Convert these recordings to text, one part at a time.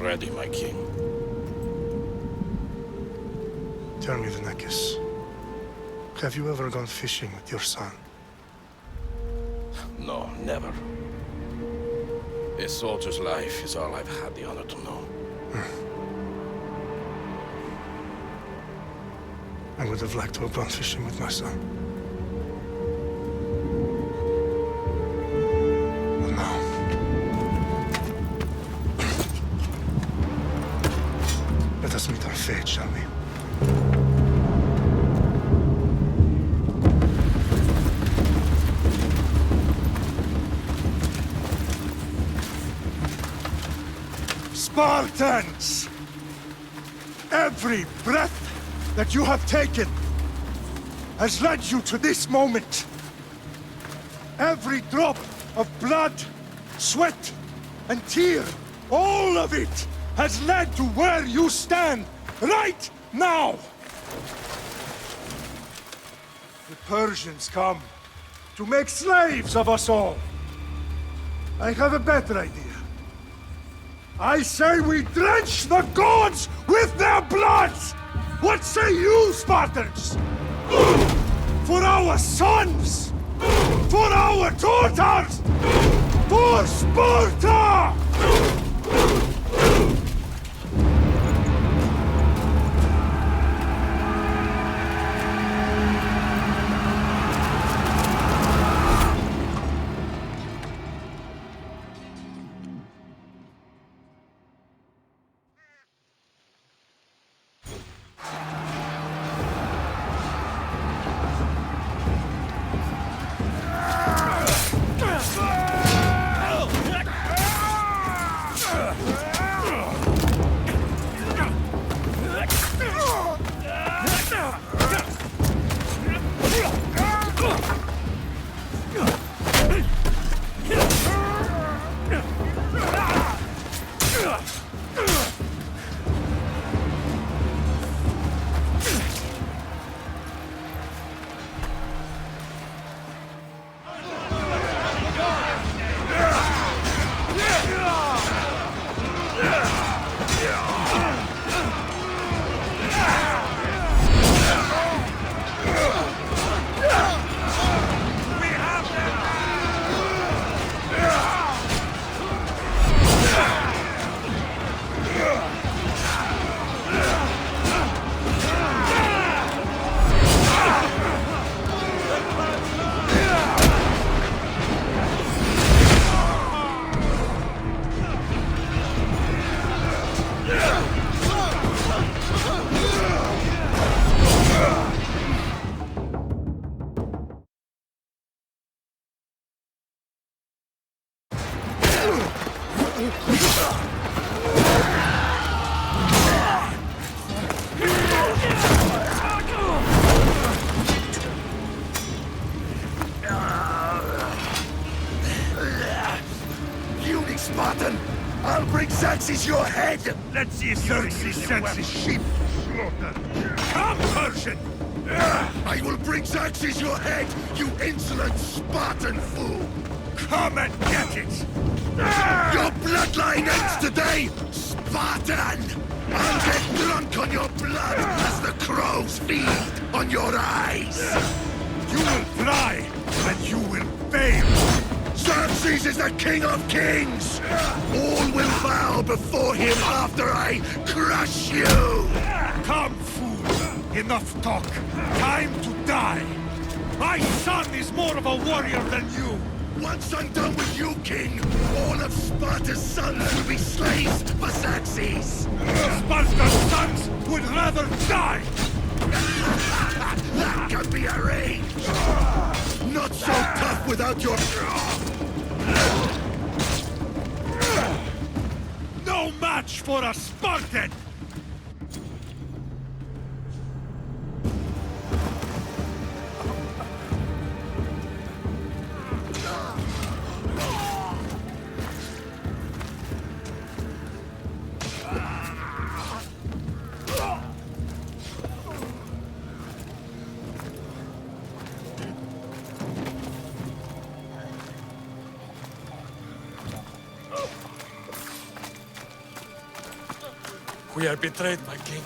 ready, my king. Tell me, Vinakis, have you ever gone fishing with your son? No, never. A soldier's life is all I've had the honor to know. I would have liked to have gone fishing with my son. But no. Let us meet our fate, shall we? Spartans! Every breath that you have taken has led you to this moment. Every drop of blood, sweat, and tear, all of it has led to where you stand right now. The Persians come to make slaves of us all. I have a better idea. I say we drench the gods with their blood! What say you, Spartans? For our sons! For our daughters! For Sparta! Spartan! I'll bring Xerxes your head! Let's see if Xerxes sends his sheep slaughter. Come, Persian! I will bring Xerxes your head, you insolent Spartan fool! Come and get it! Your bloodline ends today, Spartan! I'll get drunk on your blood as the crows feed on your eyes! You will try, and you will fail! Xerxes is the king of kings! All will bow before him after I crush you! Come, fool! Enough talk! Time to die! My son is more of a warrior than you! Once I'm done with you, king, all of Sparta's sons will be slaves for Xerxes! Sparta's sons would rather die! That can be arranged! Not so tough without your... No match for a Spartan! We are betrayed, my king.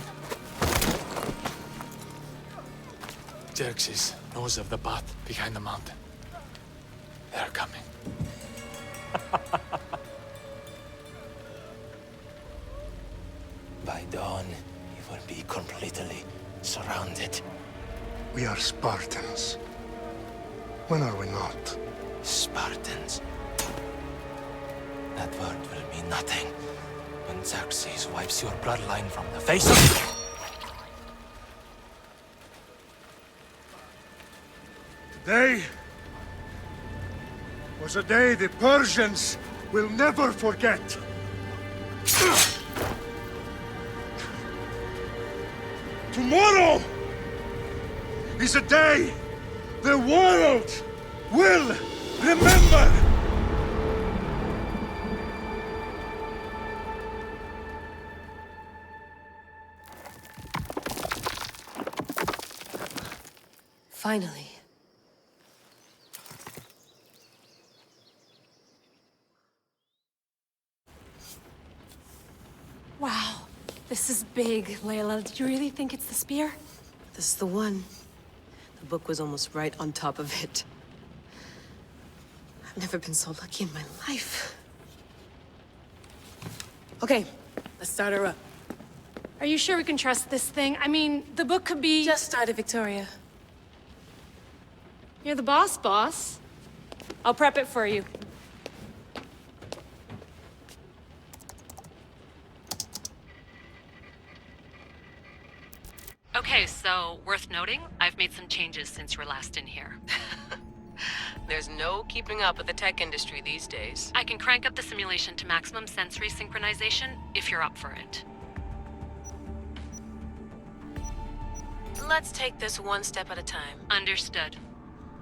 Xerxes knows of the path behind the mountain. They are coming. By dawn, you will be completely surrounded. We are Spartans. When are we not? Spartans. That word will mean nothing when Xerxes wipes your bloodline from the face of... Today was a day the Persians will never forget. Tomorrow is a day the world will remember. Finally. Wow, this is big, Layla. Do you really think it's the spear? This is the one. The book was almost right on top of it. I've never been so lucky in my life. Okay, let's start her up. Are you sure we can trust this thing? I mean, the book could be... Just started, Victoria. You're the boss. I'll prep it for you. Okay, so worth noting, I've made some changes since you were last in here. There's no keeping up with the tech industry these days. I can crank up the simulation to maximum sensory synchronization if you're up for it. Let's take this one step at a time. Understood.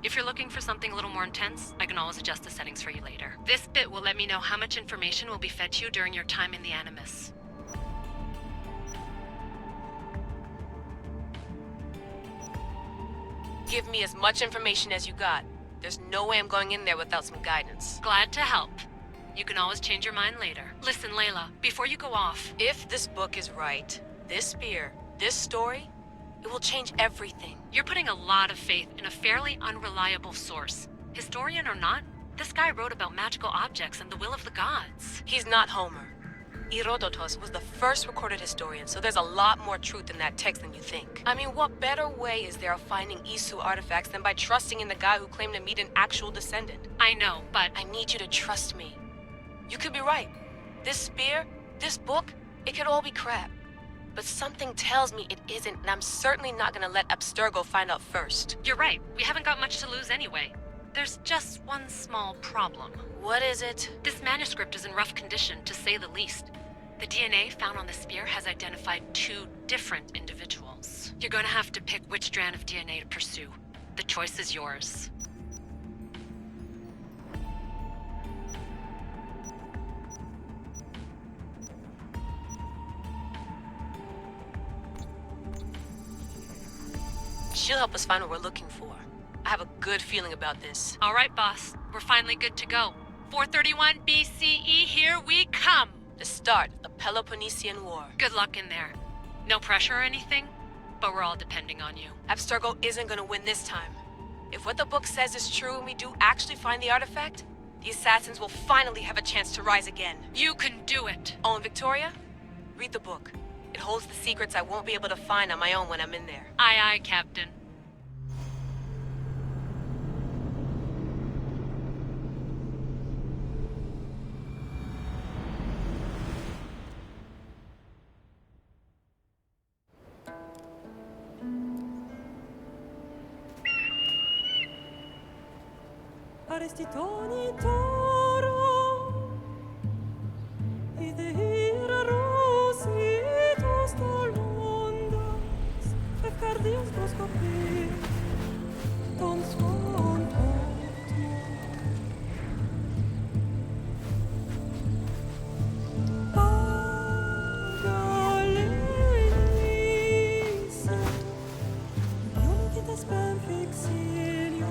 If you're looking for something a little more intense, I can always adjust the settings for you later. This bit will let me know how much information will be fed to you during your time in the Animus. Give me as much information as you got. There's no way I'm going in there without some guidance. Glad to help. You can always change your mind later. Listen, Layla, before you go off... If this book is right, this spear, this story, it will change everything. You're putting a lot of faith in a fairly unreliable source. Historian or not, this guy wrote about magical objects and the will of the gods. He's not Homer. Herodotus was the first recorded historian, so there's a lot more truth in that text than you think. I mean, what better way is there of finding Isu artifacts than by trusting in the guy who claimed to meet an actual descendant? I know, but... I need you to trust me. You could be right. This spear, this book, it could all be crap. But something tells me it isn't, and I'm certainly not gonna let Abstergo find out first. You're right. We haven't got much to lose anyway. There's just one small problem. What is it? This manuscript is in rough condition, to say the least. The DNA found on the spear has identified 2 different individuals. You're gonna have to pick which strand of DNA to pursue. The choice is yours. She'll help us find what we're looking for. I have a good feeling about this. All right, boss. We're finally good to go. 431 BCE, here we come! The start of the Peloponnesian War. Good luck in there. No pressure or anything, but we're all depending on you. Abstergo isn't gonna win this time. If what the book says is true and we do actually find the artifact, the assassins will finally have a chance to rise again. You can do it! Oh, and Victoria? Read the book. It holds the secrets I won't be able to find on my own when I'm in there. Aye, aye, Captain. Arestitoni toro, idehira rositos tolondas, efcardios proscopir, ton son Pagalenise, unitas ben fixilione.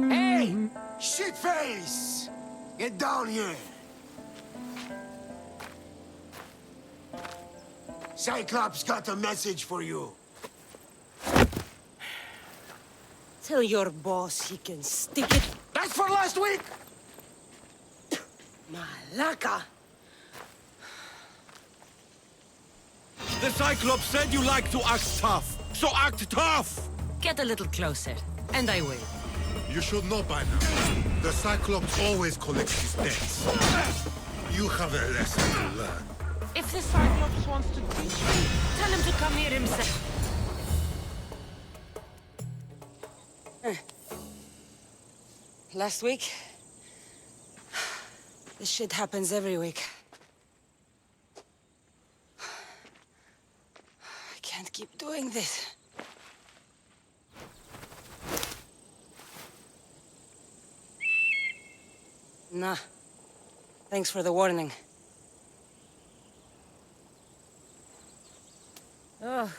Hey! Shitface! Get down here! Cyclops got a message for you. Tell your boss he can stick it. That's for last week! Malaka! The Cyclops said you like to act tough, so act tough! Get a little closer, and I will. You should know by now. The Cyclops always collects his debts. You have a lesson to learn. If the Cyclops wants to teach me, tell him to come here himself. Last week? This shit happens every week. I can't keep doing this. Nah. Thanks for the warning. Oh.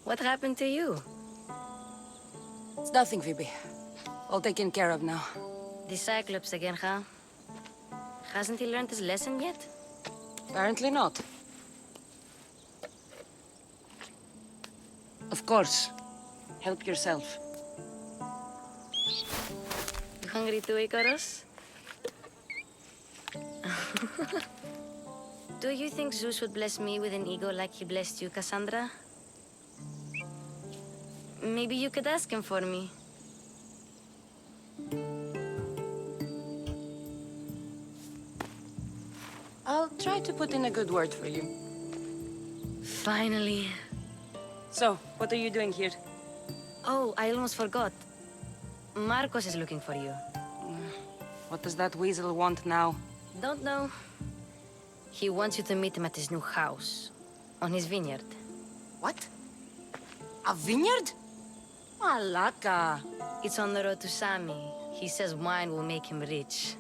What happened to you? It's nothing, Phoebe. All taken care of now. The Cyclops again, huh? Hasn't he learned his lesson yet? Apparently not. Of course. Help yourself. You hungry too, Icarus? Do you think Zeus would bless me with an ego like he blessed you, Cassandra? Maybe you could ask him for me. I'll try to put in a good word for you. Finally. So, what are you doing here? Oh, I almost forgot. Marcos is looking for you. What does that weasel want now? Don't know. He wants you to meet him at his new house. On his vineyard. What? A vineyard? Malaka. It's on the road to Sami. He says wine will make him rich.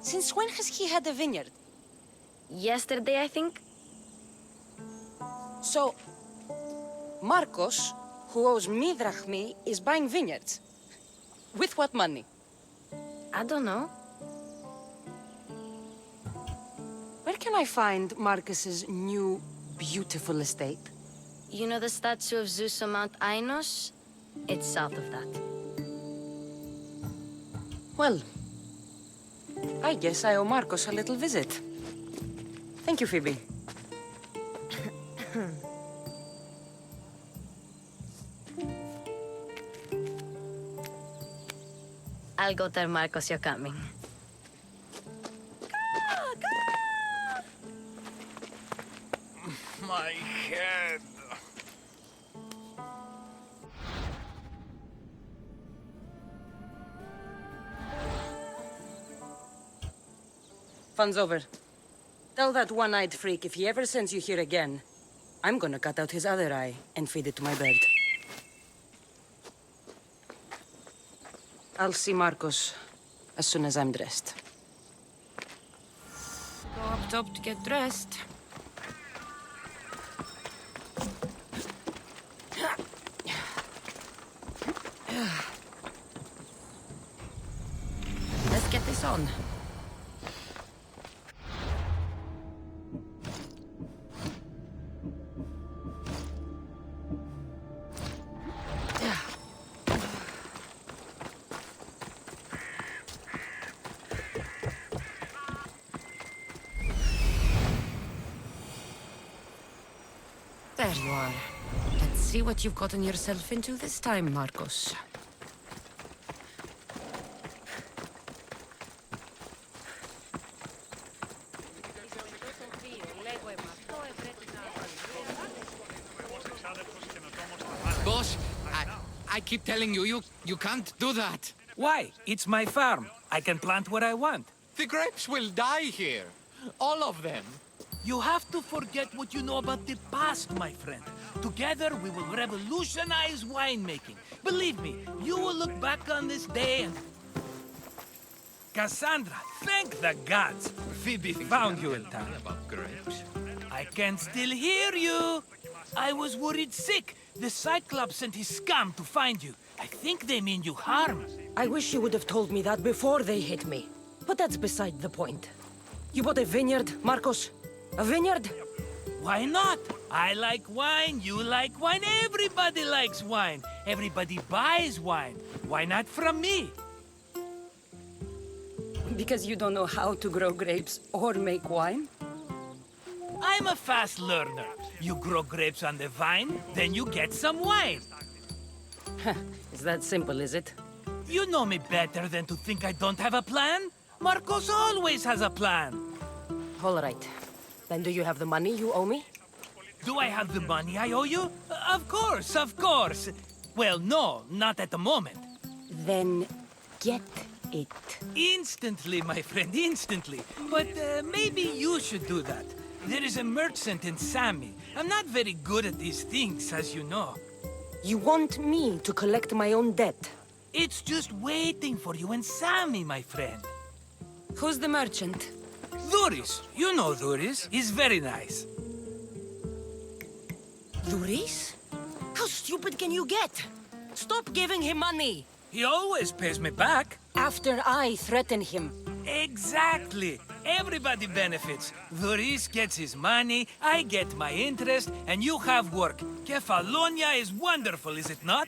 Since when has he had a vineyard? Yesterday, I think. So, Marcos, who owes me drachmi, is buying vineyards. With what money? I don't know. Where can I find Marcus's new, beautiful estate? You know the statue of Zeus on Mount Ainos? It's south of that. Well, I guess I owe Marcos a little visit. Thank you, Phoebe. I'll go tell Marcos you're coming. My head. Fun's over. Tell that one-eyed freak if he ever sends you here again, I'm gonna cut out his other eye and feed it to my bird. I'll see Marcos as soon as I'm dressed. Go up top to get dressed. Let's get this on. There you are. Let's see what you've gotten yourself into this time, Marcos. Boss, I keep telling you, you can't do that. Why? It's my farm. I can plant what I want. The grapes will die here. All of them. You have to forget what you know about the past, my friend. Together, we will revolutionize winemaking. Believe me, you will look back on this day and... Cassandra, thank the gods. Phoebe found you in time. About grapes. I can still hear you. I was worried sick. The Cyclops sent his scum to find you. I think they mean you harm. I wish you would have told me that before they hit me. But that's beside the point. You bought a vineyard, Marcos? A vineyard? Why not? I like wine, you like wine, everybody likes wine. Everybody buys wine. Why not from me? Because you don't know how to grow grapes or make wine? I'm a fast learner. You grow grapes on the vine, then you get some wine. Is that simple, is it? You know me better than to think I don't have a plan. Marcos always has a plan. All right. Then do you have the money you owe me? Do I have the money I owe you? Of course, of course. Well, no, not at the moment. Then get it. Instantly, my friend, instantly. But maybe you should do that. There is a merchant in Sami. I'm not very good at these things, as you know. You want me to collect my own debt? It's just waiting for you in Sami, my friend. Who's the merchant? Duris. You know Duris. He's very nice. Duris? How stupid can you get? Stop giving him money! He always pays me back. After I threaten him. Exactly. Everybody benefits. Duris gets his money, I get my interest, and you have work. Kefalonia is wonderful, is it not?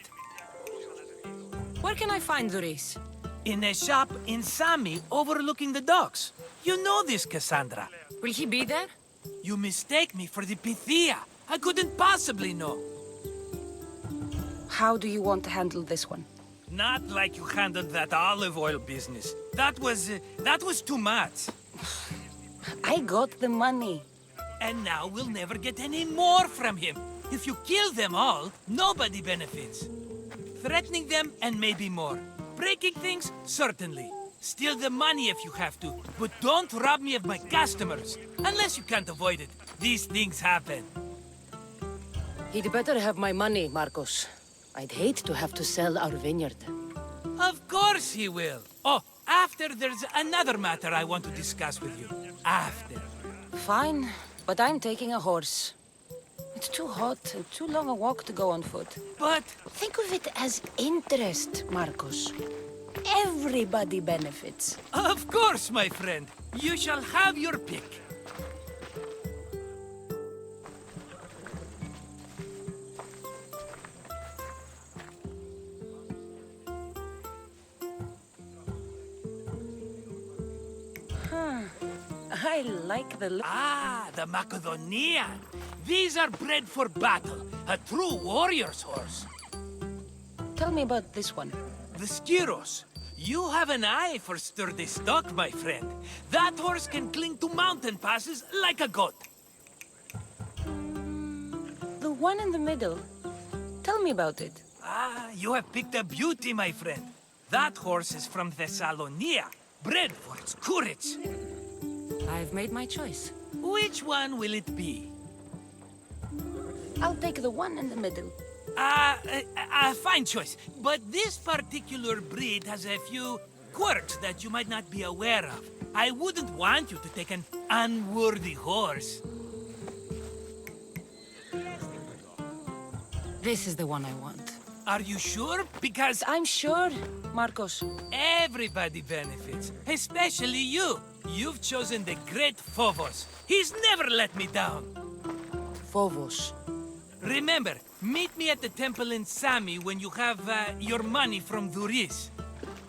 Where can I find Duris? In a shop in Sami, overlooking the docks. You know this, Cassandra. Will he be there? You mistake me for the Pythia. I couldn't possibly know. How do you want to handle this one? Not like you handled that olive oil business. That was too much. I got the money. And now we'll never get any more from him. If you kill them all, nobody benefits. Threatening them, and maybe more. Breaking things, certainly. Steal the money if you have to, but don't rob me of my customers. Unless you can't avoid it. These things happen. He'd better have my money, Marcos. I'd hate to have to sell our vineyard. Of course he will. Oh, after there's another matter I want to discuss with you. After. Fine, but I'm taking a horse. It's too hot and too long a walk to go on foot. But... think of it as interest, Marcos. Everybody benefits. Of course, my friend. You shall have your pick. I like the look. Ah, the Macedonian. These are bred for battle. A true warrior's horse. Tell me about this one. The Skiros. You have an eye for sturdy stock, my friend. That horse can cling to mountain passes like a goat. The one in the middle. Tell me about it. Ah, you have picked a beauty, my friend. That horse is from Thessalonia, bred for its courage. I've made my choice. Which one will it be? I'll take the one in the middle. Fine choice. But this particular breed has a few quirks that you might not be aware of. I wouldn't want you to take an unworthy horse. This is the one I want. Are you sure? Because I'm sure, Marcos. everybody benefits, especially you. You've chosen the great Phobos. He's never let me down. Phobos. Remember, meet me at the temple in Sami when you have your money from Duris.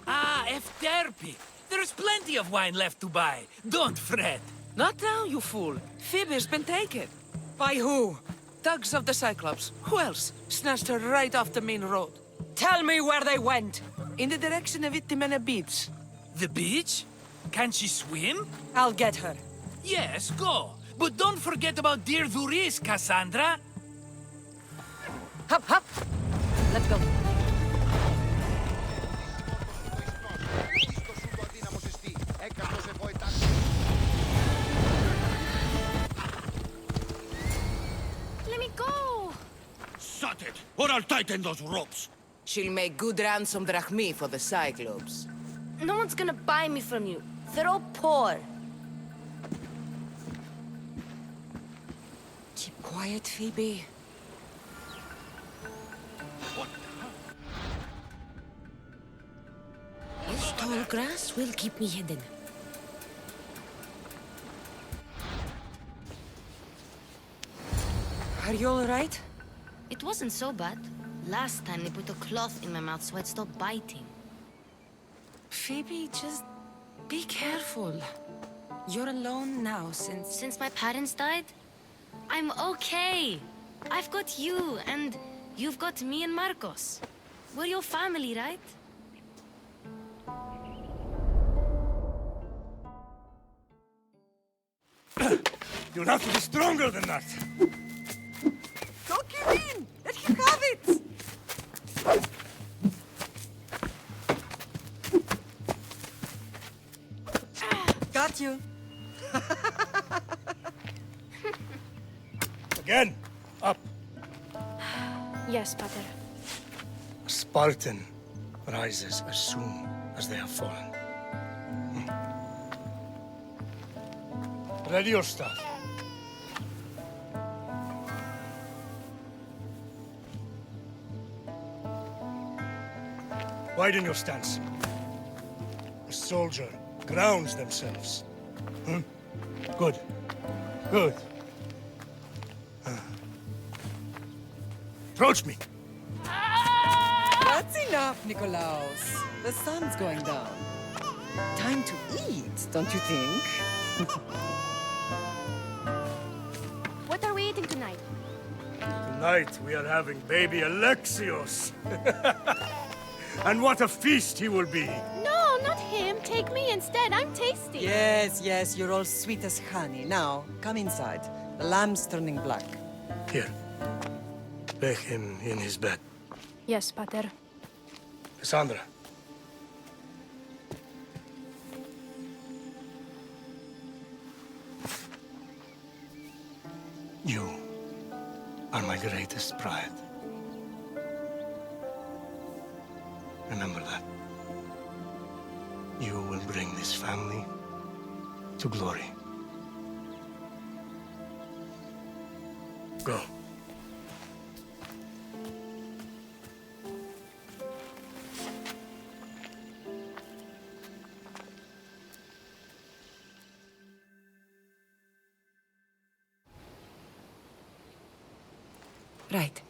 Ah, Efterpi. There's plenty of wine left to buy. Don't fret. Not now, you fool. Phoebe's been taken. By who? Thugs of the Cyclops. Who else? Snatched her right off the main road. Tell me where they went. In the direction of Itimena Beach. The beach? Can she swim? I'll get her. Yes, go. But don't forget about dear Duris, Cassandra. Hop, hop. Let's go. Let me go! Shut it, or I'll tighten those ropes. She'll make good ransom drachmi for the Cyclops. No one's gonna buy me from you. They're all poor. Keep quiet, Phoebe. This tall grass will keep me hidden. Are you all right? It wasn't so bad. Last time they put a cloth in my mouth so I'd stop biting. Phoebe, just be careful. You're alone now Since my parents died? I'm okay. I've got you, and you've got me and Marcos. We're your family, right? You'll have to be stronger than that. Don't give in! Let him have it! Got you. Again. Up. Yes, Pater. A Spartan rises as soon as they have fallen. Ready your stuff. Widen your stance. A soldier grounds themselves. Good. Good. Approach me. That's enough, Nikolaos. The sun's going down. Time to eat, don't you think? What are we eating tonight? Tonight we are having baby Alexios. And what a feast he will be. No, not him. Take me instead. I'm tasty. Yes, yes, you're all sweet as honey. Now, come inside. The lamb's turning black. Here. Lay him in his bed. Yes, Pater. Cassandra. You are my greatest pride. Remember that. You will bring this family to glory. Go. Right.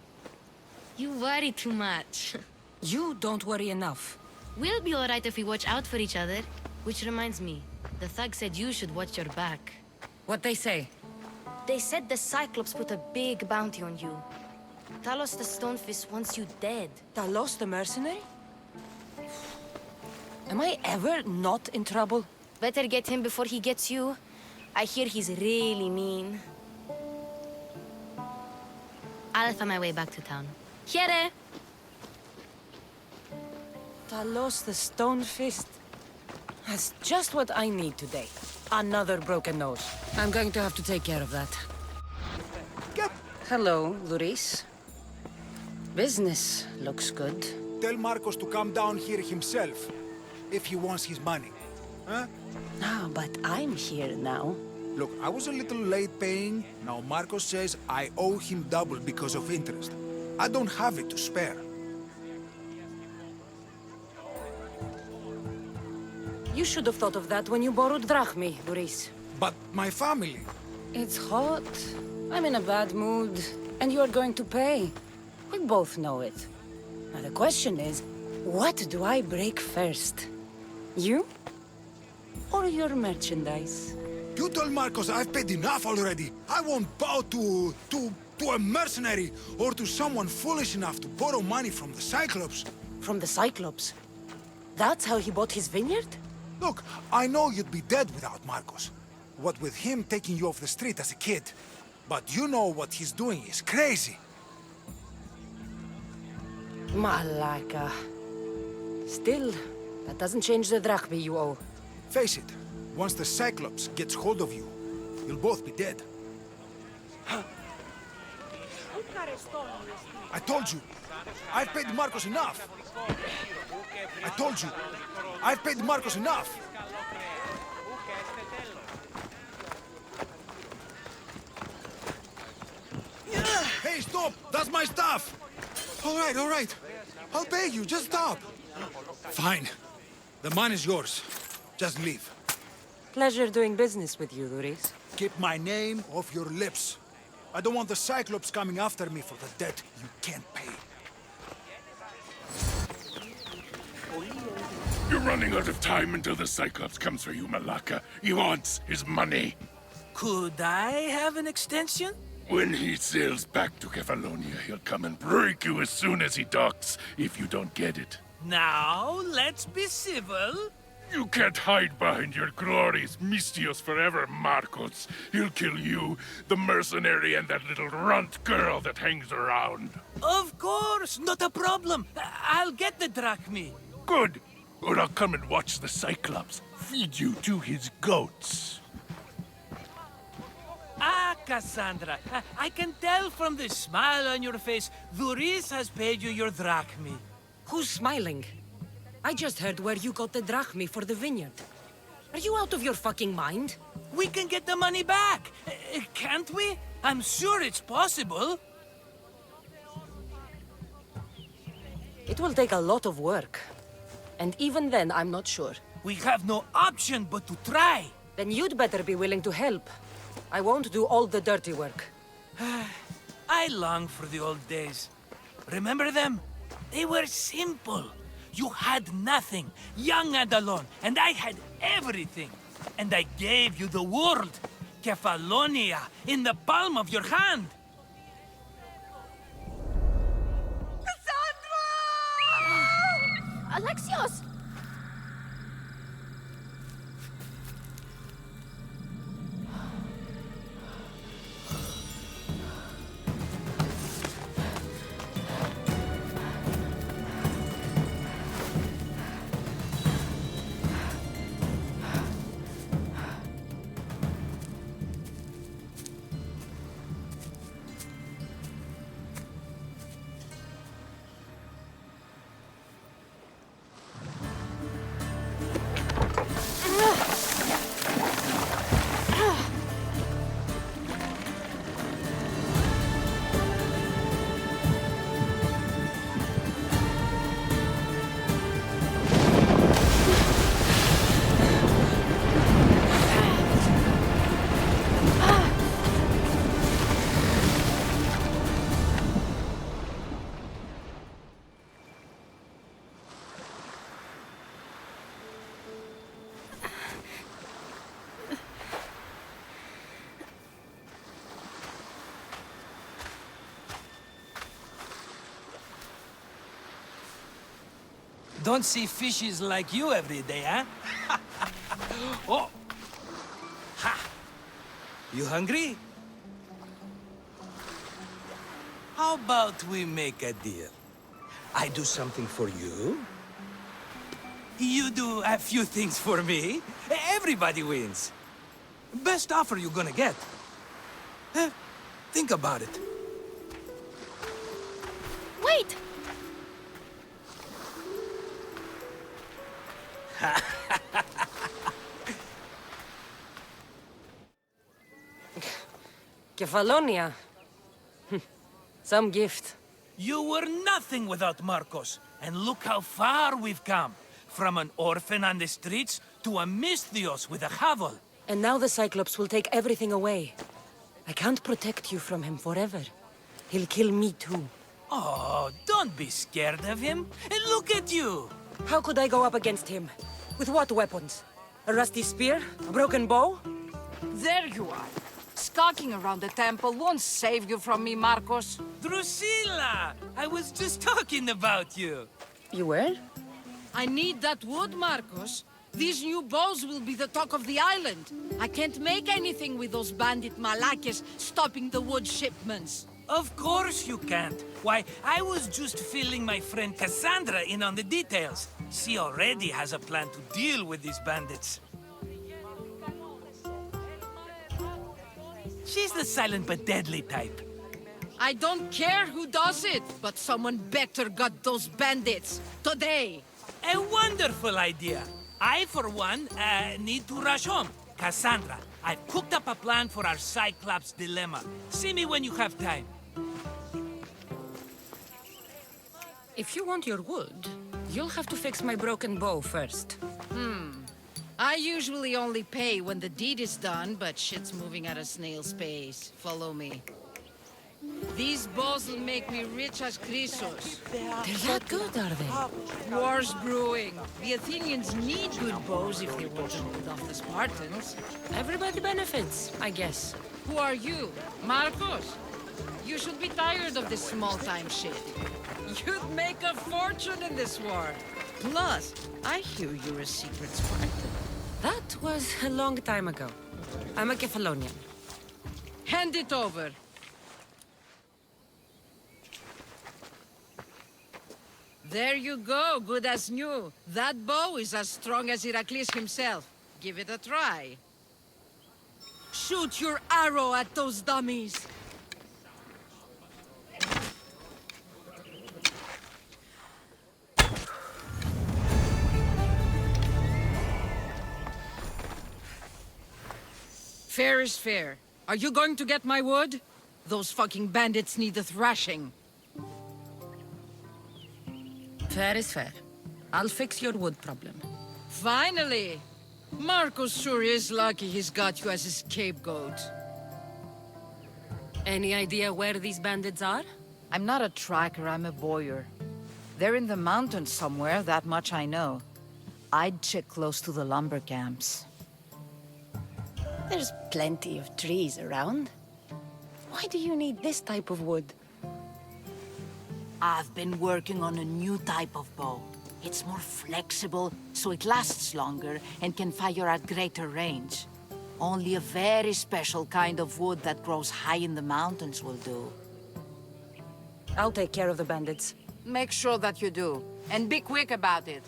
You worry too much. You don't worry enough. We'll be alright if we watch out for each other. Which reminds me, the thug said you should watch your back. What they say? They said the Cyclops put a big bounty on you. Talos the Stonefist wants you dead. Talos the mercenary? Am I ever not in trouble? Better get him before he gets you. I hear he's really mean. I'll find my way back to town. Here! Talos the Stonefist. That's just what I need today. Another broken nose. I'm going to have to take care of that. Hello, Luis. Business looks good. Tell Marcos to come down here himself, if he wants his money. Huh? No, but I'm here now. Look, I was a little late paying. Now Marcos says I owe him double because of interest. I don't have it to spare. You should have thought of that when you borrowed drachmi, Luis. But my family... It's hot. I'm in a bad mood. And you are going to pay. We both know it. Now the question is, what do I break first? You? Or your merchandise? You told Marcos I've paid enough already. I won't bow to a mercenary or to someone foolish enough to borrow money from the Cyclops. From the Cyclops? That's how he bought his vineyard? Look, I know you'd be dead without Marcos. What with him taking you off the street as a kid. But you know what he's doing is crazy. Malaka. Still, that doesn't change the drachmi you owe. Face it, once the Cyclops gets hold of you, you'll both be dead. I told you, I've paid Marcos enough. I told you, I've paid Marcos enough. Hey, stop! That's my stuff! All right. I'll pay you, just stop. Fine. The mine is yours. Just leave. Pleasure doing business with you, Duris. Keep my name off your lips. I don't want the Cyclops coming after me for the debt you can't pay. You're running out of time until the Cyclops comes for you, Malaka. He wants his money. Could I have an extension? When he sails back to Kefalonia, he'll come and break you as soon as he docks, if you don't get it. Now, let's be civil. You can't hide behind your glories, Mistios forever, Marcos. He'll kill you, the mercenary, and that little runt girl that hangs around. Of course, not a problem. I'll get the drachmi. Good. Or I'll come and watch the Cyclops feed you to his goats. Ah, Cassandra, I can tell from the smile on your face, Duris has paid you your drachmi. Who's smiling? I just heard where you got the drachmi for the vineyard. Are you out of your fucking mind? We can get the money back, can't we? I'm sure it's possible. It will take a lot of work. And even then, I'm not sure. We have no option but to try. Then you'd better be willing to help. I won't do all the dirty work. I long for the old days. Remember them? They were simple. You had nothing, young and alone, and I had everything. And I gave you the world, Kefalonia, in the palm of your hand. Alexios! Don't see fishes like you every day, huh? Oh! Ha! You hungry? How about we make a deal? I do something for you. You do a few things for me. Everybody wins. Best offer you're gonna get. Think about it. Wait! Kefalonia. Some gift. You were nothing without Marcos, and look how far we've come. From an orphan on the streets to a Mistios with a hovel. And now the Cyclops will take everything away. I can't protect you from him forever. He'll kill me too. Oh, don't be scared of him. And look at you. How could I go up against him? With what weapons? A rusty spear? A broken bow? There you are. Skulking around the temple won't save you from me, Marcos. Drusilla! I was just talking about you. You were? I need that wood, Marcos. These new bows will be the talk of the island. I can't make anything with those bandit malakes stopping the wood shipments. Of course you can't. Why, I was just filling my friend Cassandra in on the details. She already has a plan to deal with these bandits. She's the silent but deadly type. I don't care who does it, but someone better got those bandits. Today. A wonderful idea. I, for one, need to rush home. Cassandra, I've cooked up a plan for our Cyclops dilemma. See me when you have time. If you want your wood, you'll have to fix my broken bow first. I usually only pay when the deed is done, but shit's moving at a snail's pace. Follow me. These bows will make me rich as Chrysos. They're that good, are they? War's brewing. The Athenians need good bows if they want to hold off the Spartans. Everybody benefits, I guess. Who are you? Marcos? You should be tired of this small-time shit. You'd make a fortune in this war. Plus, I hear you're a secret Spartan. That was a long time ago. I'm a Kephalonian. Hand it over. There you go, good as new. That bow is as strong as Heracles himself. Give it a try. Shoot your arrow at those dummies. Fair is fair. Are you going to get my wood? Those fucking bandits need a thrashing. Fair is fair. I'll fix your wood problem. Finally! Marcos sure is lucky he's got you as his scapegoat. Any idea where these bandits are? I'm not a tracker, I'm a boyer. They're in the mountains somewhere, that much I know. I'd check close to the lumber camps. There's plenty of trees around. Why do you need this type of wood? I've been working on a new type of bow. It's more flexible, so it lasts longer and can fire at greater range. Only a very special kind of wood that grows high in the mountains will do. I'll take care of the bandits. Make sure that you do, and be quick about it.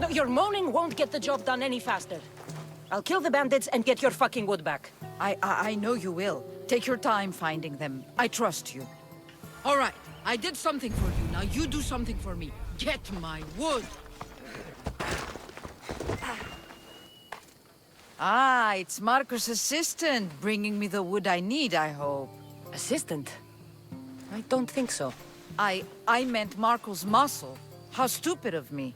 No, your moaning won't get the job done any faster. I'll kill the bandits and get your fucking wood back. I know you will. Take your time finding them. I trust you. All right, I did something for you. Now you do something for me. Get my wood. Ah, it's Marcos' assistant bringing me the wood I need, I hope. Assistant? I don't think so. I meant Marcos' muscle. How stupid of me.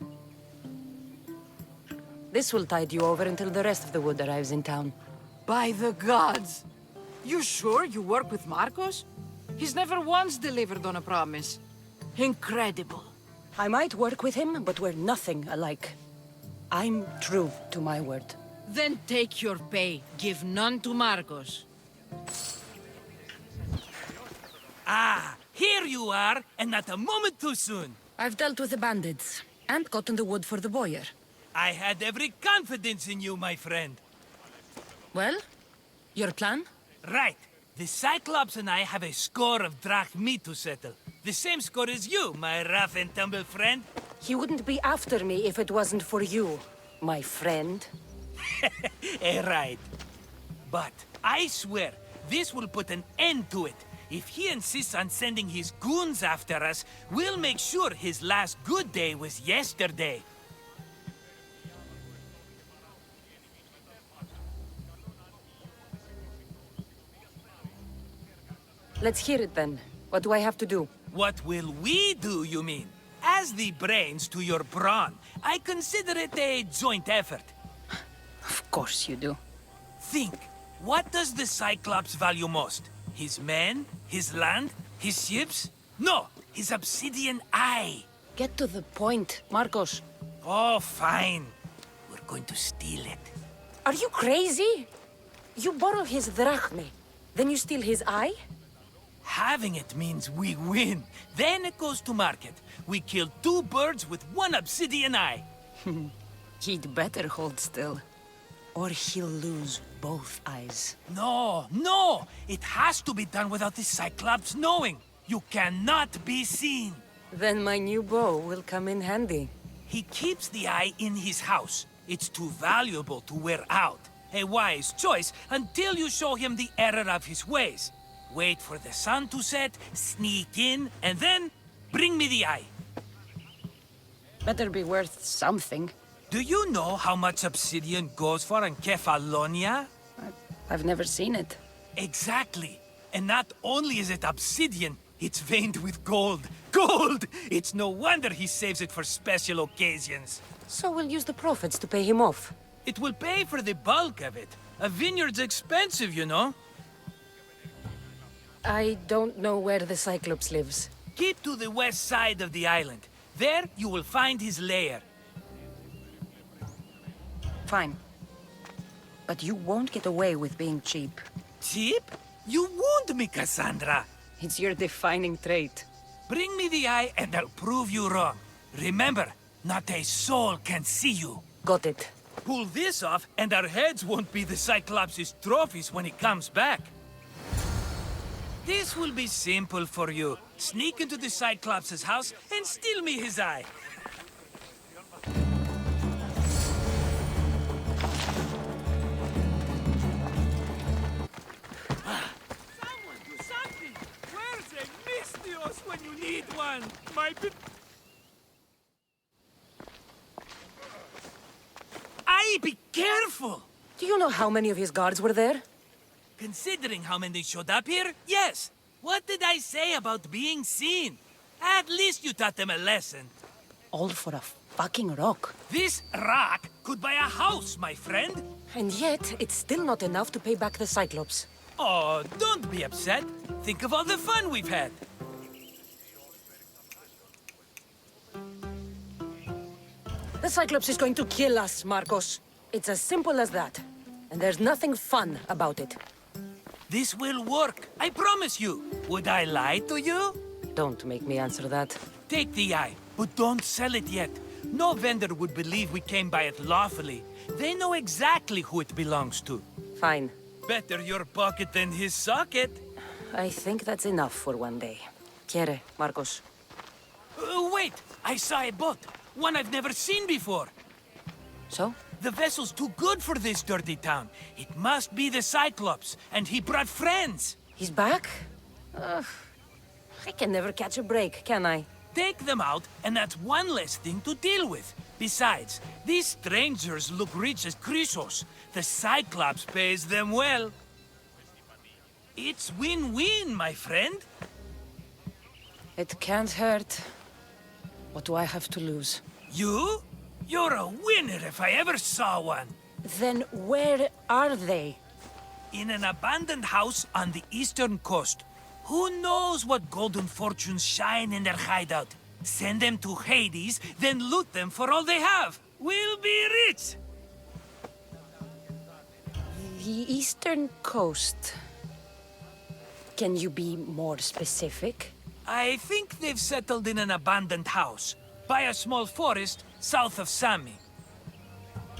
This will tide you over until the rest of the wood arrives in town. By the gods! You sure you work with Marcos? He's never once delivered on a promise. Incredible. I might work with him, but we're nothing alike. I'm true to my word. Then take your pay. Give none to Marcos. Ah, here you are, and not a moment too soon. I've dealt with the bandits, and gotten the wood for the boyer. I had every confidence in you, my friend. Well, your plan? Right. The Cyclops and I have a score of drachmae to settle. The same score as you, my rough and tumble friend. He wouldn't be after me if it wasn't for you, my friend. Right. But I swear, this will put an end to it. If he insists on sending his goons after us, we'll make sure his last good day was yesterday. Let's hear it then. What do I have to do? What will we do, you mean? As the brains to your brawn, I consider it a joint effort. Of course you do. Think, what does the Cyclops value most? His men? His land? His ships? No, his obsidian eye. Get to the point, Marcos. Oh, fine. We're going to steal it. Are you crazy? You borrow his drachmae, then you steal his eye? Having it means we win. Then it goes to market. We kill 2 birds with 1 obsidian eye. He'd better hold still. Or he'll lose both eyes. No, no! It has to be done without the Cyclops knowing. You cannot be seen. Then my new bow will come in handy. He keeps the eye in his house. It's too valuable to wear out. A wise choice until you show him the error of his ways. Wait for the sun to set, sneak in, and then bring me the eye. Better be worth something. Do you know how much obsidian goes for in Kefalonia? I've never seen it. Exactly. And not only is it obsidian, it's veined with gold. Gold! It's no wonder he saves it for special occasions. So we'll use the profits to pay him off. It will pay for the bulk of it. A vineyard's expensive, you know. I don't know where the Cyclops lives. Keep to the west side of the island. There you will find his lair. Fine. But you won't get away with being cheap. Cheap? You wound me, Cassandra. It's your defining trait. Bring me the eye and I'll prove you wrong. Remember, not a soul can see you. Got it. Pull this off and our heads won't be the Cyclops' trophies when he comes back. This will be simple for you. Sneak into the Cyclops' house and steal me his eye. Someone do something! Where's a Mystios when you need one? Be careful! Do you know how many of his guards were there? Considering how many showed up here, yes. What did I say about being seen? At least you taught them a lesson. All for a fucking rock. This rock could buy a house, my friend. And yet, it's still not enough to pay back the Cyclops. Oh, don't be upset. Think of all the fun we've had. The Cyclops is going to kill us, Marcos. It's as simple as that. And there's nothing fun about it. This will work, I promise you. Would I lie to you? Don't make me answer that. Take the eye, but don't sell it yet. No vendor would believe we came by it lawfully. They know exactly who it belongs to. Fine. Better your pocket than his socket. I think that's enough for one day. Quiere, Marcos. Wait! I saw a boat. One I've never seen before. So? The vessel's too good for this dirty town. It must be the Cyclops, and he brought friends. He's back? I can never catch a break, can I? Take them out, and that's one less thing to deal with. Besides, these strangers look rich as Chrysos. The Cyclops pays them well. It's win-win, my friend. It can't hurt. What do I have to lose? You? You're a winner if I ever saw one. Then where are they? In an abandoned house on the eastern coast. Who knows what golden fortunes shine in their hideout? Send them to Hades, then loot them for all they have. We'll be rich! The eastern coast. Can you be more specific? I think they've settled in an abandoned house, by a small forest south of Sami.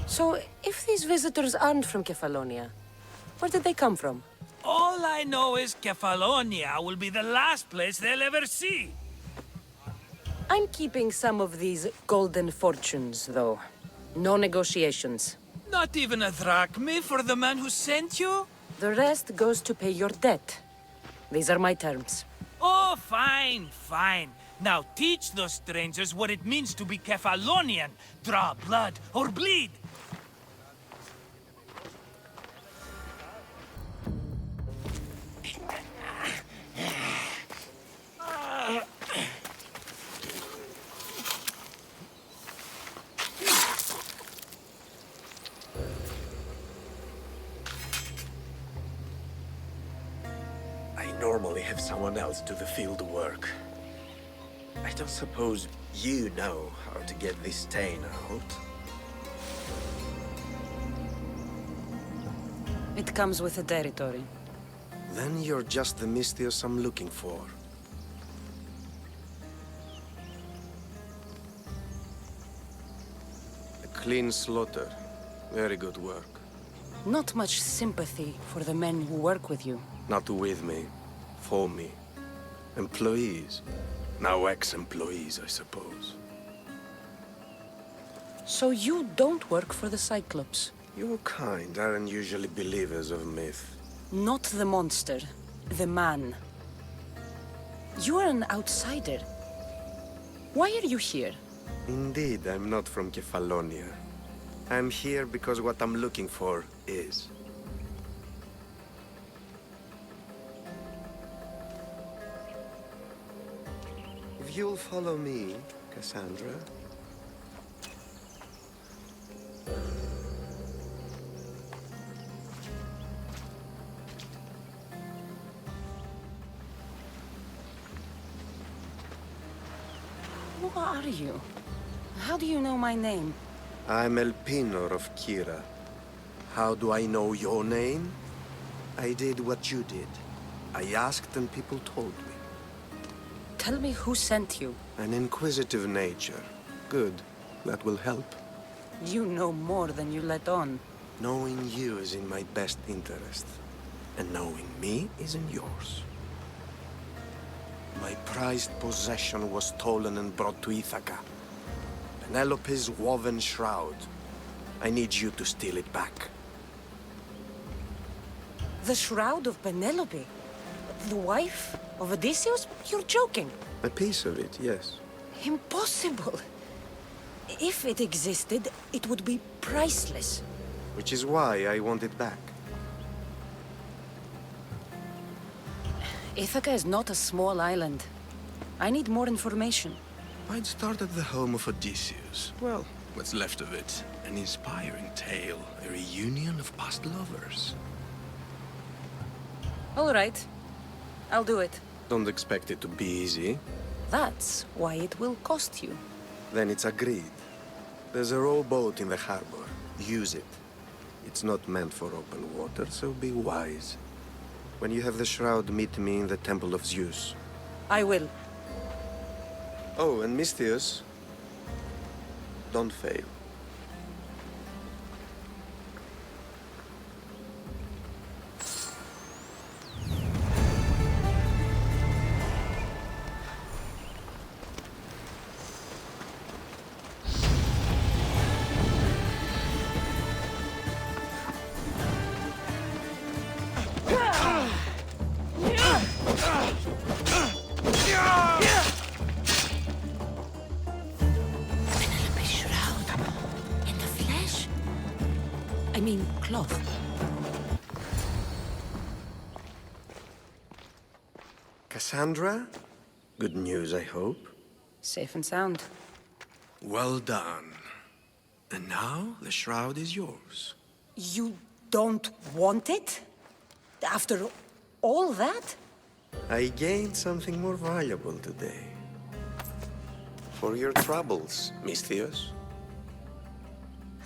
So, if these visitors aren't from Kefalonia, where did they come from? All I know is Kefalonia will be the last place they'll ever see. I'm keeping some of these golden fortunes, though. No negotiations. Not even a drachme for the man who sent you? The rest goes to pay your debt. These are my terms. Oh, fine, fine. Now teach those strangers what it means to be Kefalonian. Draw blood or bleed. Normally have someone else do the field work. I don't suppose you know how to get this stain out? It comes with the territory. Then you're just the Mystios I'm looking for. A clean slaughter. Very good work. Not much sympathy for the men who work with you. Not with me. For me. Employees. Now ex-employees, I suppose. So you don't work for the Cyclops? Your kind aren't usually believers of myth. Not the monster, the man. You are an outsider. Why are you here? Indeed, I'm not from Kefalonia. I'm here because what I'm looking for is. If you'll follow me, Cassandra. Who are you? How do you know my name? I'm El Pinor of Kira. How do I know your name? I did what you did. I asked and people told me. Tell me who sent you. An inquisitive nature. Good. That will help. You know more than you let on. Knowing you is in my best interest. And knowing me is in yours. My prized possession was stolen and brought to Ithaca. Penelope's woven shroud. I need you to steal it back. The shroud of Penelope? The wife of Odysseus? You're joking. A piece of it, yes. Impossible. If it existed, it would be priceless. Which is why I want it back. Ithaca is not a small island. I need more information. I'd start at the home of Odysseus. Well, what's left of it. An inspiring tale, a reunion of past lovers. All right. I'll do it. Don't expect it to be easy. That's why it will cost you. Then it's agreed. There's a rowboat in the harbor. Use it. It's not meant for open water, so be wise. When you have the shroud, meet me in the Temple of Zeus. I will. Oh, and Misthios, don't fail. Penelope's shroud. In the flesh? I mean, cloth. Cassandra? Good news, I hope. Safe and sound. Well done. And now, the shroud is yours. You don't want it? After all that? I gained something more valuable today. For your troubles, Misthios.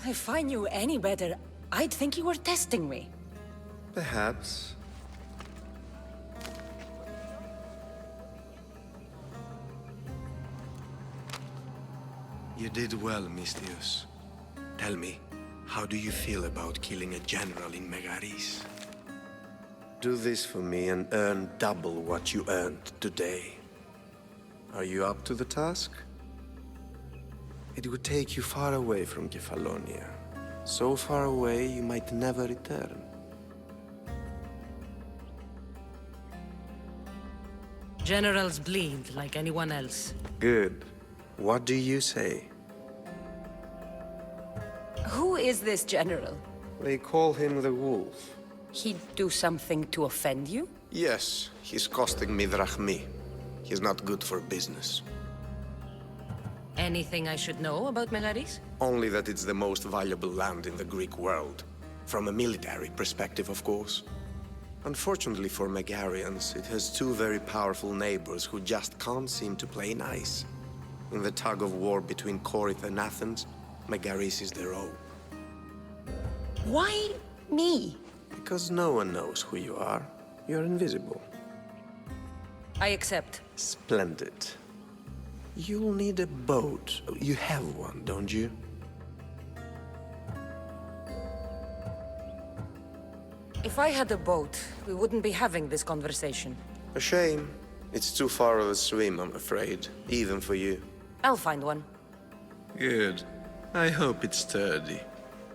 If I knew any better, I'd think you were testing me. Perhaps. You did well, Misthios. Tell me, how do you feel about killing a general in Megaris? Do this for me and earn double what you earned today. Are you up to the task? It would take you far away from Kefalonia. So far away you might never return. Generals bleed like anyone else. Good. What do you say? Who is this general? They call him the Wolf. He'd do something to offend you? Yes, he's costing me drachmi. He's not good for business. Anything I should know about Megaris? Only that it's the most valuable land in the Greek world. From a military perspective, of course. Unfortunately for Megarians, it has two very powerful neighbors who just can't seem to play nice. In the tug-of-war between Corinth and Athens, Megaris is their own. Why me? Because no one knows who you are. You're invisible. I accept. Splendid. You'll need a boat. You have one, don't you? If I had a boat, we wouldn't be having this conversation. A shame. It's too far of a swim, I'm afraid. Even for you. I'll find one. Good. I hope it's sturdy.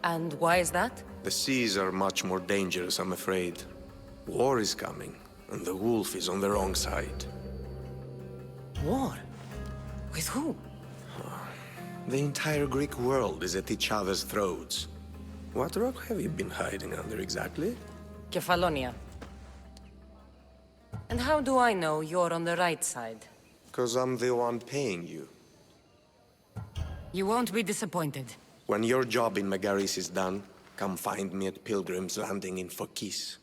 And why is that? The seas are much more dangerous, I'm afraid. War is coming, and the wolf is on the wrong side. War? With who? The entire Greek world is at each other's throats. What rock have you been hiding under exactly? Kefalonia. And how do I know you're on the right side? 'Cause I'm the one paying you. You won't be disappointed. When your job in Megaris is done, come find me at Pilgrim's Landing in Phokis.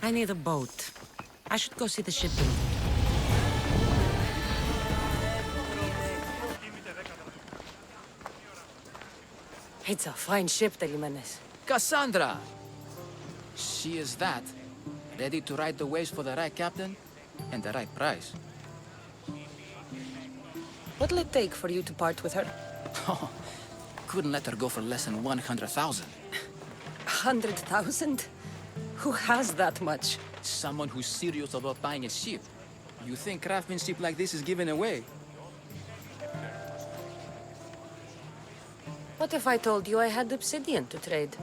I need a boat. I should go see the shipbuilder. It's a fine ship, Telimenes. Cassandra! She is that. Ready to ride the waves for the right captain and the right price. What'll it take for you to part with her? Oh, couldn't let her go for less than 100,000. 100,000? Who has that much? Someone who's serious about buying a ship. You think craftsmanship like this is given away? What if I told you I had obsidian to trade?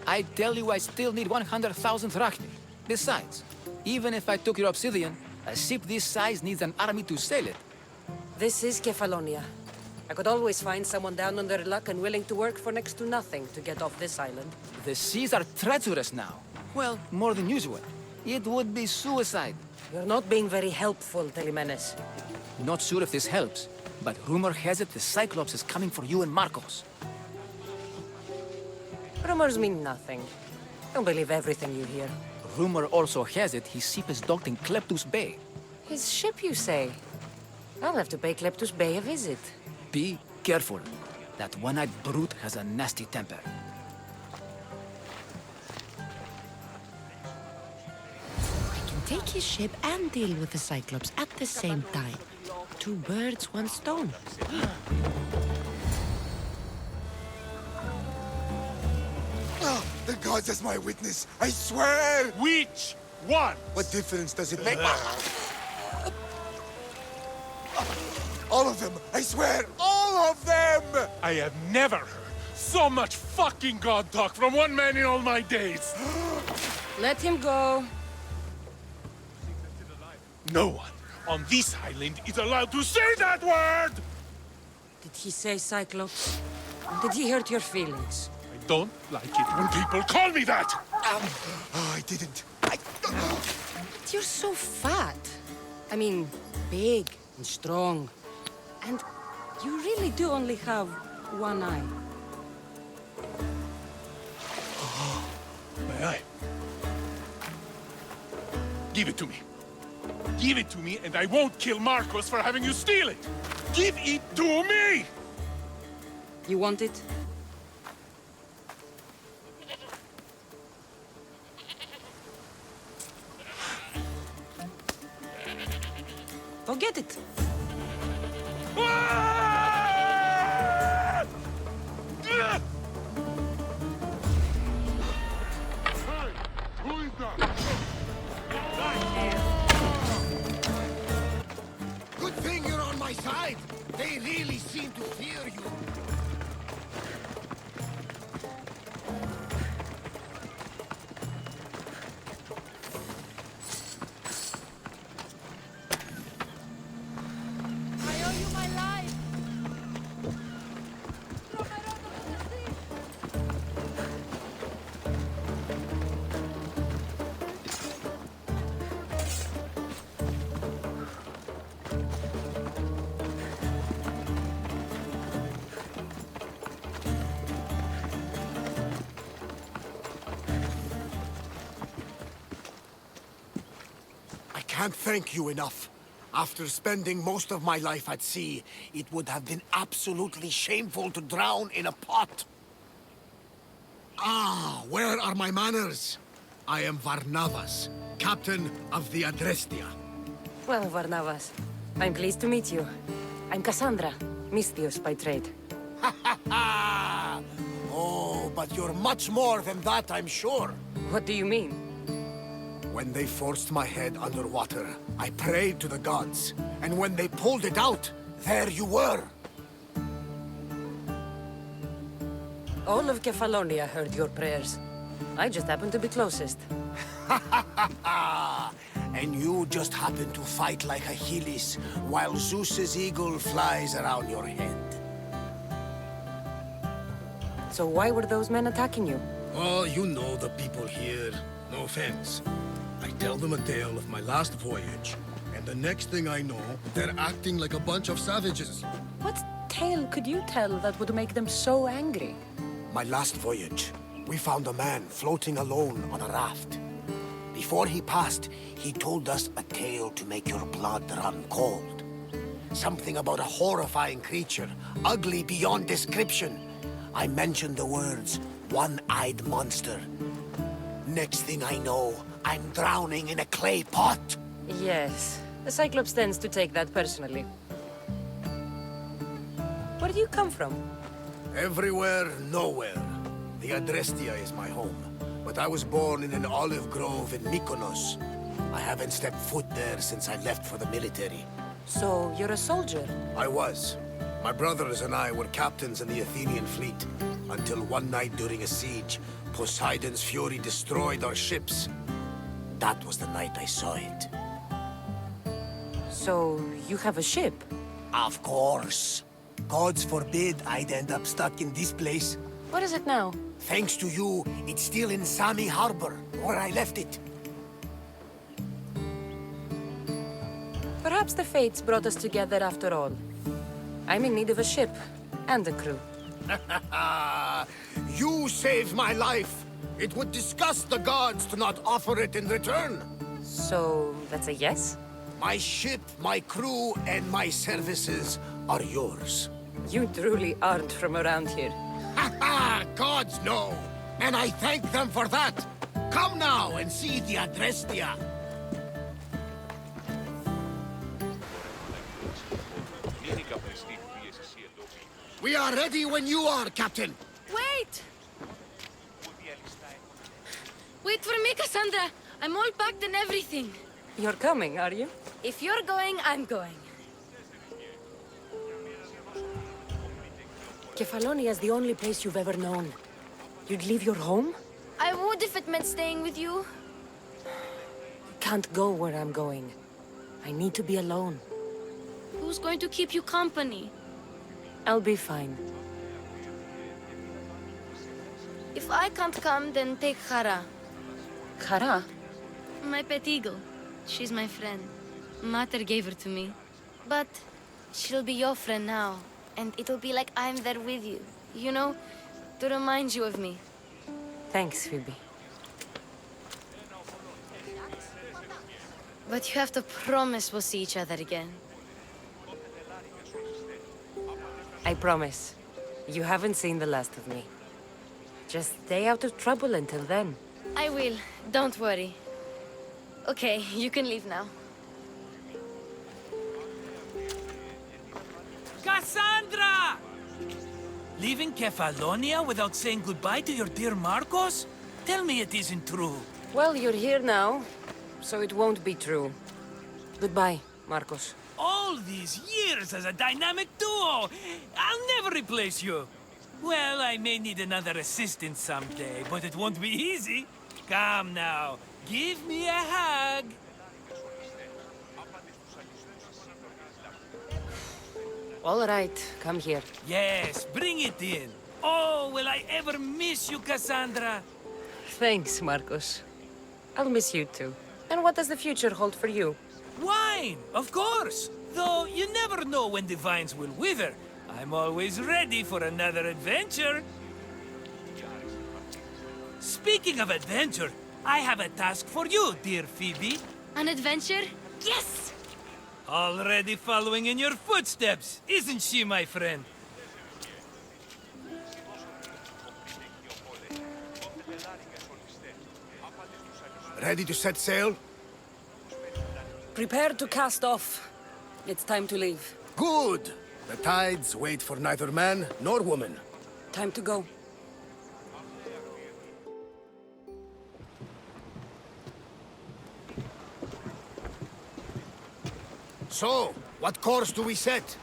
I tell you I still need 100,000 drachmi. Besides, even if I took your obsidian, a ship this size needs an army to sail it. This is Kefalonia. I could always find someone down on their luck and willing to work for next to nothing to get off this island. The seas are treacherous now. Well, more than usual. It would be suicide. You're not being very helpful, Telimenes. Not sure if this helps, but rumor has it the Cyclops is coming for you and Marcos. Rumors mean nothing. Don't believe everything you hear. Rumor also has it his ship is docked in Kleptus Bay. His ship, you say? I'll have to pay Kleptus Bay a visit. Be careful. That one-eyed brute has a nasty temper. Take his ship and deal with the Cyclops at the same time. Two birds, one stone. Oh, the gods as my witness, I swear! Which one? What difference does it make? All of them, I swear, all of them! I have never heard so much fucking god talk from one man in all my days. Let him go. No one on this island is allowed to say that word! Did he say Cyclops? Did he hurt your feelings? I don't like it when people call me that! Oh, I didn't. But you're so fat. I mean, big and strong. And you really do only have one eye. My eye. Give it to me. Give it to me, and I won't kill Marcos for having you steal it! Give it to me! You want it? Go get it! Who is that? Good thing you're on my side. They really seem to fear you. I owe you my life. I can't thank you enough. After spending most of my life at sea, it would have been absolutely shameful to drown in a pot. Ah, where are my manners? I am Varnavas, captain of the Adrestia. Well, Varnavas, I'm pleased to meet you. I'm Cassandra, Misthios by trade. Oh, but you're much more than that, I'm sure. What do you mean? When they forced my head underwater, I prayed to the gods. And when they pulled it out, There you were. All of Kefalonia heard your prayers. I just happened to be closest. And you just happen to fight like Achilles, while Zeus's eagle flies around your head. So why were those men attacking you? Oh, you know the people here. No offense. I tell them a tale of my last voyage, and the next thing I know, they're acting like a bunch of savages. What tale could you tell that would make them so angry? My last voyage, we found a man floating alone on a raft. Before he passed, he told us a tale to make your blood run cold. Something about a horrifying creature, ugly beyond description. I mentioned the words, one-eyed monster. Next thing I know, I'm drowning in a clay pot. Yes, the Cyclops tends to take that personally. Where do you come from? Everywhere, nowhere. The Adrestia is my home, but I was born in an olive grove in Mykonos. I haven't stepped foot there since I left for the military. So, you're a soldier? I was. My brothers and I were captains in the Athenian fleet, until one night during a siege, Poseidon's fury destroyed our ships. That was the night I saw it. So, you have a ship? Of course. Gods forbid I'd end up stuck in this place. What is it now? Thanks to you, it's still in Sami Harbor, where I left it. Perhaps the fates brought us together after all. I'm in need of a ship, and a crew. You saved my life! It would disgust the gods to not offer it in return. So, that's a yes? My ship, my crew, and my services are yours. You truly aren't from around here. Ha ha! Gods know! And I thank them for that! Come now and see the Adrestia! We are ready when you are, Captain! Wait! Wait for me, Cassandra! I'm all packed and everything. You're coming, are you? If you're going, I'm going. Kefalonia is the only place you've ever known. You'd leave your home? I would if it meant staying with you. You can't go where I'm going. I need to be alone. Who's going to keep you company? I'll be fine. If I can't come, then take Hara. Hara? My pet eagle. She's my friend. Mater gave her to me. But she'll be your friend now. And it'll be like I'm there with you. You know, to remind you of me. Thanks, Phoebe. But you have to promise we'll see each other again. I promise. You haven't seen the last of me. Just stay out of trouble until then. I will. Don't worry. Okay, you can leave now. Cassandra! Leaving Kefalonia without saying goodbye to your dear Marcos? Tell me it isn't true. Well, you're here now, so it won't be true. Goodbye, Marcos. All these years as a dynamic duo! I'll never replace you! Well, I may need another assistant someday, but it won't be easy. Come now, give me a hug. All right, come here. Yes, bring it in. Oh, will I ever miss you, Cassandra? Thanks, Marcos. I'll miss you too. And what does the future hold for you? Wine, of course. Though you never know when the vines will wither. I'm always ready for another adventure. Speaking of adventure, I have a task for you, dear Phoebe. An adventure? Yes! Already following in your footsteps, isn't she, my friend? Ready to set sail? Prepare to cast off. It's time to leave. Good! The tides wait for neither man nor woman. Time to go. So, what course do we set?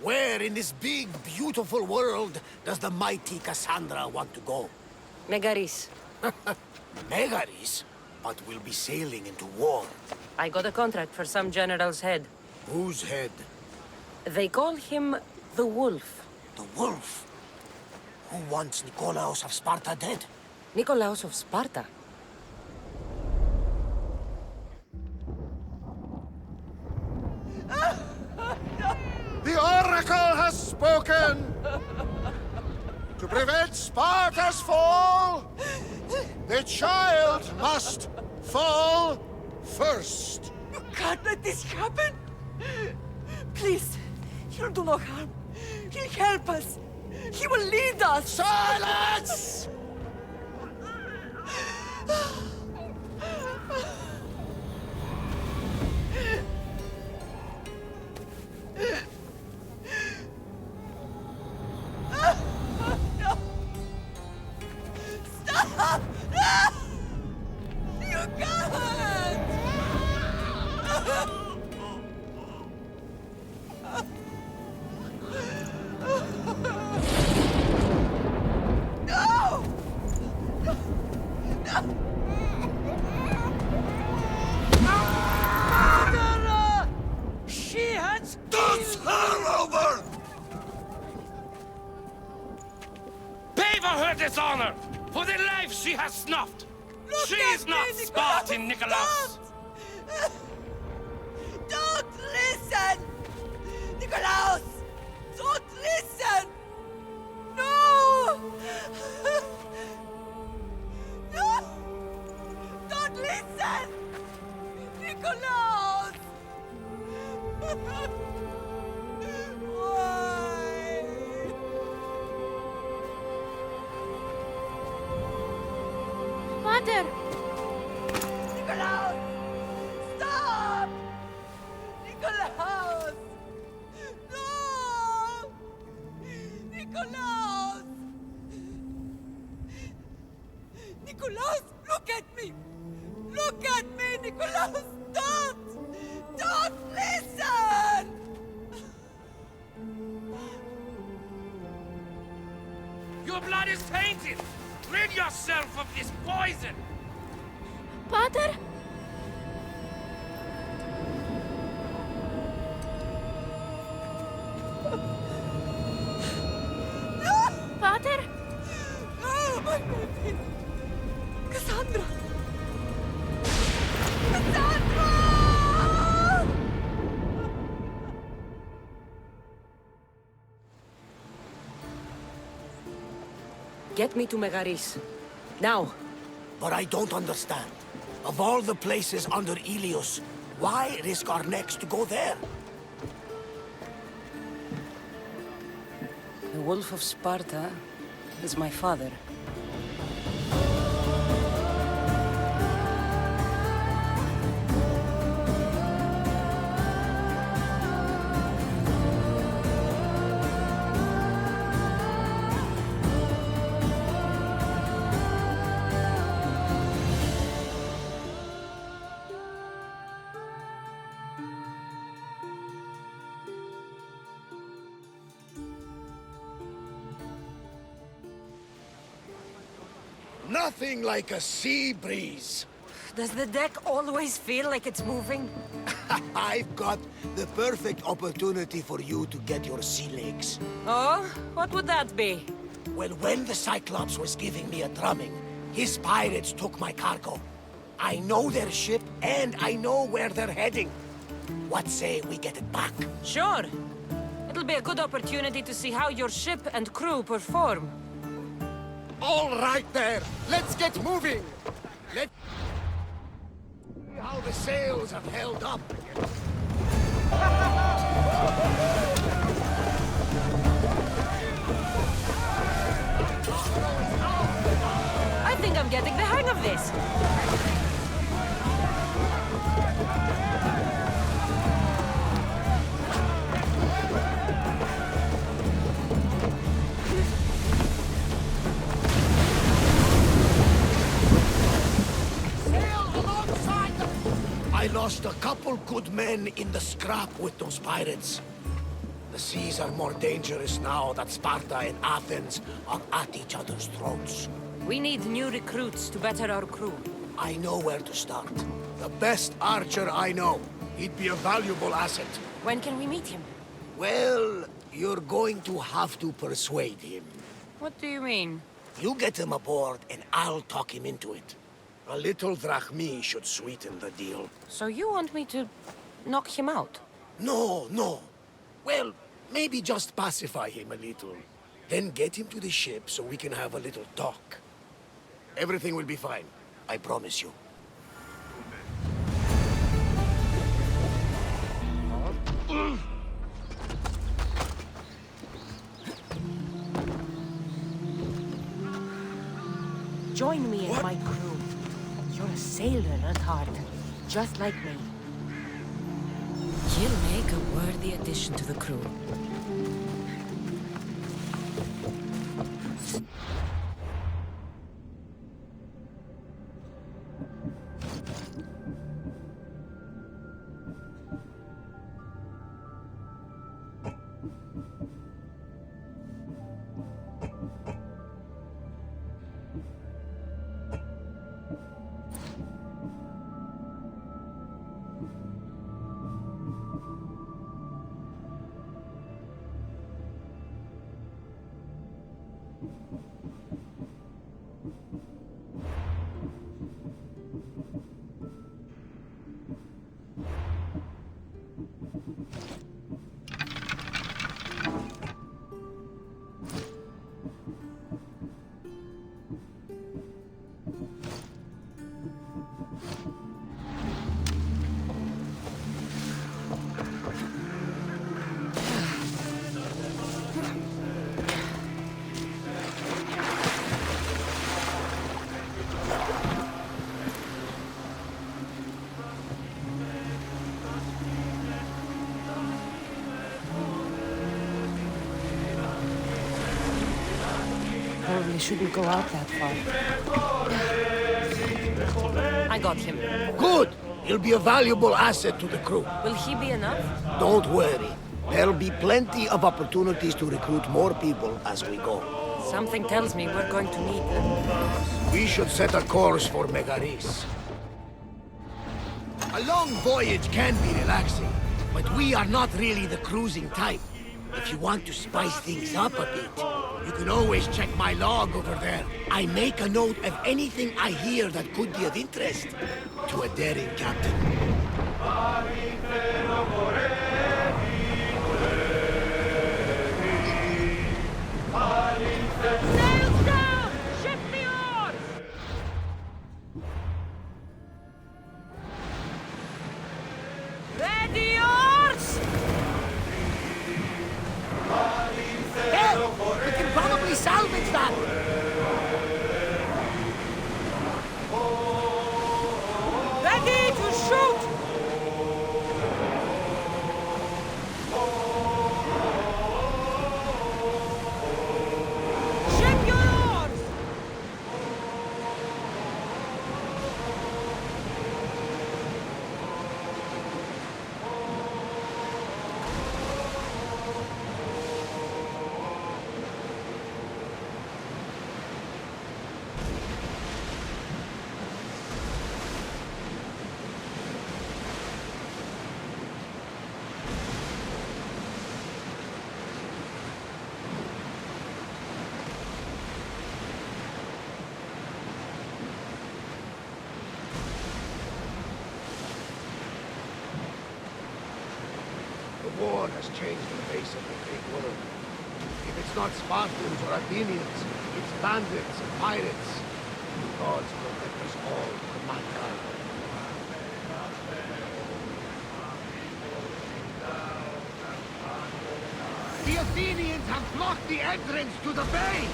Where in this big, beautiful world does the mighty Cassandra want to go? Megaris. Megaris? But we'll be sailing into war. I got a contract for some general's head. Whose head? They call him the Wolf. The Wolf? Who wants Nikolaos of Sparta dead? Nikolaos of Sparta? The Oracle has spoken! To prevent Sparta's fall, the child must fall first. You can't let this happen! Please, he'll do no harm. He'll help us. He will lead us! Silence! Stop! No! You can't! No! Murderer! She has Dance her over! Pay for her dishonor! For the life she has snuffed! Look She at is not me, Spartan, Nikolaos! Don't listen! Nikolaos! Don't listen! No! No! Don't listen! Nikolaos! Why? Mother! Nikolaos! Stop! Nikolaos! No! Nikolaos! Nikolaos, look at me! Look at me, Nikolaos! Don't! Don't listen! Your blood is tainted! Rid yourself of this poison! Pater? Pater? Oh, my baby! Cassandra! Cassandra! Get me to Megaris. Now. But I don't understand. Of all the places under Ilios, why risk our necks to go there? The Wolf of Sparta is my father. Nothing like a sea breeze. Does the deck always feel like it's moving? I've got the perfect opportunity for you to get your sea legs. Oh? What would that be? Well, when the Cyclops was giving me a drumming, his pirates took my cargo. I know their ship, and I know where they're heading. What say we get it back? Sure. It'll be a good opportunity to see how your ship and crew perform. All right there, let's get moving! Let's see how the sails have held up. I think I'm getting the hang of this. I lost a couple good men in the scrap with those pirates. The seas are more dangerous now that Sparta and Athens are at each other's throats. We need new recruits to better our crew. I know where to start. The best archer I know. He'd be a valuable asset. When can we meet him? Well, you're going to have to persuade him. What do you mean? You get him aboard and I'll talk him into it. A little drachmi should sweeten the deal. So you want me to knock him out? No, no. Well, maybe just pacify him a little. Then get him to the ship so we can have a little talk. Everything will be fine. I promise you. Join me in my crew. You're a sailor at heart, just like me. You'll make a worthy addition to the crew. Probably shouldn't go out that far. I got him. Good! He'll be a valuable asset to the crew. Will he be enough? Don't worry. There'll be plenty of opportunities to recruit more people as we go. Something tells me we're going to need them. We should set a course for Megaris. A long voyage can be relaxing, but we are not really the cruising type. If you want to spice things up a bit, you can always check my log over there. I make a note of anything I hear that could be of interest to a daring captain. Sails down! Ship the oars! Ready oars! Hey! We can probably salvage that! Ready to shoot! Ship your oars! The war has changed the face of the Greek world. If it's not Spartans or Athenians, it's bandits and pirates. The gods protect us all from mankind. The Athenians have blocked the entrance to the bay!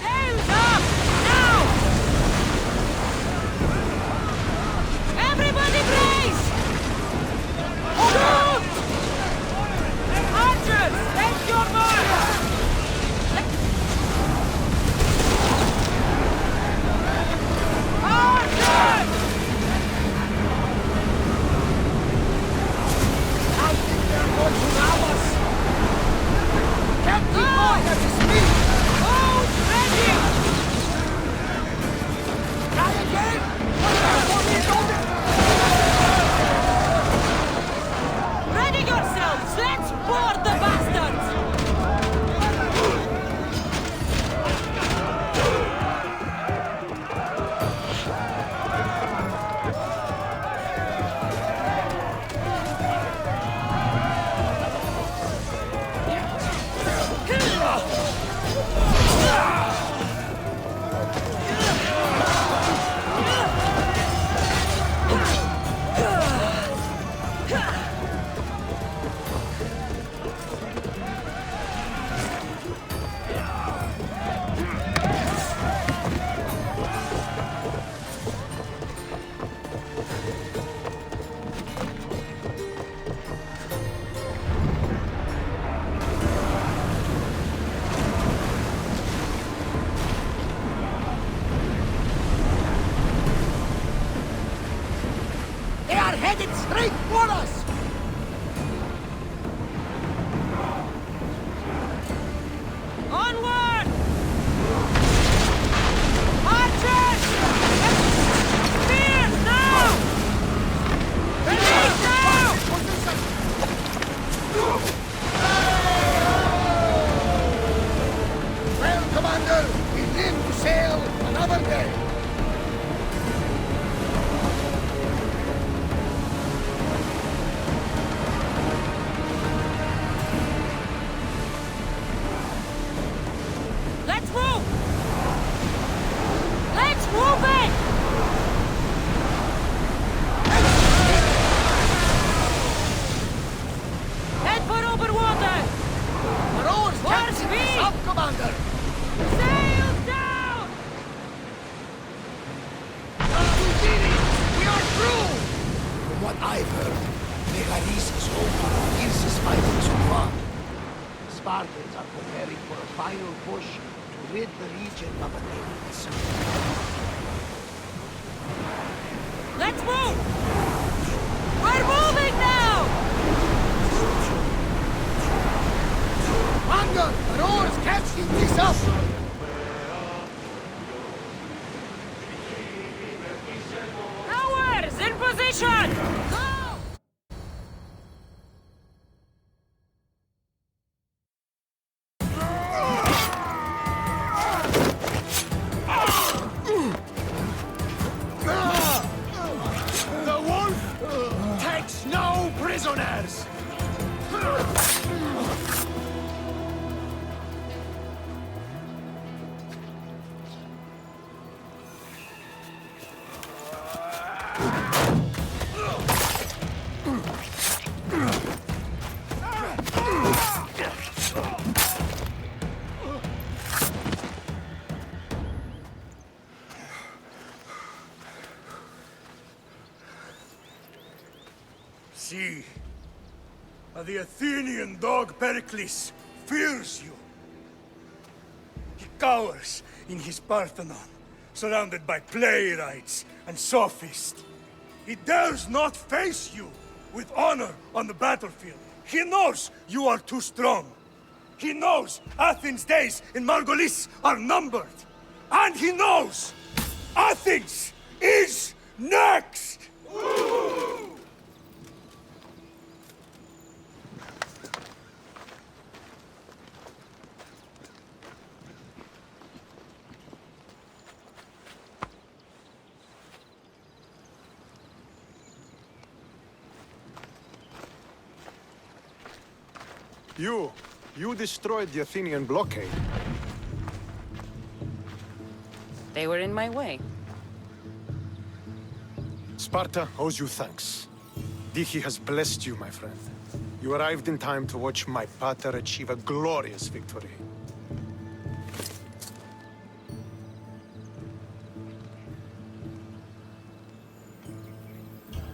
Sails up! Now! Everybody brace! Shoot! Archers, take your mark! headed straight for us! Onward! Archers! Spears now! Ready now! Well, Commander, we live to sail another day. Let's move! Let's move it! Head for over water! The rowers can't Towards keep me! us up, Commander! Sail down! We did it! We are through! From what I've heard, Megaris is home to the fiercest fighting so far. The Spartans are preparing for a final push to rid the region of Athens. Let's move! We're moving now! Commander, the rowers can't keep this up! Ours in position! The wolf takes no prisoners! See, the Athenian dog Pericles fears you. He cowers in his Parthenon, surrounded by playwrights and sophists. He dares not face you with honor on the battlefield. He knows you are too strong. He knows Athens' days in Margolis are numbered. And he knows Athens is next! You destroyed the Athenian blockade. They were in my way. Sparta owes you thanks. Dichi has blessed you, my friend. You arrived in time to watch my pater achieve a glorious victory.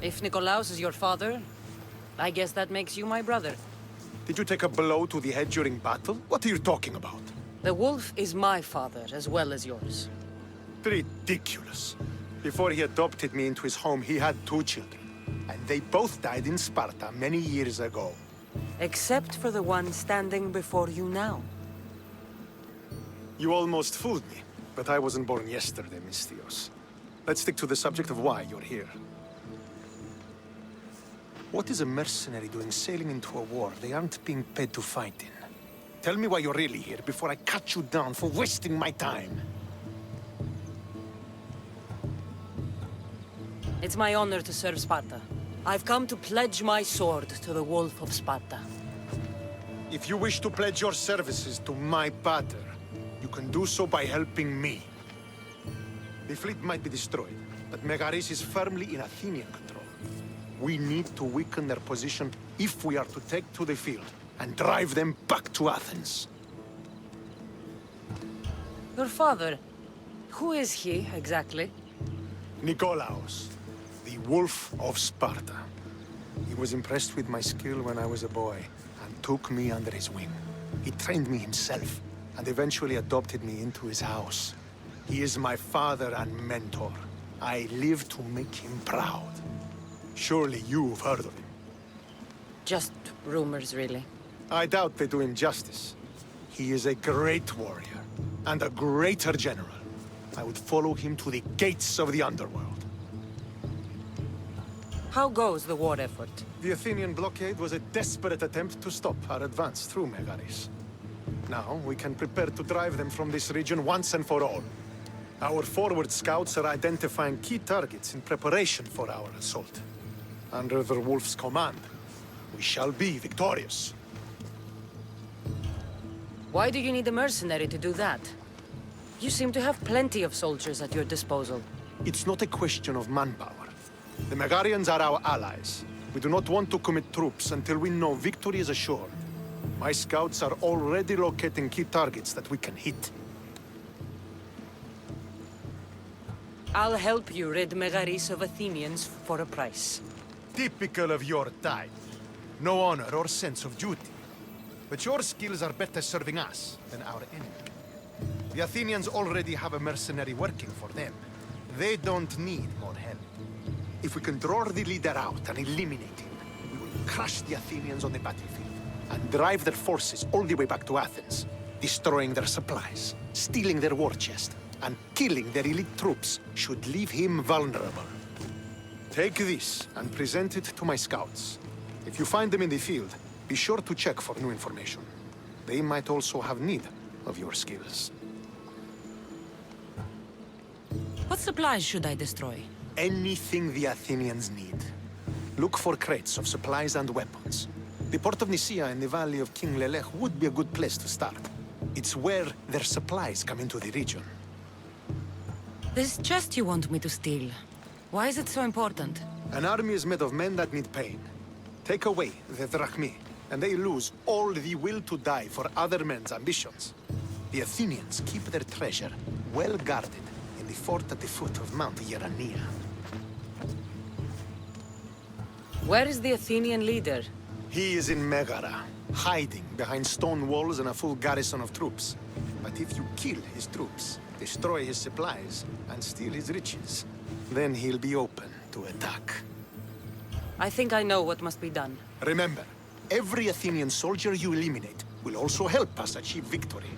If Nikolaos is your father, I guess that makes you my brother. Did you take a blow to the head during battle? What are you talking about? The wolf is my father as well as yours. Ridiculous. Before he adopted me into his home, he had 2 children. And they both died in Sparta many years ago. Except for the one standing before you now. You almost fooled me, but I wasn't born yesterday, Mystios. Let's stick to the subject of why you're here. What is a mercenary doing sailing into a war they aren't being paid to fight in? Tell me why you're really here before I cut you down for wasting my time. It's my honor to serve Sparta. I've come to pledge my sword to the Wolf of Sparta. If you wish to pledge your services to my pater, you can do so by helping me. The fleet might be destroyed, but Megaris is firmly in Athenian control. We need to weaken their position if we are to take to the field and drive them back to Athens. Your father, who is he exactly? Nikolaos, the Wolf of Sparta. He was impressed with my skill when I was a boy and took me under his wing. He trained me himself and eventually adopted me into his house. He is my father and mentor. I live to make him proud. Surely you've heard of him. Just rumors, really. I doubt they do him justice. He is a great warrior, and a greater general. I would follow him to the gates of the underworld. How goes the war effort? The Athenian blockade was a desperate attempt to stop our advance through Megaris. Now, we can prepare to drive them from this region once and for all. Our forward scouts are identifying key targets in preparation for our assault. Under the Wolf's command, we shall be victorious. Why do you need a mercenary to do that? You seem to have plenty of soldiers at your disposal. It's not a question of manpower. The Megarians are our allies. We do not want to commit troops until we know victory is assured. My scouts are already locating key targets that we can hit. I'll help you rid Megaris of Athenians for a price. Typical of your type. No honor or sense of duty. But your skills are better serving us than our enemy. The Athenians already have a mercenary working for them. They don't need more help. If we can draw the leader out and eliminate him, we will crush the Athenians on the battlefield and drive their forces all the way back to Athens, destroying their supplies, stealing their war chest, and killing their elite troops should leave him vulnerable. Take this and present it to my scouts. If you find them in the field, be sure to check for new information. They might also have need of your skills. What supplies should I destroy? Anything the Athenians need. Look for crates of supplies and weapons. The port of Nicaea in the valley of King Lelech would be a good place to start. It's where their supplies come into the region. This chest you want me to steal. Why is it so important? An army is made of men that need pain. Take away the drachmi, and they lose all the will to die for other men's ambitions. The Athenians keep their treasure well guarded in the fort at the foot of Mount Yerania. Where is the Athenian leader? He is in Megara, hiding behind stone walls and a full garrison of troops. But if you kill his troops, destroy his supplies, and steal his riches, then he'll be open to attack. I think I know what must be done. Remember, every Athenian soldier you eliminate will also help us achieve victory.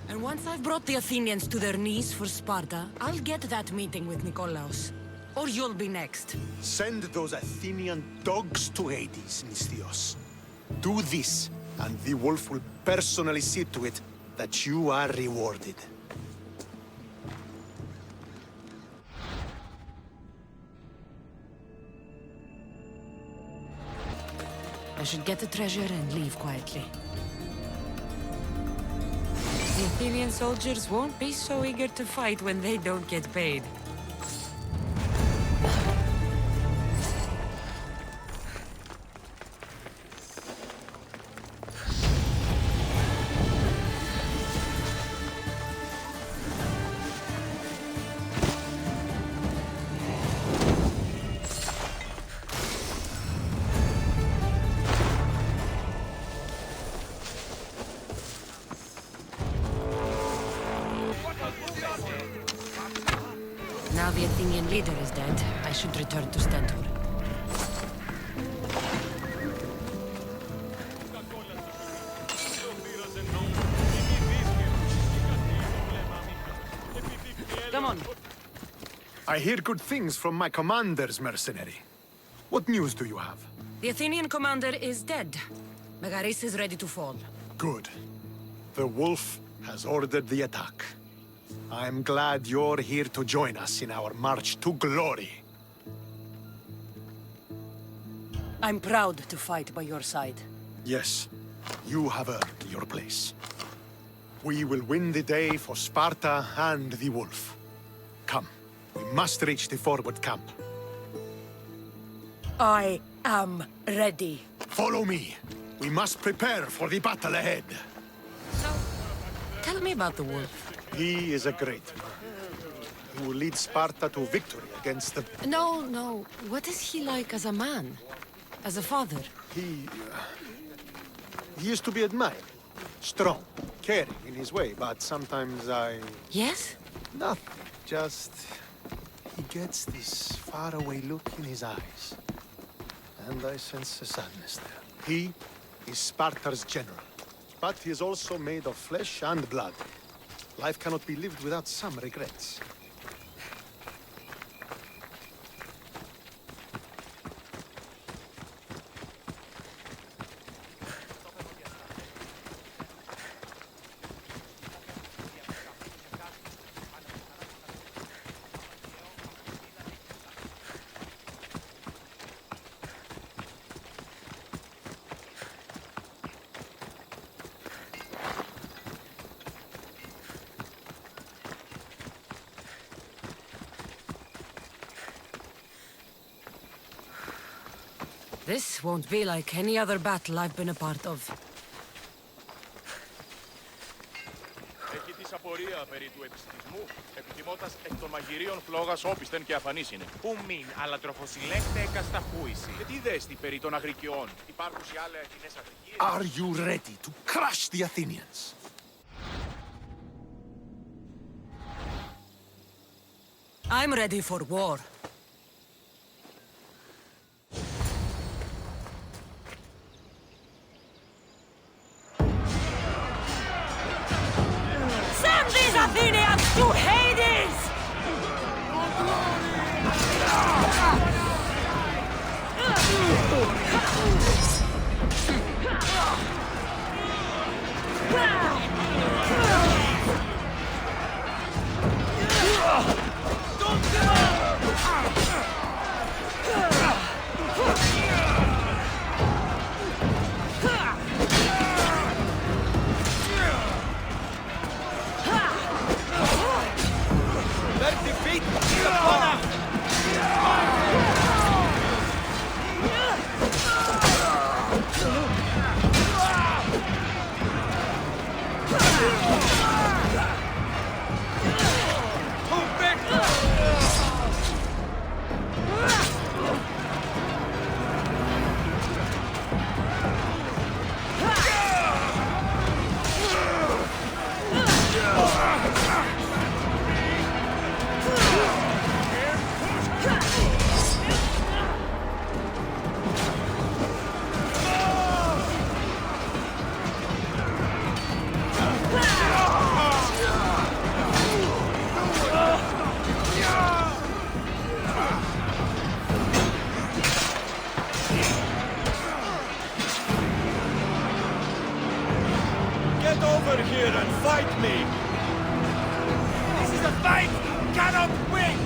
And once I've brought the Athenians to their knees for Sparta, I'll get that meeting with Nikolaos. Or you'll be next. Send those Athenian dogs to Hades, Misthios. Do this, and the wolf will personally see to it that you are rewarded. I should get the treasure and leave quietly. The Athenian soldiers won't be so eager to fight when they don't get paid. Now the Athenian leader is dead, I should return to Stentor. Come on. I hear good things from my commander's mercenary. What news do you have? The Athenian commander is dead. Megaris is ready to fall. Good. The wolf has ordered the attack. I'm glad you're here to join us in our march to glory. I'm proud to fight by your side. Yes, you have earned your place. We will win the day for Sparta and the wolf. Come, we must reach the forward camp. I am ready. Follow me. We must prepare for the battle ahead. So, tell me about the wolf. He is a great man. He will lead Sparta to victory against the... No. What is he like as a man? As a father? He is to be admired. Strong, caring in his way, but sometimes I... Yes? Nothing. Just... He gets this faraway look in his eyes. And I sense a sadness there. He is Sparta's general. But he is also made of flesh and blood. Life cannot be lived without some regrets. This won't be like any other battle I've been a part of. Έχει της απορία περί του επιστημισμού, επιθυμώτας εκ των μαγειρίων φλόγας όπισθεν και αφανής είναι. Πού μην, αλλά τροφοσυλλέκτε εκασταχούηση. Και τι δέστη περί των αγρικιών, υπάρχουν σε άλλα κοινές αγρικίες. Are you ready to crush the Athenians? I'm ready for war. Send these Athenians to Hades! Their defeat is upon us! Get over here and fight me! This is a fight you cannot win!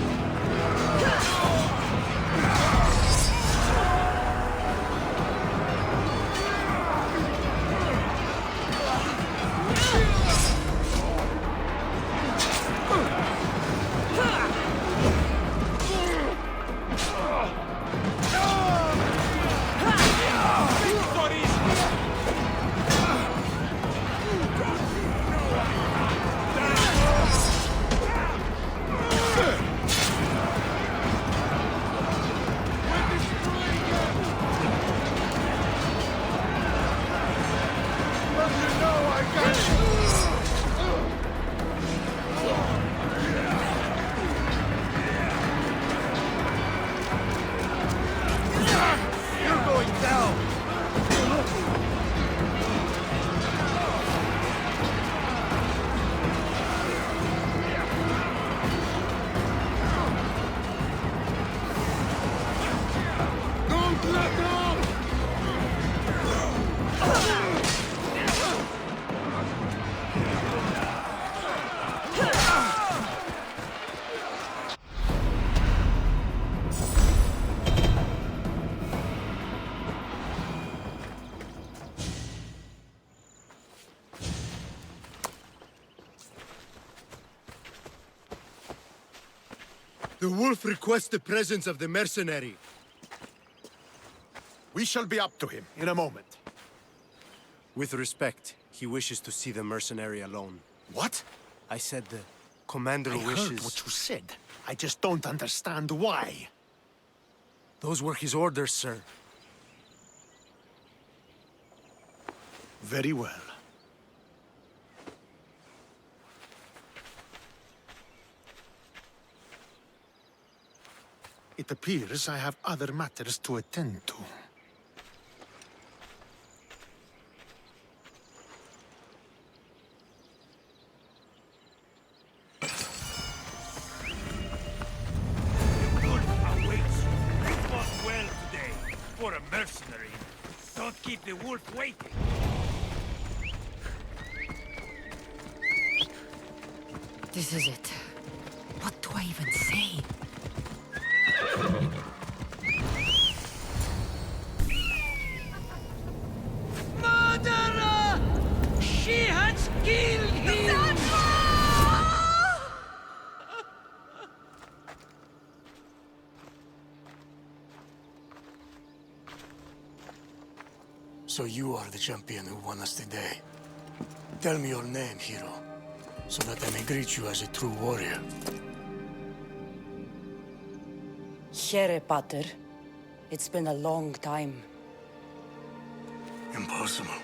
You're going down! Don't let go! The wolf requests the presence of the mercenary. We shall be up to him in a moment. With respect, he wishes to see the mercenary alone. What? I said the commander I wishes... heard what you said. I just don't understand why. Those were his orders, sir. Very well. It appears I have other matters to attend to. Well today, for a mercenary. Don't keep the wolf waiting. This is it. What do I even say? Murderer! She has killed him! So you are the champion who won us today. Tell me your name, hero, so that I may greet you as a true warrior. Here, Pater. It's been a long time. Impossible.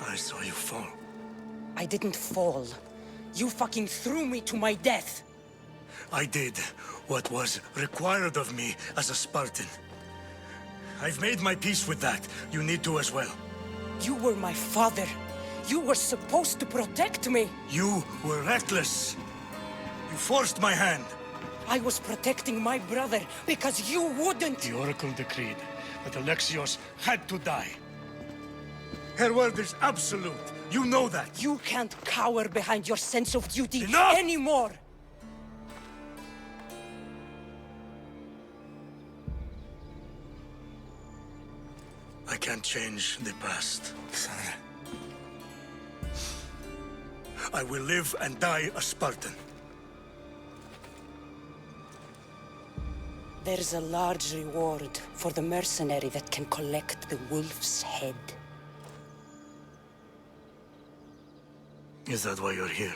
I saw you fall. I didn't fall. You fucking threw me to my death. I did what was required of me as a Spartan. I've made my peace with that. You need to as well. You were my father. You were supposed to protect me. You were reckless. You forced my hand. I was protecting my brother because you wouldn't. The Oracle decreed that Alexios had to die. Her word is absolute. You know that. You can't cower behind your sense of duty Enough! anymore. I can't change the past, Cassandra. I will live and die a Spartan. There's a large reward for the mercenary that can collect the wolf's head. Is that why you're here?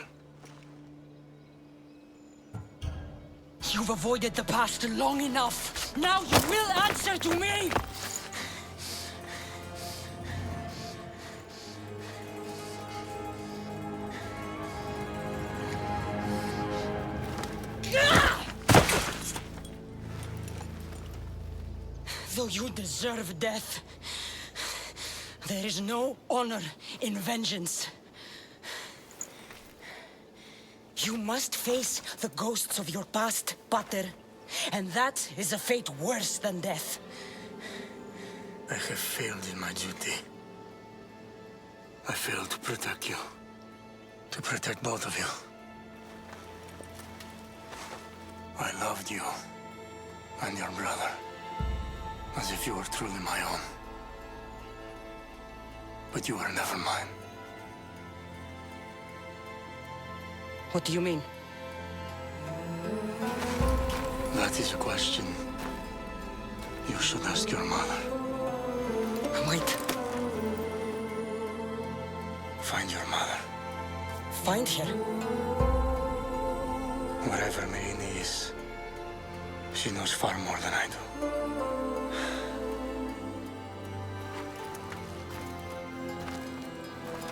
You've avoided the past long enough. Now you will answer to me! Though you deserve death, there is no honor in vengeance. You must face the ghosts of your past, Pater, and that is a fate worse than death. I have failed in my duty. I failed to protect you. To protect both of you. I loved you and your brother as if you were truly my own. But you were never mine. What do you mean? That is a question you should ask your mother. Wait. Find your mother. Find her? Wherever Merini is, she knows far more than I do.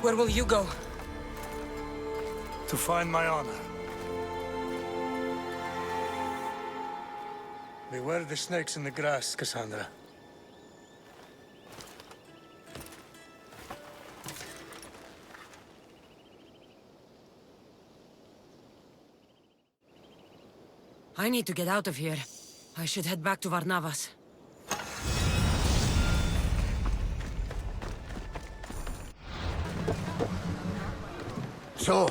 Where will you go? To find my honor. Beware the snakes in the grass, Cassandra. I need to get out of here. I should head back to Varnavas. So,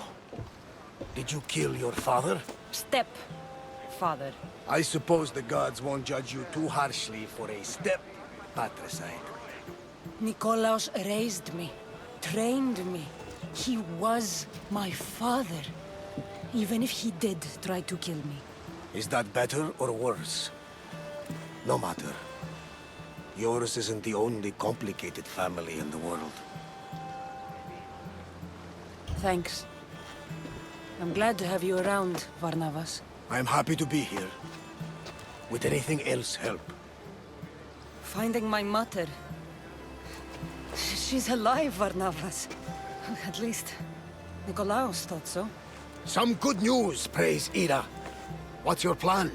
did you kill your father? Step-father. I suppose the gods won't judge you too harshly for a step patricide. Nikolaos raised me, trained me. He was my father. Even if he did try to kill me. Is that better or worse? No matter. Yours isn't the only complicated family in the world. Thanks. I'm glad to have you around, Varnavas. I'm happy to be here. Would anything else help? Finding my mother. She's alive, Varnavas. At least, Nikolaos thought so. Some good news, praise Ira. What's your plan?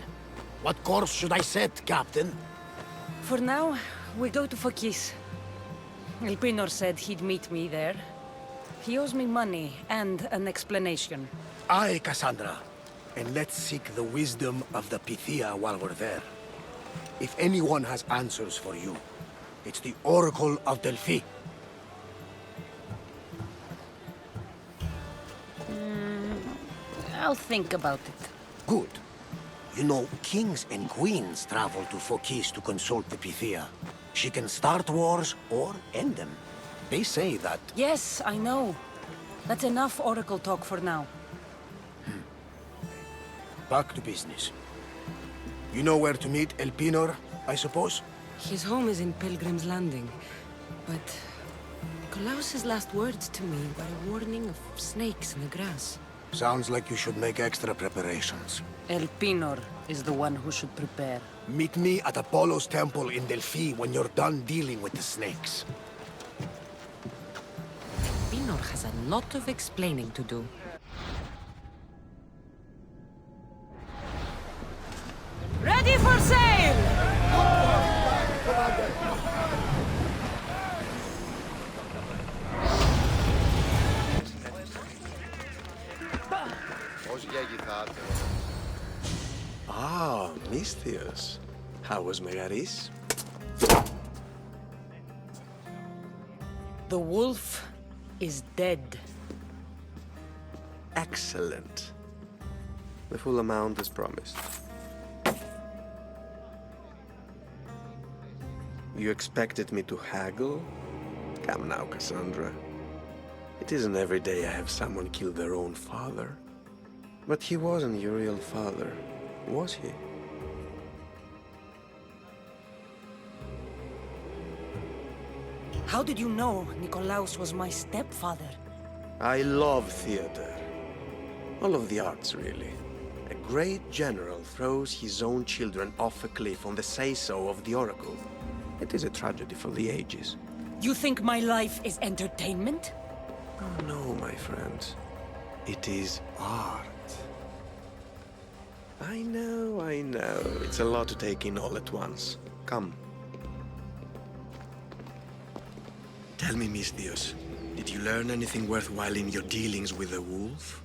What course should I set, Captain? For now, we go to Fokis. Elpinor said he'd meet me there. He owes me money and an explanation. Aye, Cassandra. And let's seek the wisdom of the Pythia while we're there. If anyone has answers for you, it's the Oracle of Delphi. I'll think about it. Good. You know, kings and queens travel to Fokis to consult the Pythia. She can start wars or end them. They say that... Yes, I know. That's enough Oracle talk for now. Back to business. You know where to meet Elpinor, I suppose? His home is in Pilgrim's Landing, but Nikolaus's last words to me were a warning of snakes in the grass. Sounds like you should make extra preparations. Elpinor is the one who should prepare. Meet me at Apollo's temple in Delphi when you're done dealing with the snakes. Elpinor has a lot of explaining to do. Ready for sail! Ah, Misthios. How was Megaris? The wolf is dead. Excellent. The full amount as promised. You expected me to haggle? Come now, Cassandra. It isn't every day I have someone kill their own father. But he wasn't your real father, was he? How did you know Nikolaus was my stepfather? I love theater. All of the arts, really. A great general throws his own children off a cliff on the say-so of the Oracle. It is a tragedy for the ages. You think my life is entertainment? Oh no, my friend. It is art. I know. It's a lot to take in all at once. Come. Tell me, Misthios, did you learn anything worthwhile in your dealings with the wolf?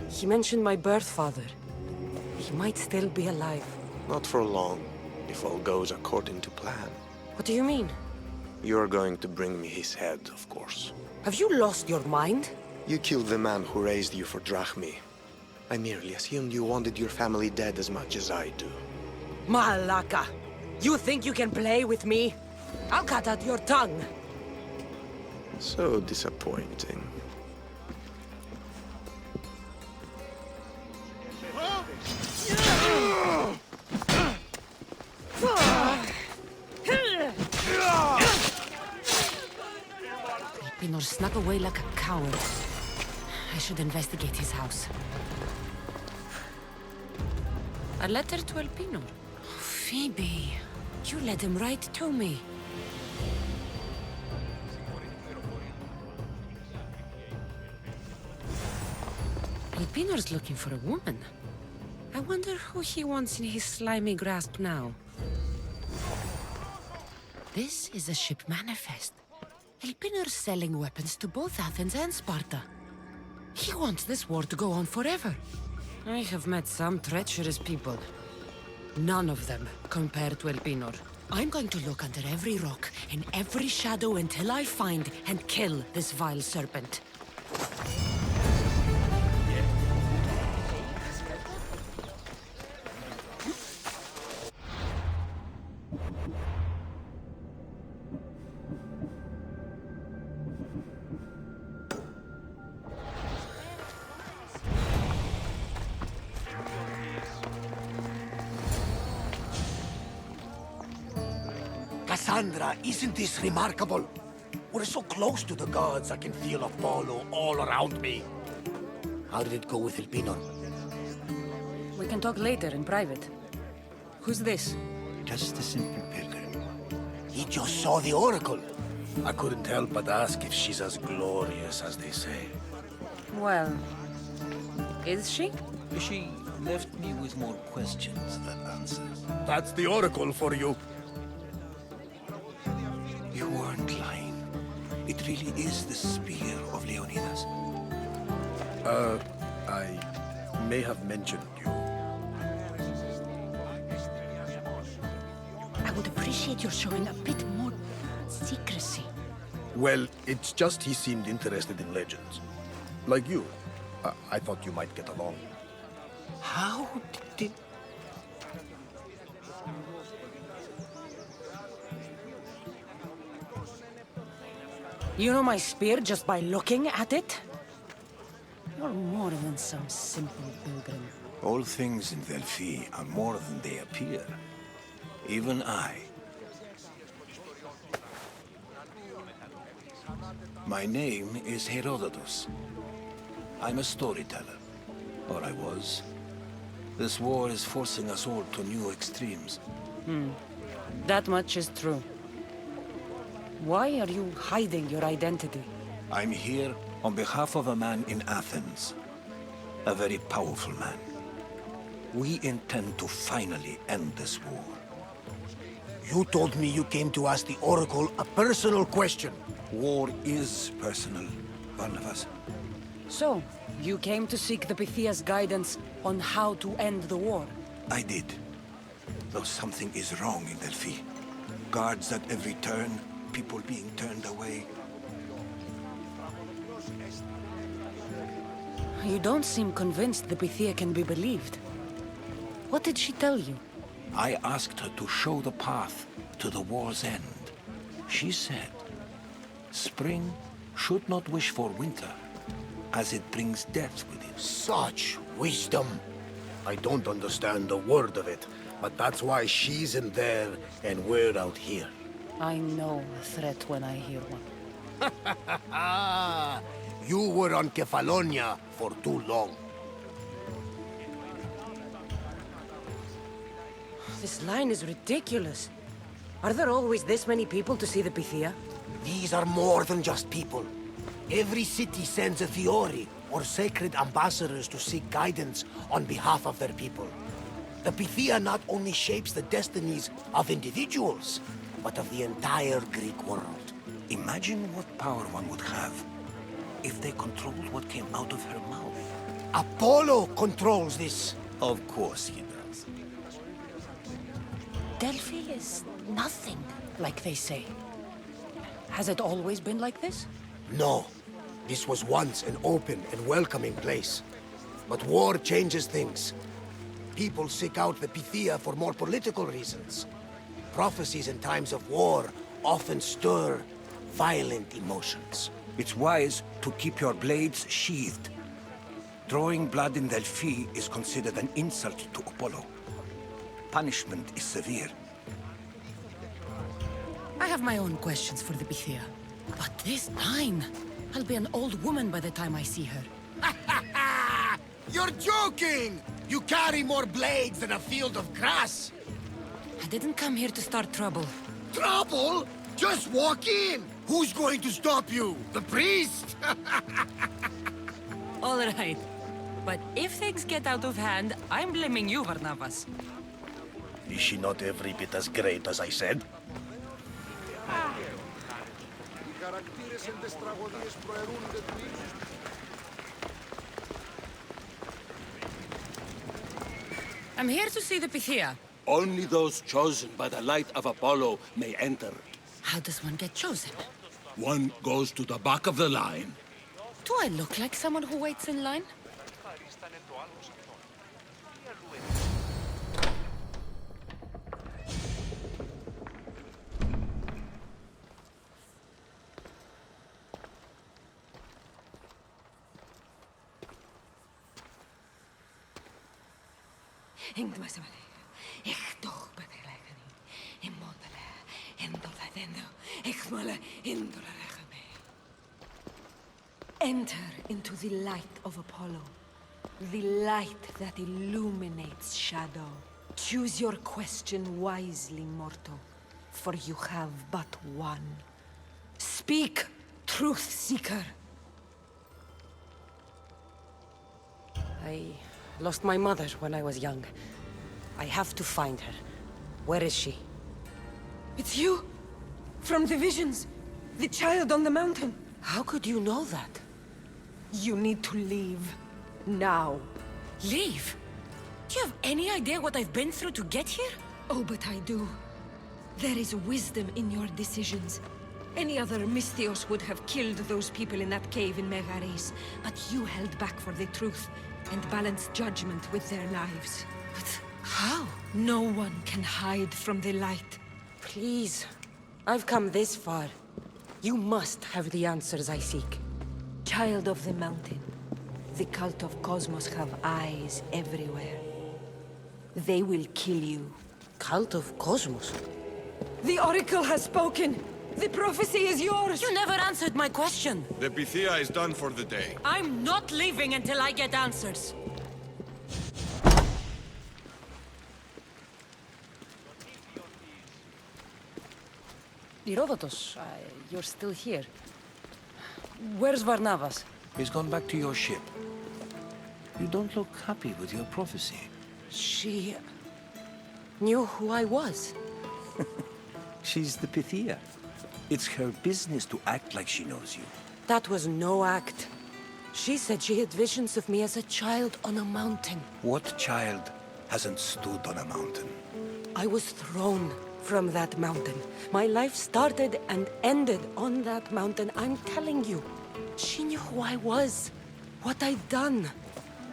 He mentioned my birth father. He might still be alive. Not for long, if all goes according to plan. What do you mean? You're going to bring me his head, of course. Have you lost your mind? You killed the man who raised you for Drachmi. I merely assumed you wanted your family dead as much as I do. Malaka! You think you can play with me? I'll cut out your tongue! So disappointing. Elpinor snuck away like a coward. I should investigate his house. A letter to Elpinor. Phoebe, you let him write to me. Elpinor's looking for a woman. I wonder who he wants in his slimy grasp now. This is a ship manifest. Elpinor's selling weapons to both Athens and Sparta. He wants this war to go on forever. I have met some treacherous people. None of them compared to Elpinor. I'm going to look under every rock, in every shadow until I find and kill this vile serpent. Cassandra, isn't this remarkable? We're so close to the gods, I can feel Apollo all around me. How did it go with Elpinor? We can talk later in private. Who's this? Just a simple pilgrim. He just saw the Oracle. I couldn't help but ask if she's as glorious as they say. Well, is she? She left me with more questions than answers. That's the Oracle for you. You weren't lying. It really is the spear of Leonidas. I may have mentioned you. I would appreciate your showing a bit more secrecy. Well, it's just he seemed interested in legends. Like you. I thought you might get along. How did... You know my spear just by looking at it? You're more than some simple pilgrim. All things in Delphi are more than they appear. Even I. My name is Herodotus. I'm a storyteller. Or I was. This war is forcing us all to new extremes. That much is true. Why are you hiding your identity? I'm here on behalf of a man in Athens. A very powerful man. We intend to finally end this war. You told me you came to ask the Oracle a personal question. War is personal, Barnabas. So, you came to seek the Pythia's guidance on how to end the war? I did. Though something is wrong in Delphi. Guards at every turn, people being turned away. You don't seem convinced the Pythia can be believed. What did she tell you? I asked her to show the path to the war's end. She said, spring should not wish for winter, as it brings death with it. Such wisdom. I don't understand a word of it, but that's why she's in there and we're out here. I know a threat when I hear one. You were on Kefalonia for too long. This line is ridiculous. Are there always this many people to see the Pythia? These are more than just people. Every city sends a Fiori, or sacred ambassadors to seek guidance on behalf of their people. The Pythia not only shapes the destinies of individuals, but of the entire Greek world. Imagine what power one would have if they controlled what came out of her mouth. Apollo controls this. Of course he does. Delphi is nothing, like they say. Has it always been like this? No. This was once an open and welcoming place. But war changes things. People seek out the Pythia for more political reasons. Prophecies in times of war often stir violent emotions. It's wise to keep your blades sheathed. Drawing blood in Delphi is considered an insult to Apollo. Punishment is severe. I have my own questions for the Pythia. But this line... I'll be an old woman by the time I see her. You're joking! You carry more blades than a field of grass! I didn't come here to start trouble. Trouble? Just walk in! Who's going to stop you? The priest? All right. But if things get out of hand, I'm blaming you, Barnabas. Is she not every bit as great as I said? I'm here to see the Pythia. Only those chosen by the light of Apollo may enter. How does one get chosen? One goes to the back of the line. Do I look like someone who waits in line? Enter into the light of Apollo, the light that illuminates shadow. Choose your question wisely, mortal, for you have but one. Speak, truth seeker. I lost my mother when I was young. I have to find her. Where is she? It's you! From the visions! The child on the mountain! How could you know that? You need to leave. Now. Leave? Do you have any idea what I've been through to get here? Oh, but I do. There is wisdom in your decisions. Any other Misthios would have killed those people in that cave in Megaris, but you held back for the truth and balanced judgment with their lives. But how? No one can hide from the light. Please. I've come this far. You must have the answers I seek. Child of the mountain, the cult of Cosmos have eyes everywhere. They will kill you. Cult of Cosmos? The Oracle has spoken! The prophecy is yours! You never answered my question! The Pythia is done for the day. I'm not leaving until I get answers! Herodotus, you're still here. Where's Varnavas? He's gone back to your ship. You don't look happy with your prophecy. She knew who I was. She's the Pythia. It's her business to act like she knows you. That was no act. She said she had visions of me as a child on a mountain. What child hasn't stood on a mountain? I was thrown from that mountain. My life started and ended on that mountain, I'm telling you. She knew who I was, what I'd done.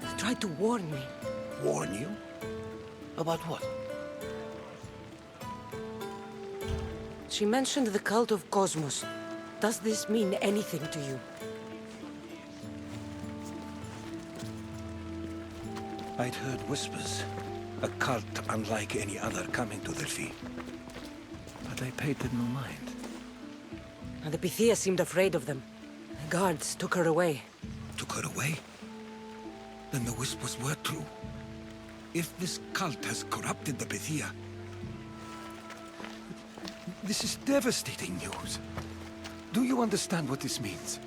She tried to warn me. Warn you? About what? She mentioned the cult of Cosmos. Does this mean anything to you? I'd heard whispers. A cult unlike any other coming to Delphi. But I paid it no mind. And the Pythia seemed afraid of them. The guards took her away. Took her away? Then the whispers were true. If this cult has corrupted the Pythia, this is devastating news. Do you understand what this means?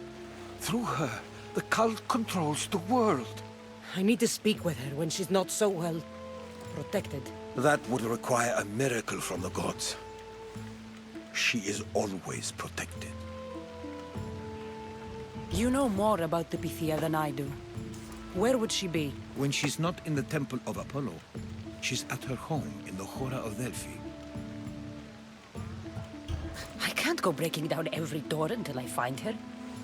Through her, the cult controls the world. I need to speak with her when she's not so well protected. That would require a miracle from the gods. She is always protected. You know more about the Pythia than I do. Where would she be? When she's not in the Temple of Apollo, she's at her home in the Hora of Delphi. I can't go breaking down every door until I find her.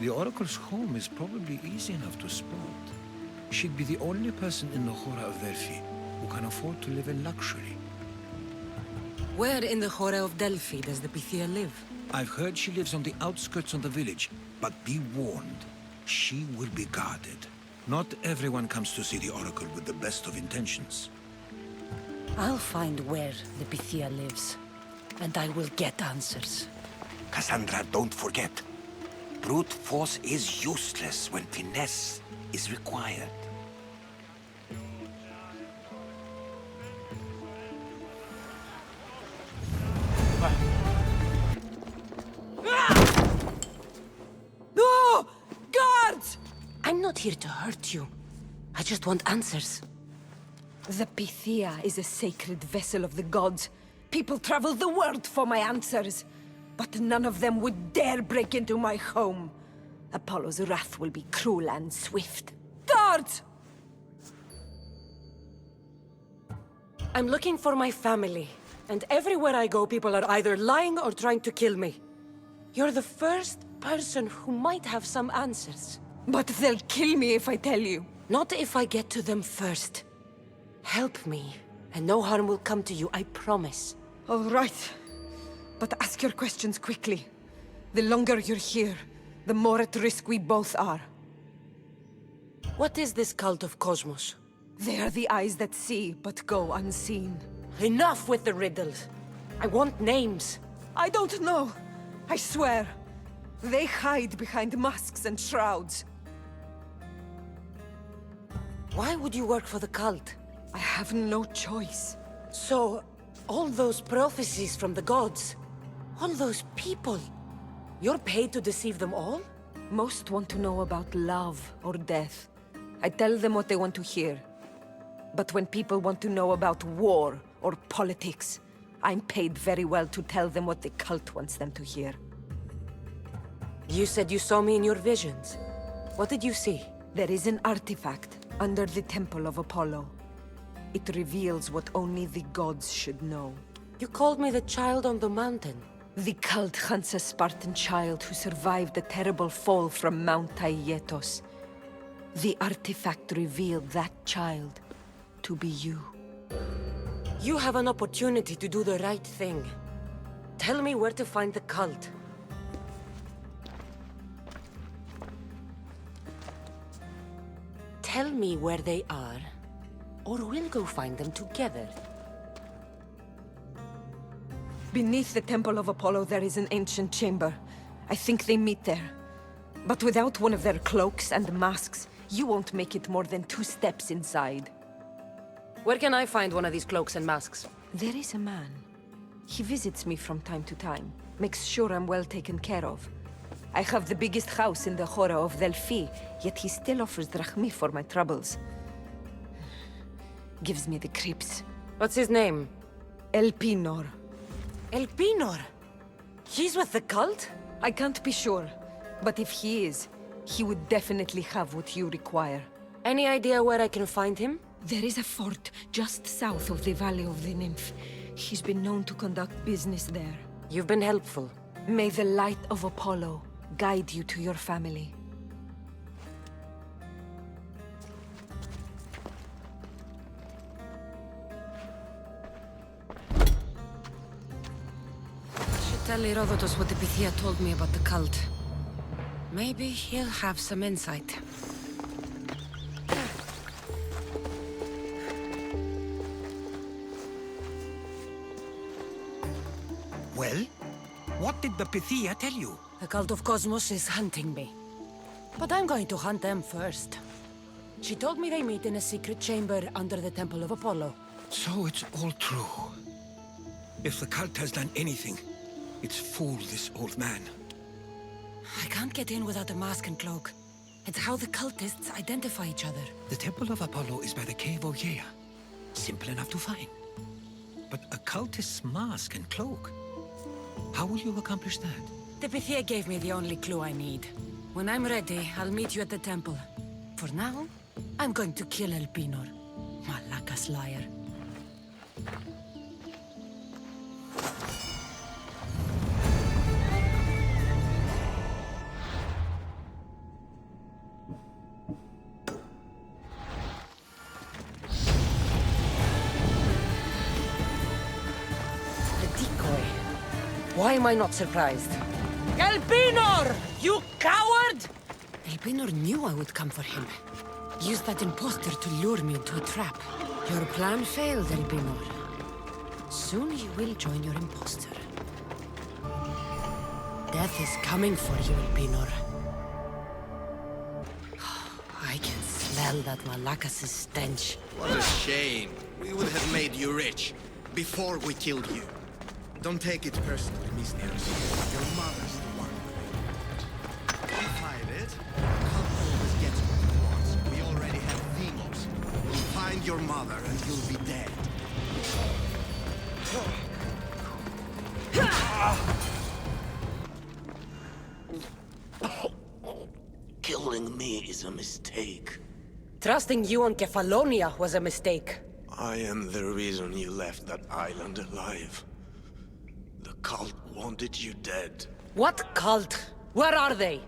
The Oracle's home is probably easy enough to spot. She'd be the only person in the Hora of Delphi who can afford to live in luxury. Where in the Hora of Delphi does the Pythia live? I've heard she lives on the outskirts of the village, but be warned, she will be guarded. Not everyone comes to see the Oracle with the best of intentions. I'll find where the Pythia lives, and I will get answers. Cassandra, don't forget. Brute force is useless when finesse is required. No! Guards! I'm not here to hurt you. I just want answers. The Pythia is a sacred vessel of the gods. People travel the world for my answers. But none of them would dare break into my home. Apollo's wrath will be cruel and swift. Guards! I'm looking for my family. And everywhere I go, people are either lying or trying to kill me. You're the first person who might have some answers. But they'll kill me if I tell you. Not if I get to them first. Help me, and no harm will come to you, I promise. All right. But ask your questions quickly. The longer you're here, the more at risk we both are. What is this cult of Cosmos? They are the eyes that see, but go unseen. Enough with the riddles. I want names. I don't know. I swear. They hide behind masks and shrouds. Why would you work for the cult? I have no choice. So, all those prophecies from the gods, all those people, you're paid to deceive them all? Most want to know about love or death. I tell them what they want to hear. But when people want to know about war or politics, I'm paid very well to tell them what the cult wants them to hear. You said you saw me in your visions. What did you see? There is an artifact under the Temple of Apollo. It reveals what only the gods should know. You called me the child on the mountain. The cult hunts a Spartan child who survived the terrible fall from Mount Aietos. The artifact revealed that child to be you. You have an opportunity to do the right thing. Tell me where to find the cult. Tell me where they are, or we'll go find them together. Beneath the Temple of Apollo there is an ancient chamber. I think they meet there. But without one of their cloaks and masks, you won't make it more than 2 steps inside. Where can I find one of these cloaks and masks? There is a man. He visits me from time to time, makes sure I'm well taken care of. I have the biggest house in the Hora of Delphi, yet he still offers drachmi for my troubles. Gives me the creeps. What's his name? Elpinor. Elpinor? He's with the cult? I can't be sure, but if he is, he would definitely have what you require. Any idea where I can find him? There is a fort just south of the Valley of the Nymph. He's been known to conduct business there. You've been helpful. May the light of Apollo guide you to your family. I should tell Herodotus what the Pythia told me about the cult. Maybe he'll have some insight. Well? What did the Pythia tell you? The cult of Cosmos is hunting me. But I'm going to hunt them first. She told me they meet in a secret chamber under the Temple of Apollo. So it's all true. If the cult has done anything, it's fooled this old man. I can't get in without a mask and cloak. It's how the cultists identify each other. The Temple of Apollo is by the Cave of Yea. Simple enough to find. But a cultist's mask and cloak? How will you accomplish that? The Pythia gave me the only clue I need. When I'm ready, I'll meet you at the temple. For now, I'm going to kill Elpinor. Malaka's liar. The decoy. Why am I not surprised? Elpinor! You coward! Elpinor knew I would come for him. Used that imposter to lure me into a trap. Your plan failed, Elpinor. Soon you will join your imposter. Death is coming for you, Elpinor. I can smell that Malakas' stench. What a shame. We would have made you rich before we killed you. Don't take it personally, Miss Nears. Your mother's the one with it. Don't fight it. Can't always get what he wants. We already have Demos. We'll find your mother and you'll be dead. Killing me is a mistake. Trusting you on Kefalonia was a mistake. I am the reason you left that island alive. The cult wanted you dead. What cult? Where are they?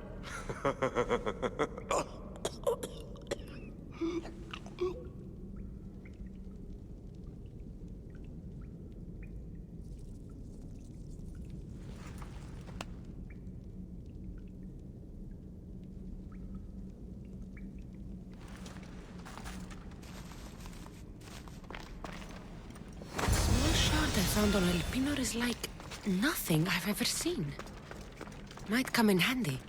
Small shard I found on Elpinor is like nothing I've ever seen. Might come in handy.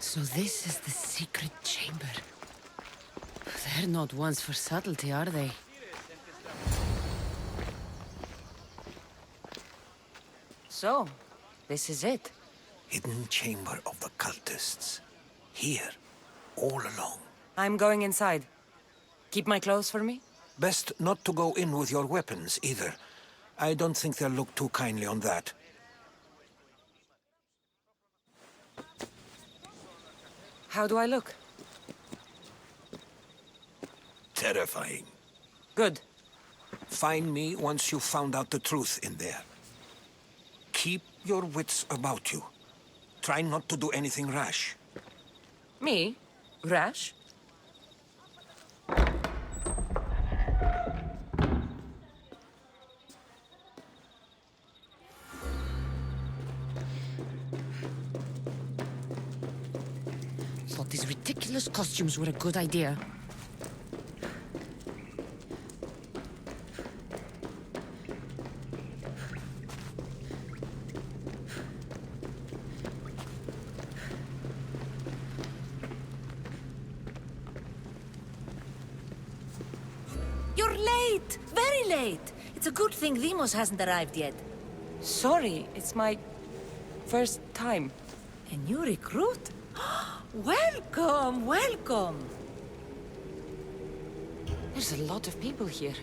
So this is the secret chamber. They're not ones for subtlety, are they? So, this is it. hidden chamber of the cultists. Here, all alone. I'm going inside. Keep my clothes for me? Best not to go in with your weapons, either. I don't think they'll look too kindly on that. How do I look? Terrifying. Good. Find me once you've found out the truth in there. Keep your wits about you. Try not to do anything rash. Me? Rash? Thought these ridiculous costumes were a good idea. You're late! Very late! It's a good thing Demos hasn't arrived yet. Sorry, it's my first time. A new recruit? Welcome, welcome! There's a lot of people here.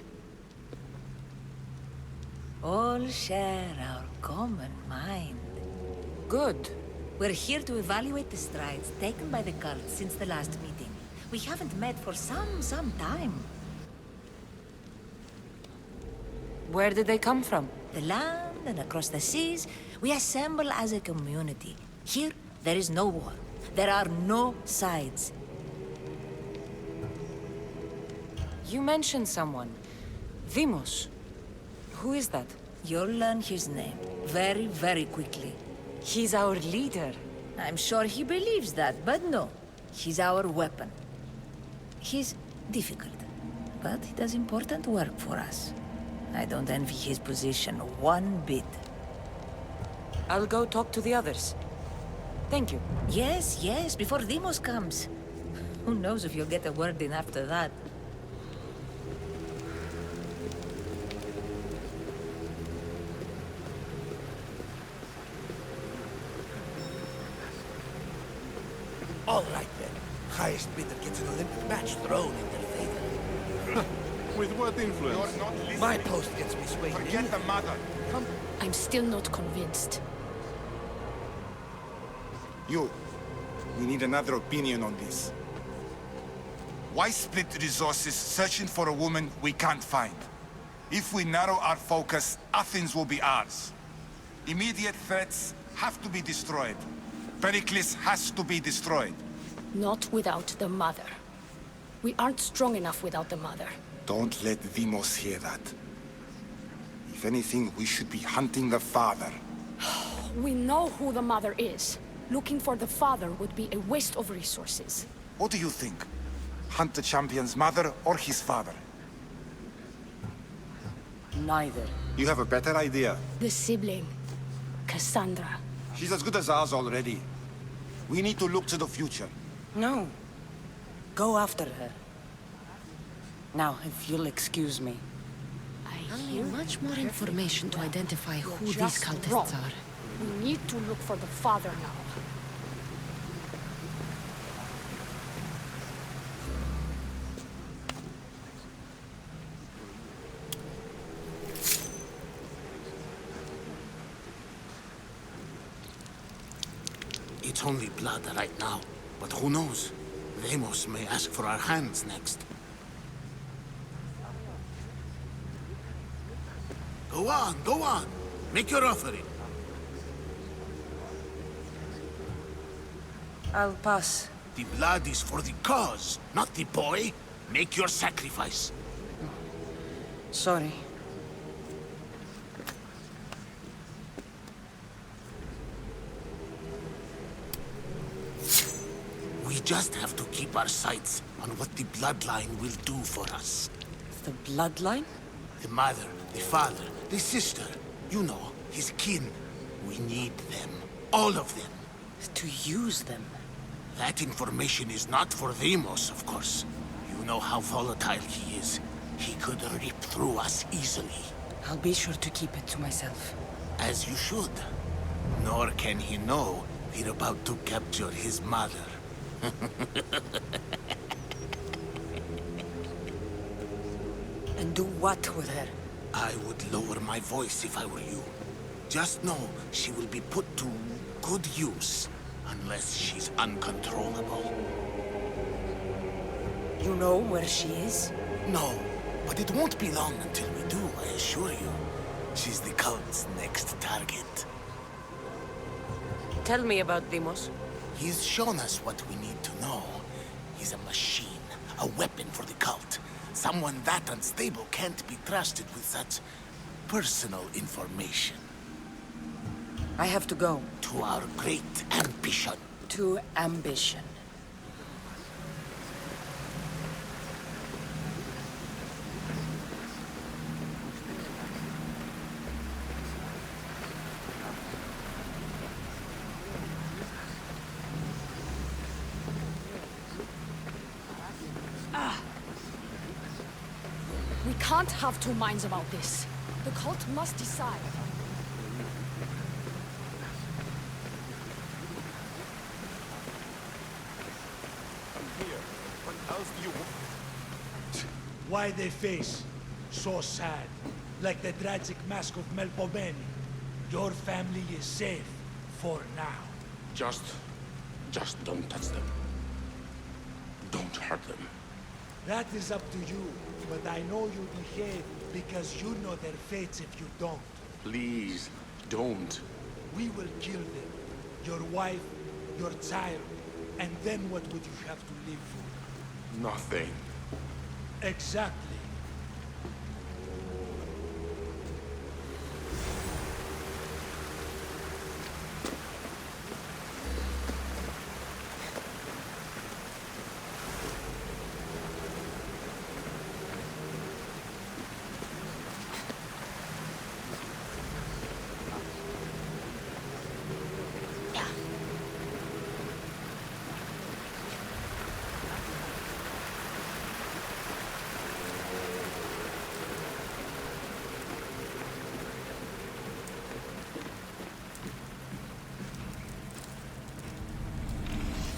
All share our common mind. Good. We're here to evaluate the strides taken by the cult since the last meeting. We haven't met for some time. Where did they come from? The land and across the seas, we assemble as a community. Here, there is no war. There are no sides. You mentioned someone. Vimos. Who is that? You'll learn his name very, very quickly. He's our leader. I'm sure he believes that, but no. He's our weapon. He's difficult, but he does important work for us. I don't envy his position one bit. I'll go talk to the others. Thank you. Yes, yes, before Demos comes. Who knows if you'll get a word in after that. All right, then. Highest bidder gets an Olympic match thrown in their favor. With what influence? My post gets me swayed. Forget the mother. Come. I'm still not convinced. You. We need another opinion on this. Why split resources searching for a woman we can't find? If we narrow our focus, Athens will be ours. Immediate threats have to be destroyed. Pericles has to be destroyed. Not without the mother. We aren't strong enough without the mother. Don't let Demos hear that. If anything, we should be hunting the father. We know who the mother is. Looking for the father would be a waste of resources. What do you think? Hunt the champion's mother or his father? Neither. You have a better idea. The sibling, Cassandra. She's as good as ours already. We need to look to the future. No. Go after her. Now, if you'll excuse me. I'll need much more information to identify who these just cultists wrong. are. We need to look for the father now. It's only blood right now, but who knows? Demos may ask for our hands next. Go on, go on. Make your offering. I'll pass. The blood is for the cause, not the boy. Make your sacrifice. Sorry. We just have to keep our sights on what the bloodline will do for us. The bloodline? The mother, the father, the sister. You know, his kin. We need them. All of them. To use them? That information is not for Demos, of course. You know how volatile he is. He could rip through us easily. I'll be sure to keep it to myself. As you should. Nor can he know We're about to capture his mother. And do what with her? I would lower my voice if I were you. Just know she will be put to good use, unless she's uncontrollable. You know where she is? No, but it won't be long until we do, I assure you. She's the cult's next target. Tell me about Demos. He's shown us what we need to know. He's a machine, a weapon for the cult. Someone that unstable can't be trusted with such personal information. I have to go. To our great ambition. To ambition. We can't have two minds about this. The cult must decide. I'm here. What else do you want? Why they face so sad, like the tragic mask of Melpomene? Your family is safe for now. Just don't touch them. Don't hurt them. That is up to you, but I know you behave because you know their fates if you don't. Please, don't. We will kill them. Your wife, your child, and then what would you have to live for? Nothing. Exactly.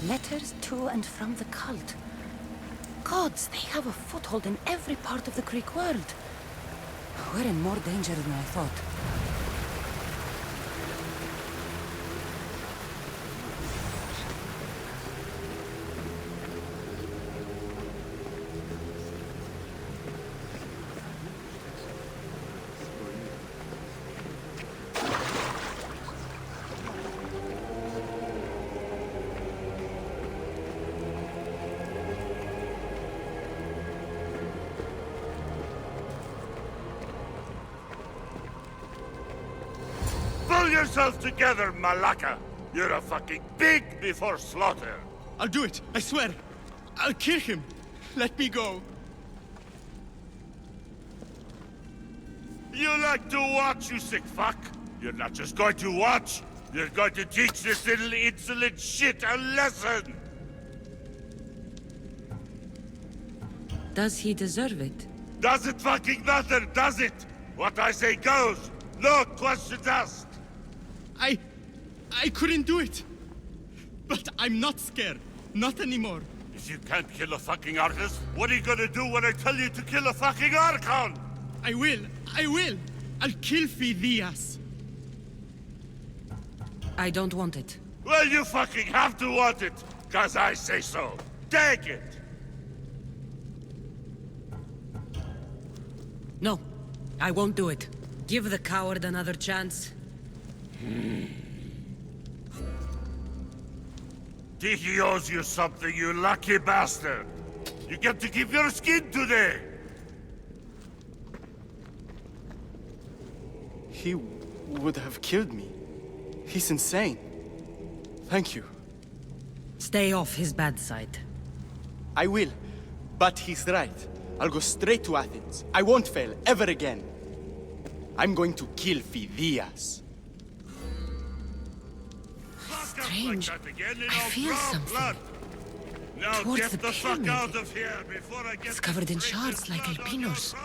Letters to and from the cult. Gods, they have a foothold in every part of the Greek world. We're in more danger than I thought. Pull yourself together, Malaka! You're a fucking pig before slaughter! I'll do it, I swear! I'll kill him! Let me go! You like to watch, you sick fuck? You're not just going to watch, you're going to teach this little insolent shit a lesson! Does he deserve it? Does it fucking matter, does it? What I say goes! No questions asked! I couldn't do it! But I'm not scared. Not anymore. If you can't kill a fucking artist, what are you gonna do when I tell you to kill a fucking Archon? I will! I'll kill Phidias! I don't want it. Well, you fucking have to want it, 'cause I say so. Take it! No, I won't do it. Give the coward another chance. Tiki owes you something, you lucky bastard! You get to keep your skin today! He would have killed me. He's insane. Thank you. Stay off his bad side. I will. But he's right. I'll go straight to Athens. I won't fail ever again. I'm going to kill Phidias. Strange. I feel something. Now Towards get the the fuck pyramid. out of here before I get It's covered in shards like albinos.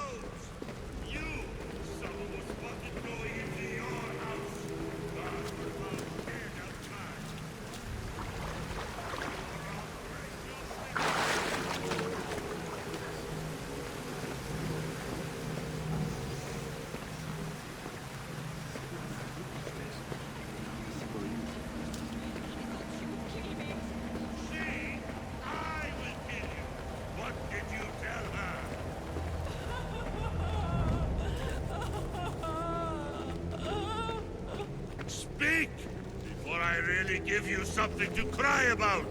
Speak! Before I really give you something to cry about!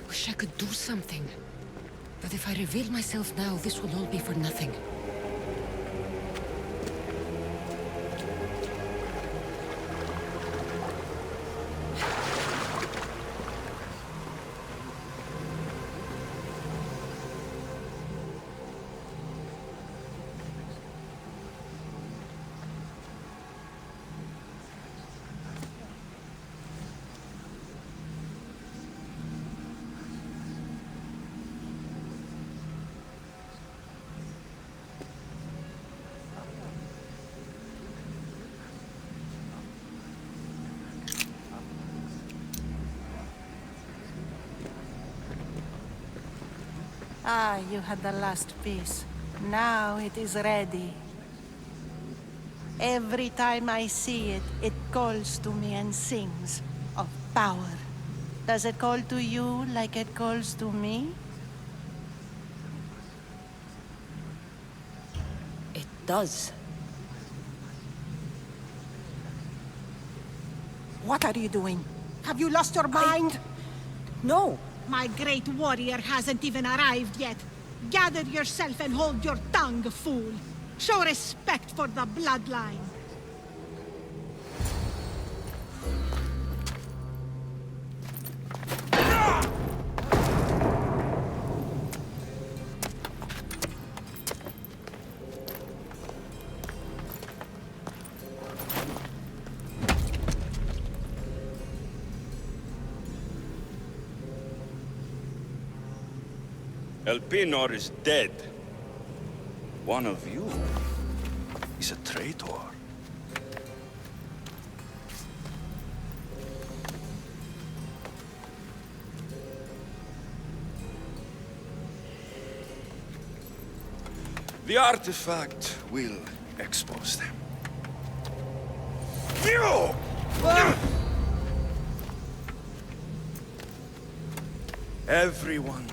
Wish I could do something. But if I reveal myself now, this will all be for nothing. Ah, you had the last piece. Now it is ready. Every time I see it, it calls to me and sings of power. Does it call to you like it calls to me? It does. What are you doing? Have you lost your mind? No. My great warrior hasn't even arrived yet. Gather yourself and hold your tongue, fool. Show respect for the bloodline. Elpenor is dead. One of you is a traitor. The artifact will expose them. You! Everyone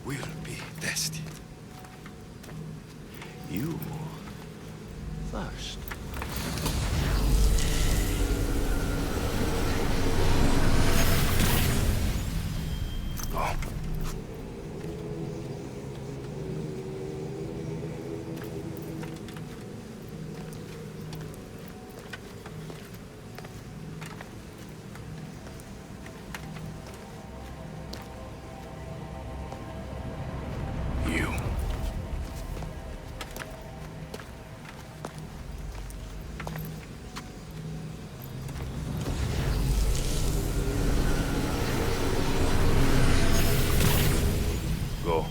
will be tested. You first. Go. Go.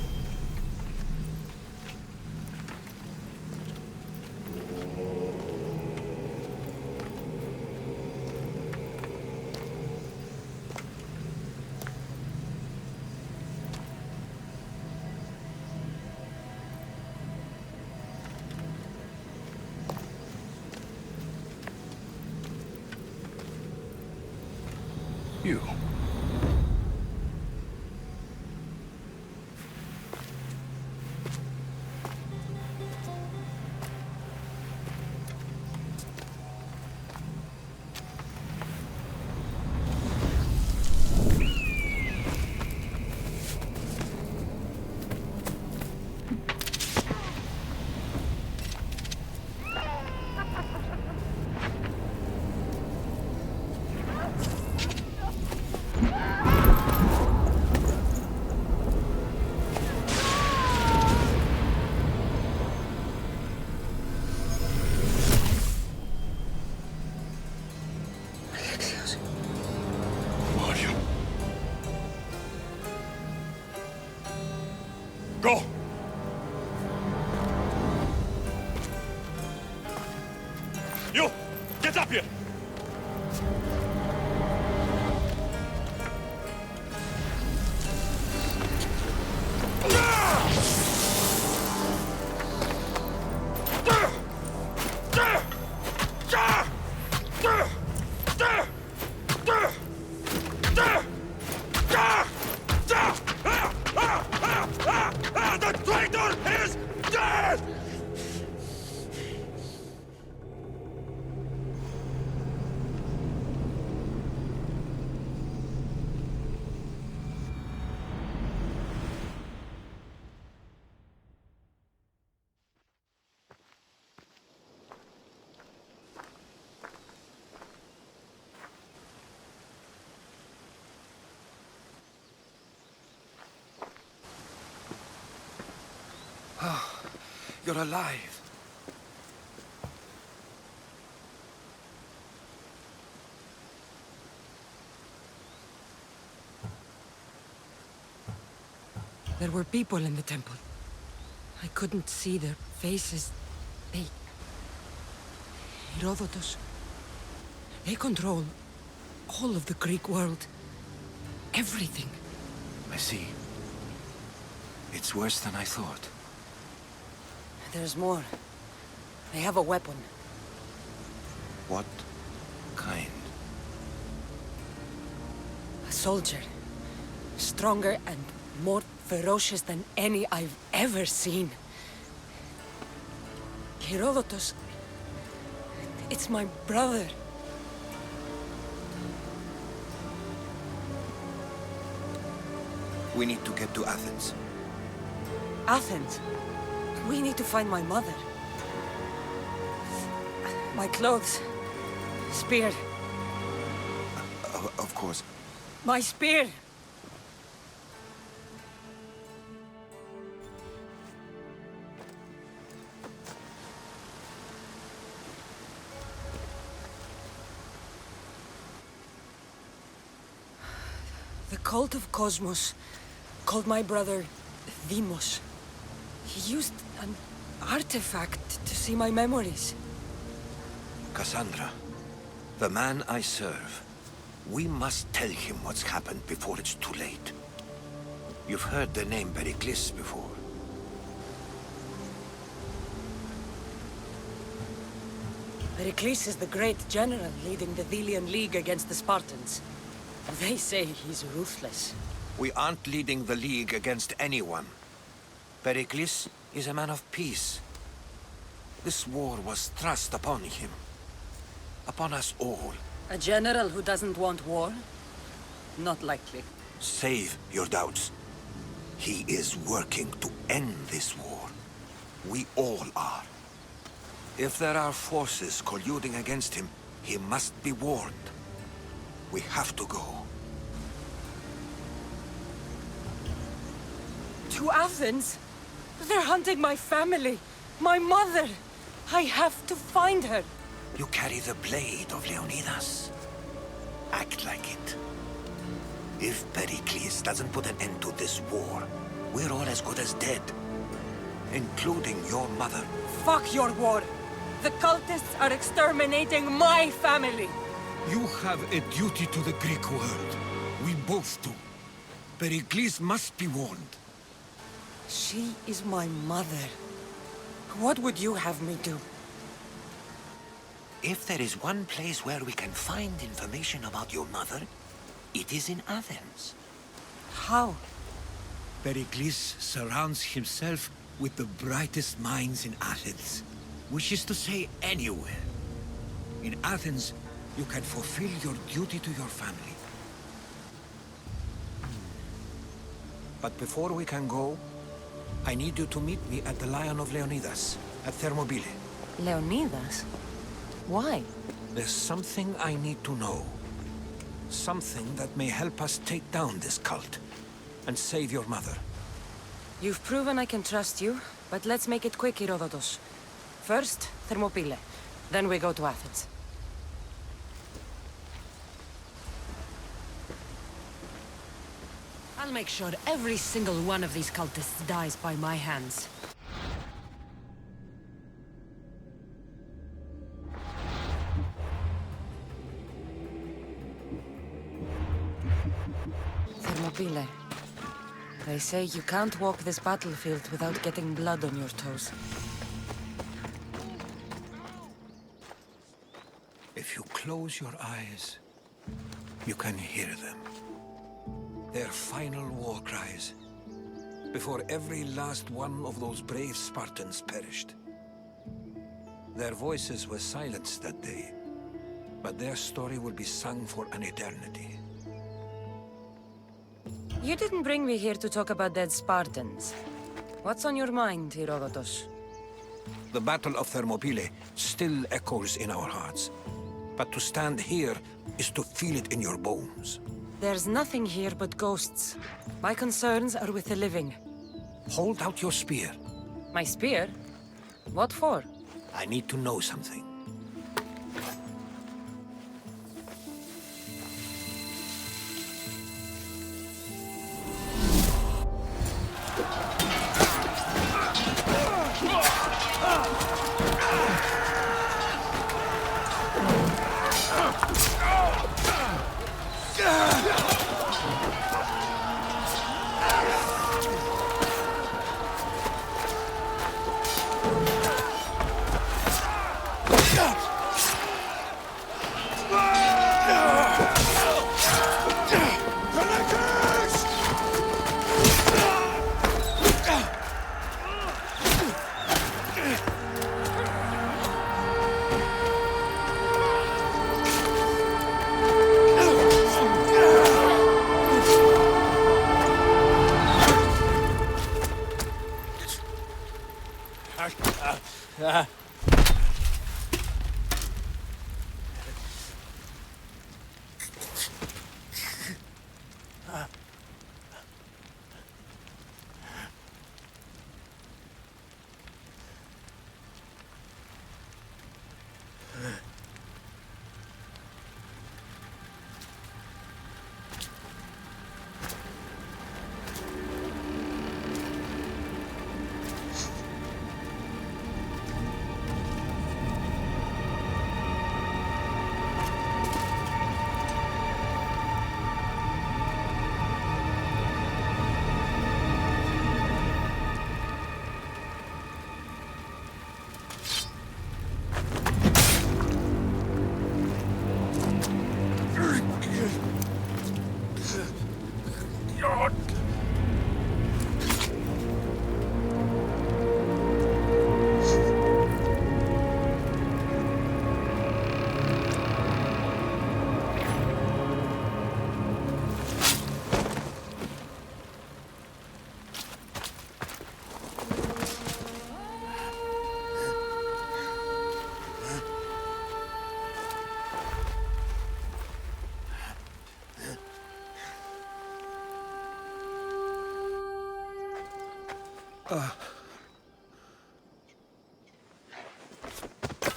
You. Go! You! Get up here! The traitor is dead! You're alive. There were people in the temple. I couldn't see their faces. They... Herodotus. They control all of the Greek world. Everything. I see. It's worse than I thought. There's more. They have a weapon. What kind? A soldier. Stronger and more ferocious than any I've ever seen. Herodotus. It's my brother. We need to get to Athens. Athens? We need to find my mother. My clothes. Spear. Of course. My spear! The cult of Cosmos called my brother Deimos. He used an artifact to see my memories. Cassandra, the man I serve. We must tell him what's happened before it's too late. You've heard the name Pericles before. Pericles is the great general leading the Delian League against the Spartans. They say he's ruthless. We aren't leading the League against anyone. Pericles is a man of peace. This war was thrust upon him. Upon us all. A general who doesn't want war? Not likely. Save your doubts. He is working to end this war. We all are. If there are forces colluding against him, he must be warned. We have to go. To Athens? They're hunting my family. My mother. I have to find her. You carry the blade of Leonidas. Act like it. If Pericles doesn't put an end to this war, we're all as good as dead. Including your mother. Fuck your war. The cultists are exterminating my family. You have a duty to the Greek world. We both do. Pericles must be warned. She is my mother. What would you have me do? If there is one place where we can find information about your mother, it is in Athens. How? Pericles surrounds himself with the brightest minds in Athens. Which is to say, anywhere. In Athens, you can fulfill your duty to your family. But before we can go, I need you to meet me at the Lion of Leonidas, at Thermopylae. Leonidas? Why? There's something I need to know. Something that may help us take down this cult and save your mother. You've proven I can trust you, but let's make it quick, Herodotus. First, Thermopylae. Then we go to Athens. I'll make sure every single one of these cultists dies by my hands. Thermopylae. They say you can't walk this battlefield without getting blood on your toes. If you close your eyes, you can hear them. Their final war cries, before every last one of those brave Spartans perished. Their voices were silenced that day, but their story will be sung for an eternity. You didn't bring me here to talk about dead Spartans. What's on your mind, Herodotus? The Battle of Thermopylae still echoes in our hearts. But to stand here is to feel it in your bones. There's nothing here but ghosts. My concerns are with the living. Hold out your spear. My spear? What for? I need to know something.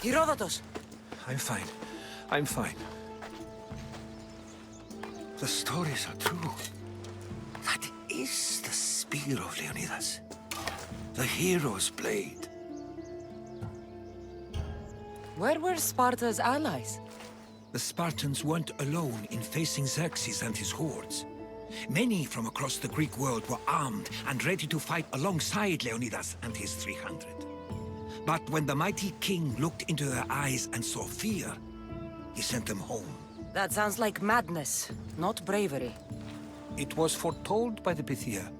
Herodotus! I'm fine. I'm fine. The stories are true. That is the spear of Leonidas. The hero's blade. Where were Sparta's allies? The Spartans weren't alone in facing Xerxes and his hordes. Many from across the Greek world were armed and ready to fight alongside Leonidas and his 300. But when the mighty king looked into their eyes and saw fear, he sent them home. That sounds like madness, not bravery. It was foretold by the Pythia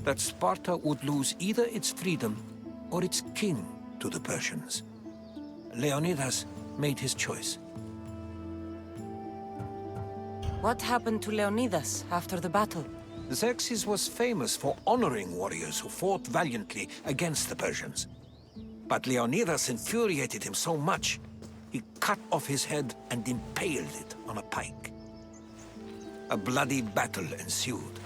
that Sparta would lose either its freedom or its king to the Persians. Leonidas made his choice. What happened to Leonidas after the battle? Xerxes was famous for honoring warriors who fought valiantly against the Persians. But Leonidas infuriated him so much, he cut off his head and impaled it on a pike. A bloody battle ensued,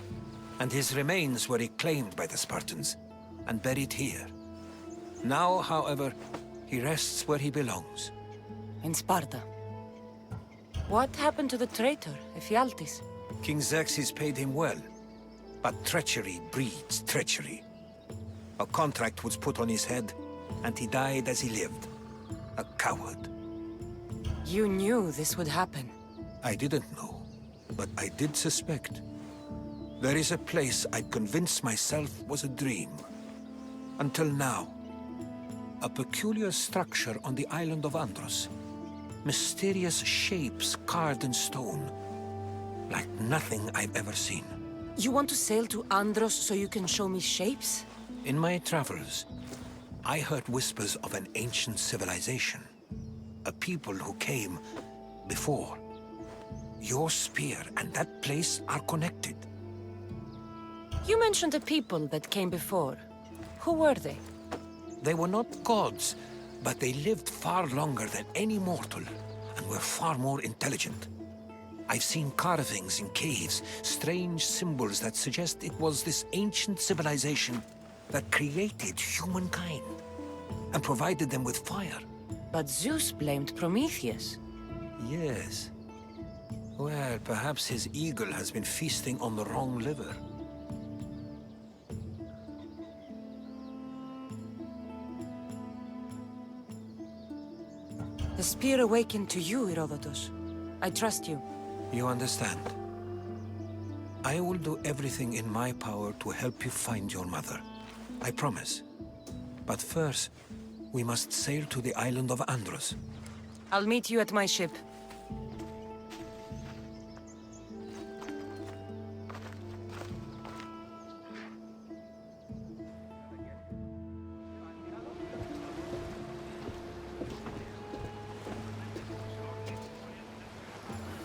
and his remains were reclaimed by the Spartans and buried here. Now, however, he rests where he belongs. In Sparta. What happened to the traitor, Ephialtes? King Xerxes paid him well, but treachery breeds treachery. A contract was put on his head, and he died as he lived. A coward. You knew this would happen. I didn't know, but I did suspect. There is a place I'd convinced myself was a dream. Until now. A peculiar structure on the island of Andros. Mysterious shapes carved in stone. Like nothing I've ever seen. You want to sail to Andros so you can show me shapes? In my travels, I heard whispers of an ancient civilization. A people who came before. Your spear and that place are connected. You mentioned a people that came before. Who were they? They were not gods, but they lived far longer than any mortal, and were far more intelligent. I've seen carvings in caves, strange symbols that suggest it was this ancient civilization that created humankind. and provided them with fire. But Zeus blamed Prometheus. Yes. Well, perhaps his eagle has been feasting on the wrong liver. The spear awakened to you, Herodotus. I trust you. You understand. I will do everything in my power to help you find your mother. I promise. But first, we must sail to the island of Andros. I'll meet you at my ship.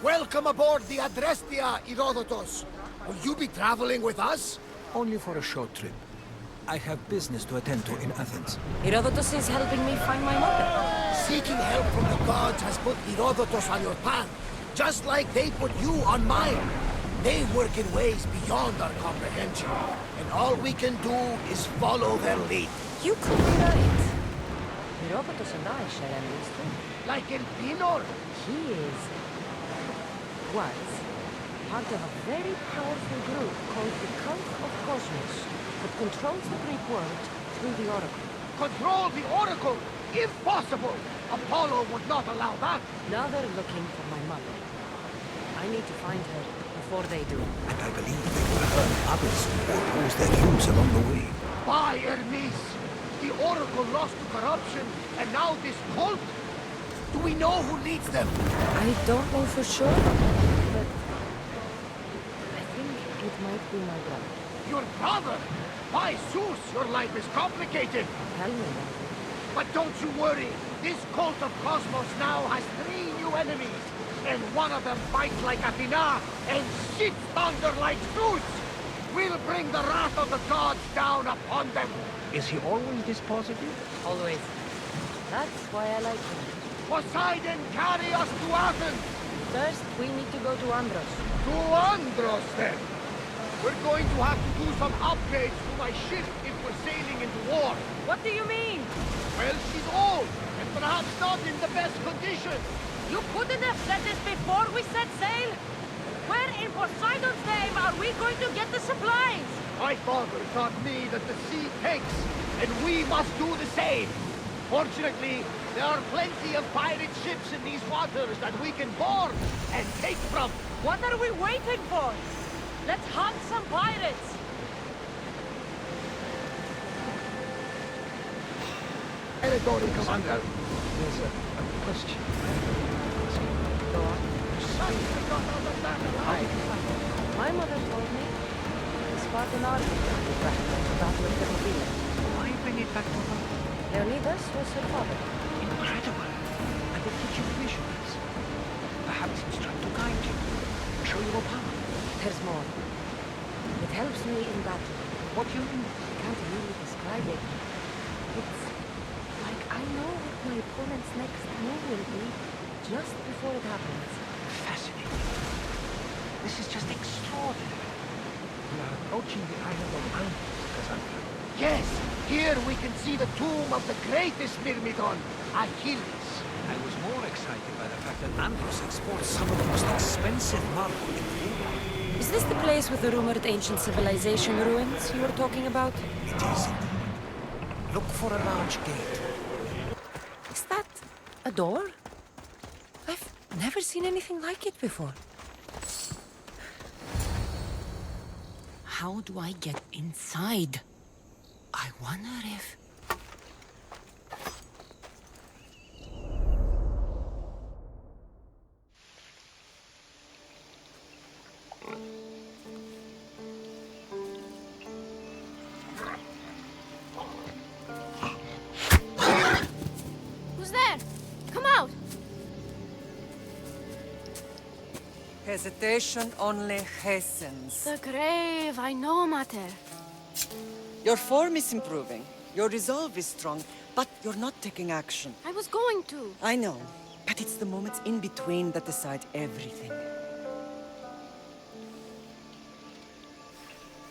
Welcome aboard the Adrestia, Herodotus. Will you be traveling with us? Only for a short trip. I have business to attend to in Athens. Herodotus is helping me find my mother. Seeking help from the gods has put Herodotus on your path, just like they put you on mine. They work in ways beyond our comprehension, and all we can do is follow their lead. You could be right. Herodotus and I share enemies too. Like El Pinor? He was part of a very powerful group called the Cult of Cosmos that controls the Greek world through the Oracle. Control the Oracle, if possible. Apollo would not allow that. Now they're looking for my mother. I need to find her before they do. And I believe they will hurt others who oppose their views along the way. By Hermes! The Oracle lost to corruption, and now this cult? Do we know who leads them? I don't know for sure, but I think it might be my brother. Your brother? By Zeus, your life is complicated. Tell me. But don't you worry. This cult of Cosmos now has 3 new enemies. And one of them fights like Athena and shits thunder like Zeus. We'll bring the wrath of the gods down upon them. Is he always this positive? Always. That's why I like him. Poseidon, carry us to Athens! First, we need to go to Andros. To Andros, then? We're going to have to do some upgrades to my ship if we're sailing into war. What do you mean? Well, she's old, and perhaps not in the best condition. You couldn't have said this before we set sail? Where in Poseidon's name are we going to get the supplies? My father taught me that the sea takes, and we must do the same. Fortunately, there are plenty of pirate ships in these waters that we can board and take from. What are we waiting for? Let's hunt some pirates! Territory, Commander. There's a question. Go on. Suddenly got out of that alive. My mother told me the Spartan army was back at the Battle of Thermopylae. Why bring it back to her? Leonidas was her father. Incredible. And it gives you visions. Perhaps he's trying to guide you, show you a power. There's more. It helps me in battle. What do you mean? I can't really describe it. It's like I know what my opponent's next move will be just before it happens. Fascinating. This is just extraordinary. We are approaching the island of Andros, Cassandra. Yes, here we can see the tomb of the greatest Myrmidon, Achilles. I was more excited by the fact that Andros exports some of the most expensive marble in the world. Is this the place with the rumored ancient civilization ruins you were talking about? It is. Look for a large gate. Is that a door? I've never seen anything like it before. How do I get inside? I wonder if... Who's there? Come out! Hesitation only hastens. The grave, I know, Mater. Your form is improving. Your resolve is strong, but you're not taking action. I was going to. I know, but it's the moments in between that decide everything.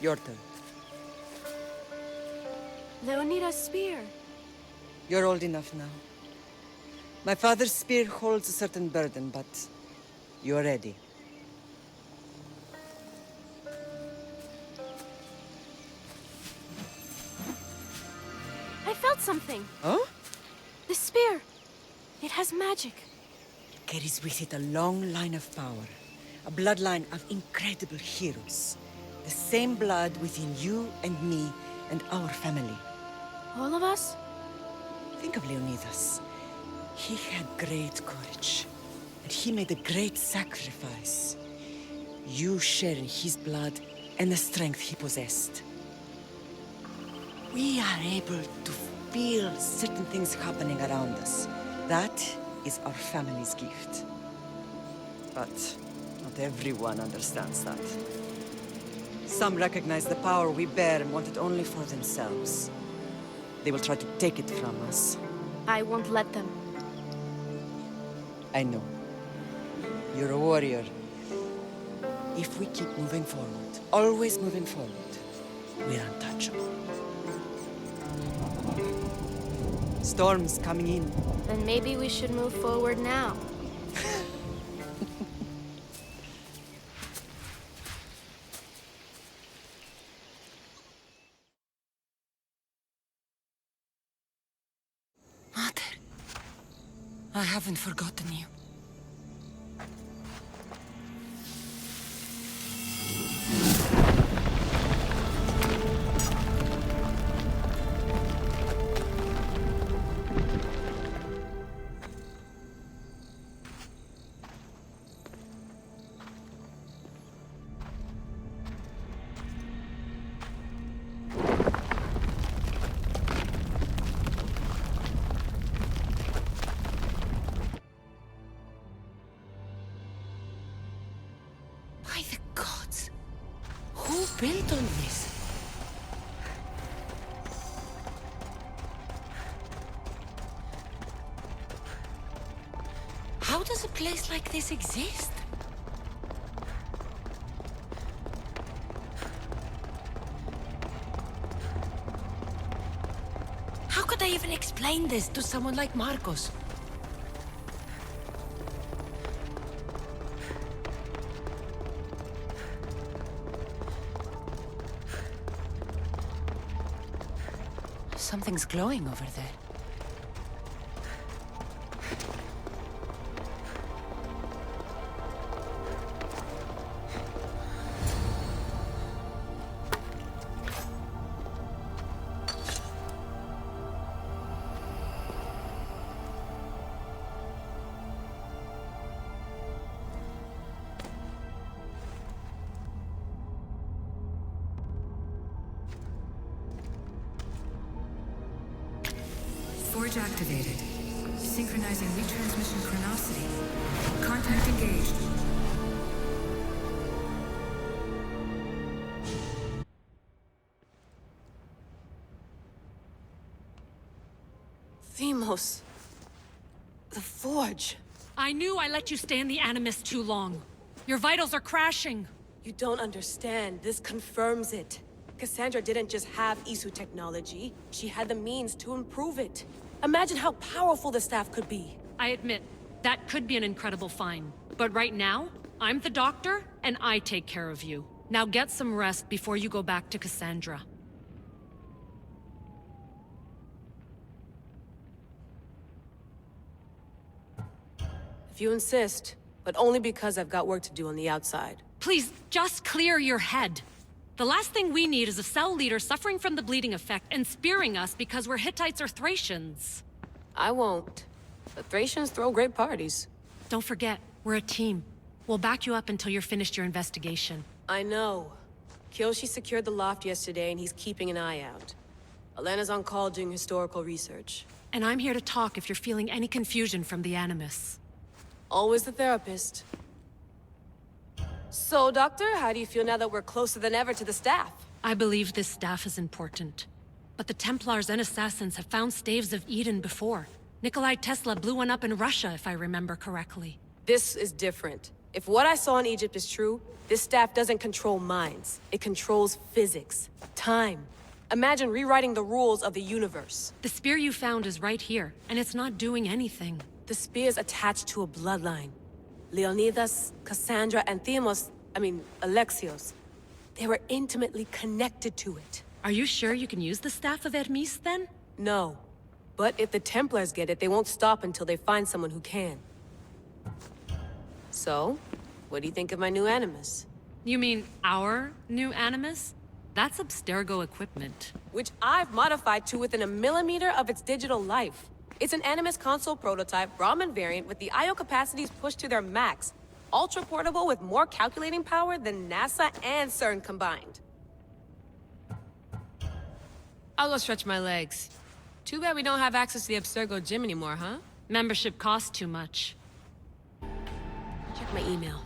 Your turn. Leonida's spear. You're old enough now. My father's spear holds a certain burden, but you're ready. I felt something. Oh? The spear. It has magic. It carries with it a long line of power. A bloodline of incredible heroes. The same blood within you and me and our family. All of us? Think of Leonidas. He had great courage. And he made a great sacrifice. You share in his blood and the strength he possessed. We are able to feel certain things happening around us. That is our family's gift. But not everyone understands that. Some recognize the power we bear and want it only for themselves. They will try to take it from us. I won't let them. I know. You're a warrior. If we keep moving forward, always moving forward, we're untouchable. Storm's coming in. Then maybe we should move forward now. Mother, I haven't forgotten you. By the gods! Who built all this? How does a place like this exist? How could I even explain this to someone like Marcos? Something's glowing over there. Forge activated. Synchronizing retransmission chronicity. Contact engaged. Themos. The Forge. I knew I let you stay in the Animus too long. Your vitals are crashing. You don't understand. This confirms it. Cassandra didn't just have Isu technology. She had the means to improve it. Imagine how powerful the staff could be. I admit, that could be an incredible find. But right now, I'm the doctor, and I take care of you. Now get some rest before you go back to Cassandra. If you insist, but only because I've got work to do on the outside. Please, just clear your head. The last thing we need is a cell leader suffering from the bleeding effect and spearing us because we're Hittites or Thracians. I won't. The Thracians throw great parties. Don't forget, we're a team. We'll back you up until you're finished your investigation. I know. Kyoshi secured the loft yesterday and he's keeping an eye out. Elena's on call doing historical research. And I'm here to talk if you're feeling any confusion from the Animus. Always the therapist. So, Doctor, how do you feel now that we're closer than ever to the staff? I believe this staff is important. But the Templars and Assassins have found staves of Eden before. Nikolai Tesla blew one up in Russia, if I remember correctly. This is different. If what I saw in Egypt is true, this staff doesn't control minds. It controls physics, time. Imagine rewriting the rules of the universe. The spear you found is right here, and it's not doing anything. The spear's attached to a bloodline. Leonidas, Cassandra, and Alexios. They were intimately connected to it. Are you sure you can use the Staff of Hermes, then? No. But if the Templars get it, they won't stop until they find someone who can. So, what do you think of my new Animus? You mean our new Animus? That's Abstergo equipment. Which I've modified to within a millimeter of its digital life. It's an Animus console prototype, Brahmin variant, with the I/O capacities pushed to their max. Ultra-portable with more calculating power than NASA and CERN combined. I'll go stretch my legs. Too bad we don't have access to the Abstergo gym anymore, huh? Membership costs too much. Check my email.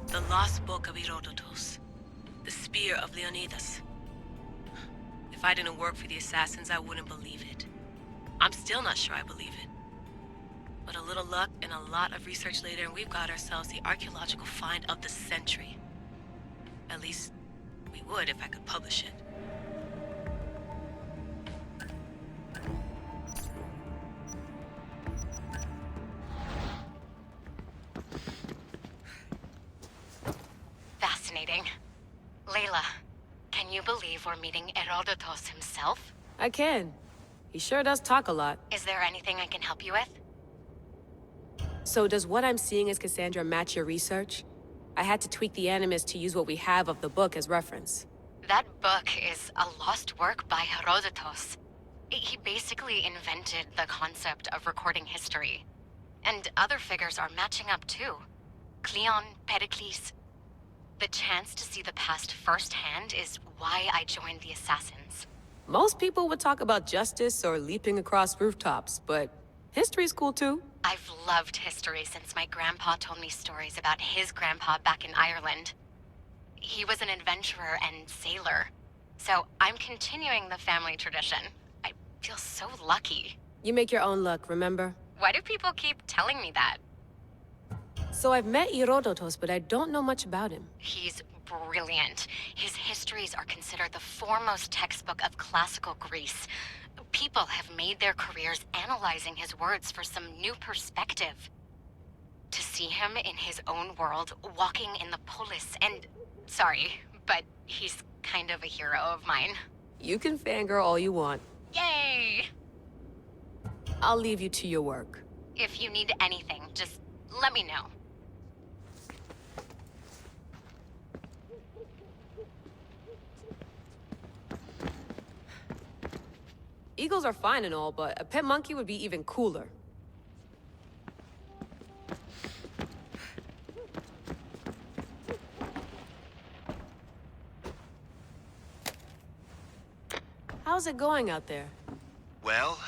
The Lost Book of Herodotus. The Spear of Leonidas. If I didn't work for the Assassins, I wouldn't believe it. I'm still not sure I believe it. But a little luck and a lot of research later, and we've got ourselves the archaeological find of the century. At least, we would if I could publish it. Fascinating. Layla, can you believe we're meeting Herodotus himself? I can. He sure does talk a lot. Is there anything I can help you with? So does what I'm seeing as Cassandra match your research? I had to tweak the Animus to use what we have of the book as reference. That book is a lost work by Herodotus. He basically invented the concept of recording history. And other figures are matching up too. Cleon, Pericles. The chance to see the past firsthand is why I joined the Assassins. Most people would talk about justice or leaping across rooftops, but history's cool too. I've loved history since my grandpa told me stories about his grandpa back in Ireland. He was an adventurer and sailor, so I'm continuing the family tradition. I feel so lucky. You make your own luck, remember? Why do people keep telling me that? So I've met Herodotus, but I don't know much about him. He's brilliant. His histories are considered the foremost textbook of classical Greece. People have made their careers analyzing his words for some new perspective. To see him in his own world, walking in the polis, and... Sorry, but he's kind of a hero of mine. You can fangirl all you want. Yay! I'll leave you to your work. If you need anything, just let me know. Eagles are fine and all, but a pet monkey would be even cooler. How's it going out there? Well,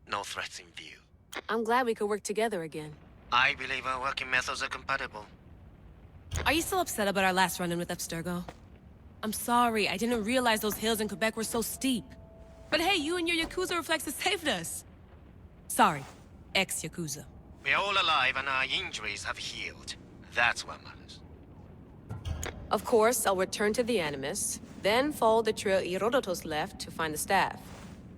no threats in view. I'm glad we could work together again. I believe our working methods are compatible. Are you still upset about our last run-in with Abstergo? I'm sorry, I didn't realize those hills in Quebec were so steep. But hey, you and your Yakuza reflexes saved us. Sorry, ex-Yakuza. We're all alive and our injuries have healed. That's what matters. Of course, I'll return to the Animus, then follow the trail Herodotus left to find the staff.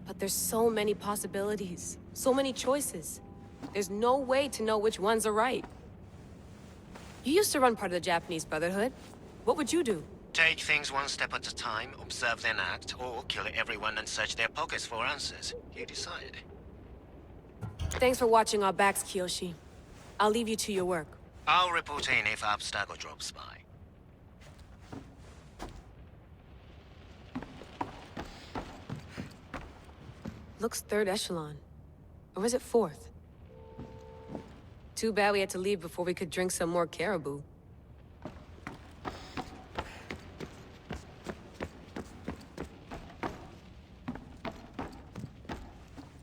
But there's so many possibilities, so many choices. There's no way to know which ones are right. You used to run part of the Japanese Brotherhood. What would you do? Take things one step at a time, observe then act, or kill everyone and search their pockets for answers. You decide. Thanks for watching our backs, Kiyoshi. I'll leave you to your work. I'll report in if Abstergo drops by. Looks third echelon. Or is it fourth? Too bad we had to leave before we could drink some more caribou.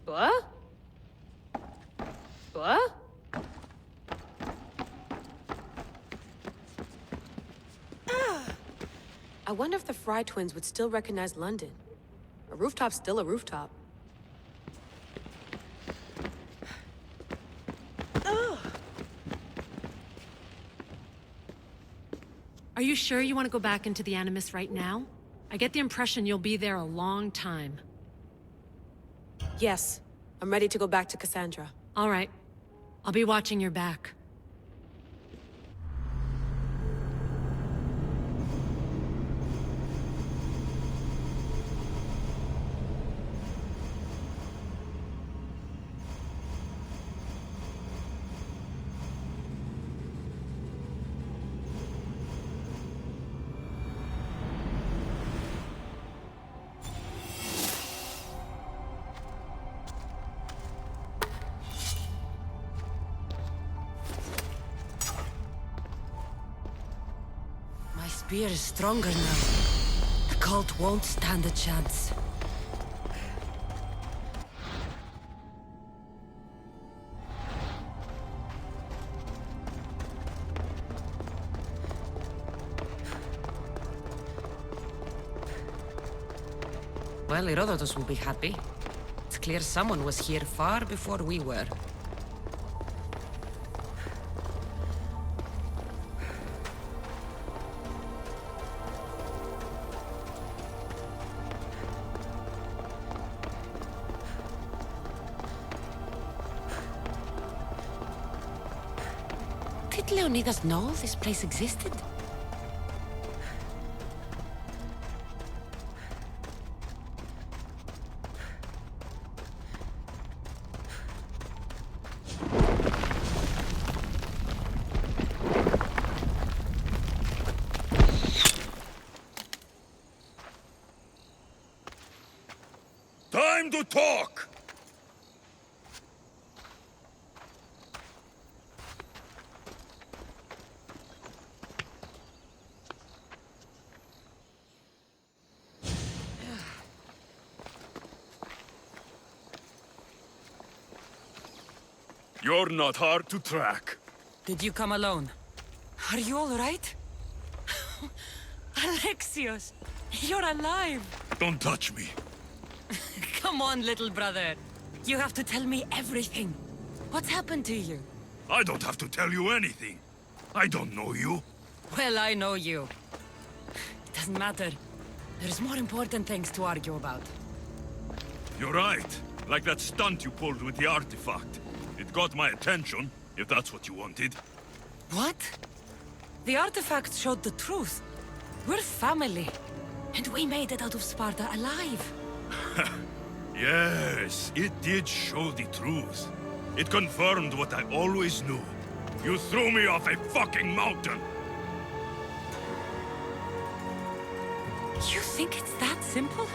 What? What? I wonder if the Fry twins would still recognize London. A rooftop's still a rooftop. Are you sure you want to go back into the Animus right now? I get the impression you'll be there a long time. Yes, I'm ready to go back to Cassandra. All right. I'll be watching your back. My spear is stronger now. The cult won't stand a chance. Well, Herodotus will be happy. It's clear someone was here far before we were. Did Leonidas know this place existed? Time to talk! You're not hard to track. Did you come alone? Are you all right? Alexios, you're alive! Don't touch me. Come on, little brother. You have to tell me everything. What's happened to you? I don't have to tell you anything. I don't know you. Well, I know you. It doesn't matter. There's more important things to argue about. You're right. Like that stunt you pulled with the artifact. It got my attention, if that's what you wanted. What? The artifact showed the truth. We're family. And we made it out of Sparta alive. Yes, it did show the truth. It confirmed what I always knew. You threw me off a fucking mountain! You think it's that simple?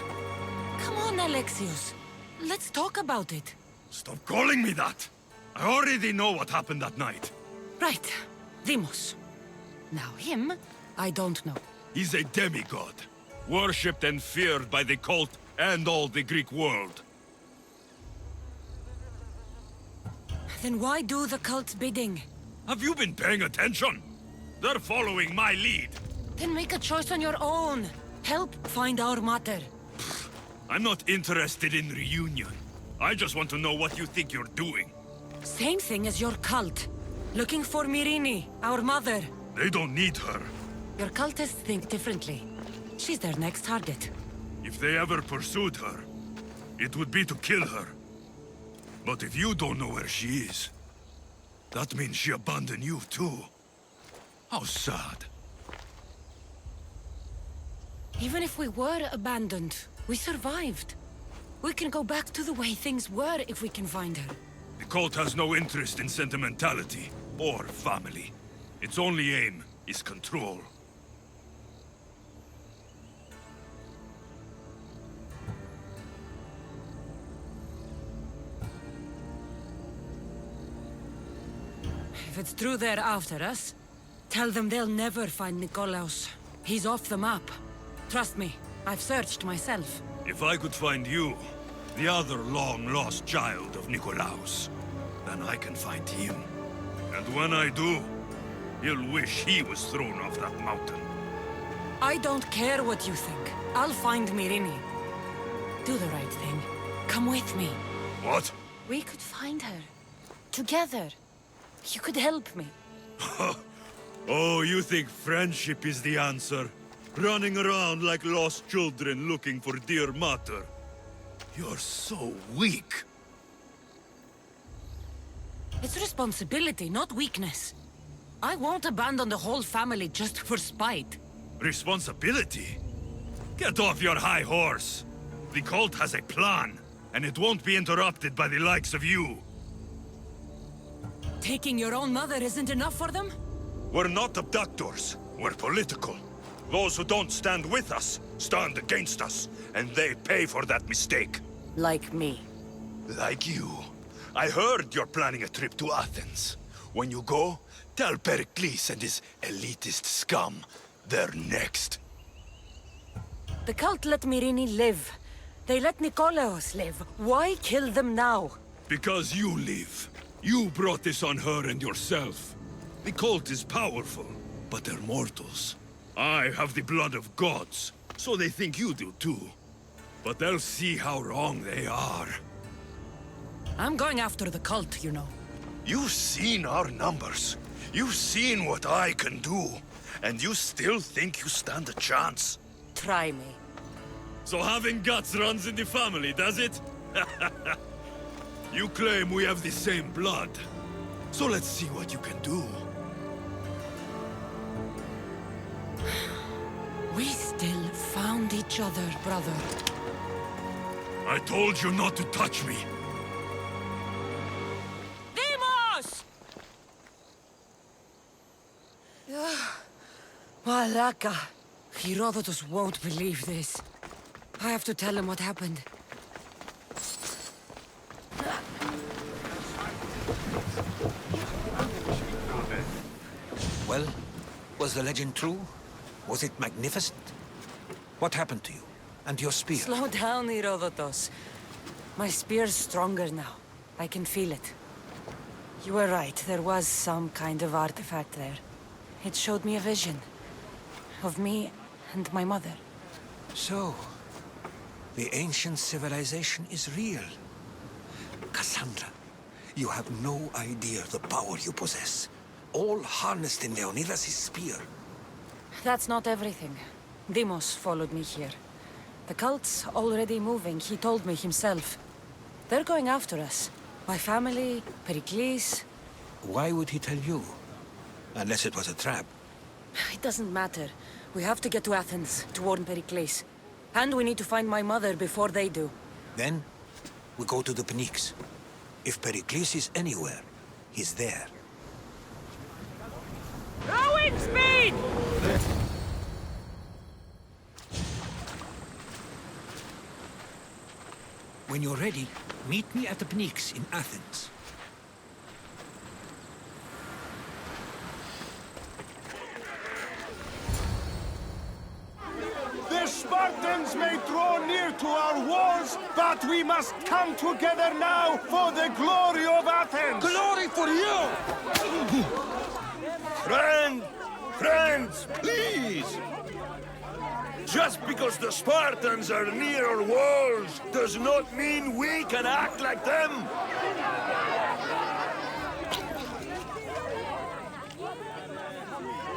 Come on, Alexios. Let's talk about it. Stop calling me that! I already know what happened that night. Right. Deimos. Now him, I don't know. He's a demigod, worshipped and feared by the cult and all the Greek world. Then why do the cult's bidding? Have you been paying attention? They're following my lead. Then make a choice on your own. Help find our mater. I'm not interested in reunion. I just want to know what you think you're doing. Same thing as your cult. Looking for Myrrine, our mother. They don't need her. Your cultists think differently. She's their next target. If they ever pursued her, it would be to kill her. But if you don't know where she is, that means she abandoned you too. How sad. Even if we were abandoned, we survived. We can go back to the way things were if we can find her. The cult has no interest in sentimentality or family. Its only aim is control. If it's true they're after us, tell them they'll never find Nikolaos. He's off the map. Trust me, I've searched myself. If I could find you, the other long-lost child of Nikolaos, then I can find him. And when I do, he'll wish he was thrown off that mountain. I don't care what you think. I'll find Myrrine. Do the right thing. Come with me. What? We could find her. Together. You could help me. Oh, you think friendship is the answer? Running around like lost children looking for dear mater. You're so weak. It's responsibility, not weakness. I won't abandon the whole family just for spite. Responsibility? Get off your high horse. The cult has a plan, and it won't be interrupted by the likes of you. Taking your own mother isn't enough for them? We're not abductors. We're political. Those who don't stand with us, stand against us, and they pay for that mistake. Like me. Like you. I heard you're planning a trip to Athens. When you go, tell Pericles and his elitist scum they're next. The cult let Myrrine live. They let Nikolaos live. Why kill them now? Because you live. You brought this on her and yourself. The cult is powerful, but they're mortals. I have the blood of gods, so they think you do too. But they'll see how wrong they are. I'm going after the cult, you know. You've seen our numbers. You've seen what I can do. And you still think you stand a chance? Try me. So having guts runs in the family, does it? You claim we have the same blood. So let's see what you can do. We still found each other, brother. I told you not to touch me. Deimos! Malaka. Herodotus won't believe this. I have to tell him what happened. Well, was the legend true? Was it magnificent? What happened to you? And your spear? Slow down, Herodotus. My spear's stronger now. I can feel it. You were right, there was some kind of artifact there. It showed me a vision. Of me and my mother. So, the ancient civilization is real. Cassandra, you have no idea the power you possess. All harnessed in Leonidas' spear. That's not everything. Deimos followed me here. The cult's already moving, he told me himself. They're going after us. My family, Pericles. Why would he tell you? Unless it was a trap. It doesn't matter. We have to get to Athens, to warn Pericles. And we need to find my mother before they do. Then, we go to the Pnyx. If Pericles is anywhere, he's there. Rowing speed! When you're ready, meet me at the Pnyx in Athens. The Spartans may draw near to our walls, but we must come together now for the glory of Athens! Glory for you! Friends, please! Just because the Spartans are near our walls does not mean we can act like them!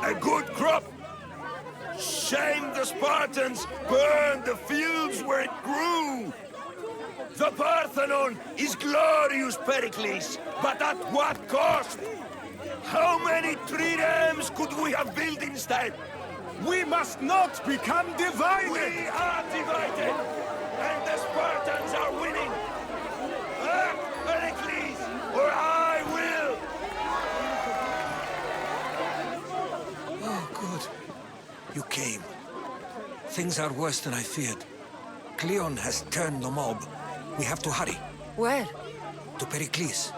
A good crop! Shame the Spartans burned the fields where it grew! The Parthenon is glorious, Pericles, but at what cost? How many triremes could we have built instead? We must not become divided! We are divided! And the Spartans are winning! Act, Pericles, or I will! Oh, good. You came. Things are worse than I feared. Cleon has turned the mob. We have to hurry. Where? To Pericles.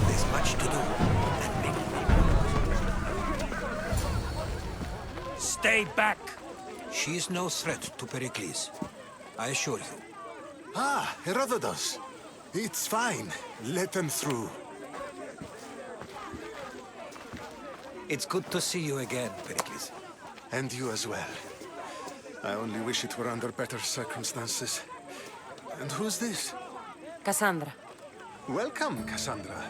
There's much to do. Stay back! She is no threat to Pericles. I assure you. Ah, Herodotus. It's fine. Let them through. It's good to see you again, Pericles. And you as well. I only wish it were under better circumstances. And who's this? Cassandra. Welcome, Cassandra.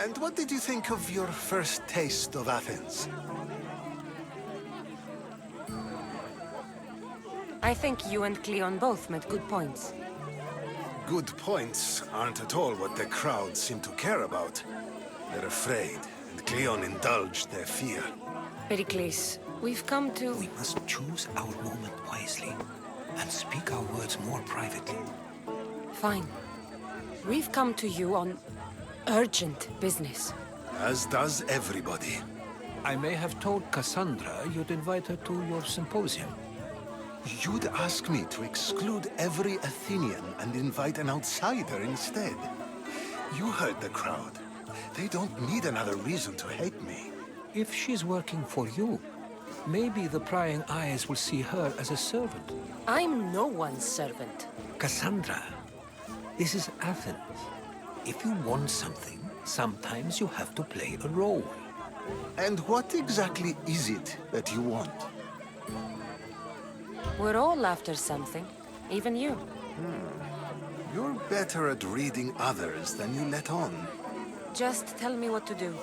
And what did you think of your first taste of Athens? I think you and Cleon both made good points. Good points aren't at all what the crowd seem to care about. They're afraid, and Cleon indulged their fear. Pericles, we've come to... We must choose our moment wisely, and speak our words more privately. Fine. We've come to you on urgent business. As does everybody. I may have told Cassandra you'd invite her to your symposium. You'd ask me to exclude every Athenian and invite an outsider instead. You heard the crowd. They don't need another reason to hate me. If she's working for you, maybe the prying eyes will see her as a servant. I'm no one's servant. Cassandra, this is Athens. If you want something, sometimes you have to play a role. And what exactly is it that you want? We're all after something, even you. You're better at reading others than you let on. Just tell me what to do.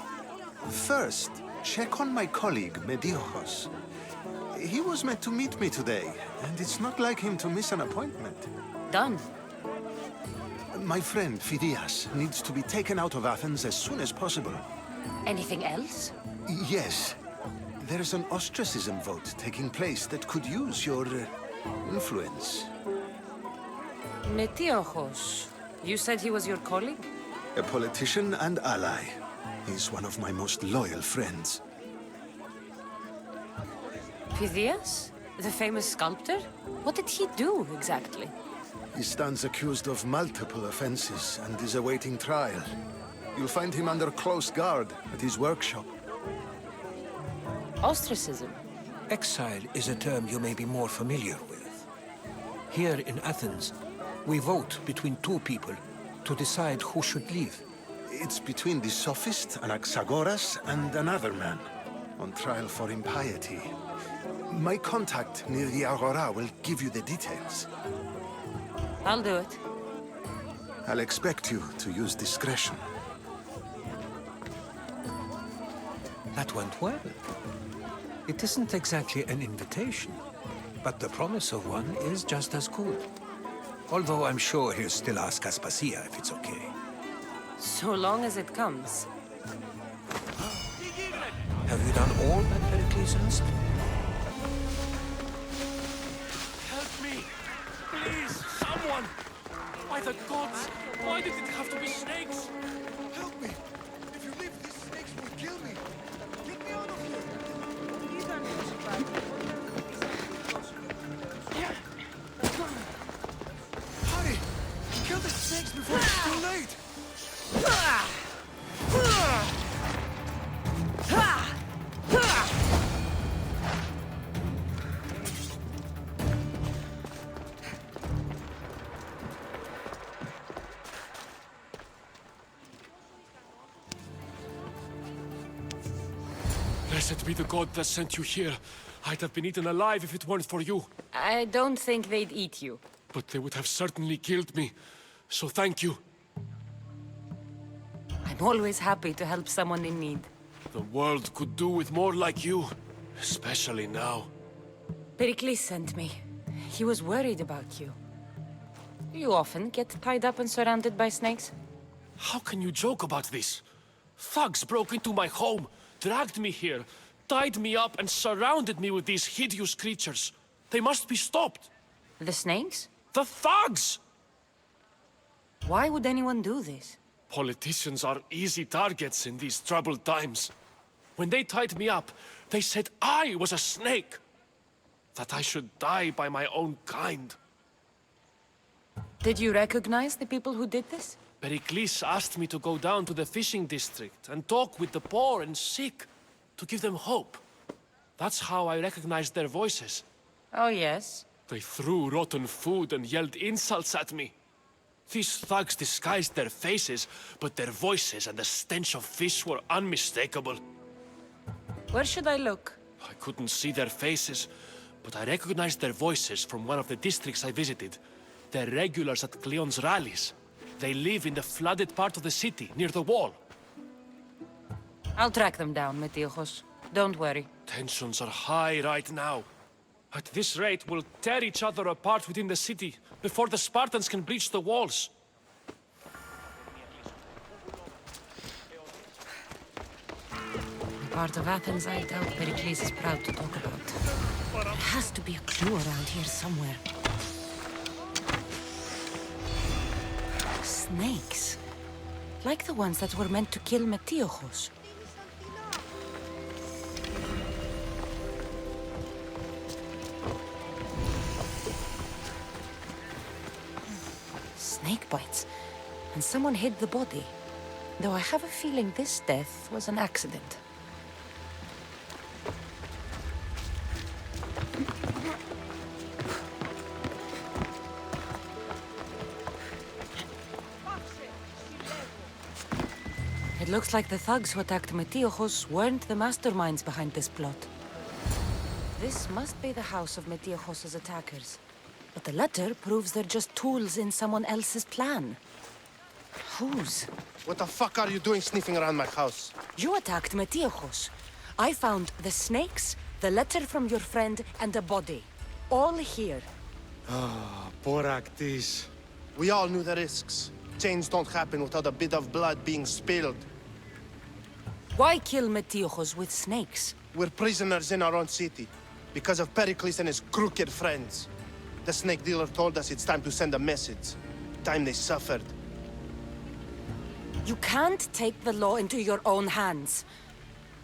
First, check on my colleague, Mediochos. He was meant to meet me today, and it's not like him to miss an appointment. Done. My friend, Phidias, needs to be taken out of Athens as soon as possible. Anything else? Yes. There's an ostracism vote taking place that could use your influence. Metiochos. You said he was your colleague? A politician and ally. He's one of my most loyal friends. Phidias? The famous sculptor? What did he do, exactly? He stands accused of multiple offenses and is awaiting trial. You'll find him under close guard at his workshop. Ostracism? Exile is a term you may be more familiar with. Here in Athens, we vote between two people to decide who should leave. It's between the sophist, Anaxagoras, and another man, on trial for impiety. My contact near the Agora will give you the details. I'll do it. I'll expect you to use discretion. That went well. It isn't exactly an invitation, but the promise of one is just as good. Although I'm sure he'll still ask Aspasia if it's okay. So long as it comes. Have you done all that Pericles asked? Help me! Please, someone! By the gods! Why did it have to be snakes? Help me! If you leave, these snakes will kill me! Get me out of here! Hurry! Kill the snakes before it's too late! Blessed be the god that sent you here. I'd have been eaten alive if it weren't for you. I don't think they'd eat you. But they would have certainly killed me. So thank you. I'm always happy to help someone in need. The world could do with more like you. Especially now. Pericles sent me. He was worried about you. You often get tied up and surrounded by snakes? How can you joke about this? Thugs broke into my home, dragged me here, tied me up and surrounded me with these hideous creatures. They must be stopped. The snakes? The thugs! Why would anyone do this? Politicians are easy targets in these troubled times. When they tied me up, they said I was a snake. That I should die by my own kind. Did you recognize the people who did this? Pericles asked me to go down to the fishing district and talk with the poor and sick, to give them hope. That's how I recognized their voices. Oh, yes? They threw rotten food and yelled insults at me. These thugs disguised their faces, but their voices and the stench of fish were unmistakable. Where should I look? I couldn't see their faces, but I recognized their voices from one of the districts I visited. They're regulars at Cleon's rallies. They live in the flooded part of the city, near the wall. I'll track them down, Metiojos. Don't worry. Tensions are high right now. At this rate, we'll tear each other apart within the city, before the Spartans can breach the walls. The part of Athens I doubt Pericles is proud to talk about. There has to be a clue around here somewhere. Snakes. Like the ones that were meant to kill Metiojos. Snake bites. And someone hid the body. Though I have a feeling this death was an accident. It looks like the thugs who attacked Metiojos weren't the masterminds behind this plot. This must be the house of Metiojos' attackers. But the letter proves they're just tools in someone else's plan. Whose? What the fuck are you doing sniffing around my house? You attacked Metiojos. I found the snakes, the letter from your friend, and a body. All here. Ah, poor Actis. We all knew the risks. Change don't happen without a bit of blood being spilled. Why kill Metiojos with snakes? We're prisoners in our own city, because of Pericles and his crooked friends. The snake dealer told us it's time to send a message. Time they suffered. You can't take the law into your own hands.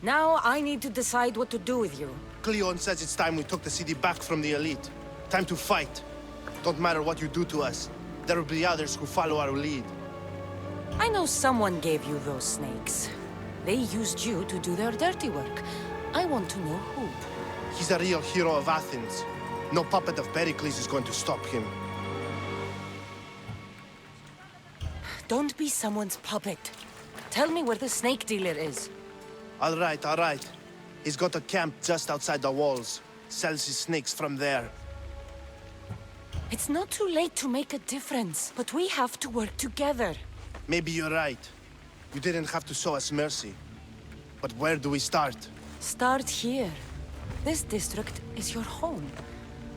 Now I need to decide what to do with you. Cleon says it's time we took the city back from the elite. Time to fight. Don't matter what you do to us. There will be others who follow our lead. I know someone gave you those snakes. They used you to do their dirty work. I want to know who. He's a real hero of Athens. No puppet of Pericles is going to stop him. Don't be someone's puppet. Tell me where the snake dealer is. All right. He's got a camp just outside the walls. Sells his snakes from there. It's not too late to make a difference, but we have to work together. Maybe you're right. You didn't have to show us mercy. But where do we start? Start here. This district is your home.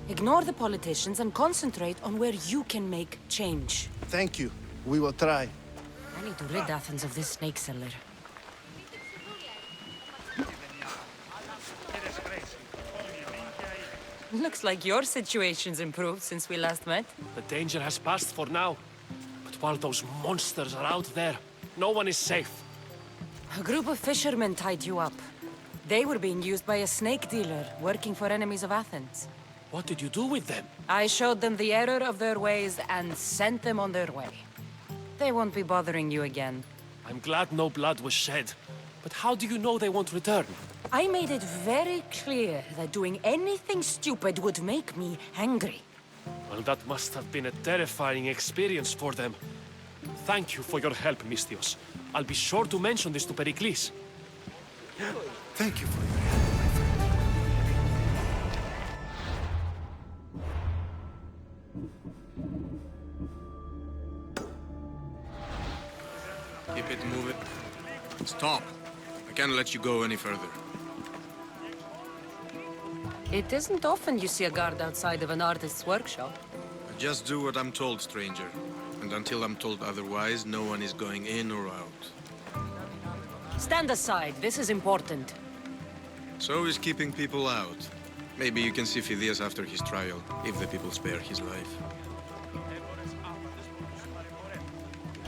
Ignore the politicians and concentrate on where you can make change. Thank you. We will try. I need to rid Athens of this snake seller. Looks like your situation's improved since we last met. The danger has passed for now. While those monsters are out there, no one is safe. A group of fishermen tied you up. They were being used by a snake dealer working for enemies of Athens. What did you do with them? I showed them the error of their ways and sent them on their way. They won't be bothering you again. I'm glad no blood was shed. But how do you know they won't return? I made it very clear that doing anything stupid would make me angry. Well, that must have been a terrifying experience for them. Thank you for your help, Misthios. I'll be sure to mention this to Pericles. Thank you for your help. Keep it moving. Stop. I can't let you go any further. It isn't often you see a guard outside of an artist's workshop. I just do what I'm told, stranger. And until I'm told otherwise, no one is going in or out. Stand aside. This is important. So is keeping people out. Maybe you can see Phidias after his trial, if the people spare his life.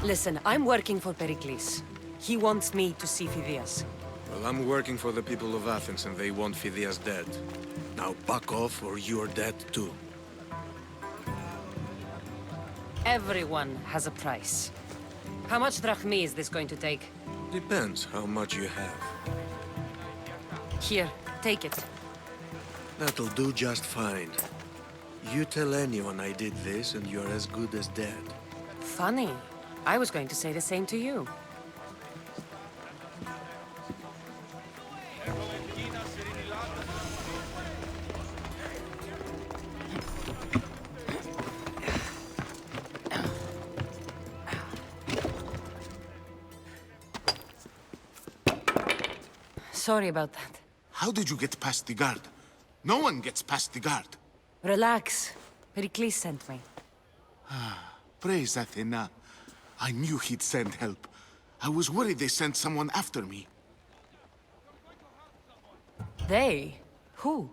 Listen, I'm working for Pericles. He wants me to see Phidias. Well, I'm working for the people of Athens, and they want Phidias dead. Now back off, or you're dead too. Everyone has a price. How much drachmi is this going to take? Depends how much you have. Here, take it. That'll do just fine. You tell anyone I did this, and you're as good as dead. Funny. I was going to say the same to you. Sorry about that. How did you get past the guard? No one gets past the guard. Relax. Pericles sent me. Praise Athena. I knew he'd send help. I was worried they sent someone after me. They? Who?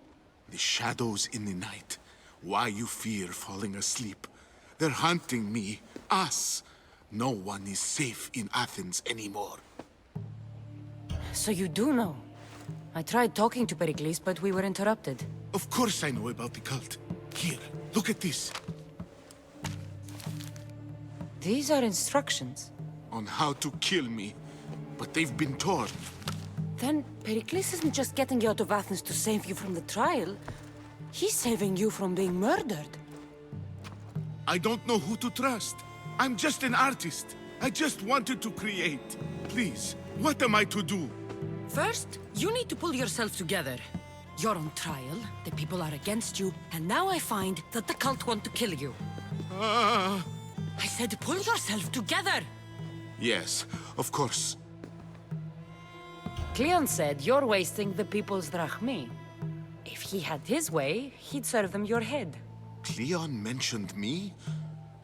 The shadows in the night. Why you fear falling asleep. They're hunting me. Us. No one is safe in Athens anymore. So you do know? I tried talking to Pericles, but we were interrupted. Of course I know about the cult. Here, look at this. These are instructions. On how to kill me. But they've been torn. Then Pericles isn't just getting you out of Athens to save you from the trial. He's saving you from being murdered. I don't know who to trust. I'm just an artist. I just wanted to create. Please, what am I to do? First, you need to pull yourself together. You're on trial, the people are against you, and now I find that the cult want to kill you. I said pull yourself together! Yes, of course. Cleon said you're wasting the people's drachmi. If he had his way, he'd serve them your head. Cleon mentioned me?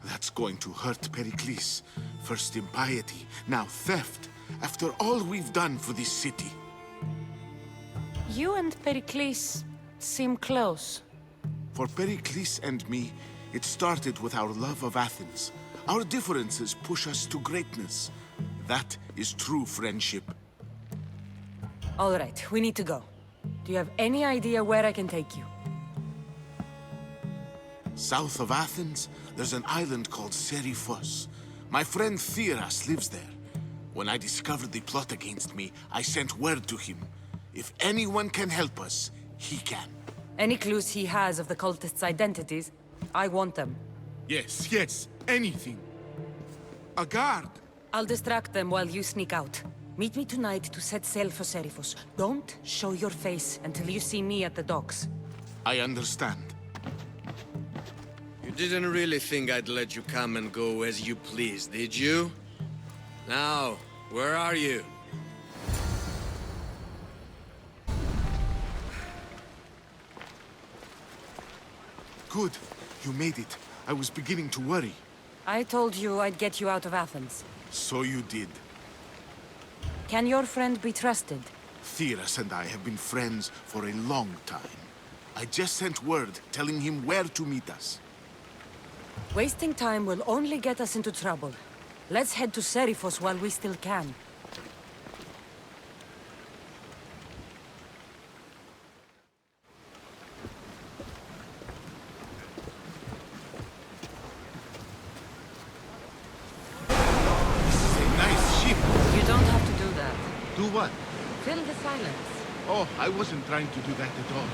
That's going to hurt Pericles. First impiety, now theft. After all we've done for this city. You and Pericles seem close. For Pericles and me, it started with our love of Athens. Our differences push us to greatness. That is true friendship. All right, we need to go. Do you have any idea where I can take you? South of Athens, there's an island called Seriphos. My friend Theras lives there. When I discovered the plot against me, I sent word to him. If anyone can help us, he can. Any clues he has of the cultists' identities, I want them. Yes, yes, anything. A guard. I'll distract them while you sneak out. Meet me tonight to set sail for Seriphos. Don't show your face until you see me at the docks. I understand. You didn't really think I'd let you come and go as you please, did you? Now, where are you? Good. You made it. I was beginning to worry. I told you I'd get you out of Athens. So you did. Can your friend be trusted? Theras and I have been friends for a long time. I just sent word telling him where to meet us. Wasting time will only get us into trouble. Let's head to Serifos while we still can. You don't have to do that. Do what? Fill the silence. Oh, I wasn't trying to do that at all.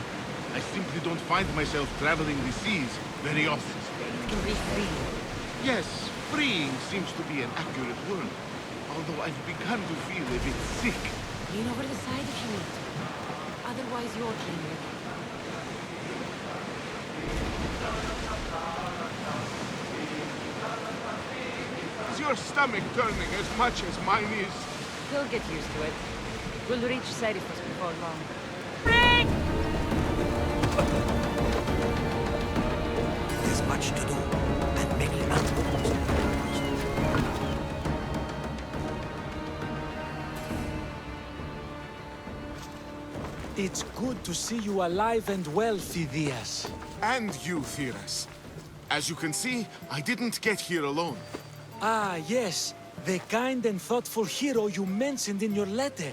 I simply don't find myself traveling the seas very often. It can be freeing. Yes, freeing seems to be an accurate word. Although I've begun to feel a bit sick. Lean over the side if you need to. Otherwise, you're cleaner. Is your stomach turning as much as mine is? You'll get used to it. We'll reach Serifos before long. There's much to do, and many outcomes. It's good to see you alive and well, Phidias. And you, Theras. As you can see, I didn't get here alone. Ah, yes. The kind and thoughtful hero you mentioned in your letter.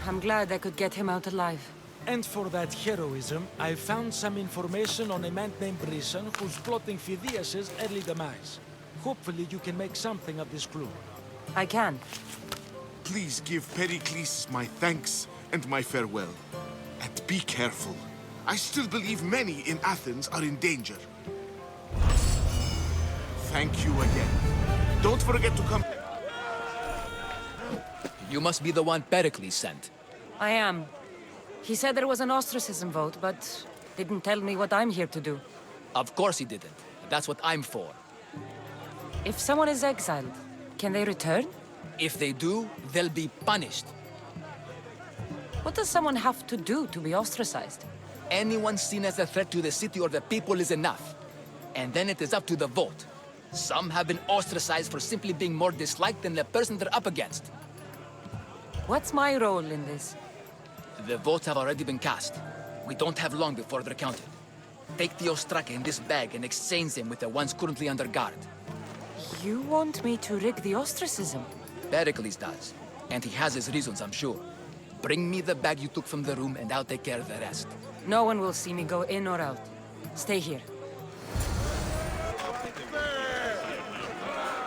I'm glad I could get him out alive. And for that heroism, I found some information on a man named Brisson who's plotting Phidias' early demise. Hopefully you can make something of this clue. I can. Please give Pericles my thanks and my farewell. And be careful. I still believe many in Athens are in danger. Thank you again. Don't forget to come. You must be the one Pericles sent. I am. He said there was an ostracism vote, but didn't tell me what I'm here to do. Of course he didn't. That's what I'm for. If someone is exiled, can they return? If they do, they'll be punished. What does someone have to do to be ostracized? Anyone seen as a threat to the city or the people is enough. And then it is up to the vote. Some have been ostracized for simply being more disliked than the person they're up against. What's my role in this? The votes have already been cast. We don't have long before they're counted. Take the ostraka in this bag and exchange them with the ones currently under guard. You want me to rig the ostracism? Pericles does. And he has his reasons, I'm sure. Bring me the bag you took from the room and I'll take care of the rest. No one will see me go in or out. Stay here.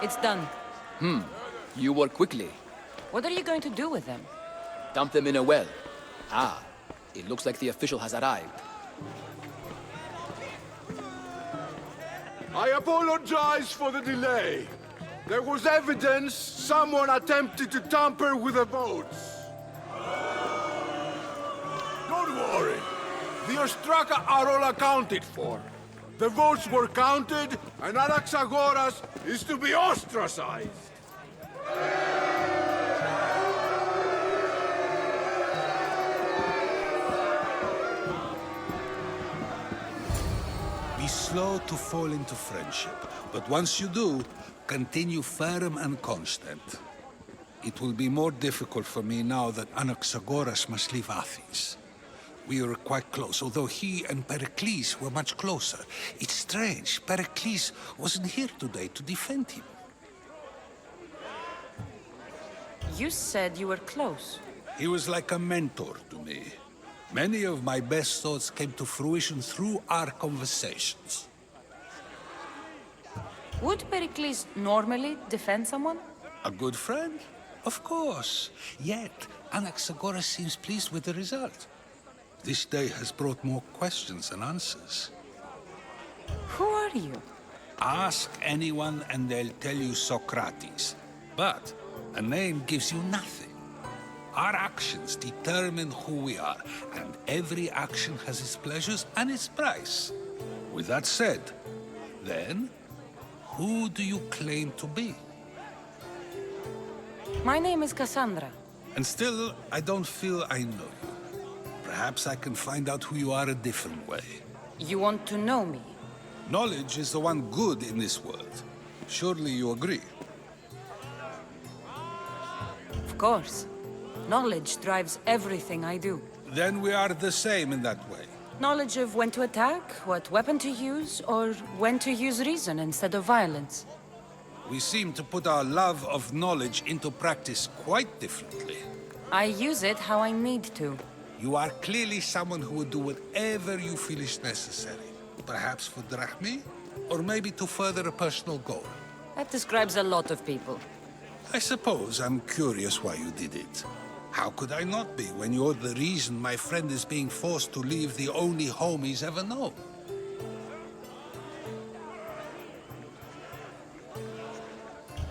It's done. You work quickly. What are you going to do with them? Dump them in a well. Ah, it looks like the official has arrived. I apologize for the delay. There was evidence someone attempted to tamper with the votes. Don't worry. The Ostraka are all accounted for. The votes were counted, and Anaxagoras is to be ostracized. Be slow to fall into friendship, but once you do, continue firm and constant. It will be more difficult for me now that Anaxagoras must leave Athens. We were quite close, although he and Pericles were much closer. It's strange, Pericles wasn't here today to defend him. You said you were close. He was like a mentor to me. Many of my best thoughts came to fruition through our conversations. Would Pericles normally defend someone? A good friend? Of course. Yet, Anaxagoras seems pleased with the result. This day has brought more questions than answers. Who are you? Ask anyone and they'll tell you Socrates. But a name gives you nothing. Our actions determine who we are, and every action has its pleasures and its price. With that said, then, who do you claim to be? My name is Cassandra. And still, I don't feel I know you. Perhaps I can find out who you are a different way. You want to know me? Knowledge is the one good in this world. Surely you agree? Of course. Knowledge drives everything I do. Then we are the same in that way. Knowledge of when to attack, what weapon to use, or when to use reason instead of violence. We seem to put our love of knowledge into practice quite differently. I use it how I need to. You are clearly someone who would do whatever you feel is necessary. Perhaps for drachmi, or maybe to further a personal goal. That describes a lot of people. I suppose I'm curious why you did it. How could I not be when you're the reason my friend is being forced to leave the only home he's ever known?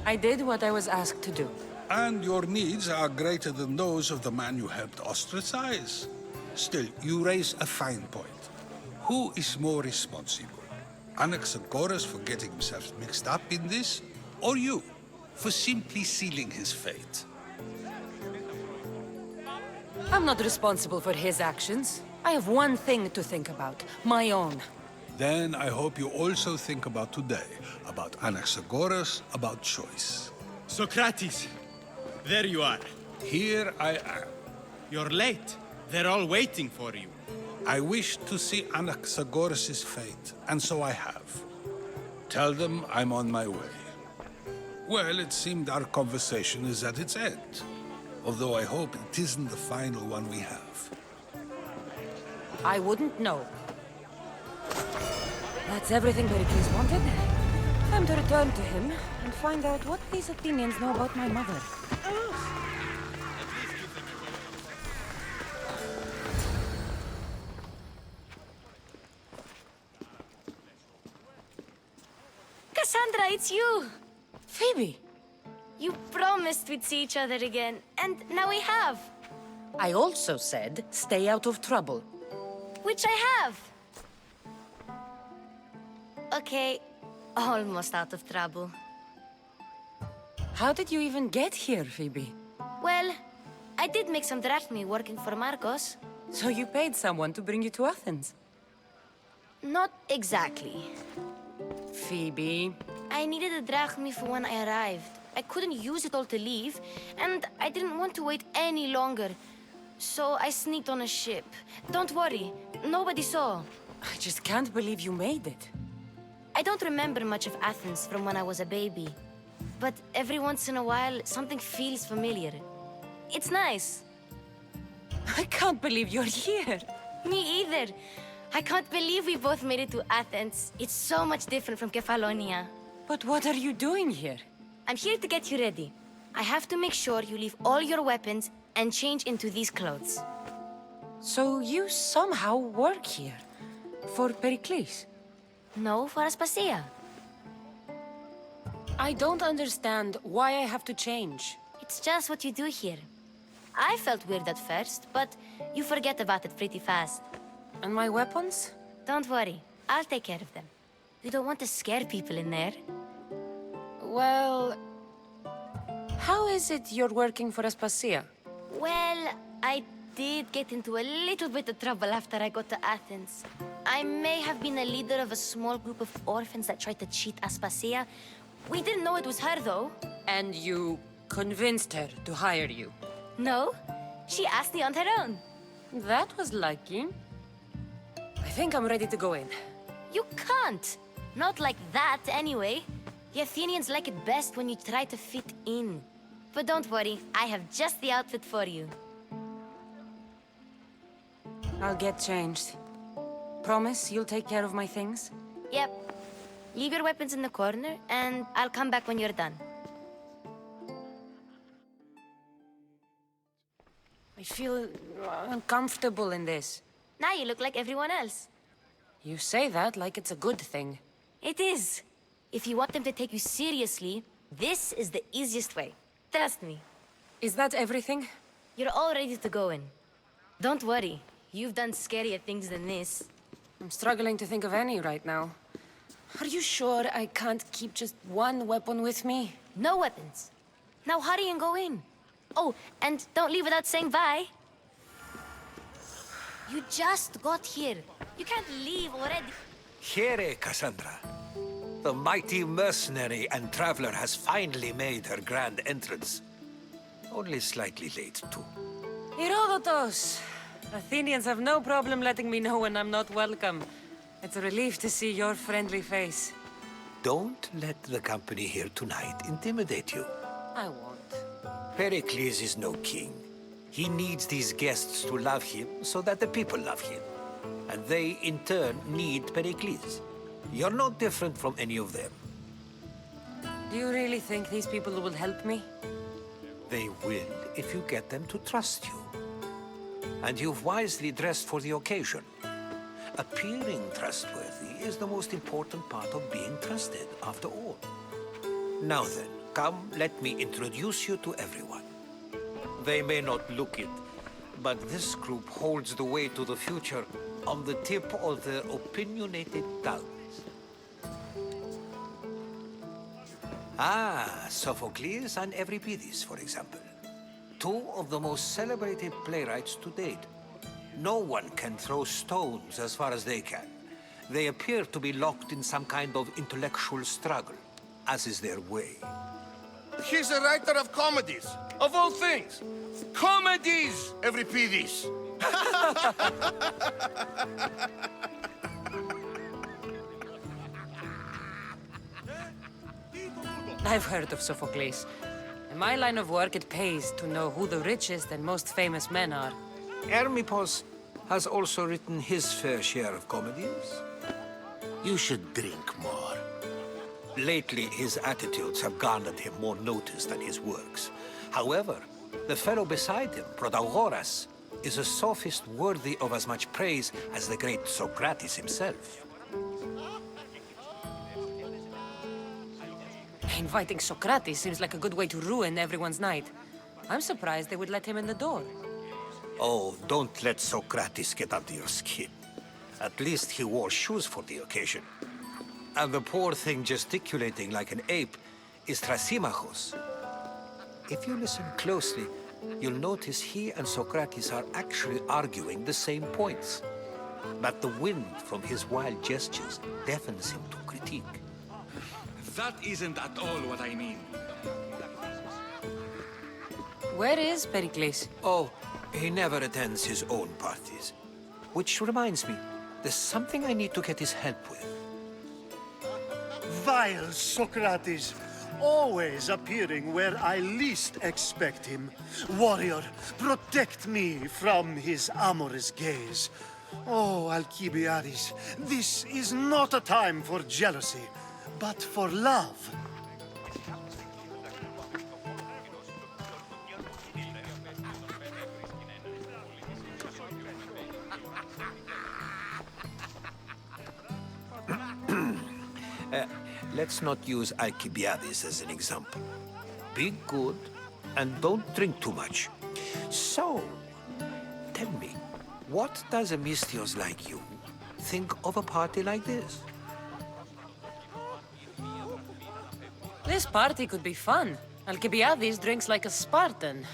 I did what I was asked to do. And your needs are greater than those of the man you helped ostracize. Still, you raise a fine point. Who is more responsible? Anaxagoras for getting himself mixed up in this? Or you, for simply sealing his fate? I'm not responsible for his actions. I have one thing to think about, my own. Then I hope you also think about today, about Anaxagoras, about choice. Socrates, there you are. Here I am. You're late. They're all waiting for you. I wish to see Anaxagoras' fate, and so I have. Tell them I'm on my way. Well, it seemed our conversation is at its end. Although I hope it isn't the final one we have. I wouldn't know. That's everything Pericles wanted. Time to return to him and find out what these Athenians know about my mother. Cassandra, it's you! Phoebe! You promised we'd see each other again, and now we have. I also said, stay out of trouble. Which I have. Okay, almost out of trouble. How did you even get here, Phoebe? Well, I did make some drachmi working for Marcos. So you paid someone to bring you to Athens? Not exactly. Phoebe... I needed a drachmi for when I arrived. I couldn't use it all to leave, and I didn't want to wait any longer. So I sneaked on a ship. Don't worry, nobody saw. I just can't believe you made it. I don't remember much of Athens from when I was a baby. But every once in a while, something feels familiar. It's nice. I can't believe you're here. Me either. I can't believe we both made it to Athens. It's so much different from Kefalonia. But what are you doing here? I'm here to get you ready. I have to make sure you leave all your weapons and change into these clothes. So you somehow work here? For Pericles? No, for Aspasia. I don't understand why I have to change. It's just what you do here. I felt weird at first, but you forget about it pretty fast. And my weapons? Don't worry, I'll take care of them. You don't want to scare people in there. Well... How is it you're working for Aspasia? Well, I did get into a little bit of trouble after I got to Athens. I may have been a leader of a small group of orphans that tried to cheat Aspasia. We didn't know it was her, though. And you convinced her to hire you? No, she asked me on her own. That was lucky. I think I'm ready to go in. You can't. Not like that, anyway. The Athenians like it best when you try to fit in. But don't worry, I have just the outfit for you. I'll get changed. Promise you'll take care of my things? Yep. Leave your weapons in the corner, and I'll come back when you're done. I feel uncomfortable in this. Now you look like everyone else. You say that like it's a good thing. It is. If you want them to take you seriously, this is the easiest way. Trust me. Is that everything? You're all ready to go in. Don't worry. You've done scarier things than this. I'm struggling to think of any right now. Are you sure I can't keep just one weapon with me? No weapons. Now hurry and go in. Oh, and don't leave without saying bye. You just got here. You can't leave already. Here, Cassandra. The mighty mercenary and traveler has finally made her grand entrance. Only slightly late, too. Herodotus! Athenians have no problem letting me know when I'm not welcome. It's a relief to see your friendly face. Don't let the company here tonight intimidate you. I won't. Pericles is no king. He needs these guests to love him so that the people love him. And they, in turn, need Pericles. You're no different from any of them. Do you really think these people will help me? They will if you get them to trust you. And you've wisely dressed for the occasion. Appearing trustworthy is the most important part of being trusted, after all. Now then, come, let me introduce you to everyone. They may not look it, but this group holds the way to the future on the tip of their opinionated tongues. Ah, Sophocles and Euripides, for example. Two of the most celebrated playwrights to date. No one can throw stones as far as they can. They appear to be locked in some kind of intellectual struggle, as is their way. He's a writer of comedies, of all things. Comedies, Euripides. I've heard of Sophocles. In my line of work, it pays to know who the richest and most famous men are. Hermippos has also written his fair share of comedies. You should drink more. Lately, his attitudes have garnered him more notice than his works. However, the fellow beside him, Protagoras, is a sophist worthy of as much praise as the great Socrates himself. Inviting Socrates seems like a good way to ruin everyone's night. I'm surprised they would let him in the door. Oh, don't let Socrates get under your skin. At least he wore shoes for the occasion. And the poor thing gesticulating like an ape is Thrasymachos. If you listen closely, you'll notice he and Socrates are actually arguing the same points. But the wind from his wild gestures deafens him to critique. That isn't at all what I mean. Where is Pericles? Oh, he never attends his own parties. Which reminds me, there's something I need to get his help with. Vile Socrates, always appearing where I least expect him. Warrior, protect me from his amorous gaze. Oh, Alcibiades, this is not a time for jealousy, but for love. Let's not use Alcibiades as an example. Be good and don't drink too much. So, tell me, what does a Misthios like you think of a party like this? This party could be fun. Alcibiades drinks like a Spartan.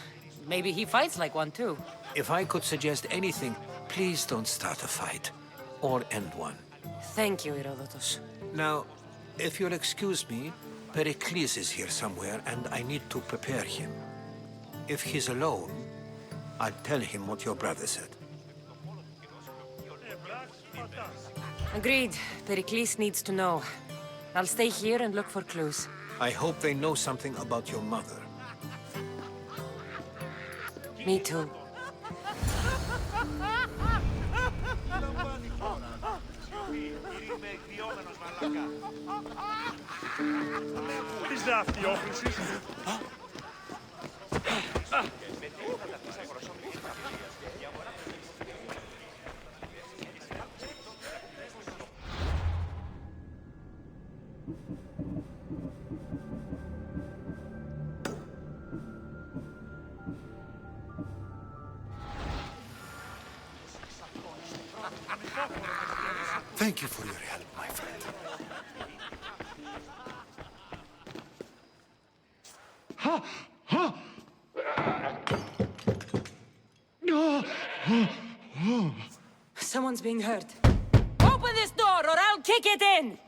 Maybe he fights like one too. If I could suggest anything, please don't start a fight or end one. Thank you, Herodotus. Now, if you'll excuse me, Pericles is here somewhere and I need to prepare him. If he's alone, I'll tell him what your brother said. Agreed. Pericles needs to know. I'll stay here and look for clues. I hope they know something about your mother. Me too. What is that, Theophilus? Thank you for your help, my friend. Someone's being hurt. Open this door or I'll kick it in!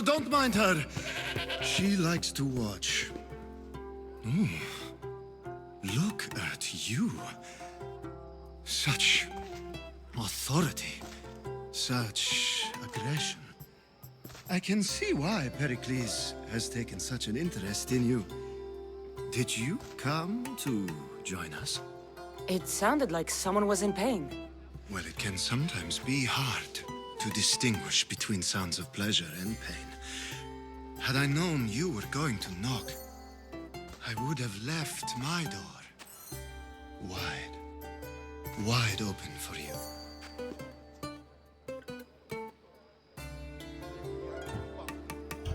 Don't mind her. She likes to watch. Look at you. Such authority. Such aggression. I can see why Pericles has taken such an interest in you. Did you come to join us? It sounded like someone was in pain. Well, it can sometimes be hard to distinguish between sounds of pleasure and pain. Had I known you were going to knock, I would have left my door wide open for you.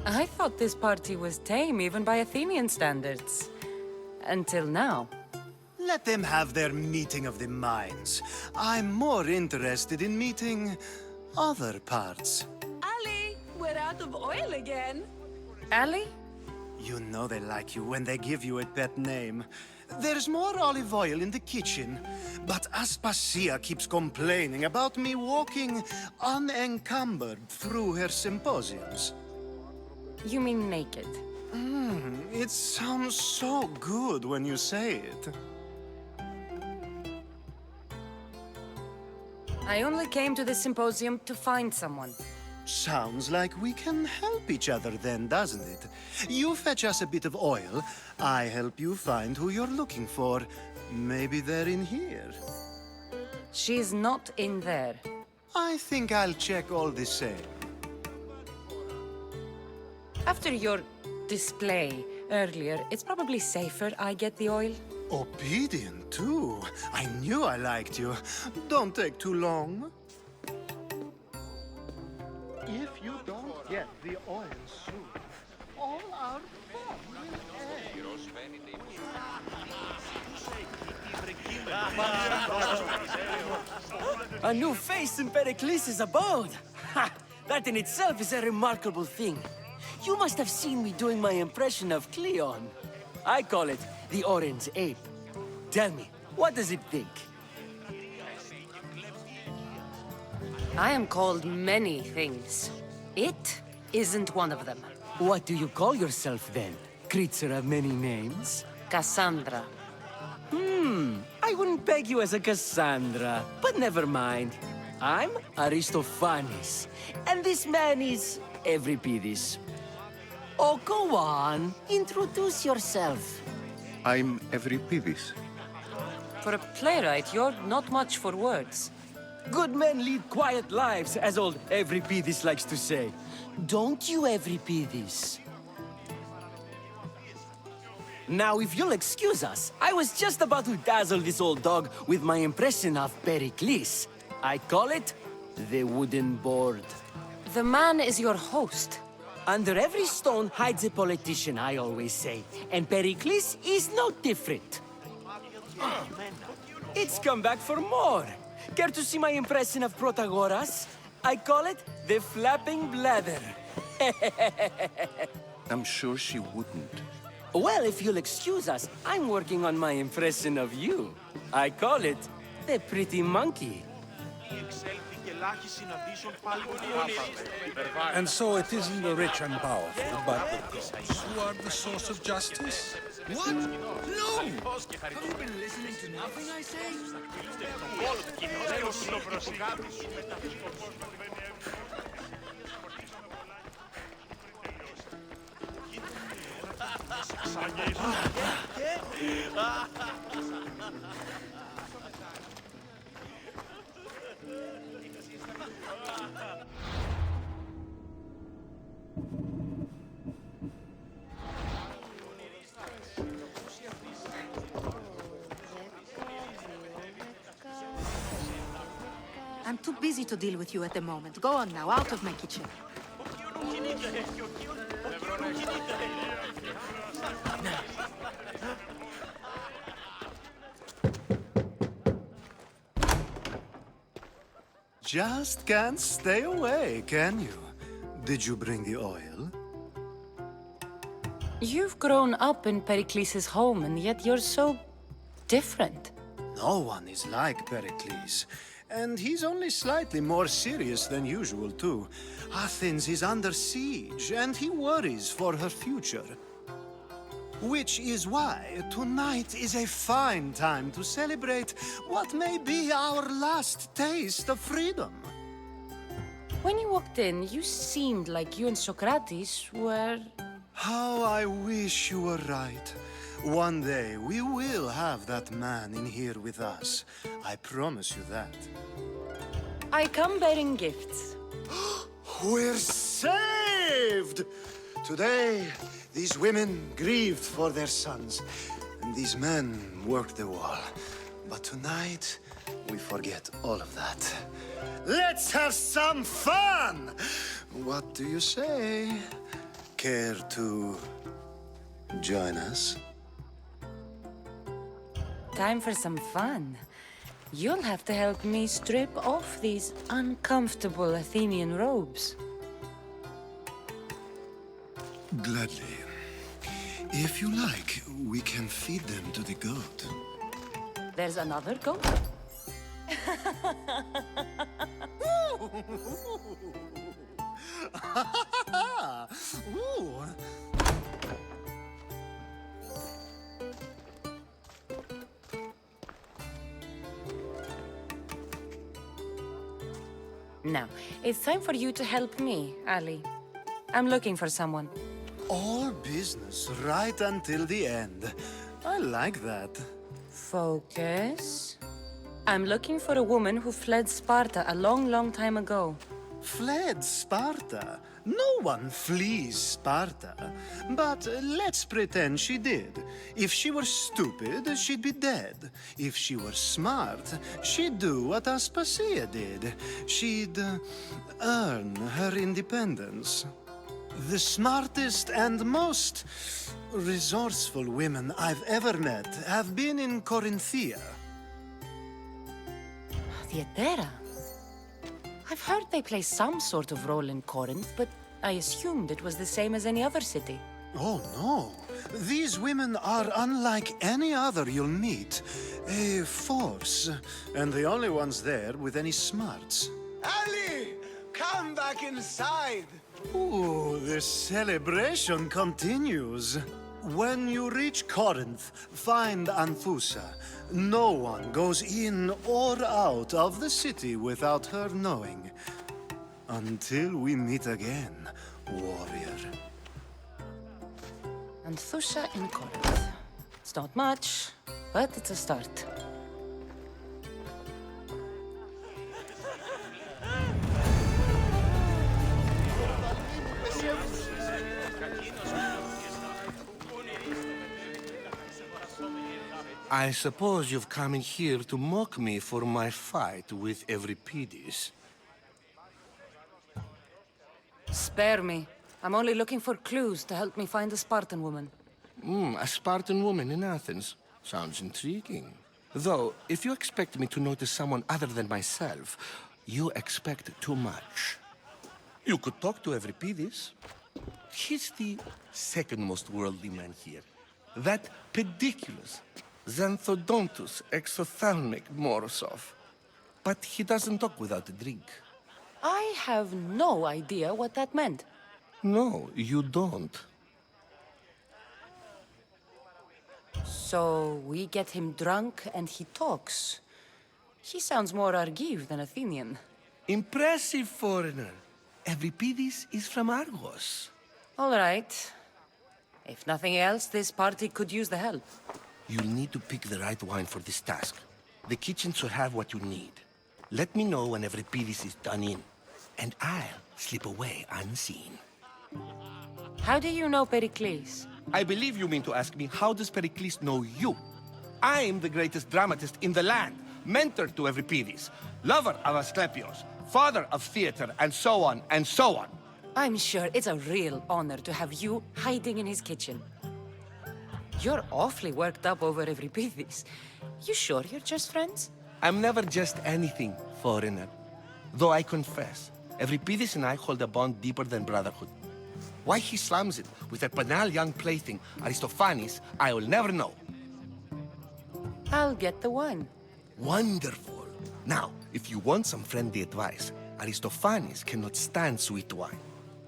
I thought this party was tame even by Athenian standards. Until now. Let them have their meeting of the minds. I'm more interested in meeting other parts. Ali, we're out of oil again. Ali? You know they like you when they give you a pet name. There's more olive oil in the kitchen, but Aspasia keeps complaining about me walking unencumbered through her symposiums. You mean naked? It sounds so good when you say it. I only came to the symposium to find someone. Sounds like we can help each other then, doesn't it? You fetch us a bit of oil, I help you find who you're looking for. Maybe they're in here. She's not in there. I think I'll check all the same. After your display earlier, it's probably safer I get the oil. Obedient, too. I knew I liked you. Don't take too long. If you don't get the oil soon, all our fun will end. A new face in Pericles' abode! Ha! That in itself is a remarkable thing. You must have seen me doing my impression of Cleon. I call it the Orange Ape. Tell me, what does it think? I am called many things. It isn't one of them. What do you call yourself then? Creature of many names? Cassandra. I wouldn't peg you as a Cassandra, but never mind. I'm Aristophanes, and this man is Euripides. Oh, go on. Introduce yourself. I'm Euripides. For a playwright, you're not much for words. Good men lead quiet lives, as old Euripides likes to say. Don't you, Euripides? Now, if you'll excuse us, I was just about to dazzle this old dog with my impression of Pericles. I call it the wooden board. The man is your host. Under every stone hides a politician, I always say. And Pericles is no different. It's come back for more. Care to see my impression of Protagoras? I call it the flapping bladder. I'm sure she wouldn't. Well, if you'll excuse us, I'm working on my impression of you. I call it the pretty monkey. And so it isn't the rich and powerful, but the gods who are the source of justice? What? No! Have you been listening to nothing I say? I'm too busy to deal with you at the moment. Go on now, out of my kitchen. Just can't stay away, can you? Did you bring the oil? You've grown up in Pericles' home, and yet you're so different. No one is like Pericles. And he's only slightly more serious than usual, too. Athens is under siege, and he worries for her future. Which is why tonight is a fine time to celebrate what may be our last taste of freedom. When you walked in, you seemed like you and Socrates were... How I wish you were right. One day, we will have that man in here with us. I promise you that. I come bearing gifts. We're saved! Today, these women grieved for their sons, and these men worked the wall. But tonight, we forget all of that. Let's have some fun! What do you say? Care to join us? Time for some fun. You'll have to help me strip off these uncomfortable Athenian robes. Gladly. If you like, we can feed them to the goat. There's another goat? Ooh. Now, it's time for you to help me, Ali. I'm looking for someone. All business right until the end. I like that. Focus. I'm looking for a woman who fled Sparta a long, long time ago. Fled Sparta? No one flees Sparta. But let's pretend she did. If she were stupid, she'd be dead. If she were smart, she'd do what Aspasia did. She'd earn her independence. The smartest and most resourceful women I've ever met have been in Corinthia. Theatera? I've heard they play some sort of role in Corinth, but I assumed it was the same as any other city. Oh, no. These women are unlike any other you'll meet. A force, and the only ones there with any smarts. Ali! Come back inside! Ooh, the celebration continues. When you reach Corinth, find Anthusa. No one goes in or out of the city without her knowing. Until we meet again, warrior. Anthusa in Corinth. It's not much, but it's a start. I suppose you've come in here to mock me for my fight with Euripides. Spare me. I'm only looking for clues to help me find a Spartan woman. A Spartan woman in Athens. Sounds intriguing. Though, if you expect me to notice someone other than myself, you expect too much. You could talk to Euripides. He's the second most worldly man here. That pediculous, Xanthodontus exophthalmic Morosov. But he doesn't talk without a drink. I have no idea what that meant. No, you don't. So we get him drunk and he talks. He sounds more Argive than Athenian. Impressive, foreigner. Euripides is from Argos. All right. If nothing else, this party could use the help. You'll need to pick the right wine for this task. The kitchen should have what you need. Let me know when Euripides is done in, and I'll slip away unseen. How do you know Pericles? I believe you mean to ask me, how does Pericles know you? I'm the greatest dramatist in the land, mentor to Euripides, lover of Asclepios, father of theater, and so on, and so on. I'm sure it's a real honor to have you hiding in his kitchen. You're awfully worked up over Euripides. You sure you're just friends? I'm never just anything, foreigner. Though I confess, Euripides and I hold a bond deeper than brotherhood. Why he slams it with that banal young plaything, Aristophanes, I will never know. I'll get the wine. Wonderful. Now, if you want some friendly advice, Aristophanes cannot stand sweet wine.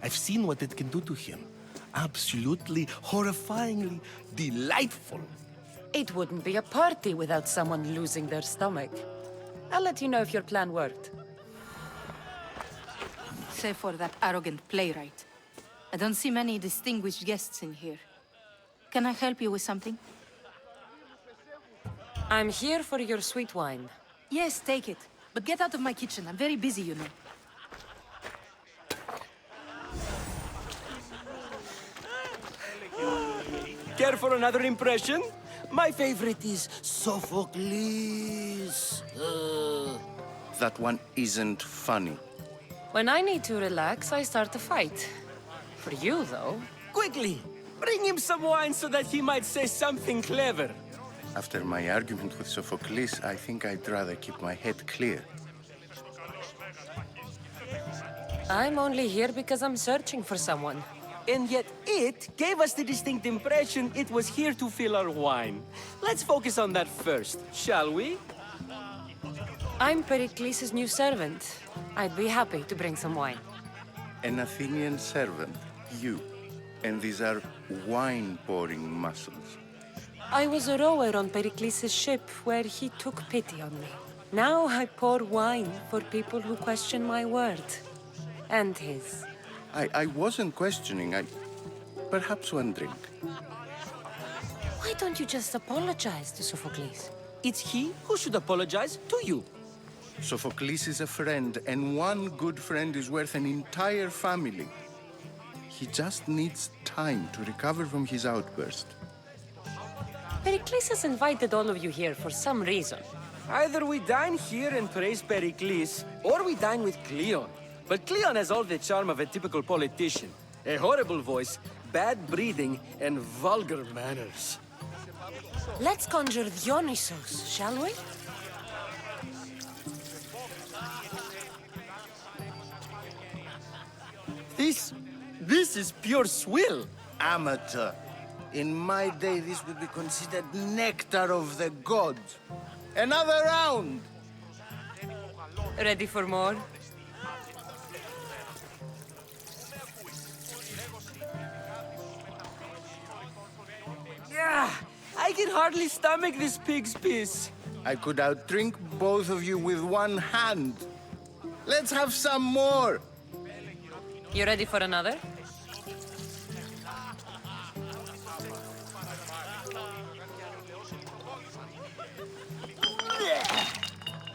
I've seen what it can do to him. Absolutely, horrifyingly delightful. It wouldn't be a party without someone losing their stomach. I'll let you know if your plan worked. Save for that arrogant playwright. I don't see many distinguished guests in here. Can I help you with something? I'm here for your sweet wine. Yes, take it. But get out of my kitchen. I'm very busy, you know. Care for another impression? My favorite is Sophocles. That one isn't funny. When I need to relax, I start a fight. For you, though. Quickly! Bring him some wine so that he might say something clever. After my argument with Sophocles, I think I'd rather keep my head clear. I'm only here because I'm searching for someone. And yet it gave us the distinct impression it was here to fill our wine. Let's focus on that first, shall we? I'm Pericles' new servant. I'd be happy to bring some wine. An Athenian servant, you. And these are wine-pouring muscles. I was a rower on Pericles' ship where he took pity on me. Now I pour wine for people who question my word. And his. I wasn't questioning, perhaps one drink. Why don't you just apologize to Sophocles? It's he who should apologize to you. Sophocles is a friend, and one good friend is worth an entire family. He just needs time to recover from his outburst. Pericles has invited all of you here for some reason. Either we dine here and praise Pericles, or we dine with Cleon. But Cleon has all the charm of a typical politician. A horrible voice, bad breeding, and vulgar manners. Let's conjure Dionysos, shall we? This is pure swill. Amateur. In my day, this would be considered nectar of the gods. Another round! Ready for more? Yeah, I can hardly stomach this pig's piss. I could outdrink both of you with one hand. Let's have some more! You ready for another?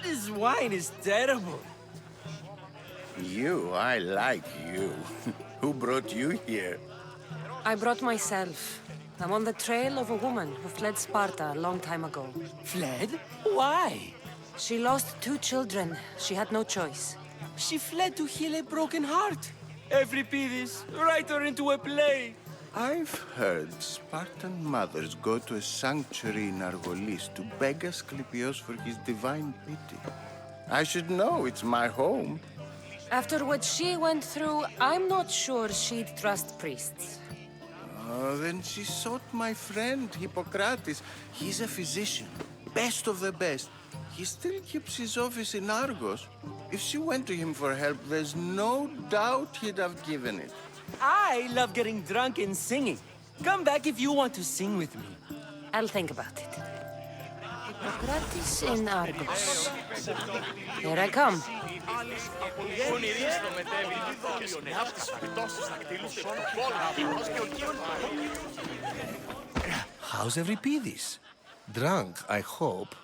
This wine is terrible. I like you. Who brought you here? I brought myself. I'm on the trail of a woman who fled Sparta a long time ago. Fled? Why? She lost 2 children. She had no choice. She fled to heal a broken heart. Euripides, write her into a play. I've heard Spartan mothers go to a sanctuary in Argolis to beg Asclepios for his divine pity. I should know, it's my home. After what she went through, I'm not sure she'd trust priests. Oh, then she sought my friend, Hippocrates. He's a physician, best of the best. He still keeps his office in Argos. If she went to him for help, there's no doubt he'd have given it. I love getting drunk and singing. Come back if you want to sing with me. I'll think about it. Hippocrates in Argos. Here I come. How's Euripides? Drunk, I hope.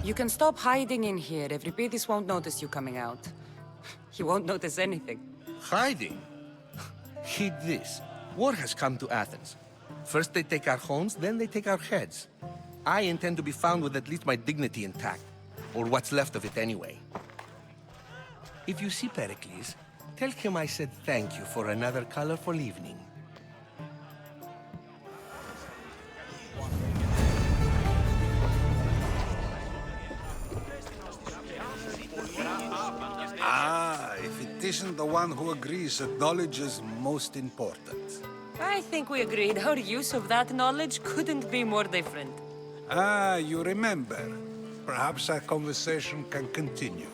You can stop hiding in here. Euripides won't notice you coming out. He won't notice anything. Hiding? Heed this. War has come to Athens. First they take our homes, then they take our heads. I intend to be found with at least my dignity intact. Or what's left of it anyway. If you see Pericles, tell him I said thank you for another colorful evening. If it isn't the one who agrees that knowledge is most important. I think we agreed our use of that knowledge couldn't be more different. You remember. Perhaps our conversation can continue.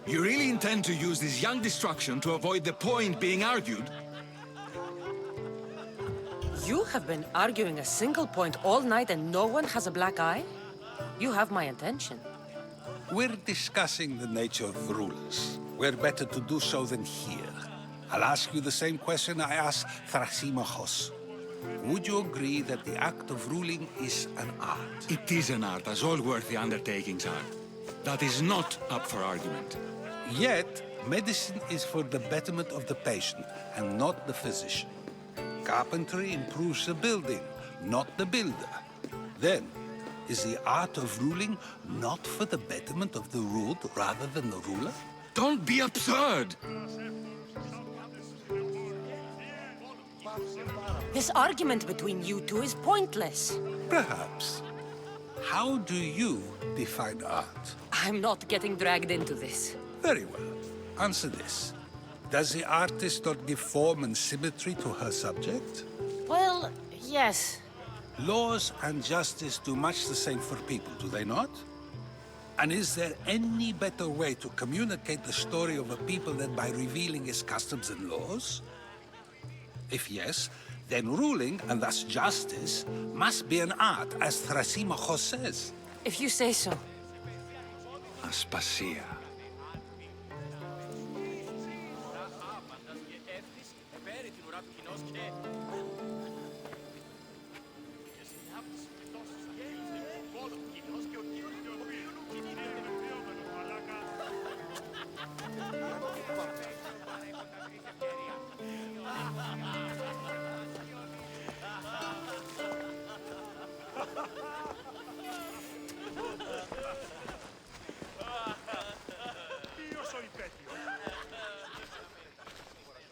You really intend to use this young destruction to avoid the point being argued? You have been arguing a single point all night and no one has a black eye? You have my attention. We're discussing the nature of rulers. Where better to do so than here? I'll ask you the same question I asked Thrasimachos. Would you agree that the act of ruling is an art? It is an art, as all worthy undertakings are. That is not up for argument. Yet, medicine is for the betterment of the patient, and not the physician. Carpentry improves the building, not the builder. Then, is the art of ruling not for the betterment of the ruled rather than the ruler? Don't be absurd! This argument between you two is pointless. Perhaps. How do you define art? I'm not getting dragged into this. Very well. Answer this. Does the artist not give form and symmetry to her subject? Well, yes. Laws and justice do much the same for people, do they not? And is there any better way to communicate the story of a people than by revealing its customs and laws? If yes, then ruling, and thus justice, must be an art, as Thrasimachos says. If you say so. Aspasia.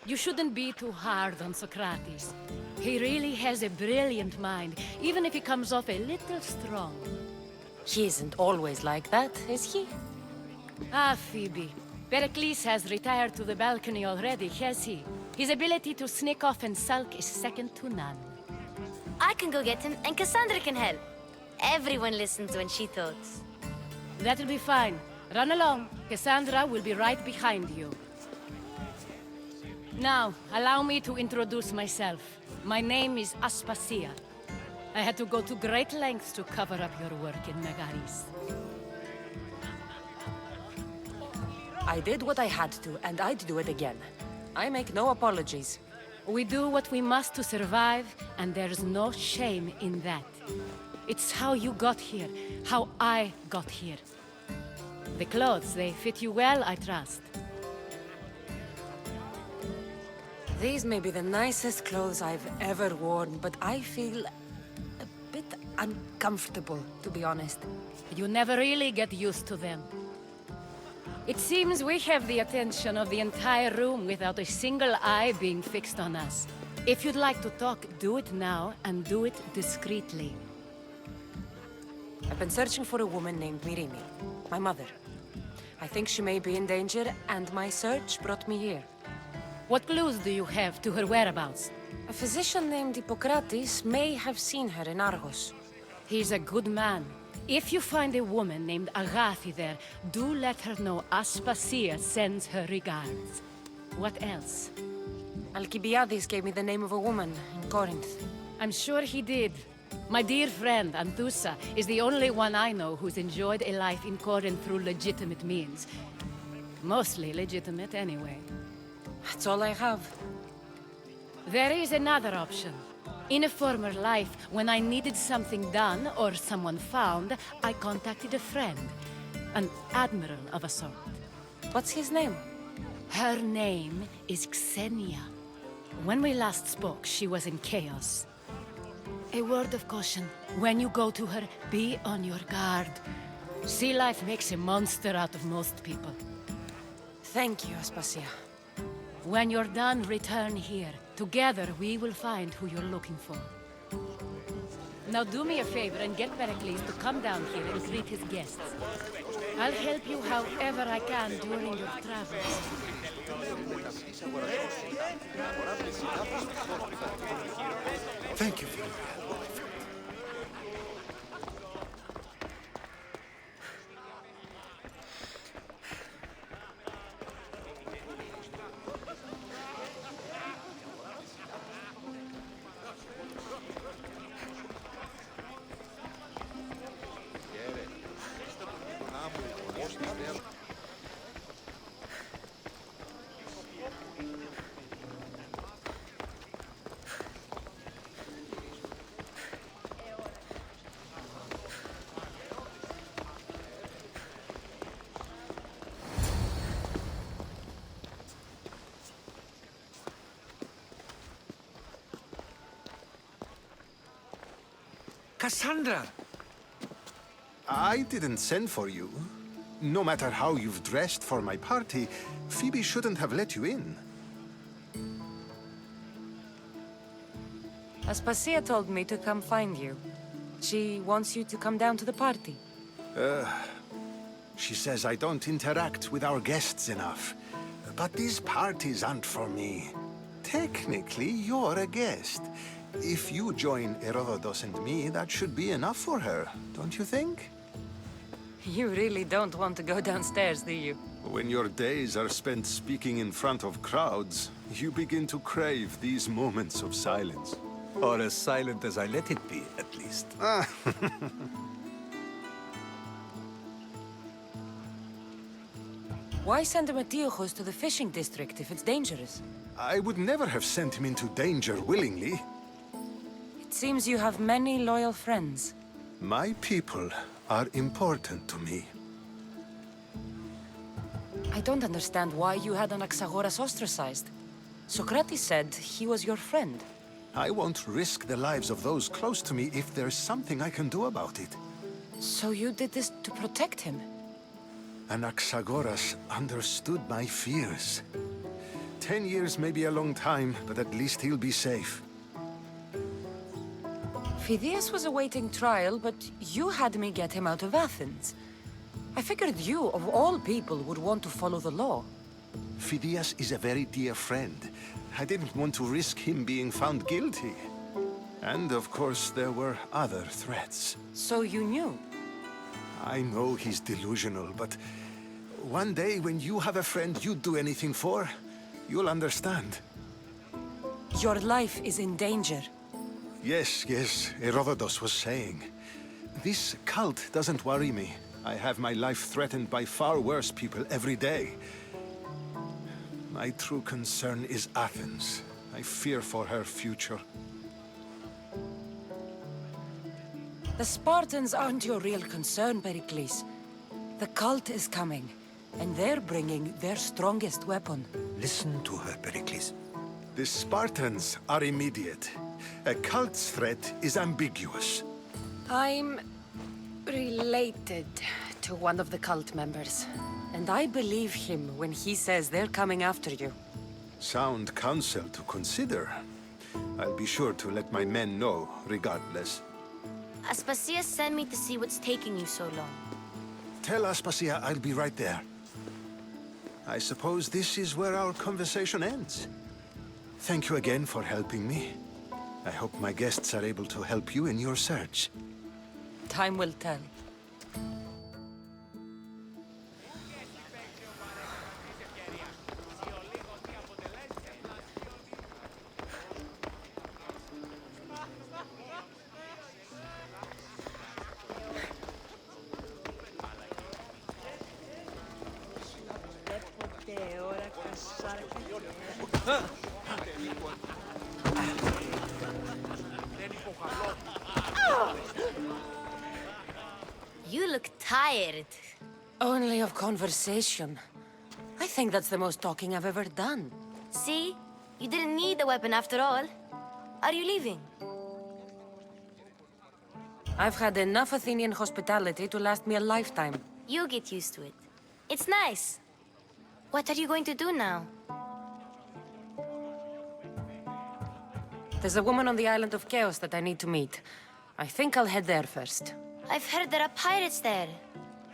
You shouldn't be too hard on Socrates. He really has a brilliant mind, even if he comes off a little strong. He isn't always like that, is he? Ah, Phoebe. Pericles has retired to the balcony already, has he? His ability to sneak off and sulk is second to none. I can go get him, and Cassandra can help. Everyone listens when she talks. That'll be fine. Run along. Cassandra will be right behind you. Now, allow me to introduce myself. My name is Aspasia. I had to go to great lengths to cover up your work in Megaris. I did what I had to, and I'd do it again. I make no apologies. We do what we must to survive, and there's no shame in that. It's how you got here, how I got here. The clothes, they fit you well, I trust. These may be the nicest clothes I've ever worn, but I feel a bit uncomfortable, to be honest. You never really get used to them. It seems we have the attention of the entire room without a single eye being fixed on us. If you'd like to talk, do it now, and do it discreetly. I've been searching for a woman named Myrine, my mother. I think she may be in danger, and my search brought me here. What clues do you have to her whereabouts? A physician named Hippocrates may have seen her in Argos. He's a good man. If you find a woman named Agathi there, do let her know Aspasia sends her regards. What else? Alcibiades gave me the name of a woman in Corinth. I'm sure he did. My dear friend, Anthusa, is the only one I know who's enjoyed a life in Corinth through legitimate means. Mostly legitimate, anyway. That's all I have. There is another option. In a former life, when I needed something done or someone found, I contacted a friend. An admiral of a sort. What's his name? Her name is Xenia. When we last spoke, she was in chaos. A word of caution. When you go to her, be on your guard. Sea life makes a monster out of most people. Thank you, Aspasia. When you're done, return here. Together, we will find who you're looking for. Now do me a favor and get Pericles to come down here and greet his guests. I'll help you however I can during your travels. Thank you for your help. Cassandra! I didn't send for you. No matter how you've dressed for my party, Phoebe shouldn't have let you in. Aspasia told me to come find you. She wants you to come down to the party. She says I don't interact with our guests enough. But these parties aren't for me. Technically, you're a guest. If you join Herodotus and me, that should be enough for her, don't you think? You really don't want to go downstairs, do you? When your days are spent speaking in front of crowds, you begin to crave these moments of silence. Or as silent as I let it be, at least. Why send Emetiochos to the fishing district if it's dangerous? I would never have sent him into danger willingly. It seems you have many loyal friends. My people are important to me. I don't understand why you had Anaxagoras ostracized. Socrates said he was your friend. I won't risk the lives of those close to me if there's something I can do about it. So you did this to protect him? Anaxagoras understood my fears. 10 years may be a long time, but at least he'll be safe. Phidias was awaiting trial, but you had me get him out of Athens. I figured you, of all people, would want to follow the law. Phidias is a very dear friend. I didn't want to risk him being found guilty. And of course, there were other threats. So you knew? I know he's delusional, but one day when you have a friend you'd do anything for, you'll understand. Your life is in danger. Yes, Herodotus was saying. This cult doesn't worry me. I have my life threatened by far worse people every day. My true concern is Athens. I fear for her future. The Spartans aren't your real concern, Pericles. The cult is coming, and they're bringing their strongest weapon. Listen to her, Pericles. The Spartans are immediate. A cult's threat is ambiguous. I'm related to one of the cult members, and I believe him when he says they're coming after you. Sound counsel to consider. I'll be sure to let my men know, regardless. Aspasia sent me to see what's taking you so long. Tell Aspasia I'll be right there. I suppose this is where our conversation ends. Thank you again for helping me. I hope my guests are able to help you in your search. Time will tell. You look tired. Only of conversation. I think that's the most talking I've ever done. See? You didn't need the weapon after all. Are you leaving? I've had enough Athenian hospitality to last me a lifetime. You get used to it. It's nice. What are you going to do now? There's a woman on the island of Chaos that I need to meet. I think I'll head there first. I've heard there are pirates there.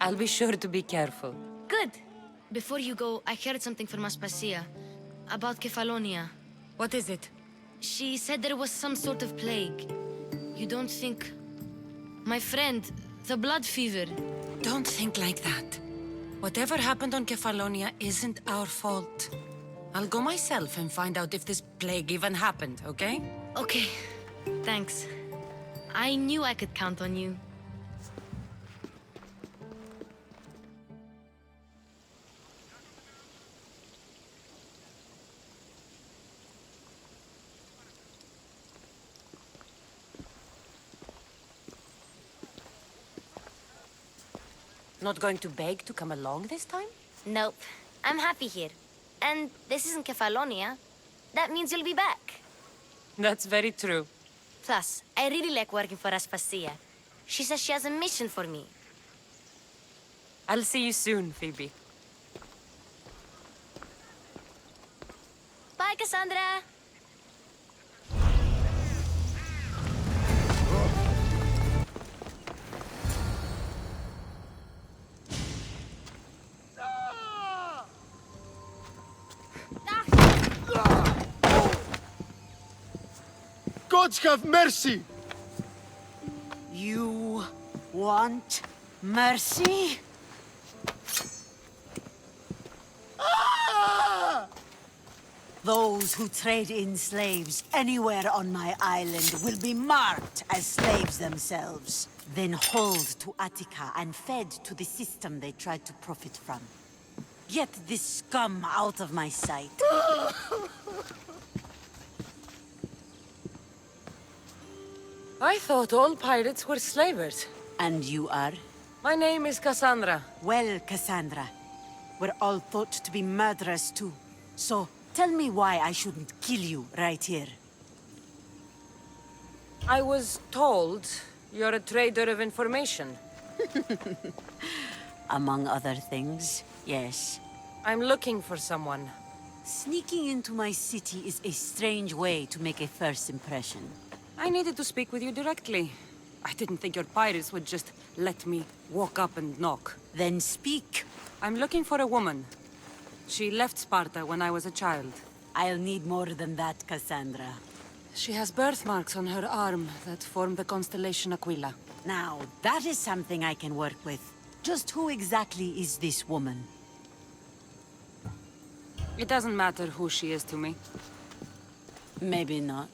I'll be sure to be careful. Good. Before you go, I heard something from Aspasia about Kefalonia. What is it? She said there was some sort of plague. You don't think... My friend, the blood fever. Don't think like that. Whatever happened on Kefalonia isn't our fault. I'll go myself and find out if this plague even happened, okay? Okay. Thanks. I knew I could count on you. Not going to beg to come along this time? Nope. I'm happy here. And this isn't Kefalonia. That means you'll be back. That's very true. Plus, I really like working for Aspasia. She says she has a mission for me. I'll see you soon, Phoebe. Bye, Cassandra! Gods have mercy! You want mercy? Those who trade in slaves anywhere on my island will be marked as slaves themselves, then hauled to Attica and fed to the system they tried to profit from. Get this scum out of my sight. I thought all pirates were slavers. And you are? My name is Cassandra. Well, Cassandra, we're all thought to be murderers too. So, tell me why I shouldn't kill you right here. I was told you're a trader of information. Among other things, yes. I'm looking for someone. Sneaking into my city is a strange way to make a first impression. I needed to speak with you directly. I didn't think your pirates would just let me walk up and knock. Then speak. I'm looking for a woman. She left Sparta when I was a child. I'll need more than that, Cassandra. She has birthmarks on her arm that form the constellation Aquila. Now, that is something I can work with. Just who exactly is this woman? It doesn't matter who she is to me. Maybe not.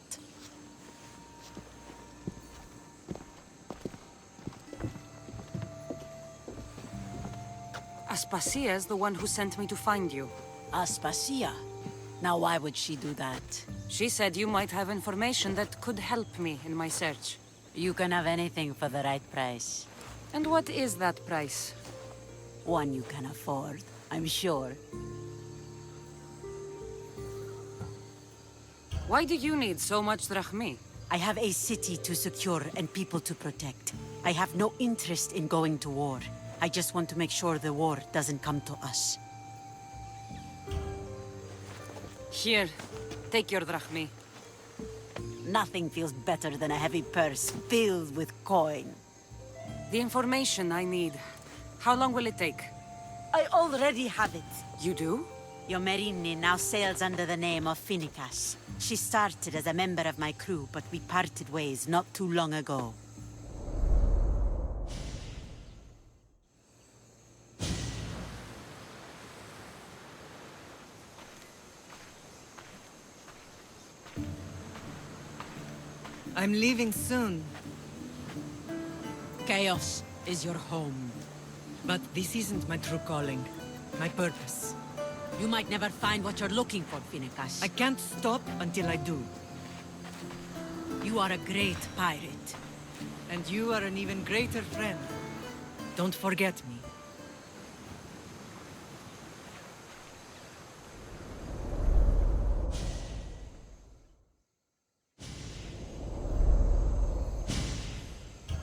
Aspasia is the one who sent me to find you. Aspasia? Now why would she do that? She said you might have information that could help me in my search. You can have anything for the right price. And what is that price? One you can afford, I'm sure. Why do you need so much drachmi? I have a city to secure and people to protect. I have no interest in going to war. I just want to make sure the war doesn't come to us. Here, take your drachmi. Nothing feels better than a heavy purse filled with coin. The information I need. How long will it take? I already have it. You do? Yomerini now sails under the name of Finicas. She started as a member of my crew, but we parted ways not too long ago. I'm leaving soon. Chaos is your home. But this isn't my true calling. My purpose. You might never find what you're looking for, Finicas. I can't stop until I do. You are a great pirate. And you are an even greater friend. Don't forget me.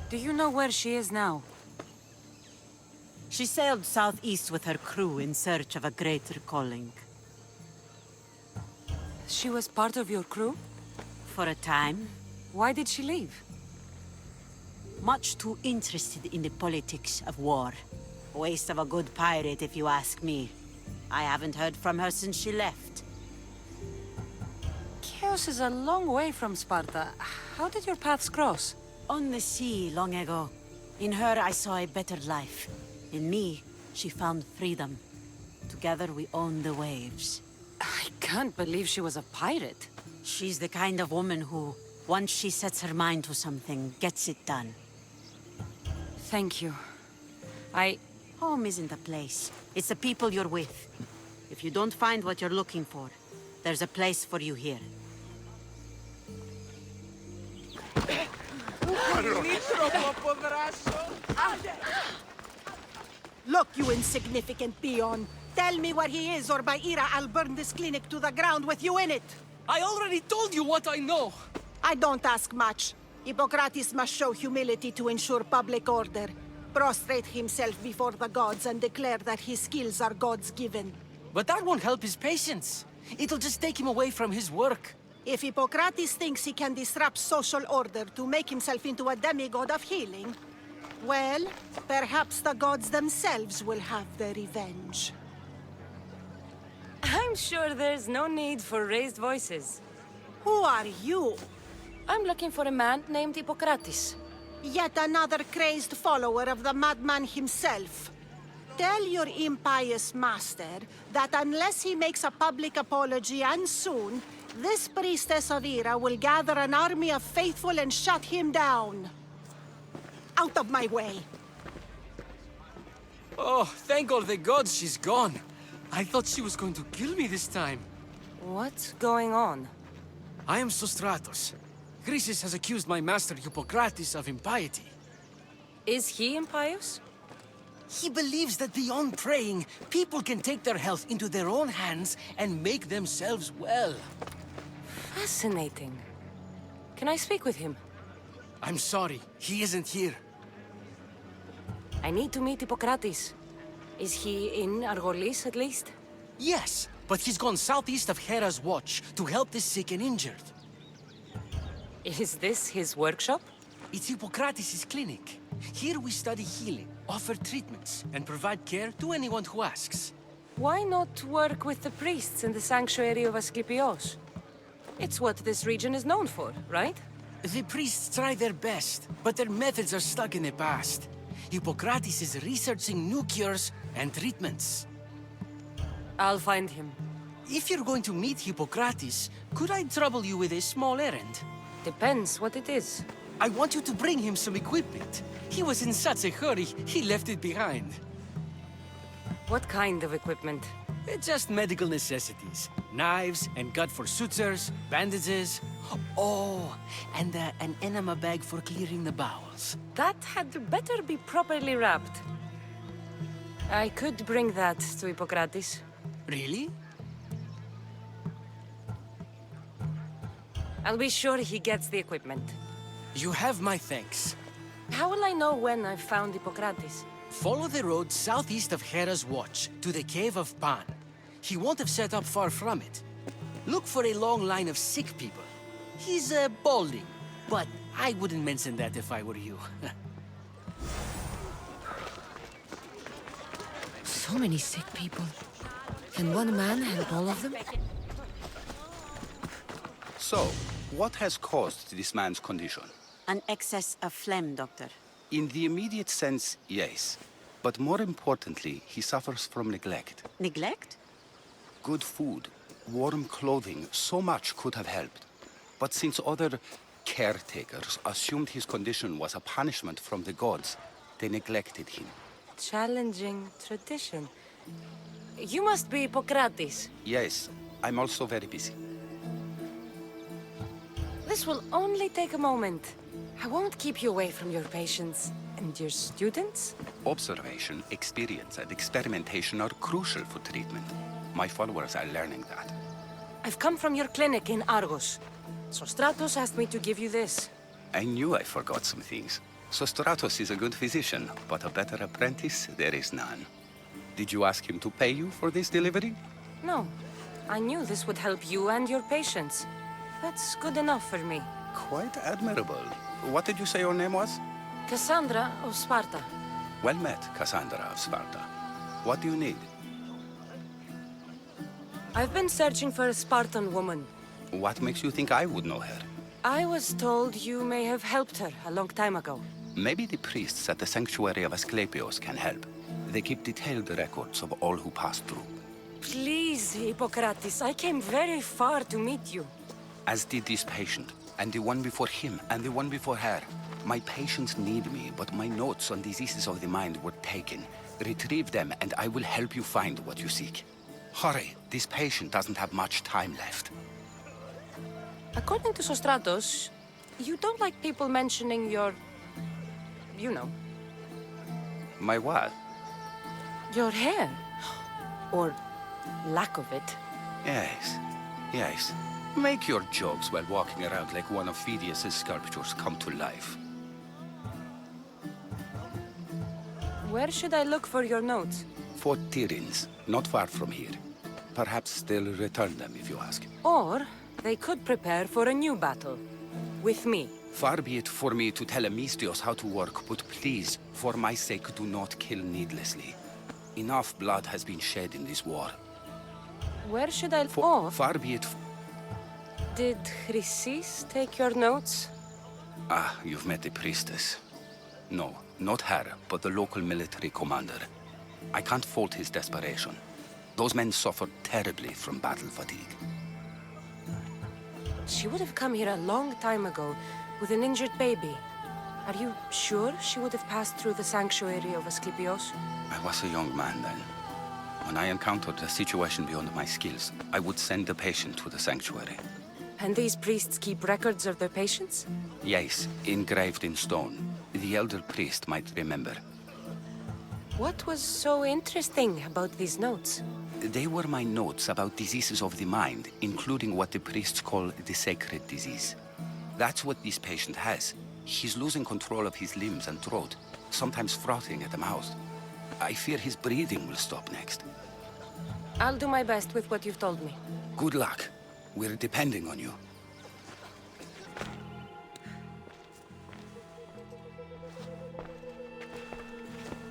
Do you know where she is now? She sailed southeast with her crew in search of a greater calling. She was part of your crew? For a time. Why did she leave? Much too interested in the politics of war. Waste of a good pirate, if you ask me. I haven't heard from her since she left. Chaos is a long way from Sparta. How did your paths cross? On the sea, long ago. In her, I saw a better life. In me, she found freedom. Together, we own the waves. I can't believe she was a pirate. She's the kind of woman who, once she sets her mind to something, gets it done. Thank you. Home isn't a place. It's the people you're with. If you don't find what you're looking for, there's a place for you here. Look, you insignificant peon. Tell me where he is, or by Ira, I'll burn this clinic to the ground with you in it. I already told you what I know. I don't ask much. Hippocrates must show humility to ensure public order. Prostrate himself before the gods and declare that his skills are gods given. But that won't help his patients. It'll just take him away from his work. If Hippocrates thinks he can disrupt social order to make himself into a demigod of healing, well, perhaps the gods themselves will have their revenge. I'm sure there's no need for raised voices. Who are you? I'm looking for a man named Hippocrates. Yet another crazed follower of the madman himself. Tell your impious master that unless he makes a public apology, and soon, this priestess of Ira will gather an army of faithful and shut him down. Out of my way! Oh, thank all the gods she's gone. I thought she was going to kill me this time. What's going on? I am Sostratos. Chrysis has accused my master Hippocrates of impiety. Is he impious? He believes that beyond praying, people can take their health into their own hands and make themselves well. Fascinating. Can I speak with him? I'm sorry, he isn't here. I need to meet Hippocrates. Is he in Argolis, at least? Yes, but he's gone southeast of Hera's Watch to help the sick and injured. Is this his workshop? It's Hippocrates' clinic. Here we study healing, offer treatments, and provide care to anyone who asks. Why not work with the priests in the sanctuary of Asclepios? It's what this region is known for, right? The priests try their best, but their methods are stuck in the past. Hippocrates is researching new cures and treatments. I'll find him. If you're going to meet Hippocrates, could I trouble you with a small errand? Depends what it is. I want you to bring him some equipment. He was in such a hurry, he left it behind. What kind of equipment? Just medical necessities. Knives and gut for sutures, bandages. Oh, and an enema bag for clearing the bowels. That had better be properly wrapped. I could bring that to Hippocrates. Really? I'll be sure he gets the equipment. You have my thanks. How will I know when I've found Hippocrates? Follow the road southeast of Hera's Watch to the Cave of Pan. He won't have set up far from it. Look for a long line of sick people. He's balding, but I wouldn't mention that if I were you. So many sick people. Can one man help all of them? So, what has caused this man's condition? An excess of phlegm, Doctor. In the immediate sense, yes. But more importantly, he suffers from neglect. Neglect? Good food, warm clothing, so much could have helped. But since other caretakers assumed his condition was a punishment from the gods, they neglected him. Challenging tradition. You must be Hippocrates. Yes, I'm also very busy. This will only take a moment. I won't keep you away from your patients. And your students? Observation, experience, and experimentation are crucial for treatment. My followers are learning that. I've come from your clinic in Argos. Sostratos asked me to give you this. I knew I forgot some things. Sostratos is a good physician, but a better apprentice there is none. Did you ask him to pay you for this delivery? No. I knew this would help you and your patients. That's good enough for me. Quite admirable. What did you say your name was? Cassandra of Sparta. Well met, Cassandra of Sparta. What do you need? I've been searching for a Spartan woman. What makes you think I would know her? I was told you may have helped her a long time ago. Maybe the priests at the sanctuary of Asclepios can help. They keep detailed records of all who passed through. Please, Hippocrates, I came very far to meet you. As did this patient, and the one before him, and the one before her. My patients need me, but my notes on diseases of the mind were taken. Retrieve them, and I will help you find what you seek. Hurry, this patient doesn't have much time left. According to Sostratos, you don't like people mentioning your... you know. My what? Your hair. Or lack of it. Yes, yes. Make your jokes while walking around like one of Phidias' sculptures come to life. Where should I look for your notes? For Tyrins, not far from here. Perhaps they'll return them if you ask. Or they could prepare for a new battle. With me. Far be it for me to tell Amistios how to work, but please, for my sake, do not kill needlessly. Enough blood has been shed in this war. Where should I... Far be it... Did Chrysis take your notes? Ah, you've met the priestess. No, not her, but the local military commander. I can't fault his desperation. Those men suffered terribly from battle fatigue. She would have come here a long time ago, with an injured baby. Are you sure she would have passed through the sanctuary of Asclepios? I was a young man then. When I encountered a situation beyond my skills, I would send the patient to the sanctuary. And these priests keep records of their patients? Yes, engraved in stone. The elder priest might remember. What was so interesting about these notes? They were my notes about diseases of the mind, including what the priests call the sacred disease. That's what this patient has. He's losing control of his limbs and throat, sometimes frothing at the mouth. I fear his breathing will stop next. I'll do my best with what you've told me. Good luck. We're depending on you.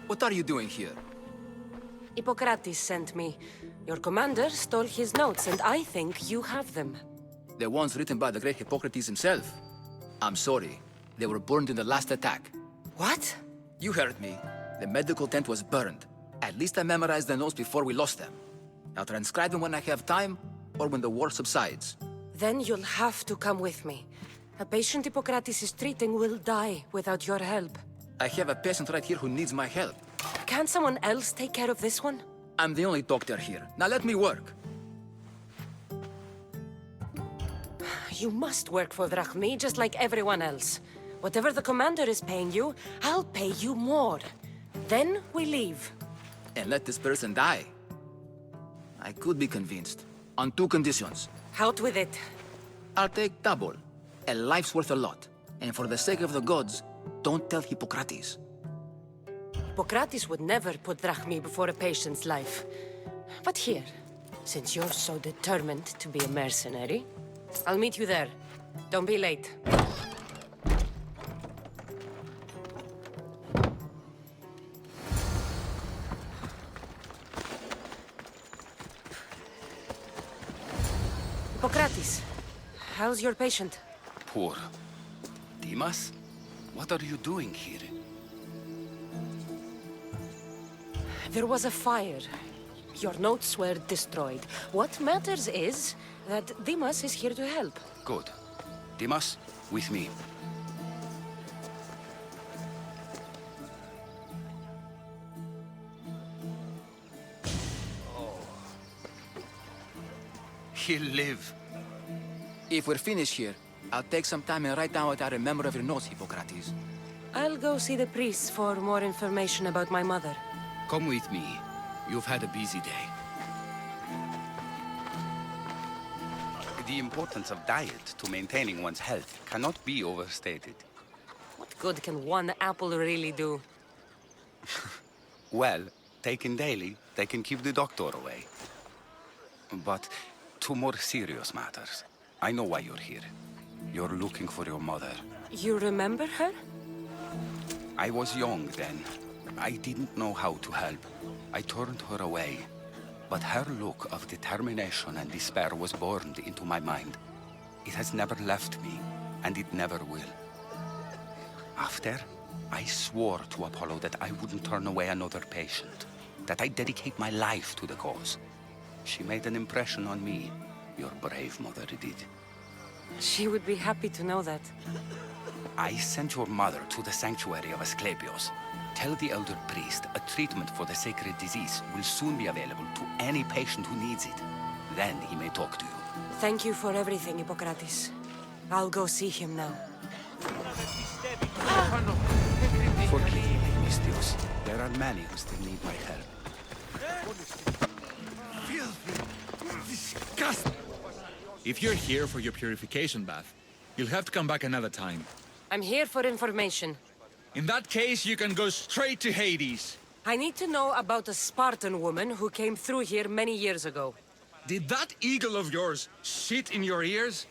What are you doing here? Hippocrates sent me. Your commander stole his notes, and I think you have them. The ones written by the great Hippocrates himself. I'm sorry. They were burned in the last attack. What? You heard me. The medical tent was burned. At least I memorized the notes before we lost them. I'll transcribe them when I have time, or when the war subsides. Then you'll have to come with me. A patient Hippocrates is treating will die without your help. I have a patient right here who needs my help. Can't someone else take care of this one? I'm the only doctor here. Now let me work. You must work for Drachmi just like everyone else. Whatever the commander is paying you, I'll pay you more. Then we leave. And let this person die. I could be convinced. On two conditions. Out with it. I'll take double. A life's worth a lot. And for the sake of the gods, don't tell Hippocrates. Hippocrates would never put Drachmi before a patient's life. But here, since you're so determined to be a mercenary, I'll meet you there. Don't be late. Hippocrates, how's your patient? Poor. Dimas? What are you doing here? There was a fire. Your notes were destroyed. What matters is that Dimas is here to help. Good. Dimas, with me. He'll live. If we're finished here, I'll take some time and write down what I remember of your notes, Hippocrates. I'll go see the priests for more information about my mother. Come with me. You've had a busy day. The importance of diet to maintaining one's health cannot be overstated. What good can one apple really do? Well, taken daily, they can keep the doctor away. But to more serious matters, I know why you're here. You're looking for your mother. You remember her? I was young then. I didn't know how to help. I turned her away. But her look of determination and despair was burned into my mind. It has never left me, and it never will. After, I swore to Apollo that I wouldn't turn away another patient, that I'd dedicate my life to the cause. She made an impression on me. Your brave mother did. She would be happy to know that. I sent your mother to the sanctuary of Asclepios. Tell the elder priest a treatment for the sacred disease will soon be available to any patient who needs it. Then he may talk to you. Thank you for everything, Hippocrates. I'll go see him now. Forgive me, Mistios. There are many who still need my help. Filthy! Disgusting! If you're here for your purification bath, you'll have to come back another time. I'm here for information. In that case, you can go straight to Hades. I need to know about a Spartan woman who came through here many years ago. Did that eagle of yours shit in your ears?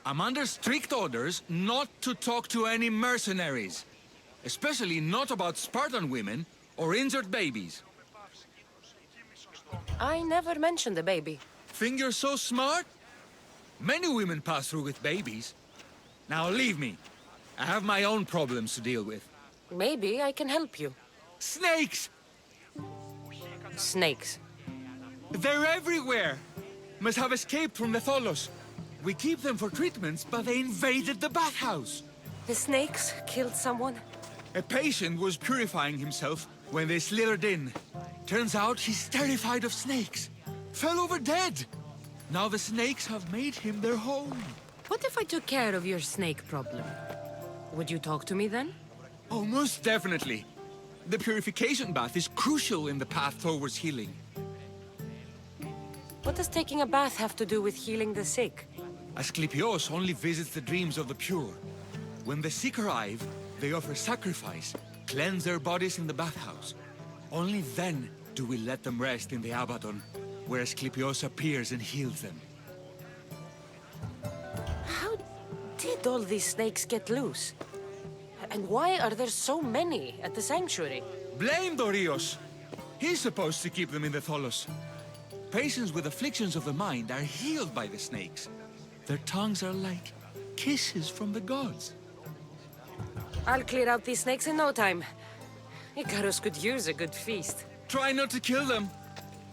I'm under strict orders not to talk to any mercenaries. Especially not about Spartan women or injured babies. I never mentioned a baby. Think you're so smart? Many women pass through with babies. Now leave me. I have my own problems to deal with. Maybe I can help you. Snakes! Snakes? They're everywhere! Must have escaped from the Tholos. We keep them for treatments, but they invaded the bathhouse. The snakes killed someone? A patient was purifying himself when they slithered in. Turns out he's terrified of snakes. Fell over dead. Now the snakes have made him their home. What if I took care of your snake problem? Would you talk to me then? Oh, most definitely. The purification bath is crucial in the path towards healing. What does taking a bath have to do with healing the sick? Asclepios only visits the dreams of the pure. When the sick arrive, they offer sacrifice, cleanse their bodies in the bathhouse. Only then do we let them rest in the Abaddon, where Asclepios appears and heals them. How did all these snakes get loose? And why are there so many at the sanctuary? Blame Dorios! He's supposed to keep them in the Tholos. Patients with afflictions of the mind are healed by the snakes. Their tongues are like kisses from the gods. I'll clear out these snakes in no time. Icarus could use a good feast. Try not to kill them.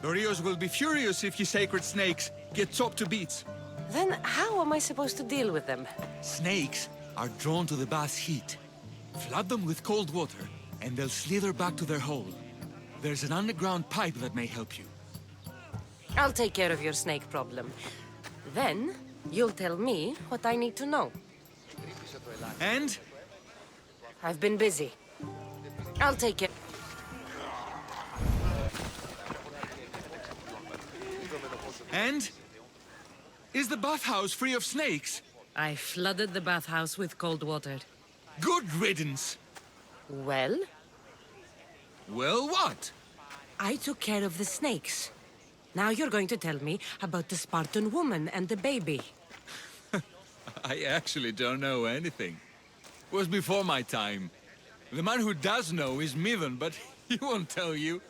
Dorios will be furious if you sacred snakes get chopped to bits. Then how am I supposed to deal with them? Snakes are drawn to the bath's heat. Flood them with cold water, and they'll slither back to their hole. There's an underground pipe that may help you. I'll take care of your snake problem. Then, you'll tell me what I need to know. And? I've been busy. I'll take it. And? Is the bathhouse free of snakes? I flooded the bathhouse with cold water. Good riddance. Well? Well, what? I took care of the snakes. Now you're going to tell me about the Spartan woman and the baby. I actually don't know anything. It was before my time. The man who does know is Midon, but he won't tell you.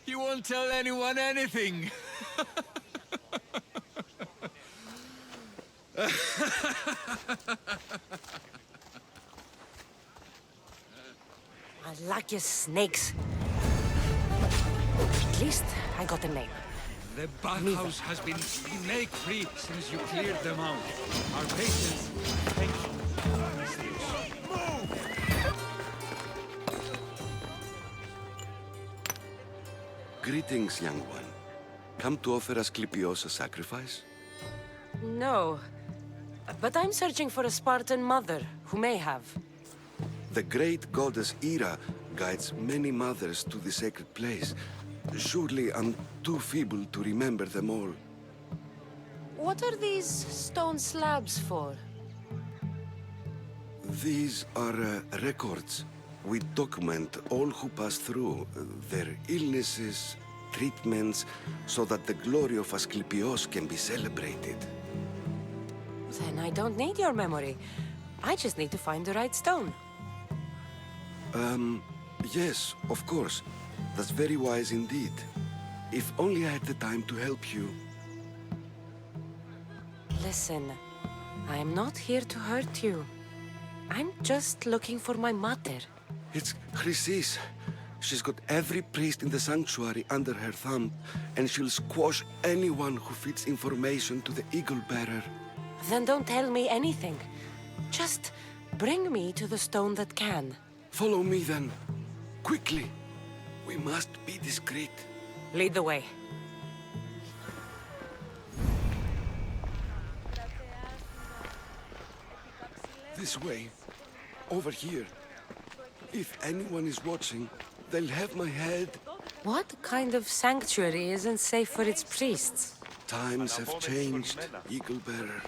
He won't tell anyone anything. I like your snakes. At least I got a name. The bathhouse has been snake-free since you cleared them out. Our patients, thank you. Greetings, young one. Come to offer Asclepios a sacrifice? No. But I'm searching for a Spartan mother who may have. The great goddess Hera guides many mothers to the sacred place. Surely I'm too feeble to remember them all. What are these stone slabs for? These are records. We document all who pass through, their illnesses, treatments, so that the glory of Asclepios can be celebrated. Then I don't need your memory. I just need to find the right stone. Yes, of course. That's very wise indeed. If only I had the time to help you. Listen, I am not here to hurt you. I'm just looking for my mother. It's Chrysis. She's got every priest in the sanctuary under her thumb, and she'll squash anyone who feeds information to the Eagle Bearer. Then don't tell me anything. Just bring me to the stone that can. Follow me then. Quickly. We must be discreet. Lead the way. This way. Over here. If anyone is watching, they'll have my head. What kind of sanctuary isn't safe for its priests? Times have changed, Eagle Bearer.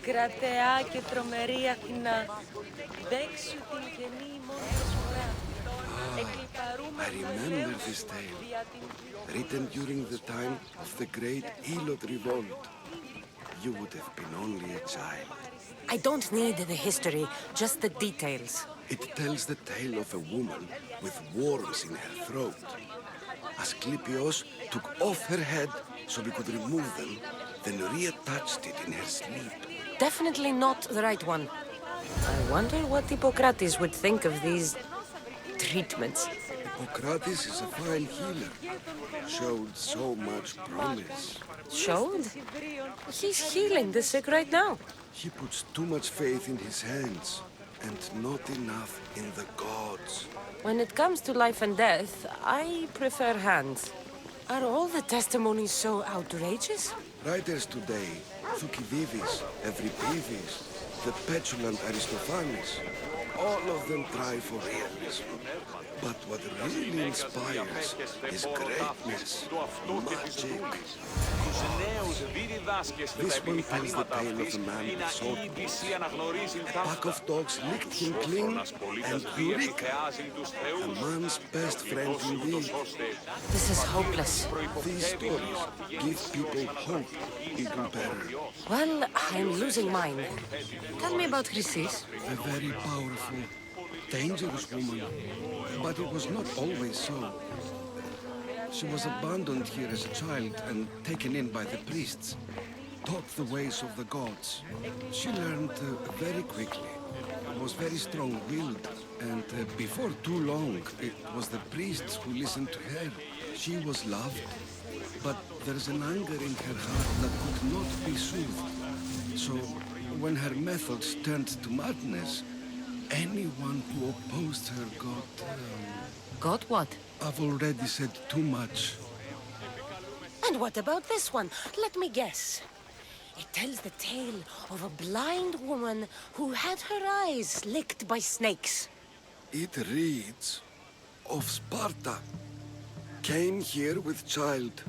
Κρατεά και τρομερή Αθηνά, δέξου την καινή μόνη φορά. I remember this tale, written during the time of the great Elot revolt. You would have been only a child. I don't need the history, just the details. It tells the tale of a woman with worms in her throat. Asclepios took off her head so we could remove them, then reattached it in her sleep. Definitely not the right one. I wonder what Hippocrates would think of these treatments. Hippocrates is a fine healer. Showed so much promise. Showed? He's healing the sick right now. He puts too much faith in his hands, and not enough in the gods. When it comes to life and death, I prefer hands. Are all the testimonies so outrageous? Writers today, Thucydides, Euripides, the petulant Aristophanes, all of them try for realism. But what really inspires is greatness, magic. This one tells the tale of a man with sword balls. A pack of dogs licked him clean, and Eureka! A man's best friend indeed. This is hopeless. These stories give people hope, Eagle Bearer. Well, I'm losing mine. Tell me about Chrysis. A very powerful, dangerous woman. But it was not always so. She was abandoned here as a child and taken in by the priests, taught the ways of the gods. She learned very quickly, was very strong-willed, and before too long, it was the priests who listened to her. She was loved, but there's an anger in her heart that could not be soothed. So, when her methods turned to madness, anyone who opposed her got... Got what? I've already said too much. And what about this one? Let me guess. It tells the tale of a blind woman who had her eyes licked by snakes. It reads of Sparta. Came here with child,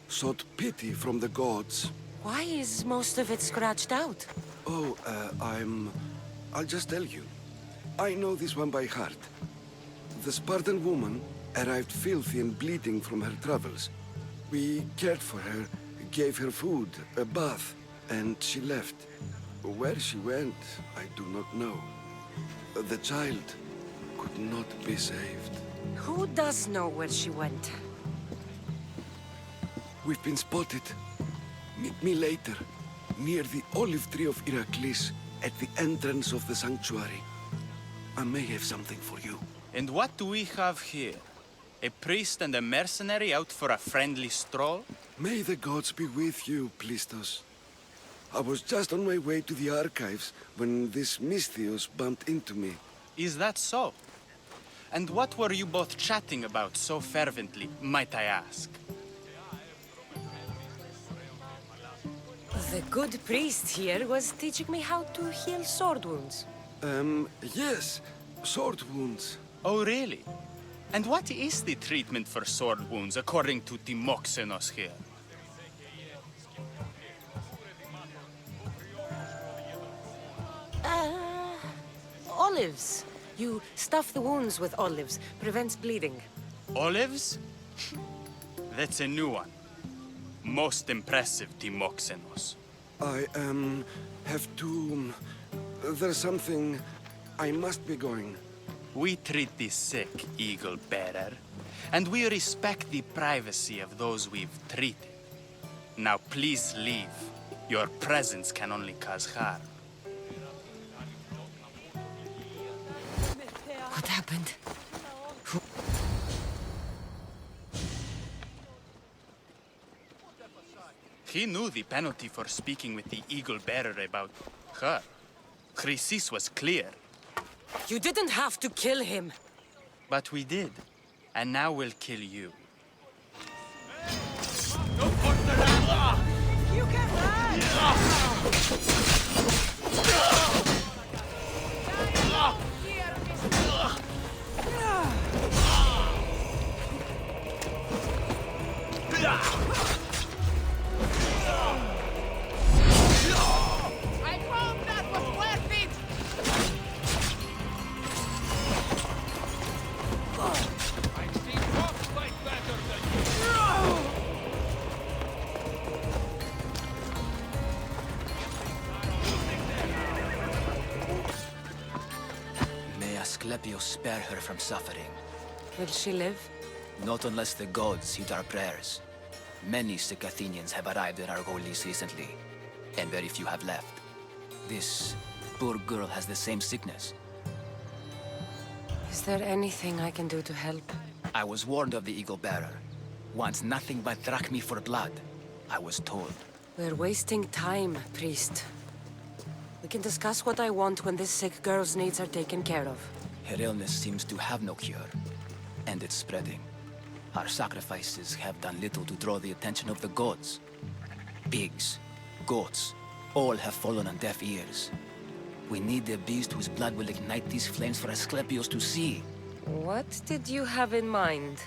sought pity from the gods. Why is most of it scratched out? Oh, I'll just tell you. I know this one by heart. The Spartan woman arrived filthy and bleeding from her travels. We cared for her, gave her food, a bath, and she left. Where she went, I do not know. The child could not be saved. Who does know where she went? We've been spotted. Meet me later, near the olive tree of Heracles, at the entrance of the sanctuary. I may have something for you. And what do we have here? A priest and a mercenary out for a friendly stroll? May the gods be with you, Plistos. I was just on my way to the archives when this Misthios bumped into me. Is that so? And what were you both chatting about so fervently, might I ask? The good priest here was teaching me how to heal sword wounds. Yes, sword wounds. Oh, really? And what is the treatment for sword wounds according to Timoxenos here? Olives. You stuff the wounds with olives. Prevents bleeding. Olives? That's a new one. Most impressive, Timoxenos. I, have to... There's something... I must be going. We treat the sick, Eagle Bearer, and we respect the privacy of those we've treated. Now please leave. Your presence can only cause harm. What happened? He knew the penalty for speaking with the Eagle Bearer about her. Chrysis was clear. You didn't have to kill him. But we did. And now we'll kill you. You can run! Asclepius spare her from suffering. Will she live? Not unless the gods heed our prayers. Many sick Athenians have arrived in Argolis recently, and very few have left. This poor girl has the same sickness. Is there anything I can do to help? I was warned of the Eagle Bearer. Wants nothing but drachmi for blood, I was told. We're wasting time, priest. We can discuss what I want when this sick girl's needs are taken care of. Her illness seems to have no cure, and it's spreading. Our sacrifices have done little to draw the attention of the gods. Pigs, goats, all have fallen on deaf ears. We need a beast whose blood will ignite these flames for Asclepius to see. What did you have in mind?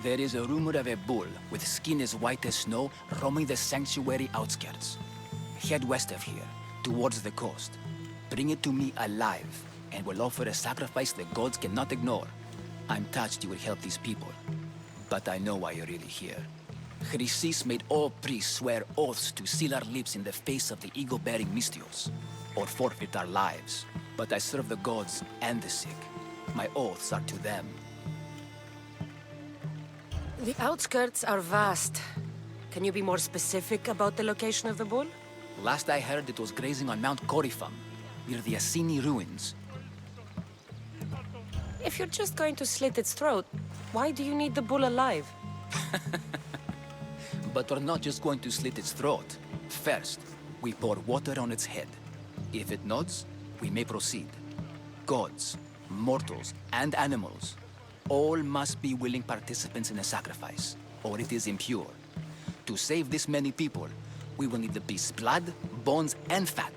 There is a rumor of a bull with skin as white as snow roaming the sanctuary outskirts. Head west of here, towards the coast. Bring it to me alive, and we'll offer a sacrifice the gods cannot ignore. I'm touched you will help these people, but I know why you're really here. Chrysis made all priests swear oaths to seal our lips in the face of the eagle-bearing Mystios, or forfeit our lives. But I serve the gods and the sick. My oaths are to them. The outskirts are vast. Can you be more specific about the location of the bull? Last I heard, it was grazing on Mount Corifum, near the Assini ruins. If you're just going to slit its throat, why do you need the bull alive? But we're not just going to slit its throat. First, we pour water on its head. If it nods, we may proceed. Gods, mortals, and animals, all must be willing participants in a sacrifice, or it is impure. To save this many people, we will need the beast's blood, bones, and fat.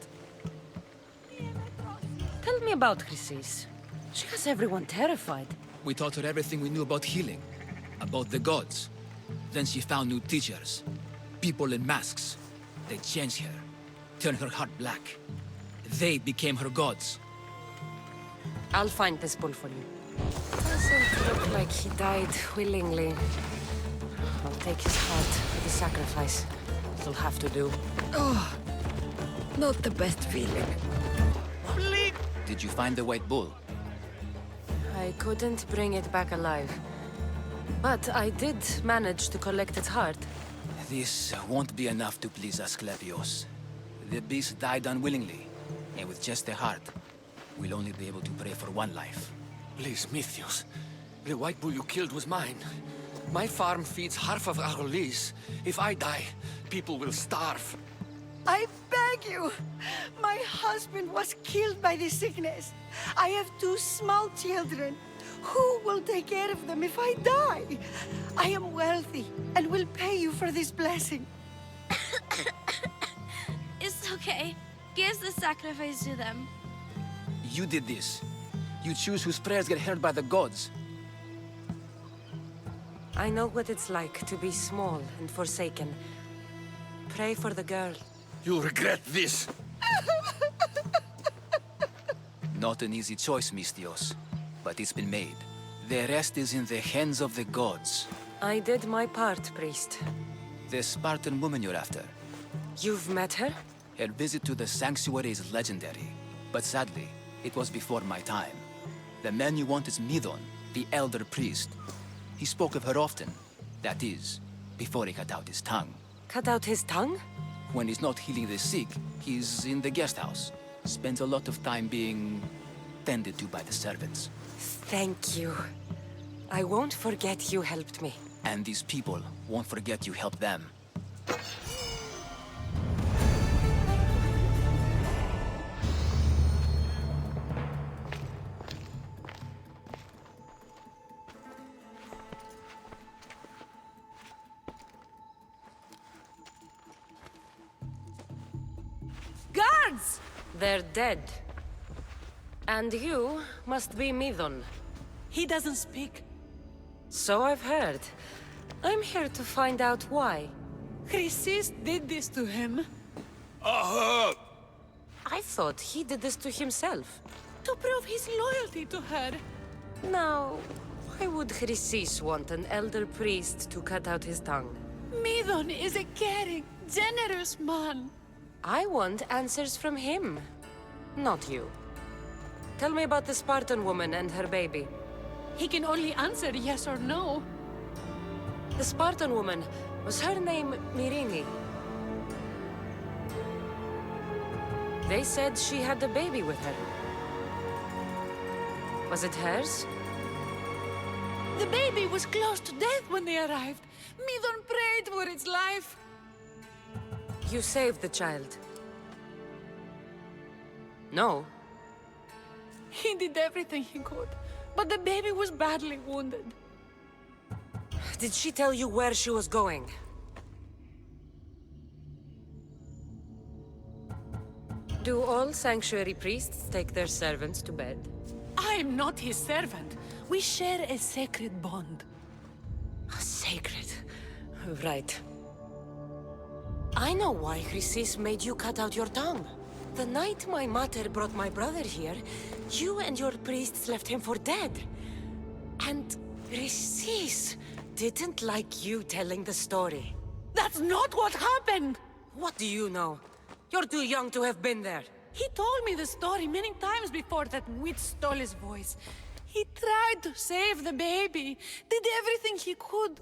Tell me about Chrysis. She has everyone terrified. We taught her everything we knew about healing, about the gods. Then she found new teachers, people in masks. They changed her, turned her heart black. They became her gods. I'll find this bull for you. Doesn't look like he died willingly. I'll take his heart for the sacrifice. It'll have to do. Oh, not the best feeling. Did you find the white bull? I couldn't bring it back alive. But I did manage to collect its heart. This won't be enough to please Asclepius. The beast died unwillingly, and with just a heart, we'll only be able to pray for one life. Please, Mythios. The white bull you killed was mine. My farm feeds half of Argolis. If I die, people will starve. I beg you! My husband was killed by this sickness. I have 2 small children. Who will take care of them if I die? I am wealthy and will pay you for this blessing. It's okay. Give the sacrifice to them. You did this. You choose whose prayers get heard by the gods. I know what it's like to be small and forsaken. Pray for the girl. You'll regret this. Not an easy choice, Mystios, but it's been made. The rest is in the hands of the gods. I did my part, priest. The Spartan woman you're after. You've met her? Her visit to the sanctuary is legendary, but sadly, it was before my time. The man you want is Midon, the elder priest. He spoke of her often. That is, before he cut out his tongue. Cut out his tongue? When he's not healing the sick, he's in the guest house. Spends a lot of time being tended to by the servants. Thank you. I won't forget you helped me. And these people won't forget you helped them. Guards! They're dead. And you must be Midon. He doesn't speak. So I've heard. I'm here to find out why. Chrysis did this to him. I thought he did this to himself. To prove his loyalty to her. Now, why would Chrysis want an elder priest to cut out his tongue? Midon is a caring, generous man. I want answers from him, not you. Tell me about the Spartan woman and her baby. He can only answer yes or no. The Spartan woman, was her name Myrine? They said she had a baby with her. Was it hers? The baby was close to death when they arrived. Midon prayed for its life. You saved the child. No. He did everything he could, but the baby was badly wounded. Did she tell you where she was going? Do all sanctuary priests take their servants to bed? I am not his servant. We share a sacred bond. Sacred. Right. I know why Chrysis made you cut out your tongue. The night my mater brought my brother here, you and your priests left him for dead. And Chrysis didn't like you telling the story. That's not what happened! What do you know? You're too young to have been there. He told me the story many times before that witch stole his voice. He tried to save the baby, did everything he could.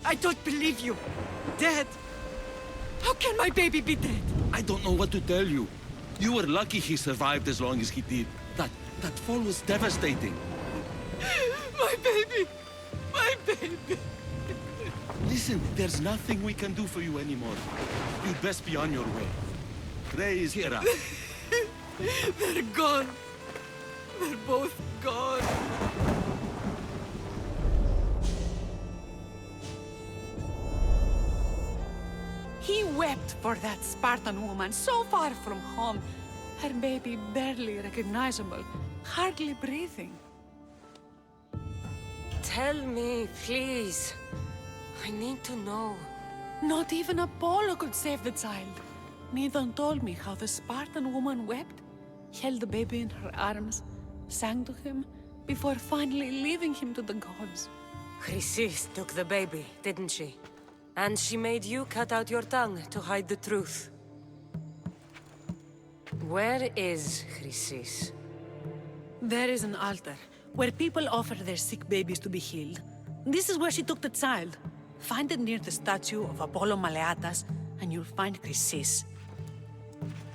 I don't believe you. Dead? How can my baby be dead? I don't know what to tell you. You were lucky he survived as long as he did. That fall was devastating. My baby! My baby! Listen, there's nothing we can do for you anymore. You'd best be on your way. Praise Hera. They're gone. They're both gone. He wept for that Spartan woman so far from home. Her baby barely recognizable, hardly breathing. Tell me, please. I need to know. Not even Apollo could save the child. Midon told me how the Spartan woman wept, held the baby in her arms, sang to him, before finally leaving him to the gods. Chrysis took the baby, didn't she? And she made you cut out your tongue to hide the truth. Where is Chrysis? There is an altar, where people offer their sick babies to be healed. This is where she took the child. Find it near the statue of Apollo Maleatas, and you'll find Chrysis.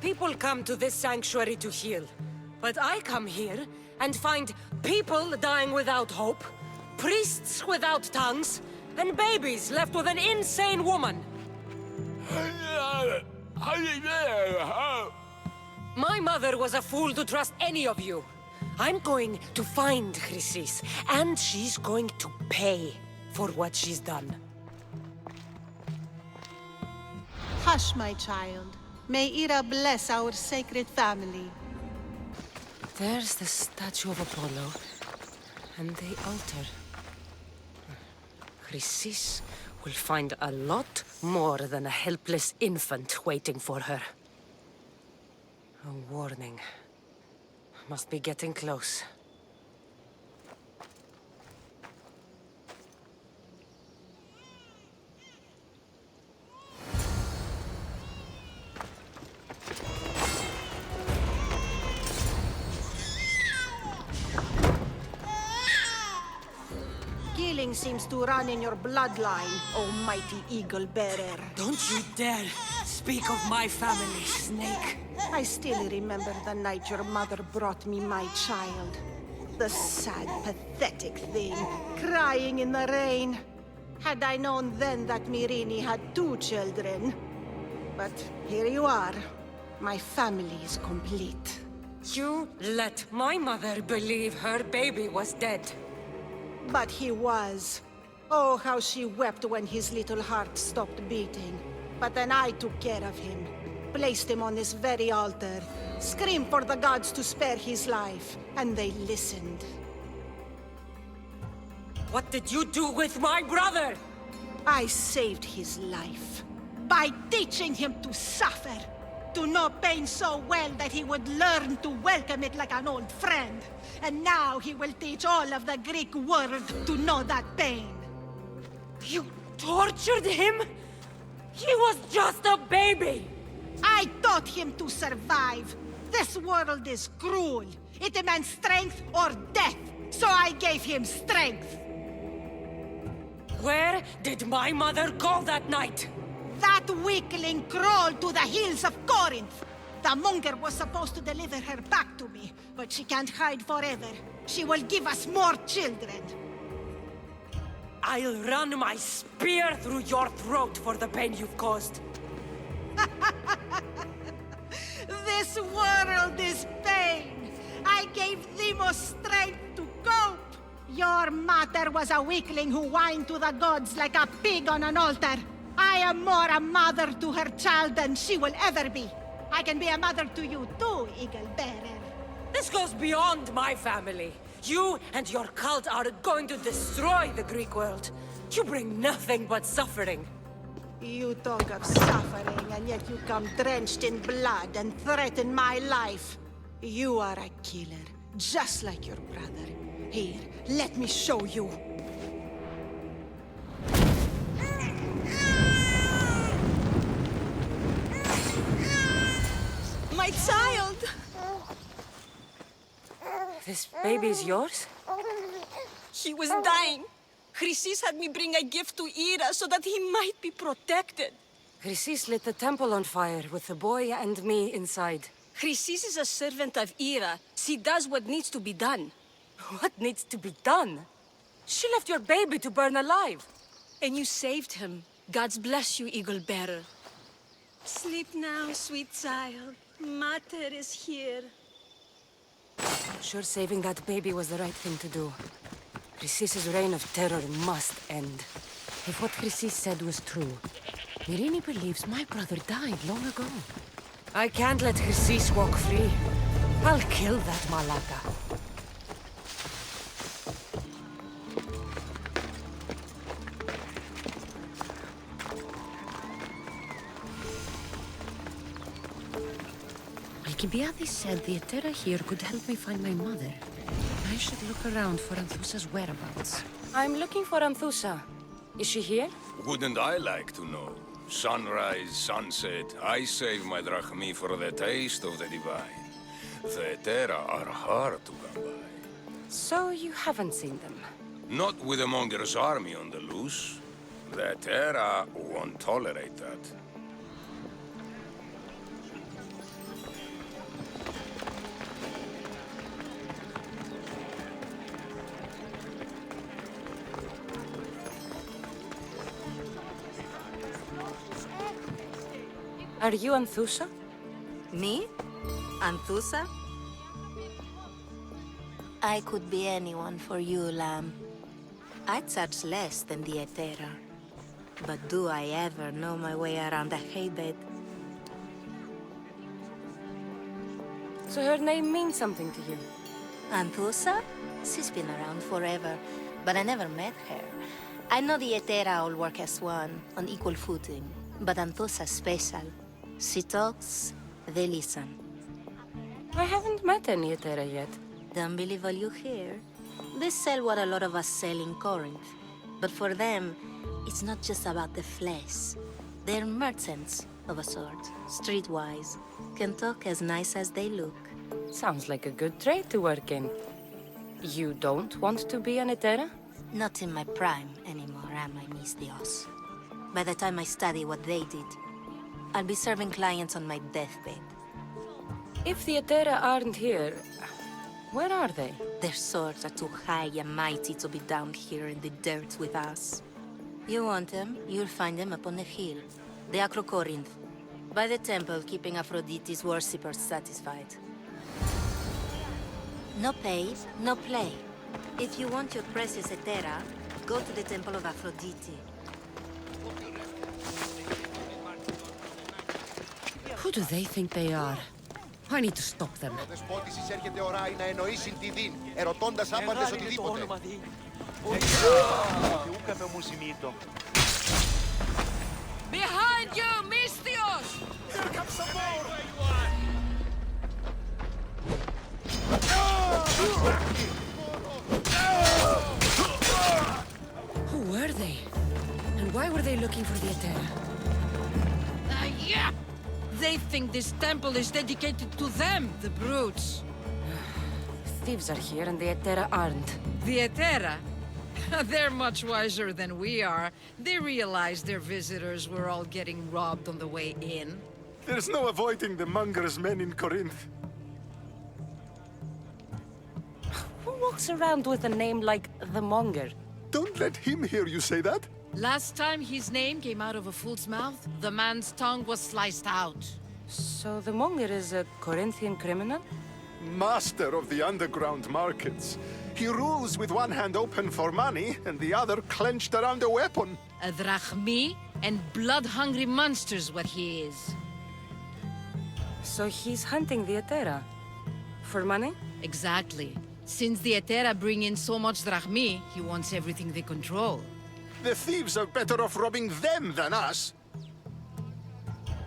People come to this sanctuary to heal. But I come here and find people dying without hope, priests without tongues, and babies left with an insane woman. My mother was a fool to trust any of you. I'm going to find Chrysis, and she's going to pay for what she's done. Hush, my child. May Ira bless our sacred family. There's the statue of Apollo, and the altar. Chrysis will find a lot more than a helpless infant waiting for her. A warning. Must be getting close. Killing seems to run in your bloodline, oh mighty eagle-bearer. Don't you dare speak of my family, Snake. I still remember the night your mother brought me my child. The sad, pathetic thing, crying in the rain. Had I known then that Myrine had 2 children. But here you are. My family is complete. You let my mother believe her baby was dead. But he was. Oh, how she wept when his little heart stopped beating. But then I took care of him. Placed him on this very altar. Screamed for the gods to spare his life. And they listened. What did you do with my brother? I saved his life. By teaching him to suffer. To know pain so well that he would learn to welcome it like an old friend. And now he will teach all of the Greek world to know that pain. You tortured him? He was just a baby! I taught him to survive. This world is cruel. It demands strength or death. So I gave him strength. Where did my mother go that night? That weakling crawled to the hills of Corinth. The monger was supposed to deliver her back to me, but she can't hide forever. She will give us more children. I'll run my spear through your throat for the pain you've caused. This world is pain. I gave Demos strength to cope. Your mother was a weakling who whined to the gods like a pig on an altar. I am more a mother to her child than she will ever be. I can be a mother to you too, Eagle Bearer. This goes beyond my family. You and your cult are going to destroy the Greek world. You bring nothing but suffering. You talk of suffering, and yet you come drenched in blood and threaten my life. You are a killer, just like your brother. Here, let me show you. My child! This baby's yours? He was dying. Chrysis had me bring a gift to Ira so that he might be protected. Chrysis lit the temple on fire with the boy and me inside. Chrysis is a servant of Ira. She does what needs to be done. What needs to be done? She left your baby to burn alive. And you saved him. God's bless you, Eagle Bearer. Sleep now, sweet child. Mater is here. Sure, saving that baby was the right thing to do. Chrysis' reign of terror must end. If what Chrysis said was true, Irini believes my brother died long ago. I can't let Chrysis walk free. I'll kill that Malaka. Alcibiades said the Etera here could help me find my mother. I should look around for Anthusa's whereabouts. I'm looking for Anthusa. Is she here? Wouldn't I like to know? Sunrise, sunset, I save my drachmi for the taste of the divine. The Etera are hard to come by. So you haven't seen them? Not with the Monger's army on the loose. The Etera won't tolerate that. Are you Anthusa? Me? Anthusa? I could be anyone for you, Lamb. I charge less than the Etera. But do I ever know my way around a haybed? So her name means something to you? Anthusa? She's been around forever, but I never met her. I know the Etera all work as one, on equal footing. But Anthusa's special. She talks, they listen. I haven't met any Etera yet. Don't believe all you hear. They sell what a lot of us sell in Corinth. But for them, it's not just about the flesh. They're merchants of a sort, streetwise. Can talk as nice as they look. Sounds like a good trade to work in. You don't want to be an Etera? Not in my prime anymore, am I, Miss Dios? By the time I study what they did, I'll be serving clients on my deathbed. If the Etera aren't here, where are they? Their swords are too high and mighty to be down here in the dirt with us. You want them, you'll find them up on the hill. The Acro Corinth. By the temple, keeping Aphrodite's worshippers satisfied. No pay, no play. If you want your precious Etera, go to the temple of Aphrodite. Who do they think they are? I need to stop them. Behind you, Mystios! Here comes some more! Who were they? And why were they looking for the Etera? they think this temple is dedicated to them, the brutes. Thieves are here and the Etera aren't. The Etera? They're much wiser than we are. They realized their visitors were all getting robbed on the way in. There's no avoiding the Monger's men in Corinth. Who walks around with a name like the Monger? Don't let him hear you say that. Last time his name came out of a fool's mouth, the man's tongue was sliced out. So the Monger is a Corinthian criminal? Master of the underground markets. He rules with one hand open for money and the other clenched around a weapon. A drachmi and blood-hungry monster's what he is. So he's hunting the Etera? For money? Exactly. Since the Etera bring in so much drachmi, he wants everything they control. The thieves are better off robbing them than us.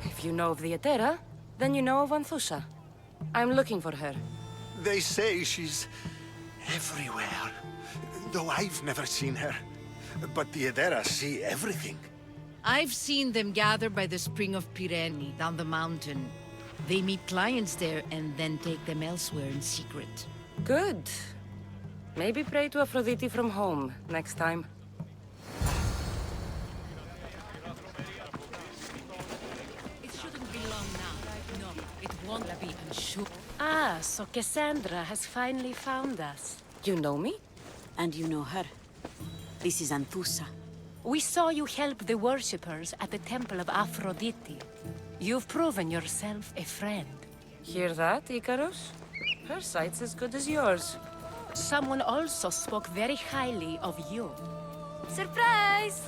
If you know of the Etera, then you know of Anthusa. I'm looking for her. They say she's everywhere, though I've never seen her. But the Edera see everything. I've seen them gather by the spring of Pirene, down the mountain. They meet clients there and then take them elsewhere in secret. Good. Maybe pray to Aphrodite from home next time. It shouldn't be long now. No, it won't be, I'm sure. Ah, so Cassandra has finally found us. You know me? And you know her. This is Anthusa. We saw you help the worshippers at the temple of Aphrodite. You've proven yourself a friend. Hear that, Icarus? Her sight's as good as yours. Someone also spoke very highly of you. Surprise!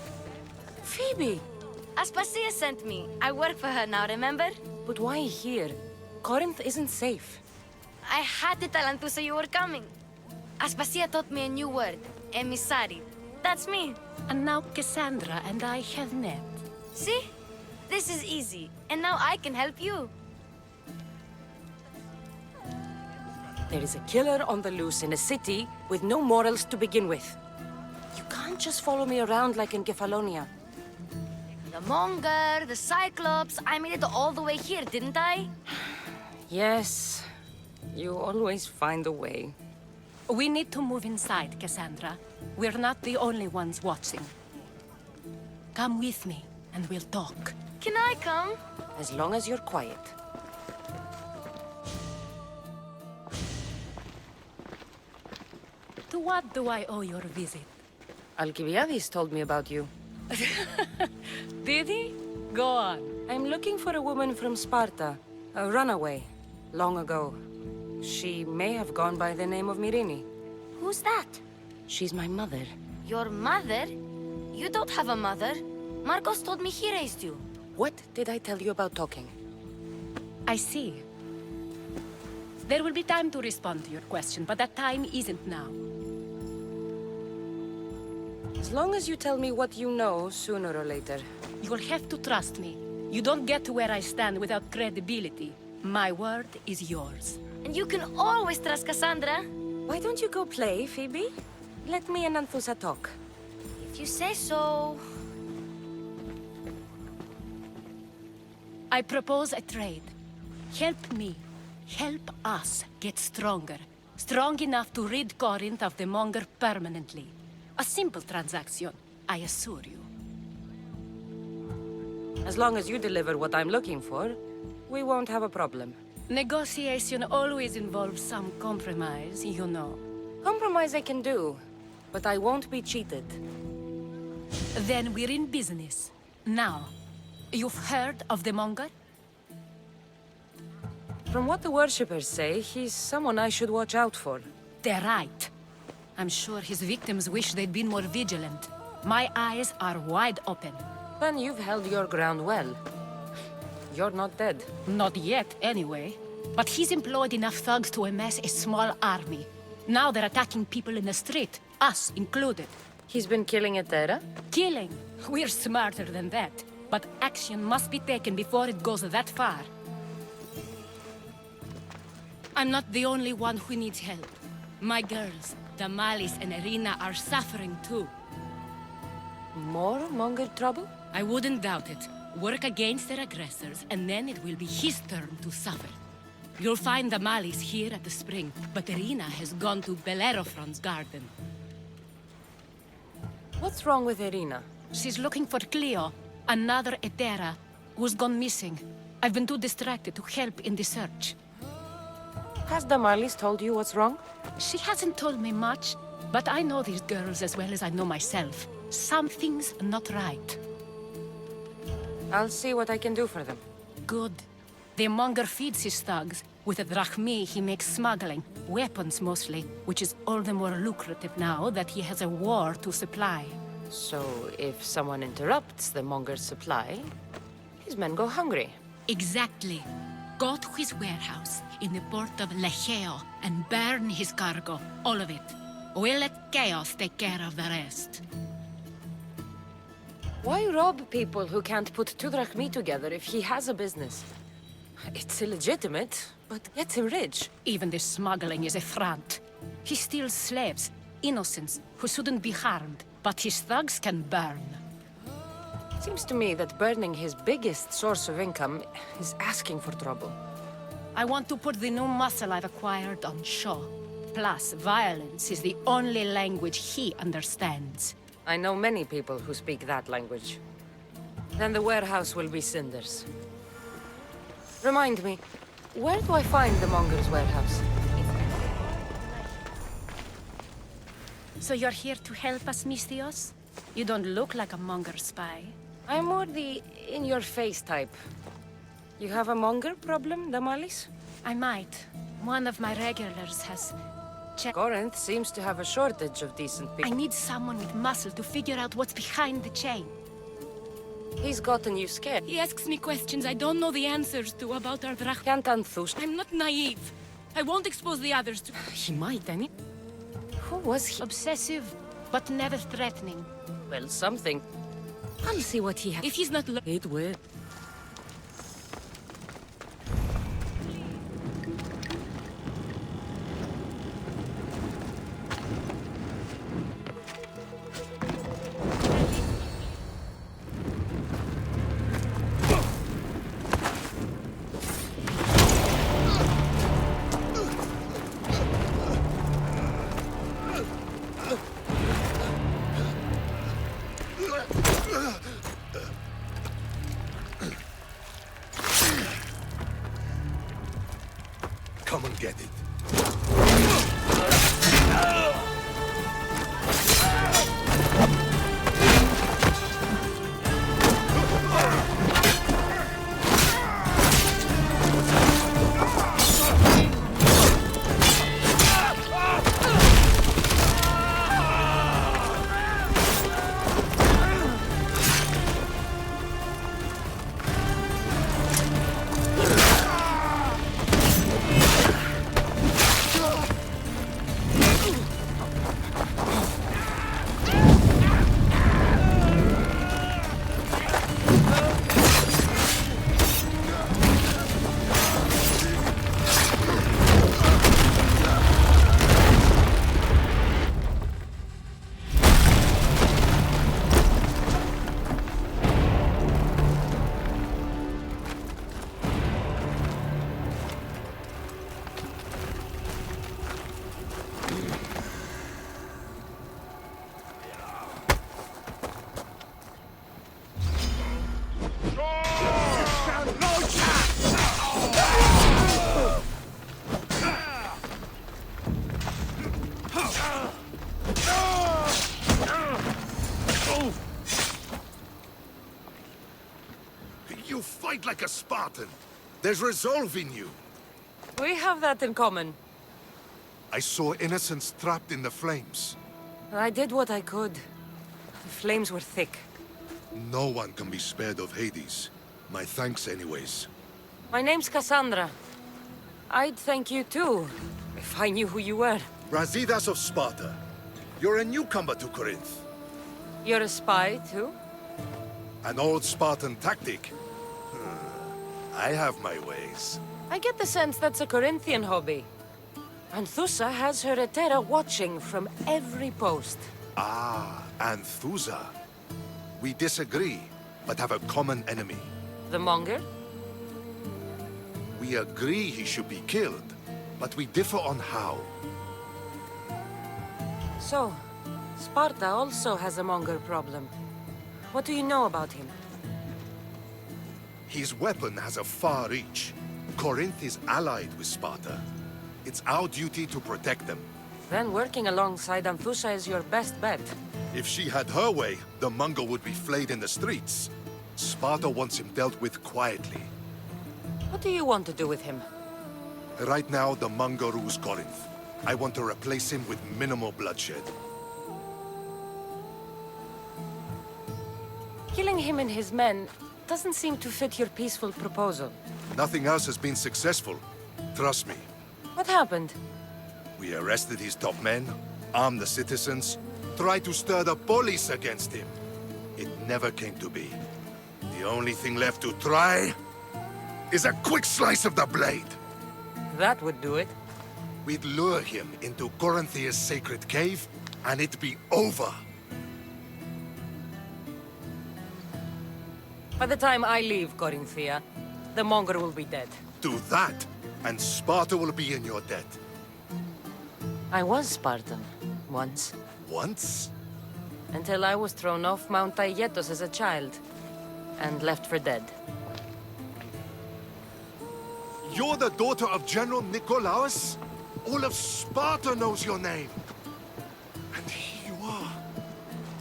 Phoebe! Aspasia sent me. I work for her now, remember? But why here? Corinth isn't safe. I had to tell Anthusa you were coming. Aspasia taught me a new word. Emissary. That's me. And now Cassandra and I have met. See? This is easy. And now I can help you. There is a killer on the loose in a city with no morals to begin with. You can't just follow me around like in Kefalonia. The Monger, the Cyclops. I made it all the way here, didn't I? Yes. You always find a way. We need to move inside, Cassandra. We're not the only ones watching. Come with me, and we'll talk. Can I come? As long as you're quiet. To what do I owe your visit? Alcibiades told me about you. Did he? Go on. I'm looking for a woman from Sparta. A runaway. Long ago. She may have gone by the name of Myrine. Who's that? She's my mother. Your mother? You don't have a mother. Marcos told me he raised you. What did I tell you about talking? I see. There will be time to respond to your question, but that time isn't now. As long as you tell me what you know, sooner or later. You'll have to trust me. You don't get to where I stand without credibility. My word is yours. And you can always trust Cassandra. Why don't you go play, Phoebe? Let me and Anthusa talk. If you say so. I propose a trade. Help me. Help us get stronger. Strong enough to rid Corinth of the Monger permanently. A simple transaction, I assure you. As long as you deliver what I'm looking for, we won't have a problem. Negotiation always involves some compromise, you know. Compromise I can do, but I won't be cheated. Then we're in business. Now, you've heard of the Monger? From what the worshippers say, he's someone I should watch out for. They're right. I'm sure his victims wish they'd been more vigilant. My eyes are wide open. Then you've held your ground well. You're not dead. Not yet, anyway. But he's employed enough thugs to amass a small army. Now they're attacking people in the street, us included. He's been killing Etera? Killing? We're smarter than that. But action must be taken before it goes that far. I'm not the only one who needs help. My girls, Damalis and Irina, are suffering too. More Monger trouble? I wouldn't doubt it. work against their aggressors, and then it will be his turn to suffer. You'll find the Malis here at the spring, but Irina has gone to Bellerophon's garden. What's wrong with Irina? She's looking for Cleo, another Etera, who's gone missing. I've been too distracted to help in the search. Has Damalis told you what's wrong? She hasn't told me much, but I know these girls as well as I know myself. Something's not right. I'll see what I can do for them. Good. The monger feeds his thugs. With the drachmi, he makes smuggling. Weapons, mostly. Which is all the more lucrative now that he has a war to supply. So, if someone interrupts the monger's supply, his men go hungry. Exactly. Go to his warehouse in the port of Lecheo and burn his cargo. All of it. We'll let chaos take care of the rest. Why rob people who can't put 2 drachmi together if he has a business? It's illegitimate, but gets him rich. Even the smuggling is a front. He steals slaves, innocents, who shouldn't be harmed, but his thugs can burn. Seems to me that burning his biggest source of income is asking for trouble. I want to put the new muscle I've acquired on show. Plus, violence is the only language he understands. I know many people who speak that language. Then the warehouse will be cinders. Remind me, where do I find the monger's warehouse? So you're here to help us, Mystios? You don't look like a monger spy. I'm more the in-your-face type. You have a monger problem, Damalis? I might. One of my regulars has... Corinth seems to have a shortage of decent people. I need someone with muscle to figure out what's behind the chain. He's gotten you scared. He asks me questions I don't know the answers to about our drach... Can't Anthus. I'm not naive. I won't expose the others to... He might, any. Who was he? Obsessive, but never threatening. Well, something. I'll see what he has. If he's not... It will. Come and get it. You fight like a Spartan. There's resolve in you. We have that in common. I saw innocents trapped in the flames. I did what I could. The flames were thick. No one can be spared of Hades. My thanks anyways. My name's Cassandra. I'd thank you too, if I knew who you were. Brasidas of Sparta. You're a newcomer to Corinth. You're a spy too? An old Spartan tactic. I have my ways. I get the sense that's a Corinthian hobby. Anthusa has her Etera watching from every post. Ah, Anthusa. We disagree. but have a common enemy. The Monger? We agree he should be killed, but we differ on how. So, Sparta also has a Monger problem. What do you know about him? His weapon has a far reach. Corinth is allied with Sparta. It's our duty to protect them. Then working alongside Anthusha is your best bet. If she had her way, the Mongol would be flayed in the streets. Sparta wants him dealt with quietly. What do you want to do with him? Right now, the Mongol rules Corinth. I want to replace him with minimal bloodshed. Killing him and his men doesn't seem to fit your peaceful proposal. Nothing else has been successful. Trust me. What happened? We arrested his top men, armed the citizens, tried to stir the police against him. It never came to be. The only thing left to try is a quick slice of the blade. That would do it. We'd lure him into Corinthia's sacred cave, and it'd be over. By the time I leave Corinthia, the Monger will be dead. Do that, and Sparta will be in your debt. I was Spartan, once. Once? Until I was thrown off Mount Aietos as a child, and left for dead. You're the daughter of General Nikolaos? All of Sparta knows your name. And here you are,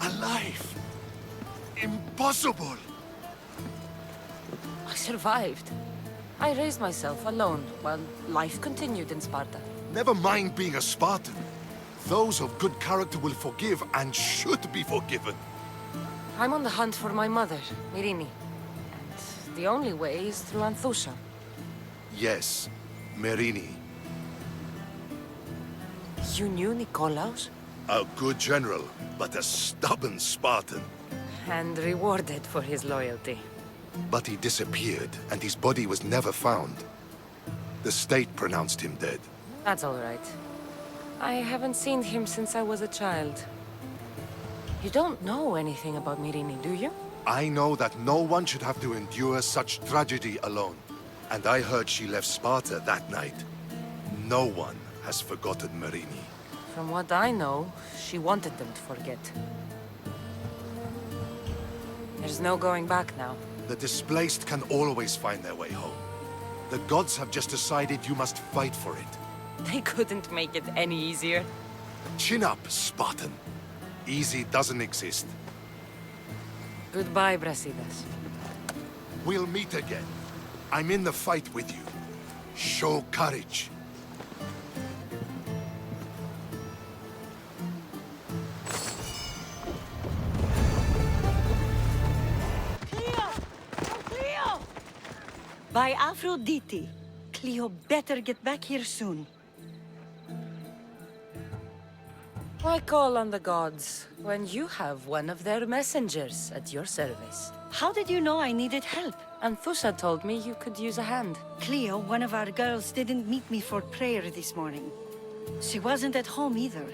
alive. Impossible. I survived. I raised myself alone, while life continued in Sparta. Never mind being a Spartan. Those of good character will forgive and should be forgiven. I'm on the hunt for my mother, Myrini. And the only way is through Anthusha. Yes, Merini. You knew Nikolaos? A good general, but a stubborn Spartan. And rewarded for his loyalty. But he disappeared, and his body was never found. The state pronounced him dead. That's all right. I haven't seen him since I was a child. You don't know anything about Myrini, do you? I know that no one should have to endure such tragedy alone. And I heard she left Sparta that night. No one has forgotten Myrini. From what I know, she wanted them to forget. There's no going back now. The displaced can always find their way home. The gods have just decided you must fight for it. They couldn't make it any easier. Chin up, Spartan. Easy doesn't exist. Goodbye, Brasidas. We'll meet again. I'm in the fight with you. Show courage. Cleo! By Aphrodite. Cleo better get back here soon. Why call on the gods when you have one of their messengers at your service? How did you know I needed help? Anthusha told me you could use a hand. Cleo, one of our girls, didn't meet me for prayer this morning. She wasn't at home either.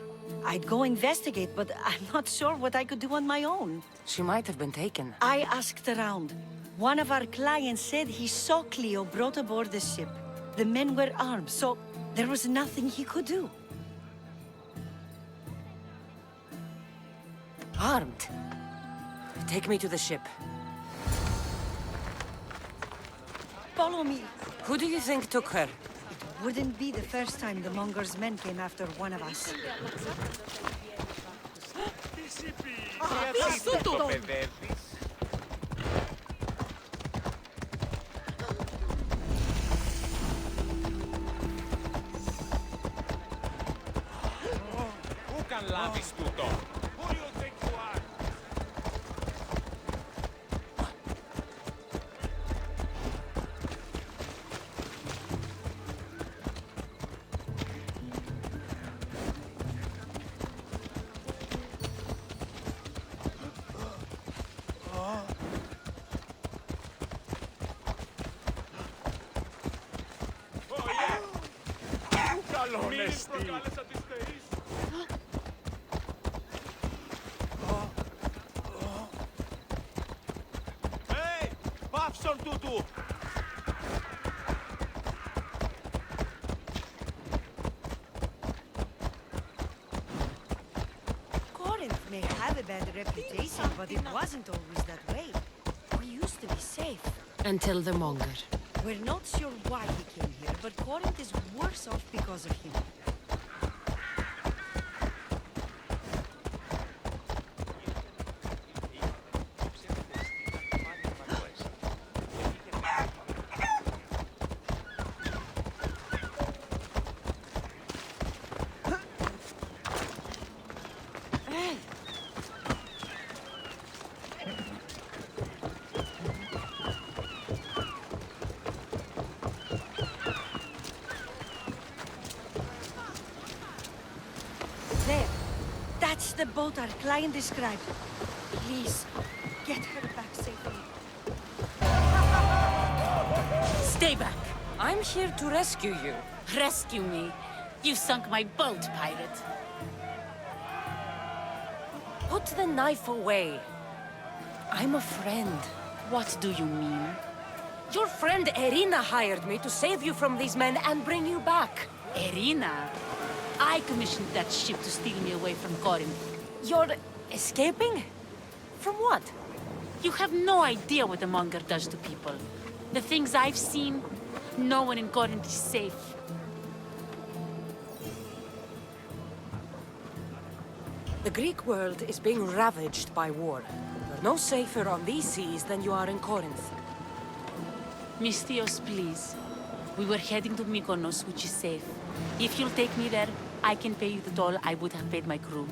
I'd go investigate, but I'm not sure what I could do on my own. She might have been taken. I asked around. One of our clients said he saw Cleo brought aboard the ship. The men were armed, so there was nothing he could do. Armed? Take me to the ship. Follow me. Who do you think took her? It wouldn't be the first time the Monger's men came after one of us. Attention, Tutu! Corinth may have a bad reputation, but it wasn't always that way. We used to be safe. Until the Monger. We're not sure why he came here, but Corinth is worse off because of him. There. That's the boat our client described. Please, get her back safely. Stay back. I'm here to rescue you. Rescue me. You sunk my boat, pirate. Put the knife away. I'm a friend. What do you mean? Your friend Irina hired me to save you from these men and bring you back. Irina? I commissioned that ship to steal me away from Corinth. You're escaping? From what? You have no idea what the Monger does to people. The things I've seen, no one in Corinth is safe. The Greek world is being ravaged by war. You're no safer on these seas than you are in Corinth. Mystios, please. We were heading to Mykonos, which is safe. If you'll take me there, I can pay you the toll I would have paid my crew.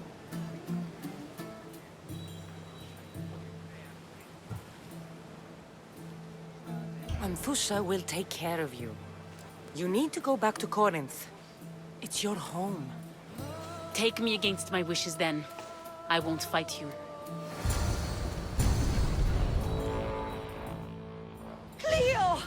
Anthusa will take care of you. You need to go back to Corinth. It's your home. Take me against my wishes then. I won't fight you. Cleo!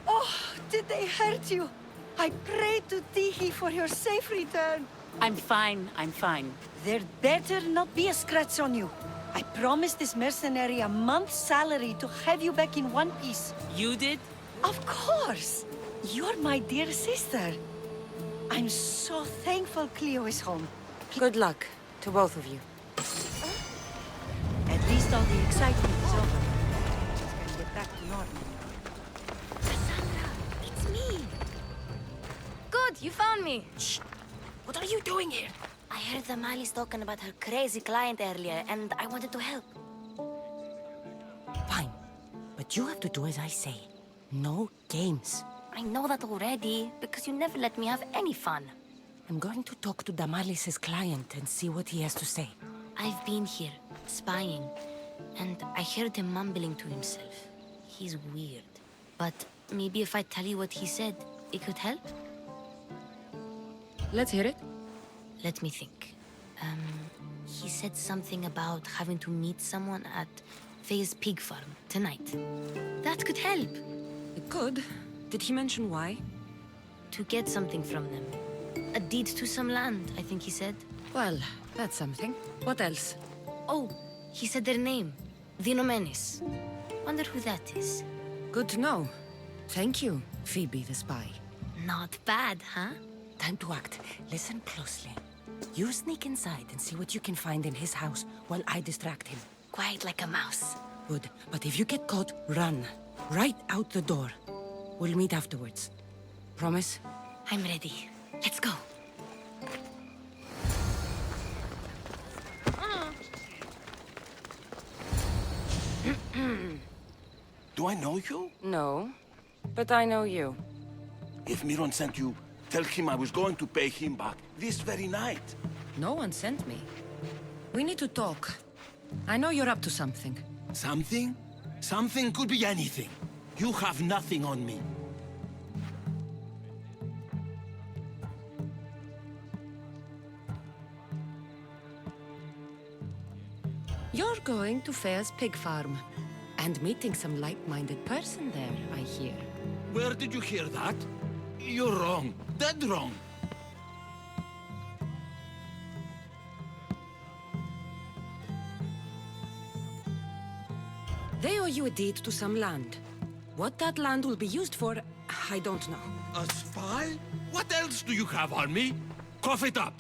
Oh, did they hurt you? I prayed to Tihi for your safe return. I'm fine, I'm fine. There better not be a scratch on you. I promised this mercenary a month's salary to have you back in one piece. You did? Of course! You're my dear sister. I'm so thankful Cleo is home. Good luck to both of you. At least all the excitement is over. Just gonna get back to normal. It's me. Good, you found me. Shh! What are you doing here? I heard the Mali's talking about her crazy client earlier, and I wanted to help. Fine. But you have to do as I say. No games. I know that already, because you never let me have any fun. I'm going to talk to Damalis' client and see what he has to say. I've been here, spying, and I heard him mumbling to himself. He's weird. But maybe if I tell you what he said, it could help? Let's hear it. Let me think. He said something about having to meet someone at Faye's pig farm tonight. That could help. It could. Did he mention why? To get something from them. A deed to some land, I think he said. Well, that's something. What else? Oh, he said their name. Dinomenes. Wonder who that is. Good to know. Thank you, Phoebe the spy. Not bad, huh? Time to act. Listen closely. You sneak inside and see what you can find in his house while I distract him. Quiet like a mouse. Good. But if you get caught, run. Right out the door. We'll meet afterwards. Promise? I'm ready. Let's go. Do I know you? No. But I know you. If Miron sent you, tell him I was going to pay him back this very night. No one sent me. We need to talk. I know you're up to something. Something? Something could be anything. You have nothing on me. You're going to Fair's pig farm. And meeting some like-minded person there, I hear. Where did you hear that? You're wrong. Dead wrong. They owe you a deed to some land. What that land will be used for, I don't know. A spy? What else do you have on me? Cough it up!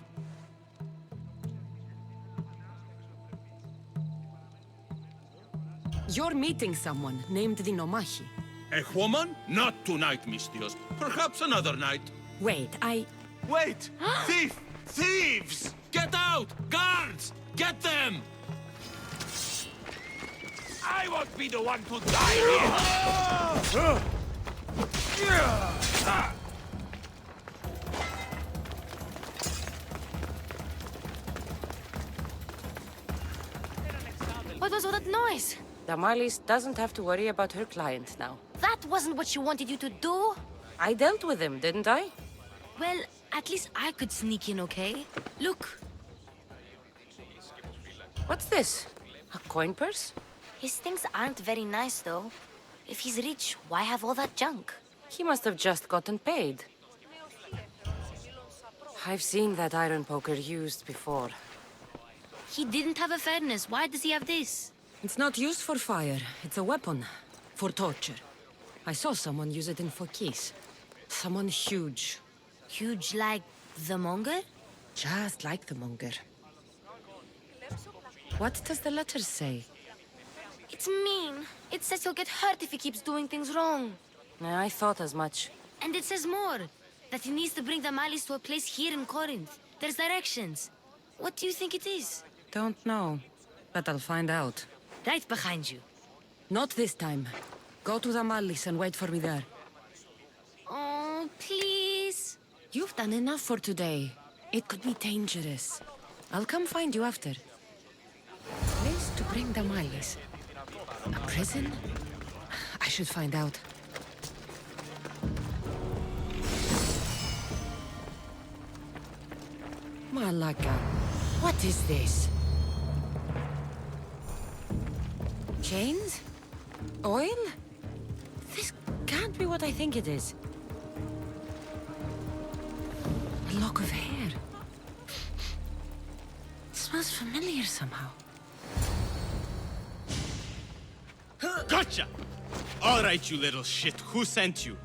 You're meeting someone named the Nomahi. A woman? Not tonight, Mistios. Perhaps another night. Wait, Wait! Thief! Thieves! Get out! Guards! Get them! I won't be the one to die here! What was all that noise? Damalis doesn't have to worry about her client now. That wasn't what she wanted you to do. I dealt with him, didn't I? Well, at least I could sneak in, okay? Look. What's this? A coin purse? His things aren't very nice, though. If he's rich, why have all that junk? He must have just gotten paid. I've seen that iron poker used before. He didn't have a furnace. Why does he have this? It's not used for fire. It's a weapon. For torture. I saw someone use it in Fokis. Someone huge. Huge like the monger? Just like the monger. What does the letter say? It's mean. It says he'll get hurt if he keeps doing things wrong. I thought as much. And it says more. That he needs to bring the Malis to a place here in Corinth. There's directions. What do you think it is? Don't know. But I'll find out. Right behind you. Not this time. Go to the Malis and wait for me there. Oh, please. You've done enough for today. It could be dangerous. I'll come find you after. Place to bring the Malis. A prison? I should find out. Malaka, what is this? Chains? Oil? This can't be what I think it is. A lock of hair. It smells familiar somehow. Gotcha! All right, you little shit. Who sent you?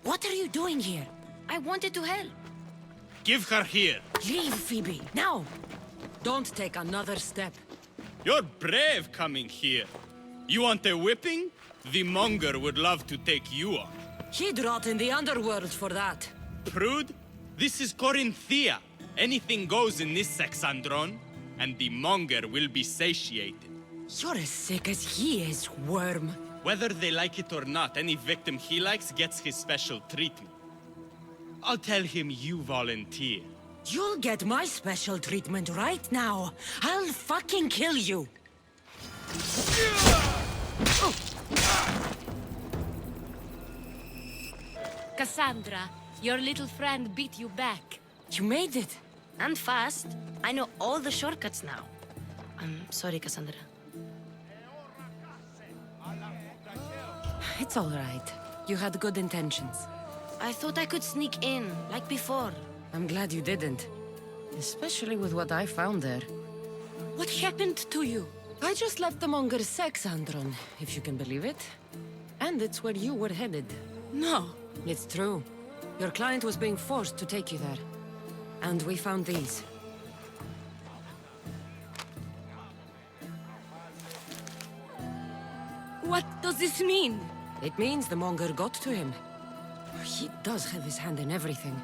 What are you doing here? I wanted to help. Give her here. Leave, Phoebe, now! Don't take another step. You're brave coming here. You want a whipping? The monger would love to take you on. He'd rot in the underworld for that. Prude, this is Corinthia. Anything goes in this Sexandron, and the monger will be satiated. You're as sick as he is, worm. Whether they like it or not, any victim he likes gets his special treatment. I'll tell him you volunteer. You'll get my special treatment right now. I'll fucking kill you. Cassandra, your little friend beat you back. You made it. And fast. I know all the shortcuts now. I'm sorry, Cassandra. It's all right. You had good intentions. I thought I could sneak in, like before. I'm glad you didn't. Especially with what I found there. What happened to you? I just left the monger's Sexandron, if you can believe it. And it's where you were headed. No. It's true. Your client was being forced to take you there. And we found these. What does this mean? It means the monger got to him. He does have his hand in everything.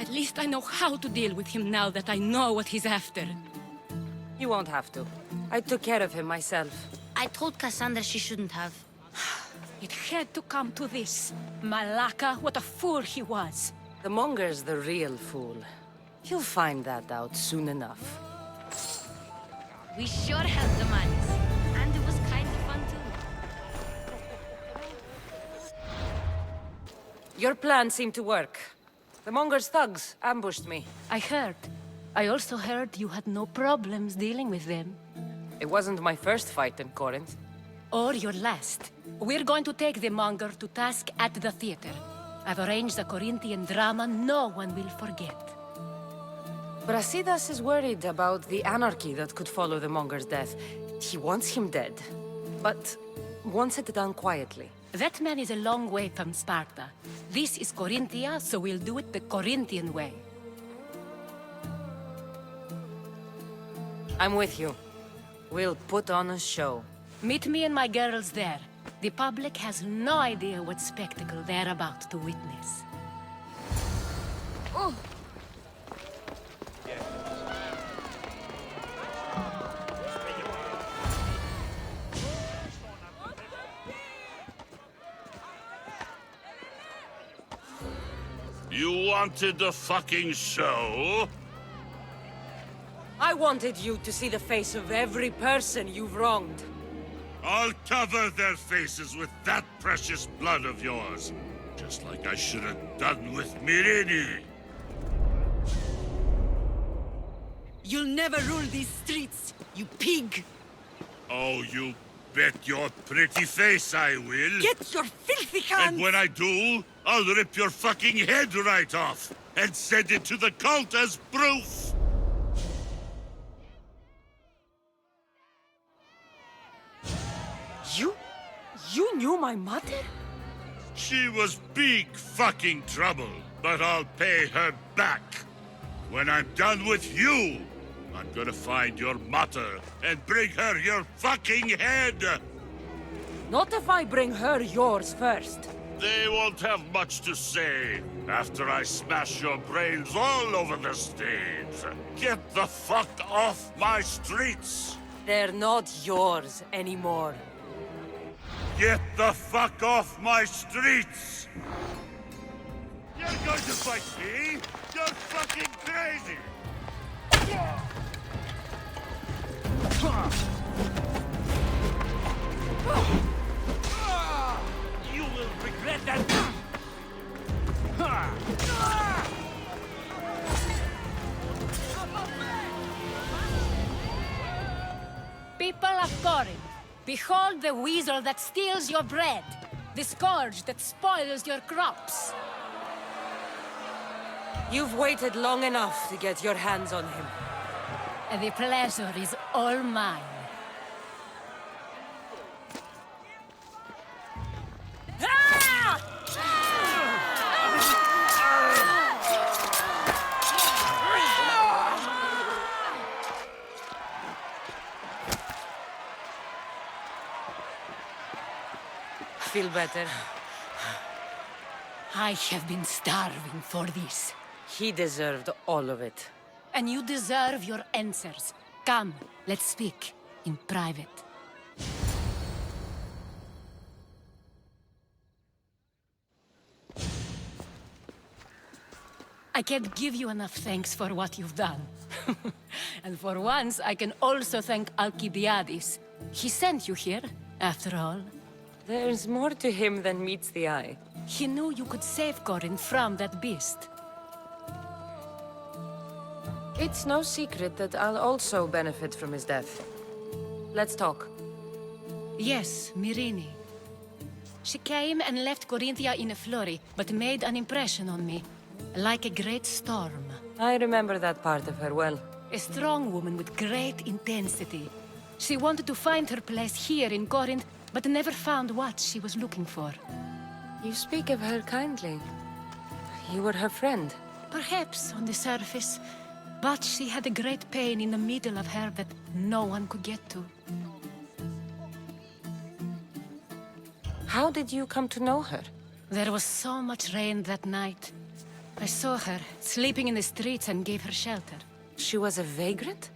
At least I know how to deal with him now that I know what he's after. You won't have to. I took care of him myself. I told Cassandra she shouldn't have. It had to come to this. Malaka, what a fool he was. The monger's the real fool. You'll find that out soon enough. We sure helped the Malis. And it was kind of fun too. Your plan seemed to work. The monger's thugs ambushed me. I heard. I also heard you had no problems dealing with them. It wasn't my first fight in Corinth. Or your last. We're going to take the monger to task at the theater. I've arranged a Corinthian drama no one will forget. Brasidas is worried about the anarchy that could follow the monger's death. He wants him dead, but wants it done quietly. That man is a long way from Sparta. This is Corinthia, so we'll do it the Corinthian way. I'm with you. We'll put on a show. Meet me and my girls there. The public has no idea what spectacle they're about to witness. Oh. You wanted the fucking show? I wanted you to see the face of every person you've wronged. I'll cover their faces with that precious blood of yours. Just like I should have done with Mirini. You'll never rule these streets, you pig! Oh, you bet your pretty face I will. Get your filthy hands! And when I do, I'll rip your fucking head right off and send it to the cult as proof. You knew my mother? She was big fucking trouble, but I'll pay her back. When I'm done with you, I'm gonna find your mother and bring her your fucking head! Not if I bring her yours first. They won't have much to say after I smash your brains all over the stage. Get the fuck off my streets! They're not yours anymore. Get the fuck off my streets! You're going to fight me? You're fucking crazy! You will regret that! People of Corinth, behold the weasel that steals your bread, the scourge that spoils your crops. You've waited long enough to get your hands on him. And the pleasure is all mine. Feel better? I have been starving for this. He deserved all of it. And you deserve your answers. Come, let's speak in private. I can't give you enough thanks for what you've done. And for once, I can also thank Alcibiades. He sent you here, after all. There's more to him than meets the eye. He knew you could save Corinth from that beast. It's no secret that I'll also benefit from his death. Let's talk. Yes, Mirini. She came and left Corinthia in a flurry, but made an impression on me. Like a great storm. I remember that part of her well. A strong woman with great intensity. She wanted to find her place here in Corinth, but never found what she was looking for. You speak of her kindly. You were her friend. Perhaps on the surface, but she had a great pain in the middle of her that no one could get to. How did you come to know her? There was so much rain that night. I saw her, sleeping in the streets, and gave her shelter. She was a vagrant?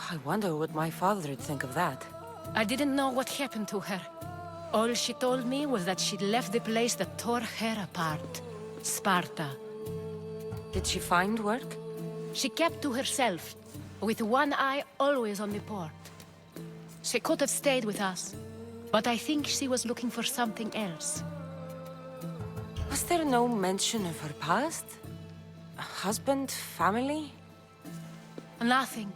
I wonder what my father would think of that. I didn't know what happened to her. All she told me was that she'd left the place that tore her apart. Sparta. Did she find work? She kept to herself, with one eye always on the port. She could have stayed with us, but I think she was looking for something else. Was there no mention of her past? A husband, family? Nothing.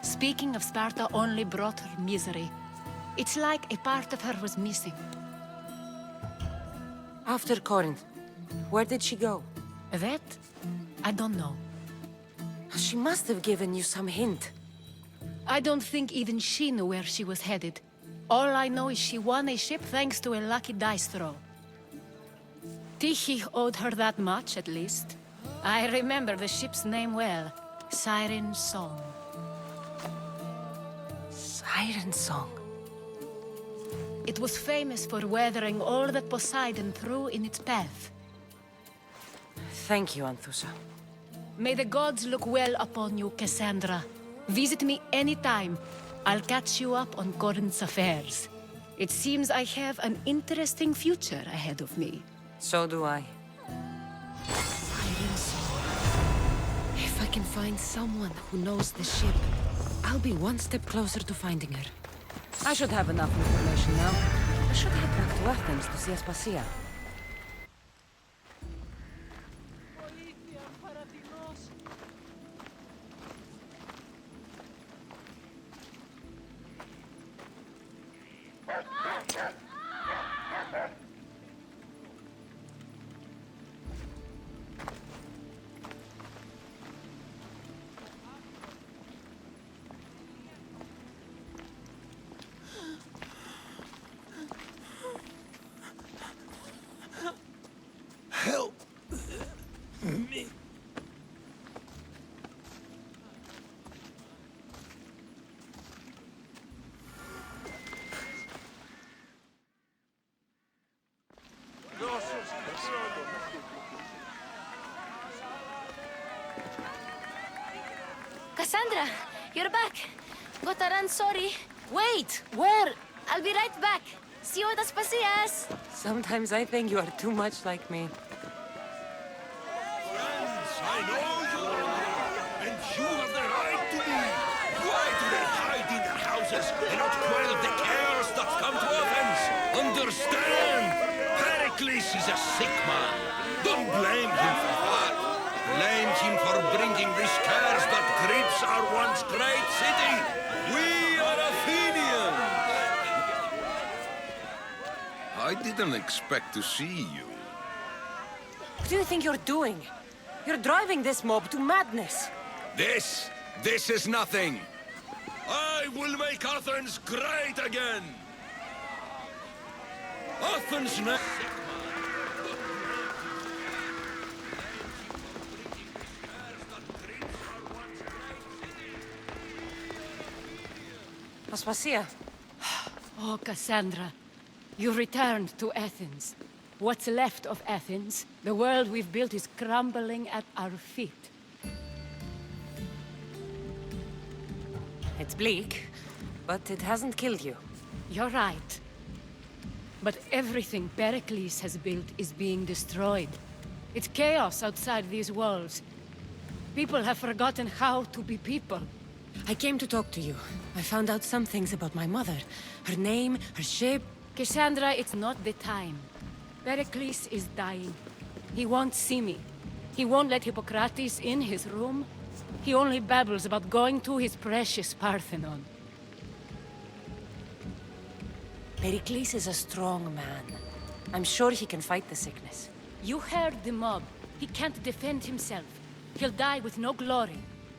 Speaking of Sparta only brought her misery. It's like a part of her was missing. After Corinth, where did she go? That? I don't know. She must have given you some hint. I don't think even she knew where she was headed. All I know is she won a ship thanks to a lucky dice throw. Tichy owed her that much, at least. I remember the ship's name well. Siren Song. Siren Song. It was famous for weathering all that Poseidon threw in its path. Thank you, Anthusa. May the gods look well upon you, Cassandra. Visit me anytime. I'll catch you up on Corinth's affairs. It seems I have an interesting future ahead of me. So do I. Siren Song. If I can find someone who knows the ship, I'll be one step closer to finding her. I should have enough information now. I should head back to Athens to see Aspasia. Help me. Cassandra, you're back. Gotta run, sorry. Wait! Where? I'll be right back. See you at Aspasias. Sometimes I think you are too much like me. I know you, and you have the right to be. Why do they hide in their houses and not quell the chaos that's come to Athens? Understand? Pericles is a sick man. Don't blame him for that. Blame him for bringing this chaos that grips our once great city. We are Athenians. I didn't expect to see you. What do you think you're doing? You're driving this mob to madness. This is nothing. I will make Athens great again. Athens now. Aspasia. Oh, Cassandra. You returned to Athens. What's left of Athens, the world we've built is crumbling at our feet. It's bleak, but it hasn't killed you. You're right. But everything Pericles has built is being destroyed. It's chaos outside these walls. People have forgotten how to be people. I came to talk to you. I found out some things about my mother. Her name, her ship. Cassandra, it's not the time. Pericles is dying. He won't see me. He won't let Hippocrates in his room. He only babbles about going to his precious Parthenon. Pericles is a strong man. I'm sure he can fight the sickness. You heard the mob. He can't defend himself. He'll die with no glory.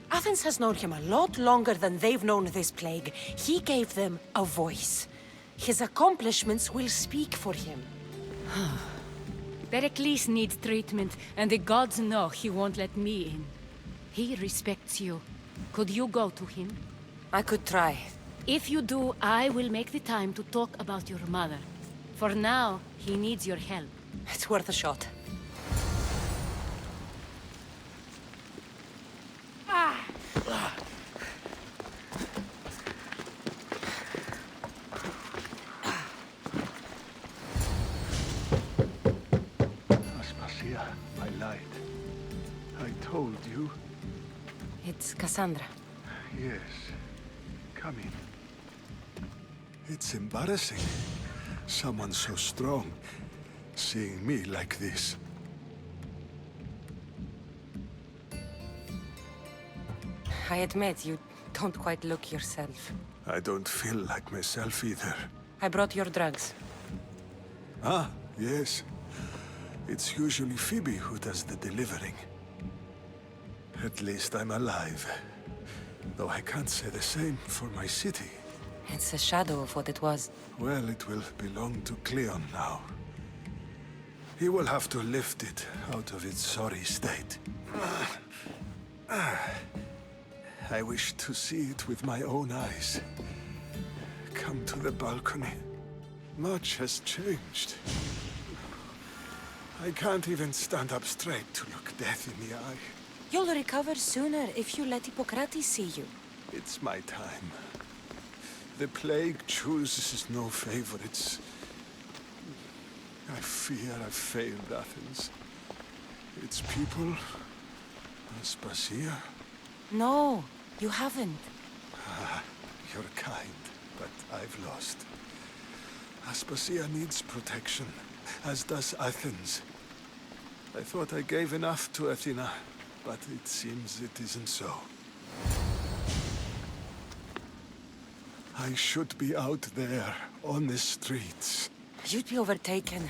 Athens has known him a lot longer than they've known this plague. He gave them a voice. His accomplishments will speak for him. Pericles needs treatment, and the gods know he won't let me in. He respects you. Could you go to him? I could try. If you do, I will make the time to talk about your mother. For now, he needs your help. It's worth a shot. Aspasia, I lied. I told you. It's Cassandra. Yes. Come in. It's embarrassing. Someone so strong, seeing me like this. I admit, you don't quite look yourself. I don't feel like myself either. I brought your drugs. Ah, yes. It's usually Phoebe who does the delivering. At least I'm alive. Though I can't say the same for my city. It's a shadow of what it was. Well, it will belong to Cleon now. He will have to lift it out of its sorry state. I wish to see it with my own eyes. Come to the balcony. Much has changed. I can't even stand up straight to look death in the eye. You'll recover sooner if you let Hippocrates see you. It's my time. The plague chooses no favorites. I fear I've failed Athens. Its people, Aspasia. No, you haven't. Ah, you're kind, but I've lost. Aspasia needs protection, as does Athens. I thought I gave enough to Athena, but it seems it isn't so. I should be out there, on the streets. You'd be overtaken.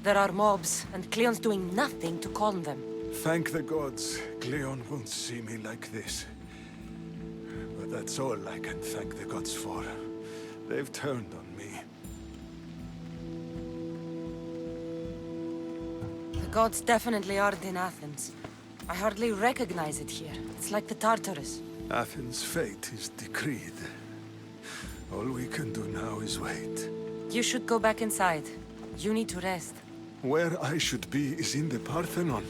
There are mobs, and Cleon's doing nothing to calm them. Thank the gods, Cleon won't see me like this. But that's all I can thank the gods for. They've turned on me. The gods definitely aren't in Athens. I hardly recognize it here. It's like the Tartarus. Athens' fate is decreed. All we can do now is wait. You should go back inside. You need to rest. Where I should be is in the Parthenon,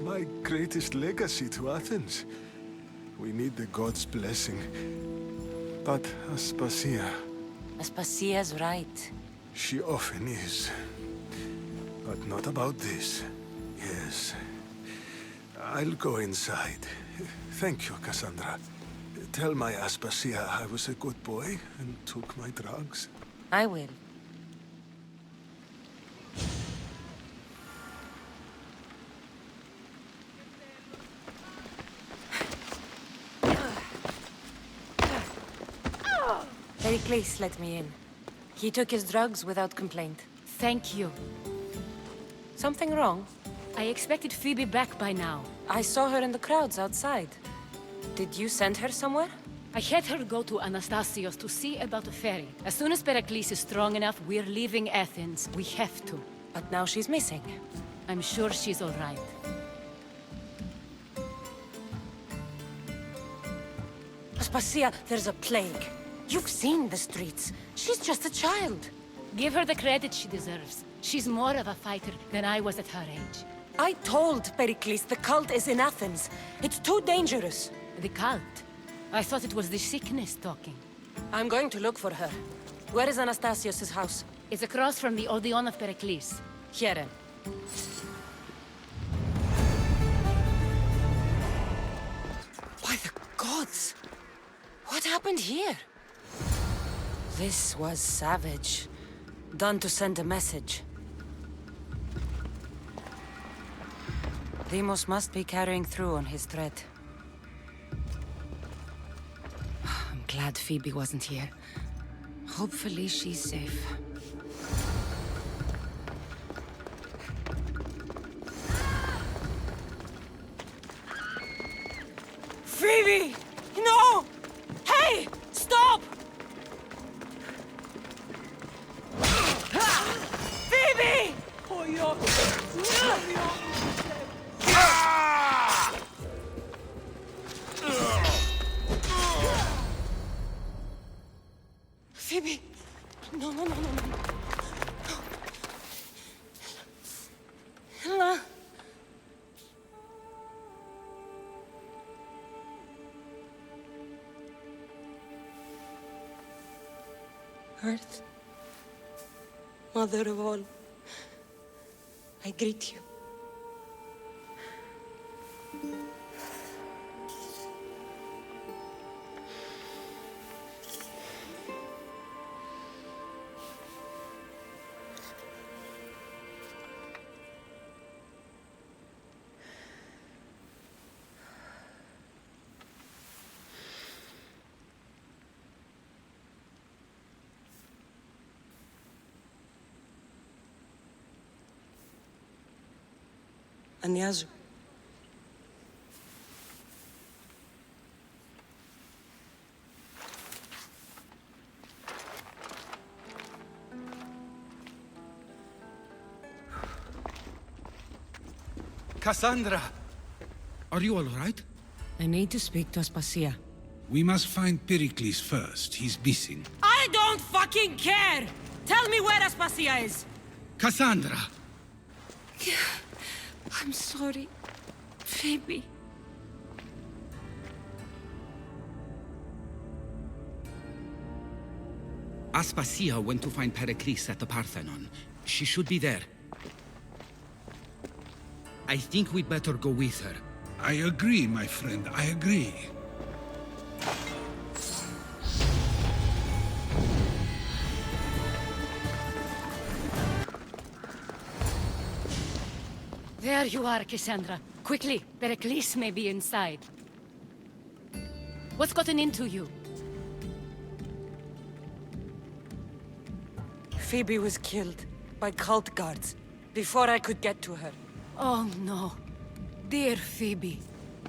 my greatest legacy to Athens. We need the gods' blessing. But Aspasia... Aspasia's right. She often is. But not about this. Yes. I'll go inside. Thank you, Cassandra. Tell my Aspasia I was a good boy and took my drugs. I will. Pericles let me in. He took his drugs without complaint. Thank you. Something wrong? I expected Phoebe back by now. I saw her in the crowds outside. Did you send her somewhere? I had her go to Anastasios to see about a ferry. As soon as Pericles is strong enough, we're leaving Athens. We have to. But now she's missing. I'm sure she's all right. Aspasia, there's a plague. You've seen the streets. She's just a child. Give her the credit she deserves. She's more of a fighter than I was at her age. I told Pericles the cult is in Athens. It's too dangerous. The cult? I thought it was the sickness talking. I'm going to look for her. Where is Anastasios' house? It's across from the Odeon of Pericles. Here. By the gods! What happened here? This was savage. Done to send a message. Deimos must be carrying through on his threat. I'm glad Phoebe wasn't here. Hopefully she's safe. Phoebe! No! Hey! Stop! Phoebe! Phoebe! No, no, no, no, no. Ella. Earth, Mother of all, I greet you. Ανιάζω. Cassandra! Are you all right? I need to speak to Aspasia. We must find Pericles first. He's missing. I don't fucking care! Tell me where Aspasia is! Cassandra! I'm sorry, Phoebe. Aspasia went to find Pericles at the Parthenon. She should be there. I think we'd better go with her. I agree, my friend. I agree. There you are, Cassandra. Quickly, Pericles may be inside. What's gotten into you? Phoebe was killed by cult guards before I could get to her. Oh no. Dear Phoebe.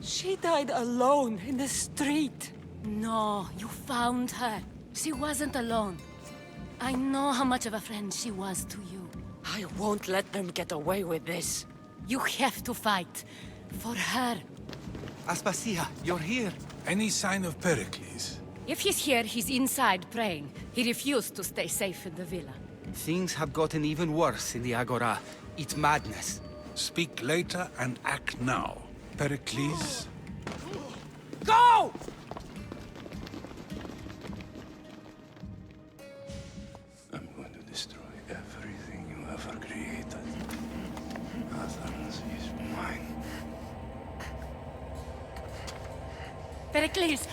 She died alone in the street. No, you found her. She wasn't alone. I know how much of a friend she was to you. I won't let them get away with this. You have to fight. For her. Aspasia, you're here. Any sign of Pericles? If he's here, he's inside praying. He refused to stay safe in the villa. Things have gotten even worse in the Agora. It's madness. Speak later and act now. Pericles? Go! I'm going to destroy everything you ever created. Athens is mine. Pericles!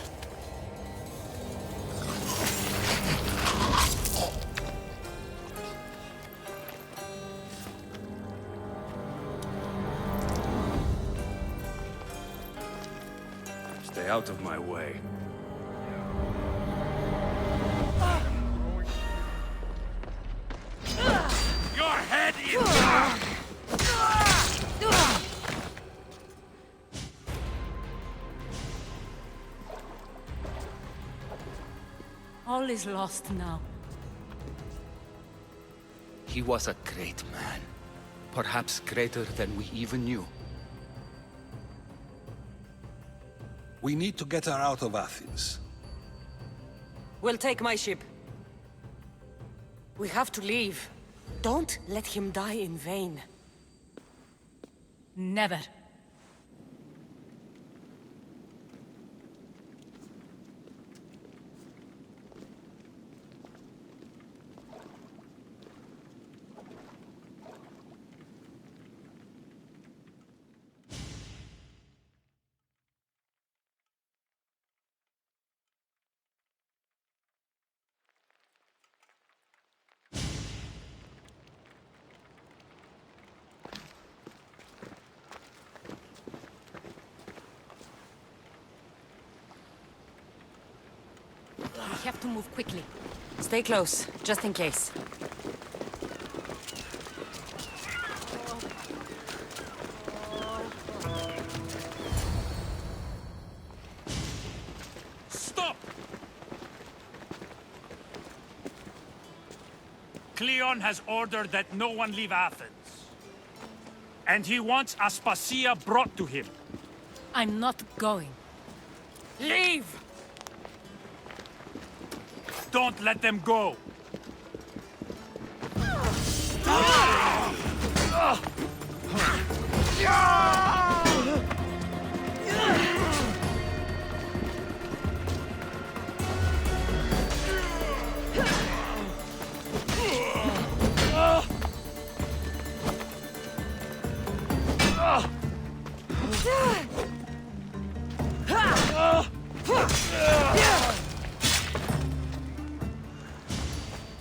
Stay out of my way. Your head is... All is lost now. He was a great man. Perhaps greater than we even knew. We need to get her out of Athens. We'll take my ship. We have to leave. Don't let him die in vain. Never. We have to move quickly. Stay close, just in case. Stop! Cleon has ordered that no one leave Athens. And he wants Aspasia brought to him. I'm not going. Leave! Don't let them go!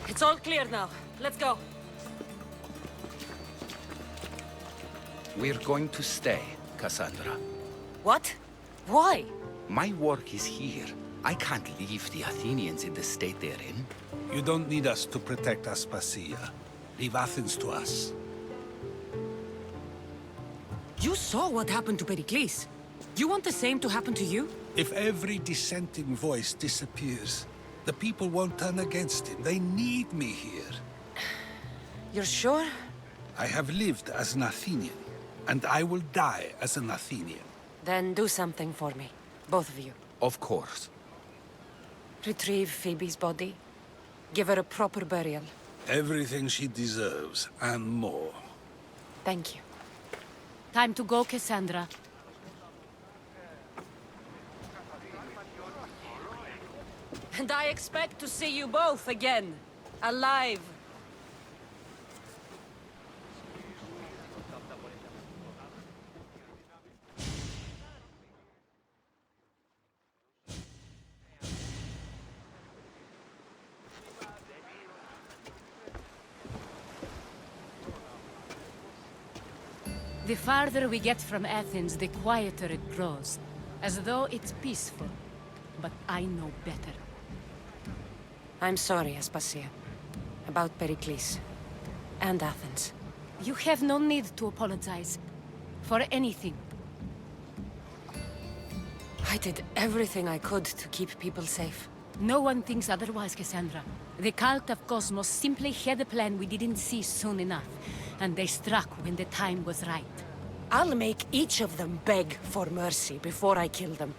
It's all clear now. Let's go. We're going to stay, Cassandra. What? Why? My work is here. I can't leave the Athenians in the state they're in. You don't need us to protect Aspasia. Leave Athens to us. You saw what happened to Pericles. You want the same to happen to you? If every dissenting voice disappears, the people won't turn against him. They need me here. You're sure? I have lived as an Athenian. and I will die as an Athenian. Then do something for me. Both of you. Of course. Retrieve Phoebe's body. Give her a proper burial. Everything she deserves, and more. Thank you. Time to go, Cassandra. And I expect to see you both again. Alive. The farther we get from Athens, the quieter it grows. As though it's peaceful. But I know better. I'm sorry, Aspasia. About Pericles. And Athens. You have no need to apologize. For anything. I did everything I could to keep people safe. No one thinks otherwise, Cassandra. The cult of Cosmos simply had a plan we didn't see soon enough. And they struck when the time was right. I'll make each of them beg for mercy before I kill them.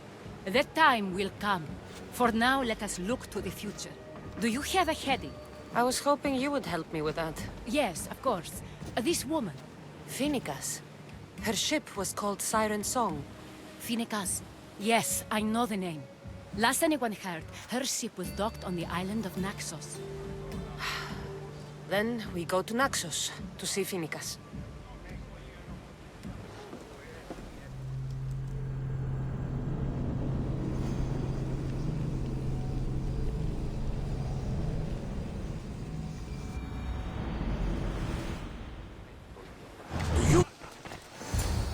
That time will come. For now, let us look to the future. Do you have a heading? I was hoping you would help me with that. Yes, of course. This woman. Phoenicas. Her ship was called Siren Song. Phoenicas. Yes, I know the name. Last anyone heard, her ship was docked on the island of Naxos. Then we go to Naxos to see Phoenicas.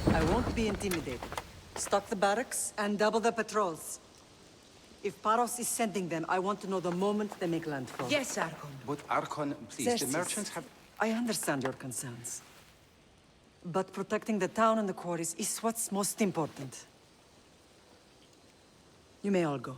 I won't be intimidated. Stock the barracks and double the patrols. If Paros is sending them, I want to know the moment they make landfall. Yes, Archon. But Archon, please, Xerxes, the merchants have... I understand your concerns. But protecting the town and the quarries is what's most important. You may all go.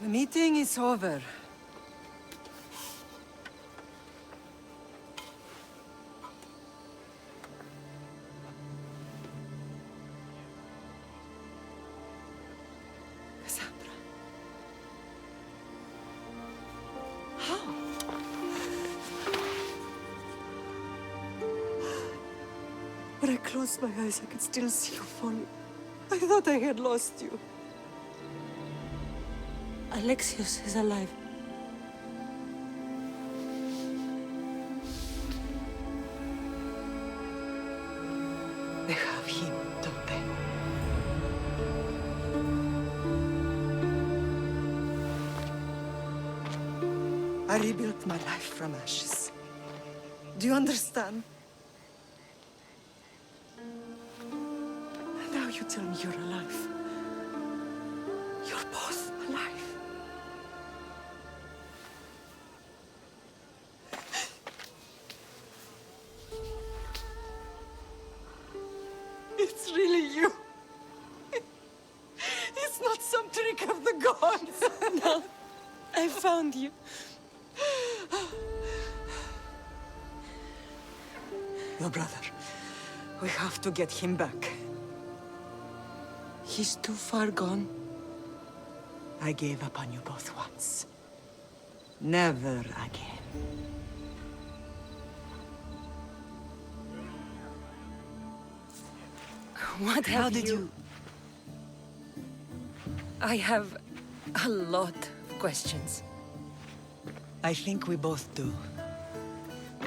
The meeting is over. Cassandra. How? When I closed my eyes, I could still see you falling. I thought I had lost you. Alexios is alive. They have him, don't they? I rebuilt my life from ashes. Do you understand? And now you tell me you're alive. You're both alive. It's really you. It's not some trick of the gods. No, I found you. Your brother. We have to get him back. He's too far gone. I gave up on you both once. Never again. What How have did you... I have a lot of questions. I think we both do.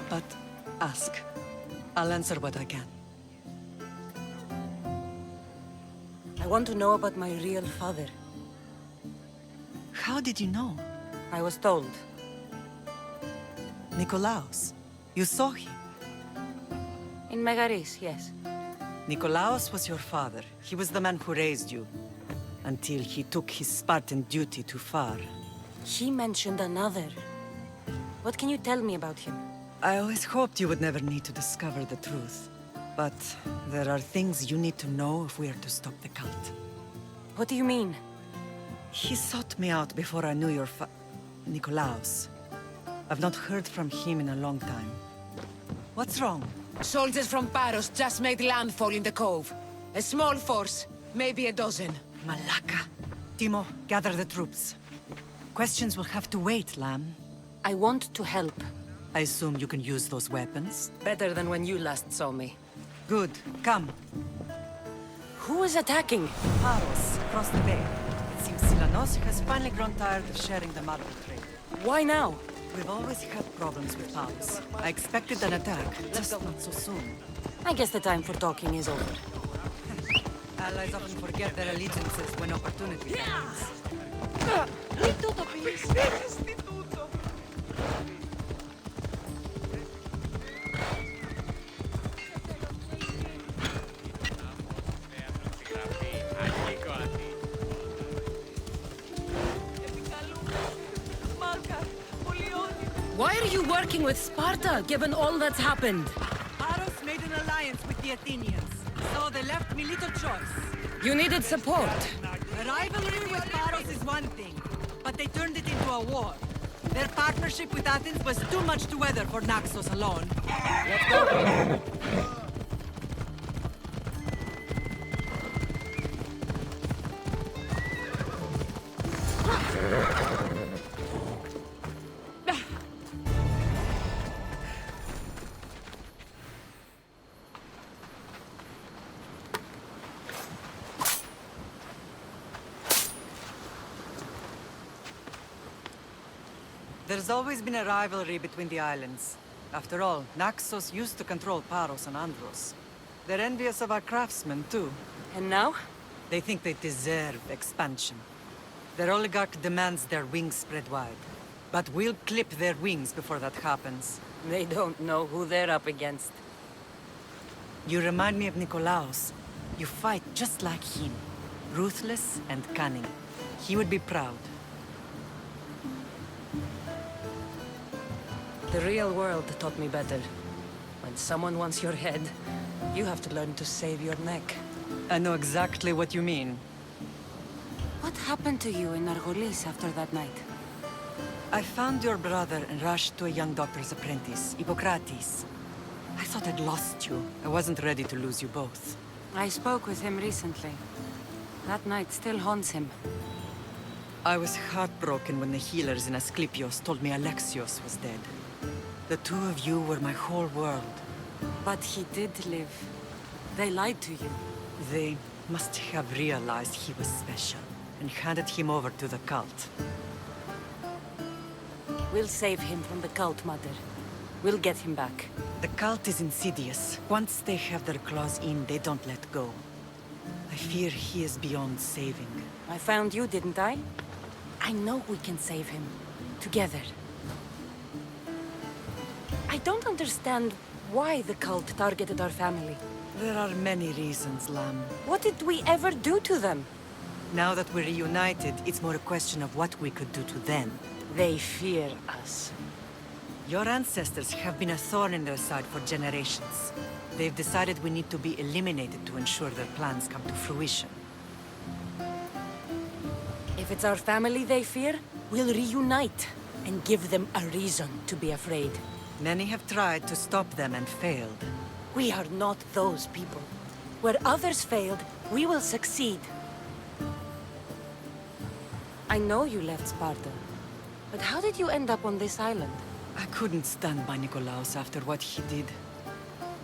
But ask. I'll answer what I can. I want to know about my real father. How did you know? I was told. Nikolaos. You saw him. In Megaris, yes. Nikolaos was your father. He was the man who raised you. Until he took his Spartan duty too far. He mentioned another. What can you tell me about him? I always hoped you would never need to discover the truth. But there are things you need to know if we are to stop the cult. What do you mean? He sought me out before I knew your Nikolaos. I've not heard from him in a long time. What's wrong? Soldiers from Paros just made landfall in the cove. A small force, maybe a dozen. Malaka. Timo, gather the troops. Questions will have to wait, Lamb. I want to help. I assume you can use those weapons? Better than when you last saw me. Good. Come. Who is attacking? Paros, across the bay. It seems Silanos has finally grown tired of sharing the marble trade. Why now? We've always had problems with Paros. I expected an attack, just not so soon. I guess the time for talking is over. Allies often forget their allegiances when opportunity comes. Why are you working with Sparta, given all that's happened? Paros made an alliance with the Athenians, so they left me little choice. You needed support. A rivalry with Paros is one thing, but they turned it into a war. Their partnership with Athens was too much to weather for Naxos alone. Let's go. There's always been a rivalry between the islands. After all, Naxos used to control Paros and Andros. They're envious of our craftsmen, too. And now? They think they deserve expansion. Their oligarch demands their wings spread wide. But we'll clip their wings before that happens. They don't know who they're up against. You remind me of Nikolaos. You fight just like him. Ruthless and cunning. He would be proud. The real world taught me better. When someone wants your head, you have to learn to save your neck. I know exactly what you mean. What happened to you in Argolis after that night? I found your brother and rushed to a young doctor's apprentice, Hippocrates. I thought I'd lost you. I wasn't ready to lose you both. I spoke with him recently. That night still haunts him. I was heartbroken when the healers in Asclepios told me Alexios was dead. The two of you were my whole world. But he did live. They lied to you. They must have realized he was special and handed him over to the cult. We'll save him from the cult, Mother. We'll get him back. The cult is insidious. Once they have their claws in, they don't let go. I fear he is beyond saving. I found you, didn't I? I know we can save him. Together. I don't understand why the cult targeted our family. There are many reasons, Lamb. What did we ever do to them? Now that we're reunited, it's more a question of what we could do to them. They fear us. Your ancestors have been a thorn in their side for generations. They've decided we need to be eliminated to ensure their plans come to fruition. If it's our family they fear, we'll reunite and give them a reason to be afraid. Many have tried to stop them and failed. We are not those people. Where others failed, we will succeed. I know you left Sparta, but how did you end up on this island? I couldn't stand by Nikolaos after what he did.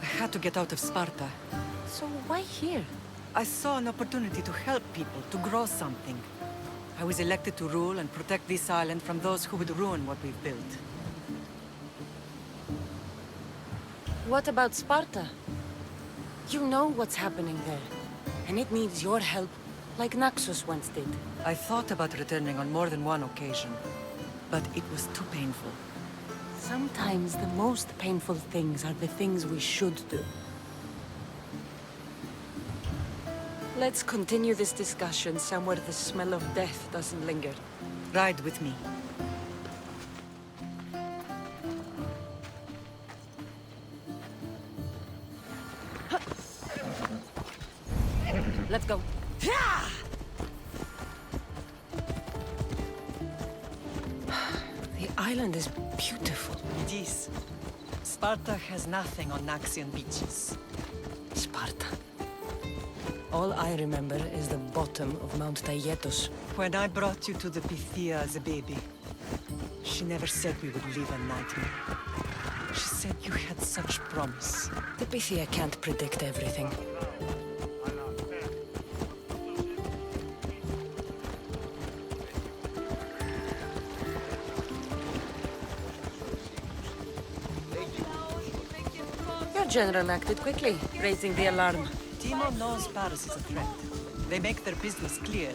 I had to get out of Sparta. So why here? I saw an opportunity to help people, to grow something. I was elected to rule and protect this island from those who would ruin what we've built. What about Sparta? You know what's happening there, and it needs your help, like Naxos once did. I thought about returning on more than one occasion, but it was too painful. Sometimes the most painful things are the things we should do. Let's continue this discussion somewhere the smell of death doesn't linger. Ride with me. Let's go. The island is beautiful. It is. Sparta has nothing on Naxian beaches. Sparta. All I remember is the bottom of Mount Taygetos. When I brought you to the Pythia as a baby, she never said we would live a nightmare. She said you had such promise. The Pythia can't predict everything. Your general acted quickly, raising the alarm. Timo knows Paris is a threat. They make their business clear.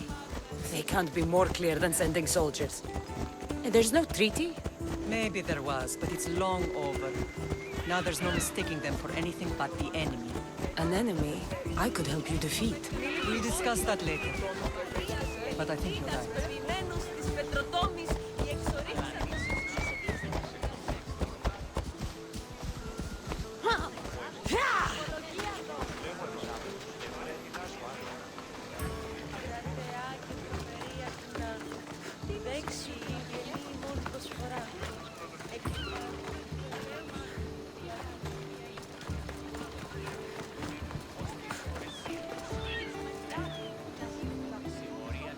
They can't be more clear than sending soldiers. There's no treaty? Maybe there was, but it's long over. Now there's no mistaking them for anything but the enemy. An enemy I could help you defeat. We'll discuss that later. But I think you're right.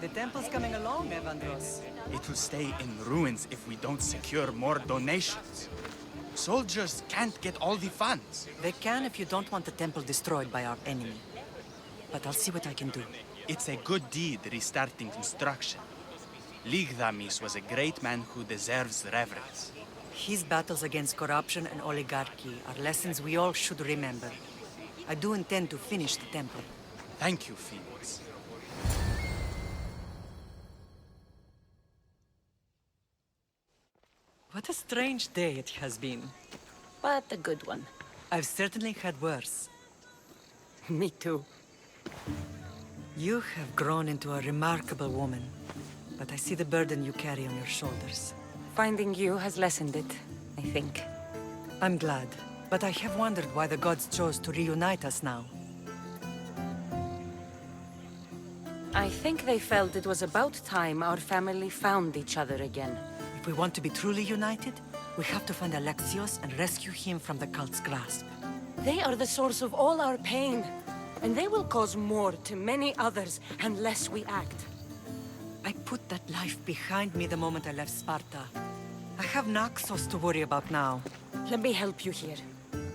The temple's coming along, Evandros. It will stay in ruins if we don't secure more donations. Soldiers can't get all the funds. They can if you don't want the temple destroyed by our enemy. But I'll see what I can do. It's a good deed restarting construction. Ligdamis was a great man who deserves reverence. His battles against corruption and oligarchy are lessons we all should remember. I do intend to finish the temple. Thank you, Phoenix. What a strange day it has been. But a good one. I've certainly had worse. Me too. You have grown into a remarkable woman, but I see the burden you carry on your shoulders. Finding you has lessened it, I think. I'm glad, but I have wondered why the gods chose to reunite us now. I think they felt it was about time our family found each other again. If we want to be truly united, we have to find Alexios and rescue him from the cult's grasp. They are the source of all our pain, and they will cause more to many others unless we act. I put that life behind me the moment I left Sparta. I have Naxos to worry about now. Let me help you here.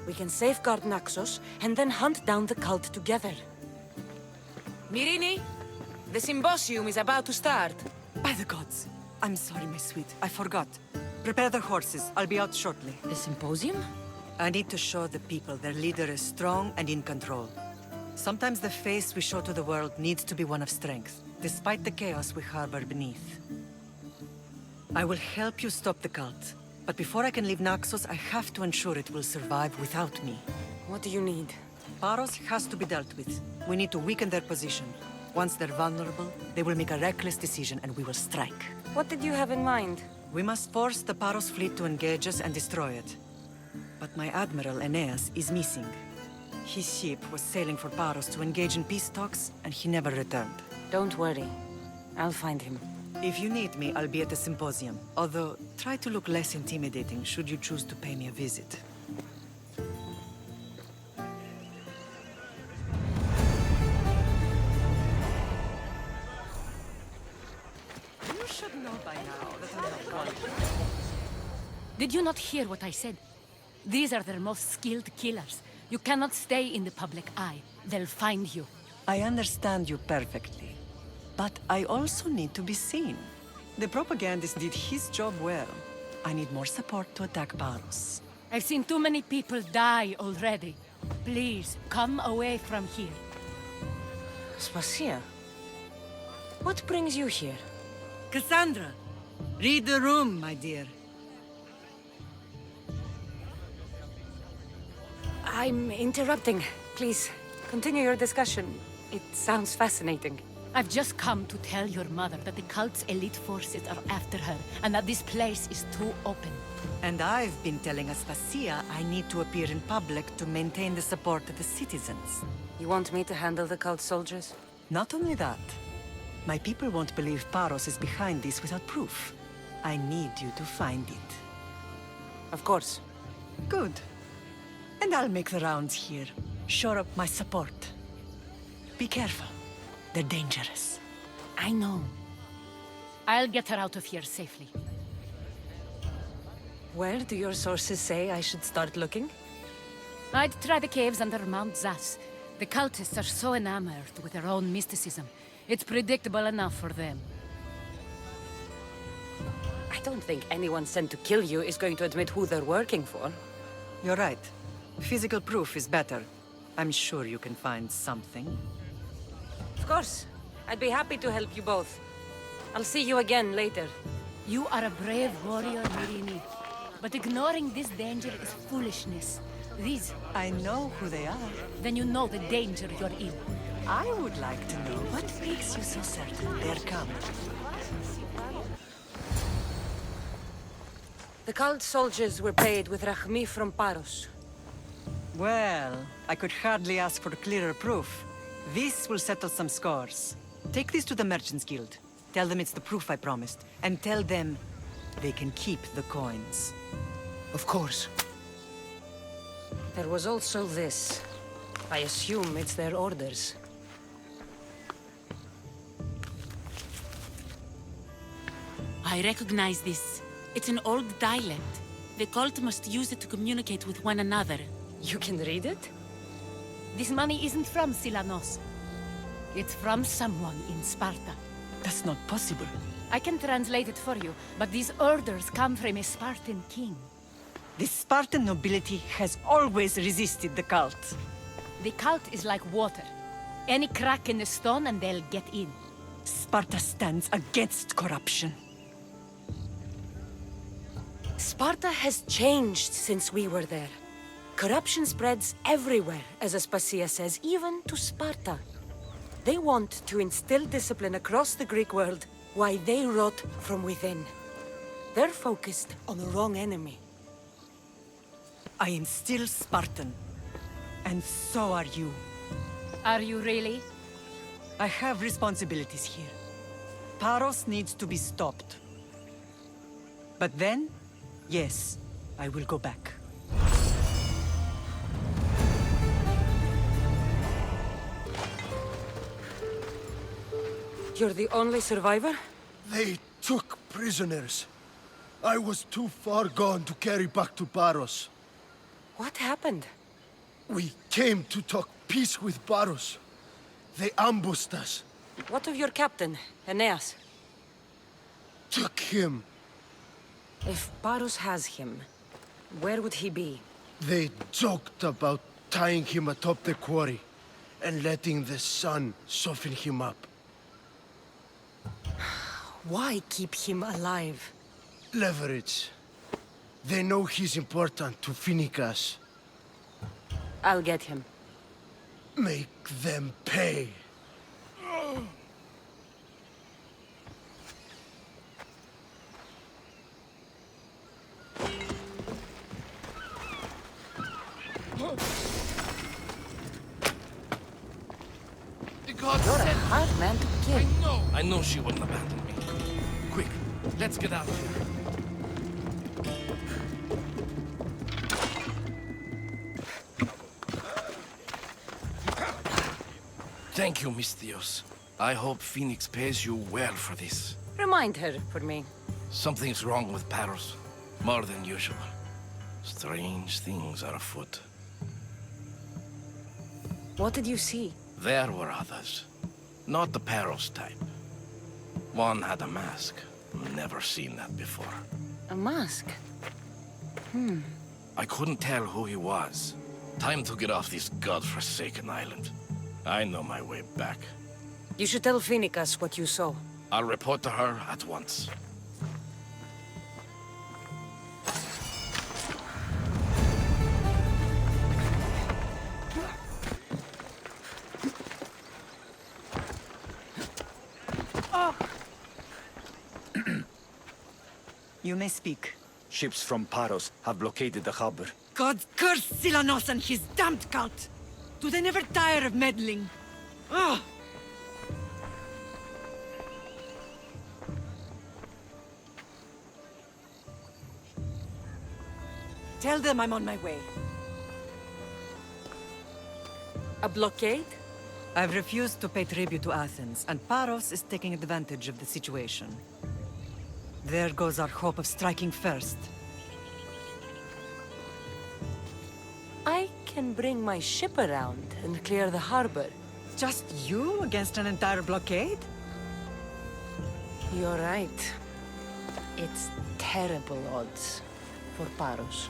We can safeguard Naxos and then hunt down the cult together. Myrini, the symposium is about to start. By the gods! I'm sorry, my sweet. I forgot. Prepare the horses. I'll be out shortly. The symposium? I need to show the people their leader is strong and in control. Sometimes the face we show to the world needs to be one of strength, despite the chaos we harbor beneath. I will help you stop the cult. But before I can leave Naxos, I have to ensure it will survive without me. What do you need? Paros has to be dealt with. We need to weaken their position. Once they're vulnerable, they will make a reckless decision and we will strike. What did you have in mind? We must force the Paros fleet to engage us and destroy it. But my admiral, Aeneas, is missing. His ship was sailing for Paros to engage in peace talks, and he never returned. Don't worry. I'll find him. If you need me, I'll be at the symposium. Although, try to look less intimidating should you choose to pay me a visit. You should know by now that I'm not one. Did you not hear what I said? These are their most skilled killers. You cannot stay in the public eye. They'll find you. I understand you perfectly. But I also need to be seen. The propagandist did his job well. I need more support to attack Paros. I've seen too many people die already. Please, come away from here. Spacia, what brings you here? Cassandra, read the room, my dear. I'm interrupting. Please, continue your discussion. It sounds fascinating. I've just come to tell your mother that the cult's elite forces are after her, and that this place is too open. And I've been telling Aspasia I need to appear in public to maintain the support of the citizens. You want me to handle the cult soldiers? Not only that, my people won't believe Paros is behind this without proof. I need you to find it. Of course. Good. And I'll make the rounds here. Shore up my support. Be careful. They're dangerous. I know. I'll get her out of here safely. Where do your sources say I should start looking? I'd try the caves under Mount Zas. The cultists are so enamored with their own mysticism. It's predictable enough for them. I don't think anyone sent to kill you is going to admit who they're working for. You're right. Physical proof is better. I'm sure you can find something. Of course. I'd be happy to help you both. I'll see you again later. You are a brave warrior, Mirini. But ignoring this danger is foolishness. These... I know who they are. Then you know the danger you're in. I would like to know what makes you so certain they're coming. The cult soldiers were paid with Rachmi from Paros. Well, I could hardly ask for clearer proof. This will settle some scores. Take this to the Merchants Guild. Tell them it's the proof I promised. And tell them they can keep the coins. Of course. There was also this. I assume it's their orders. I recognize this. It's an old dialect. The cult must use it to communicate with one another. You can read it? This money isn't from Silanos. It's from someone in Sparta. That's not possible. I can translate it for you, but these orders come from a Spartan king. The Spartan nobility has always resisted the cult. The cult is like water. Any crack in the stone and they'll get in. Sparta stands against corruption. Sparta has changed since we were there. Corruption spreads everywhere, as Aspasia says, even to Sparta. They want to instill discipline across the Greek world, while they rot from within. They're focused on the wrong enemy. I am still Spartan. And so are you. Are you really? I have responsibilities here. Paros needs to be stopped. But then, yes, I will go back. You're the only survivor? They took prisoners. I was too far gone to carry back to Paros. What happened? We came to talk peace with Paros. They ambushed us. What of your captain, Aeneas? Took him. If Paros has him, where would he be? They joked about tying him atop the quarry and letting the sun soften him up. Why keep him alive? Leverage. They know he's important to Phoenicus. I'll get him. Make them pay. You're a hard man to kill. I know she wouldn't abandon me. Quick, let's get out of here. Thank you, Mystios. I hope Phoenix pays you well for this. Remind her for me. Something's wrong with Paros. More than usual. Strange things are afoot. What did you see? There were others. Not the Paros type. One had a mask. Never seen that before. A mask? I couldn't tell who he was. Time to get off this godforsaken island. I know my way back. You should tell Phoenicus what you saw. I'll report to her at once. You may speak. Ships from Paros have blockaded the harbor. God curse Silanos and his damned cult! Do they never tire of meddling? Ugh! Tell them I'm on my way. A blockade? I've refused to pay tribute to Athens, and Paros is taking advantage of the situation. There goes our hope of striking first. I can bring my ship around and clear the harbor. Just you against an entire blockade? You're right. It's terrible odds for Paros.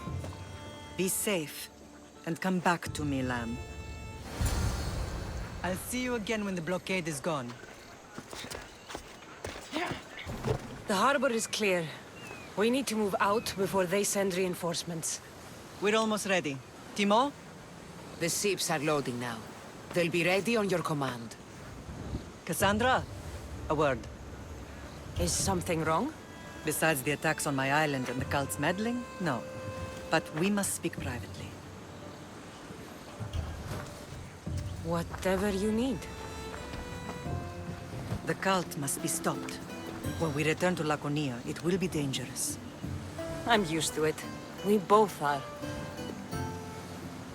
Be safe, and come back to me, lamb. I'll see you again when the blockade is gone. The harbor is clear. We need to move out before they send reinforcements. We're almost ready. Timo? The ships are loading now. They'll be ready on your command. Cassandra? A word. Is something wrong? Besides the attacks on my island and the cult's meddling? No. But we must speak privately. Whatever you need. The cult must be stopped. When we return to Laconia, it will be dangerous. I'm used to it. We both are.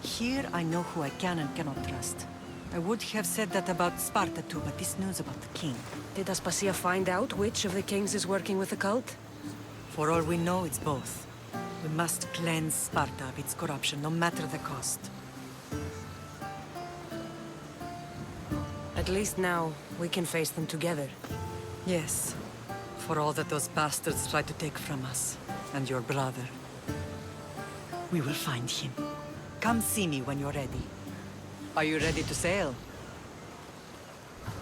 Here I know who I can and cannot trust. I would have said that about Sparta too, but this news about the king... Did Aspasia find out which of the kings is working with the cult? For all we know, it's both. We must cleanse Sparta of its corruption, no matter the cost. At least now, we can face them together. Yes. For all that those bastards tried to take from us, and your brother. We will find him. Come see me when you're ready. Are you ready to sail?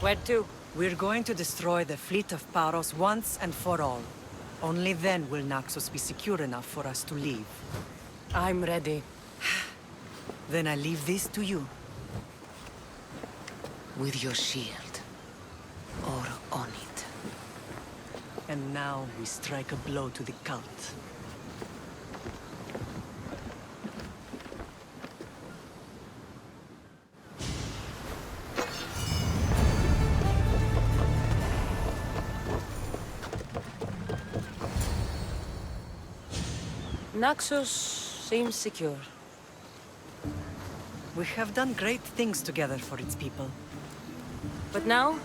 Where to? We're going to destroy the fleet of Paros once and for all. Only then will Naxos be secure enough for us to leave. I'm ready. Then I leave this to you. With your shield. Or on it. And now we strike a blow to the cult. Naxos seems secure. We have done great things together for its people. But now,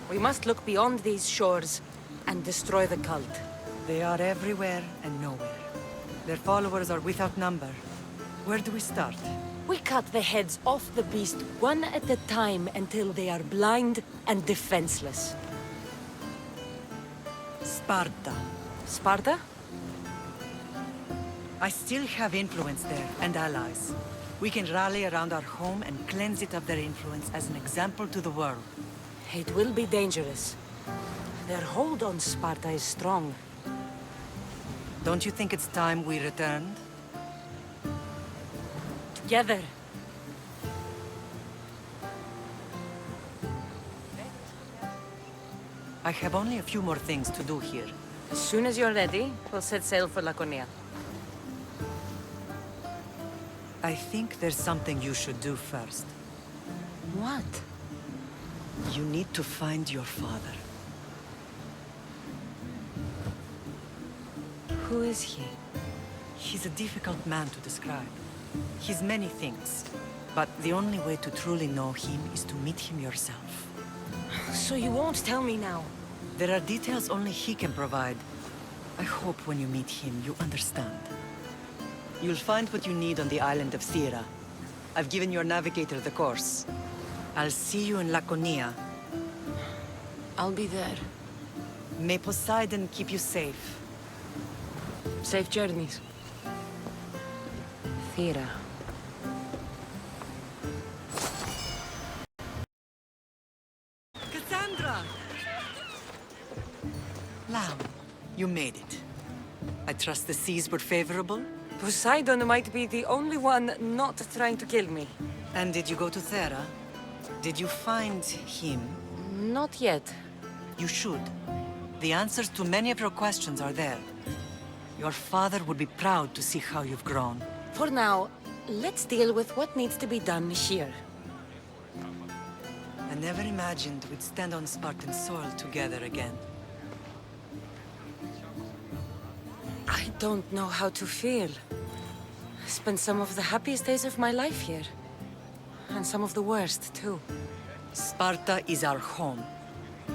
we must look beyond these shores and destroy the cult. They are everywhere and nowhere. Their followers are without number. Where do we start? We cut the heads off the beast one at a time until they are blind and defenseless. Sparta. Sparta? I still have influence there, and allies. We can rally around our home and cleanse it of their influence as an example to the world. It will be dangerous. Their hold on Sparta is strong. Don't you think it's time we returned? Together. I have only a few more things to do here. As soon as you're ready, we'll set sail for Laconia. I think there's something you should do first. What? You need to find your father. Who is he? He's a difficult man to describe. He's many things, but the only way to truly know him is to meet him yourself. So you won't tell me now? There are details only he can provide. I hope when you meet him, you understand. You'll find what you need on the island of Thera. I've given your navigator the course. I'll see you in Laconia. I'll be there. May Poseidon keep you safe. Safe journeys. Thera. Cassandra! Lamb, you made it. I trust the seas were favorable? Poseidon might be the only one not trying to kill me. And did you go to Thera? Did you find him? Not yet. You should. The answers to many of your questions are there. Your father would be proud to see how you've grown. For now, let's deal with what needs to be done here. I never imagined we'd stand on Spartan soil together again. I don't know how to feel. I spent some of the happiest days of my life here. And some of the worst, too. Sparta is our home.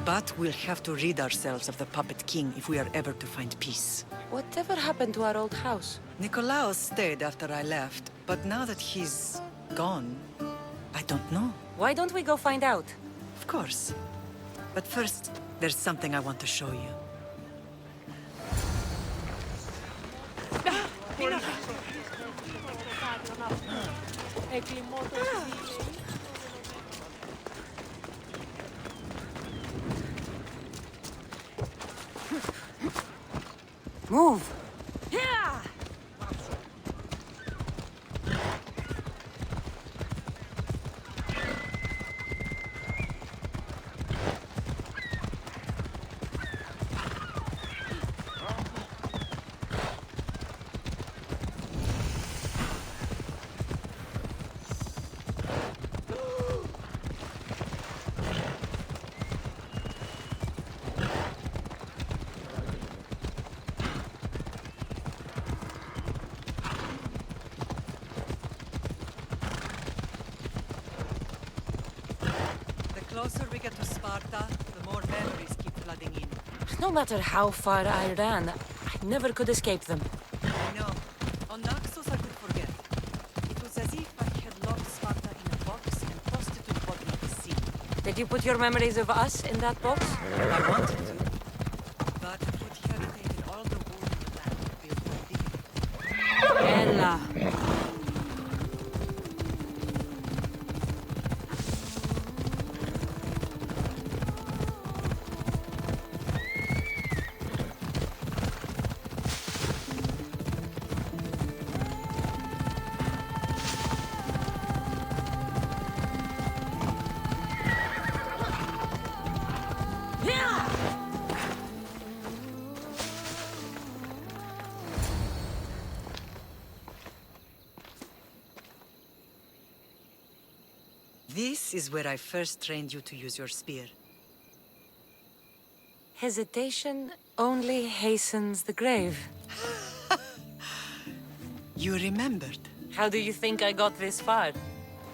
But we'll have to rid ourselves of the Puppet King if we are ever to find peace. Whatever happened to our old house? Nikolaos stayed after I left, but now that he's gone, I don't know. Why don't we go find out? Of course. But first, there's something I want to show you. Move! The closer we get to Sparta, the more memories keep flooding in. No matter how far I ran, I never could escape them. I know. On Naxos I could forget. It was as if I had locked Sparta in a box and tossed it to the bottom of the sea. Did you put your memories of us in that box? I wanted to. But it would have taken all the wool in the land to build one big. Ella. This is where I first trained you to use your spear. Hesitation only hastens the grave. You remembered. How do you think I got this far?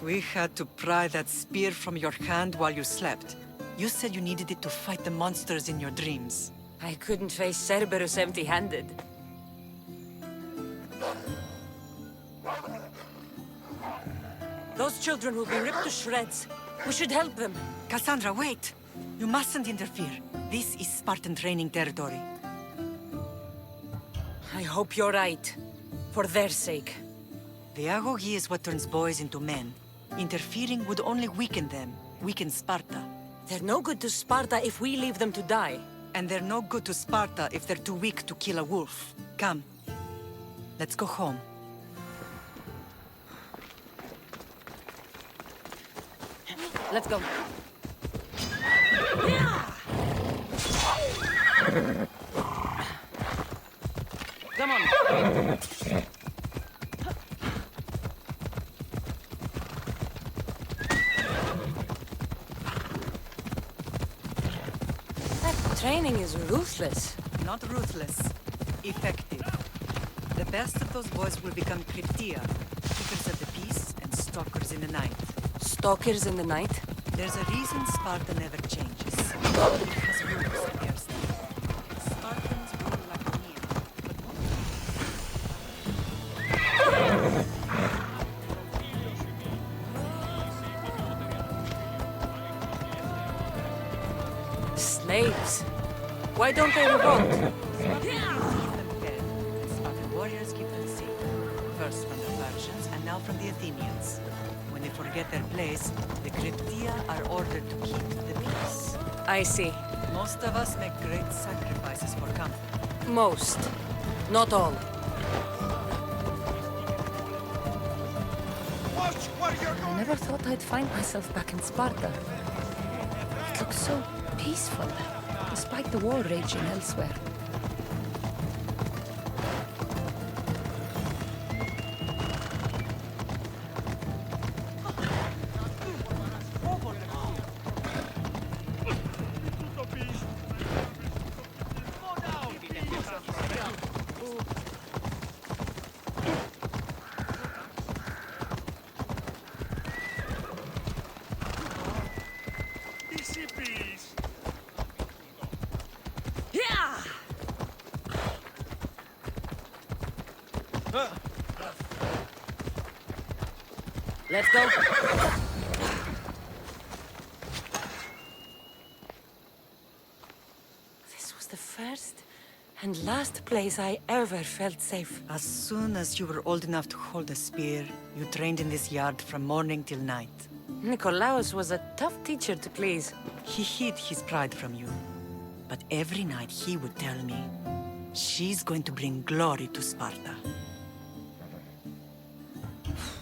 We had to pry that spear from your hand while you slept. You said you needed it to fight the monsters in your dreams. I couldn't face Cerberus empty-handed. Those children will be ripped to shreds. We should help them. Cassandra, wait! You mustn't interfere. This is Spartan training territory. I hope you're right. For their sake. The agogi is what turns boys into men. Interfering would only weaken them, weaken Sparta. They're no good to Sparta if we leave them to die. And they're no good to Sparta if they're too weak to kill a wolf. Come. Let's go home. Let's go. Come on. That training is ruthless. Not ruthless. Effective. The best of those boys will become Cryptia, keepers of the peace and stalkers in the night. Stalkers in the night? There's a reason Sparta never changes. It has rules against them. Spartans rule like Laconia, but slaves. Why don't they revolt? Spartan warriors keep them safe. First from the Persians and now from the Athenians. When they forget their place, the Cryptia are ordered to keep the peace. I see. Most of us make great sacrifices for comfort. Most. Not all. I never thought I'd find myself back in Sparta. It looks so peaceful, despite the war raging elsewhere. Let's go. This was the first and last place I ever felt safe. As soon as you were old enough to hold a spear, you trained in this yard from morning till night. Nikolaos was a tough teacher to please. He hid his pride from you. But every night he would tell me, she's going to bring glory to Sparta.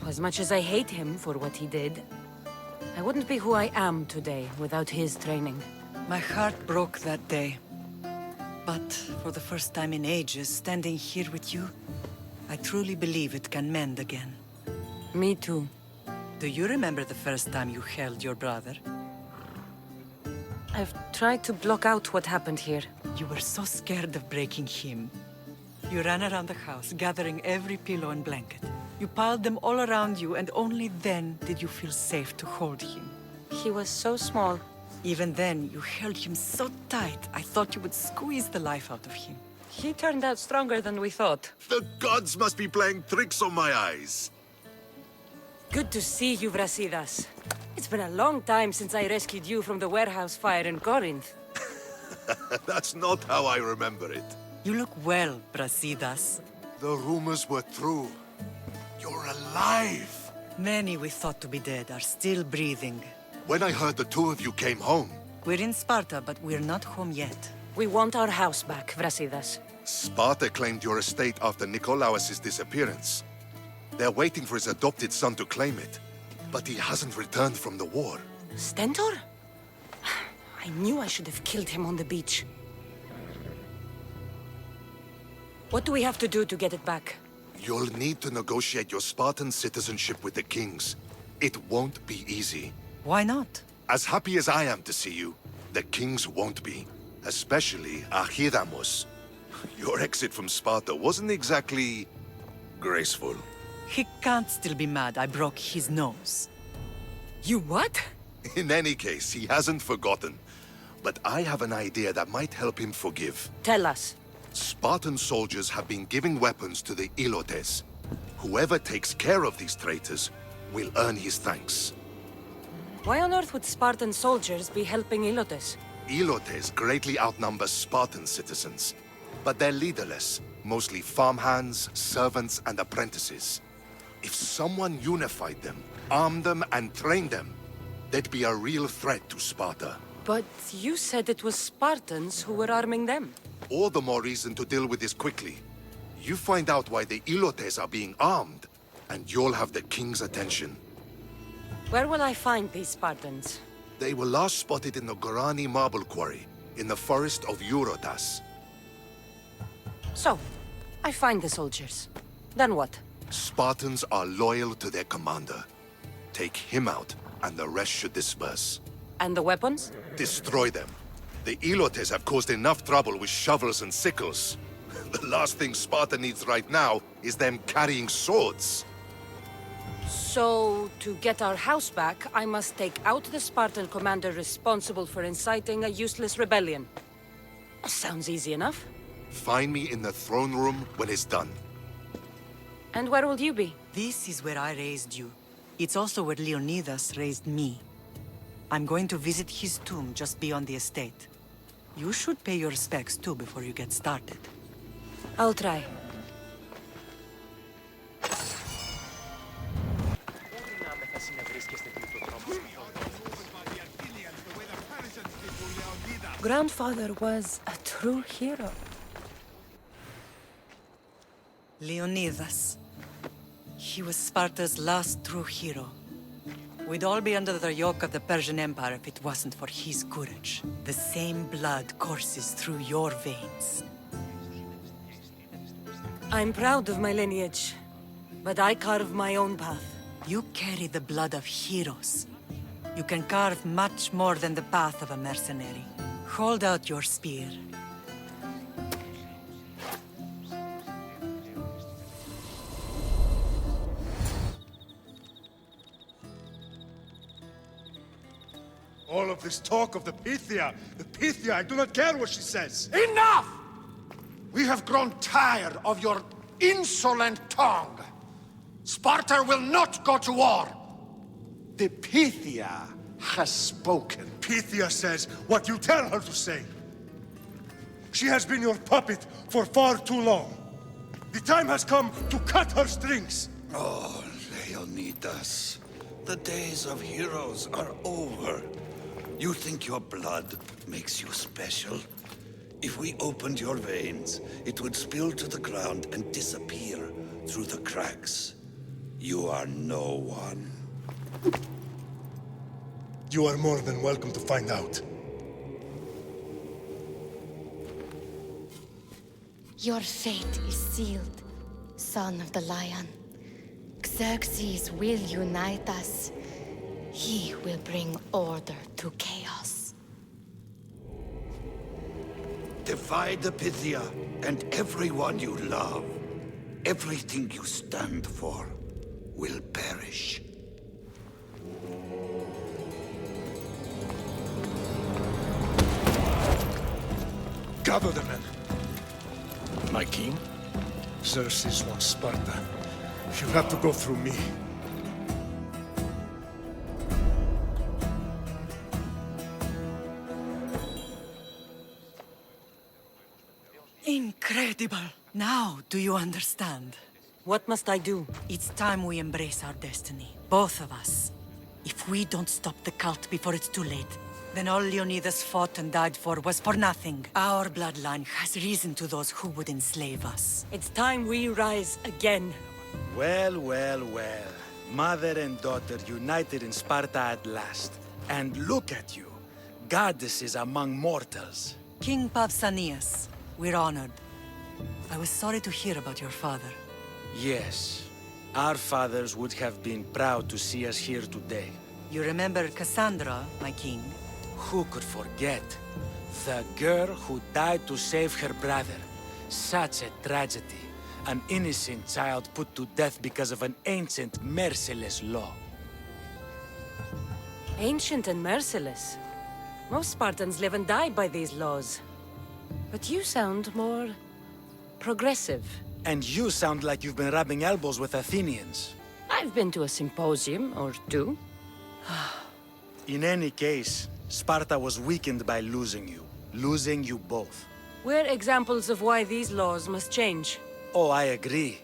As much as I hate him for what he did, I wouldn't be who I am today without his training. My heart broke that day. But for the first time in ages, standing here with you, I truly believe it can mend again. Me too. Do you remember the first time you held your brother? I've tried to block out what happened here. You were so scared of breaking him. You ran around the house, gathering every pillow and blanket. You piled them all around you, and only then did you feel safe to hold him. He was so small. Even then, you held him so tight, I thought you would squeeze the life out of him. He turned out stronger than we thought. The gods must be playing tricks on my eyes. Good to see you, Brasidas. It's been a long time since I rescued you from the warehouse fire in Corinth. That's not how I remember it. You look well, Brasidas. The rumors were true. You're alive! Many we thought to be dead are still breathing. When I heard the two of you came home... We're in Sparta, but we're not home yet. We want our house back, Brasidas. Sparta claimed your estate after Nikolaos' disappearance. They're waiting for his adopted son to claim it. But he hasn't returned from the war. Stentor? I knew I should have killed him on the beach. What do we have to do to get it back? You'll need to negotiate your Spartan citizenship with the kings. It won't be easy. Why not? As happy as I am to see you, the kings won't be. Especially Archidamos. Your exit from Sparta wasn't exactly... graceful. He can't still be mad I broke his nose. You what? In any case, he hasn't forgotten. But I have an idea that might help him forgive. Tell us. Spartan soldiers have been giving weapons to the Ilotes. Whoever takes care of these traitors will earn his thanks. Why on earth would Spartan soldiers be helping Ilotes? Ilotes greatly outnumber Spartan citizens. But they're leaderless, mostly farmhands, servants, and apprentices. If someone unified them, armed them, and trained them, they'd be a real threat to Sparta. But you said it was Spartans who were arming them. All the more reason to deal with this quickly. You find out why the Ilotes are being armed, and you'll have the king's attention. Where will I find these Spartans? They were last spotted in the Gorani marble quarry, in the forest of Eurotas. So, I find the soldiers. Then what? Spartans are loyal to their commander. Take him out, and the rest should disperse. And the weapons? Destroy them. The Ilotes have caused enough trouble with shovels and sickles. The last thing Sparta needs right now is them carrying swords. So, to get our house back, I must take out the Spartan commander responsible for inciting a useless rebellion. Sounds easy enough. Find me in the throne room when it's done. And where will you be? This is where I raised you. It's also where Leonidas raised me. I'm going to visit his tomb just beyond the estate. You should pay your respects too before you get started. I'll try. Grandfather was a true hero. Leonidas. He was Sparta's last true hero. We'd all be under the yoke of the Persian Empire if it wasn't for his courage. The same blood courses through your veins. I'm proud of my lineage, but I carve my own path. You carry the blood of heroes. You can carve much more than the path of a mercenary. Hold out your spear. All of this talk of the Pythia, I do not care what she says. Enough! We have grown tired of your insolent tongue. Sparta will not go to war. The Pythia has spoken. Pythia says what you tell her to say. She has been your puppet for far too long. The time has come to cut her strings. Oh, Leonidas. The days of heroes are over. You think your blood makes you special? If we opened your veins, it would spill to the ground and disappear through the cracks. You are no one. You are more than welcome to find out. Your fate is sealed, son of the lion. Xerxes will unite us. He will bring order to chaos. Divide the Pythia and everyone you love. Everything you stand for will perish. Gather the men. My king? Xerxes wants Sparta. You have to go through me. Incredible! Now, do you understand? What must I do? It's time we embrace our destiny. Both of us. If we don't stop the cult before it's too late, then all Leonidas fought and died for was for nothing. Our bloodline has risen to those who would enslave us. It's time we rise again. Well, well, well. Mother and daughter united in Sparta at last. And look at you. Goddesses among mortals. King Pausanias, we're honored. I was sorry to hear about your father. Yes. Our fathers would have been proud to see us here today. You remember Cassandra, my king? Who could forget? The girl who died to save her brother. Such a tragedy. An innocent child put to death because of an ancient, merciless law. Ancient and merciless. Most Spartans live and die by these laws. But you sound more progressive. And you sound like you've been rubbing elbows with Athenians. I've been to a symposium or two. In any case, Sparta was weakened by losing you. Losing you both. We're examples of why these laws must change. Oh, I agree.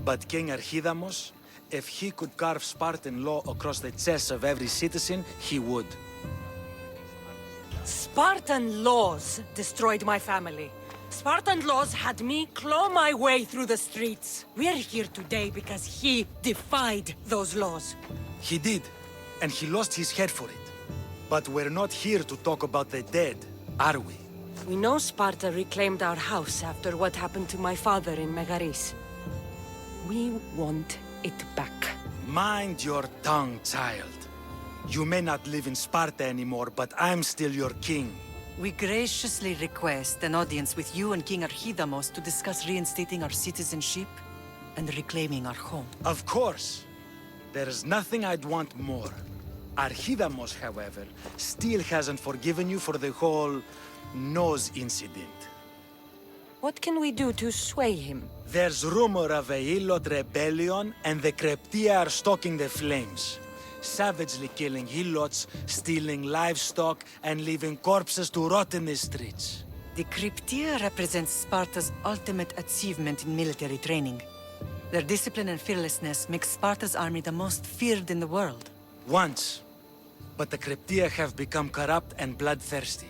But King Archidamos, if he could carve Spartan law across the chests of every citizen, he would. Spartan laws destroyed my family. Spartan laws had me claw my way through the streets. We're here today because he defied those laws. He did, and he lost his head for it. But we're not here to talk about the dead, are we? We know Sparta reclaimed our house after what happened to my father in Megaris. We want it back. Mind your tongue, child. You may not live in Sparta anymore, but I'm still your king. We graciously request an audience with you and King Archidamos to discuss reinstating our citizenship and reclaiming our home. Of course. There is nothing I'd want more. Archidamos, however, still hasn't forgiven you for the whole nose incident. What can we do to sway him? There's rumor of a Hilot rebellion, and the Kryptia are stoking the flames. Savagely killing Helots, stealing livestock, and leaving corpses to rot in the streets. The Kryptia represents Sparta's ultimate achievement in military training. Their discipline and fearlessness makes Sparta's army the most feared in the world. Once. But the Kryptia have become corrupt and bloodthirsty.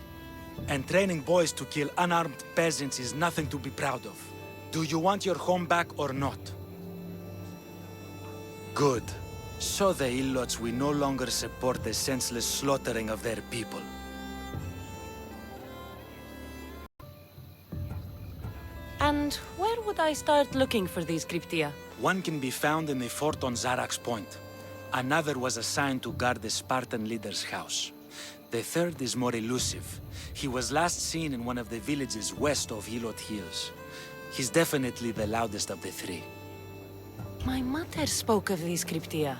And training boys to kill unarmed peasants is nothing to be proud of. Do you want your home back or not? Good. So the Ilots will no longer support the senseless slaughtering of their people. And where would I start looking for these Kryptia? One can be found in the fort on Zarax Point. Another was assigned to guard the Spartan leader's house. The third is more elusive. He was last seen in one of the villages west of Hilot Hills. He's definitely the loudest of the three. My mother spoke of these Kryptia.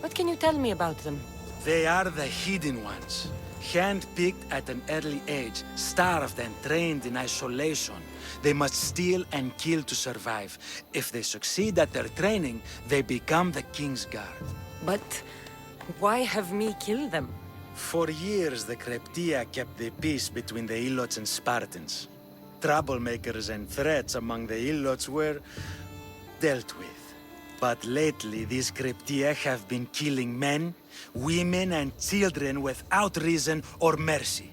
What can you tell me about them? They are the hidden ones. Hand-picked at an early age, starved and trained in isolation. They must steal and kill to survive. If they succeed at their training, they become the King's Guard. But Why have me kill them? For years, the Cryptia kept the peace between the Ilots and Spartans. Troublemakers and threats among the Ilots were dealt with. But lately, these Cryptia have been killing men, women, and children without reason or mercy.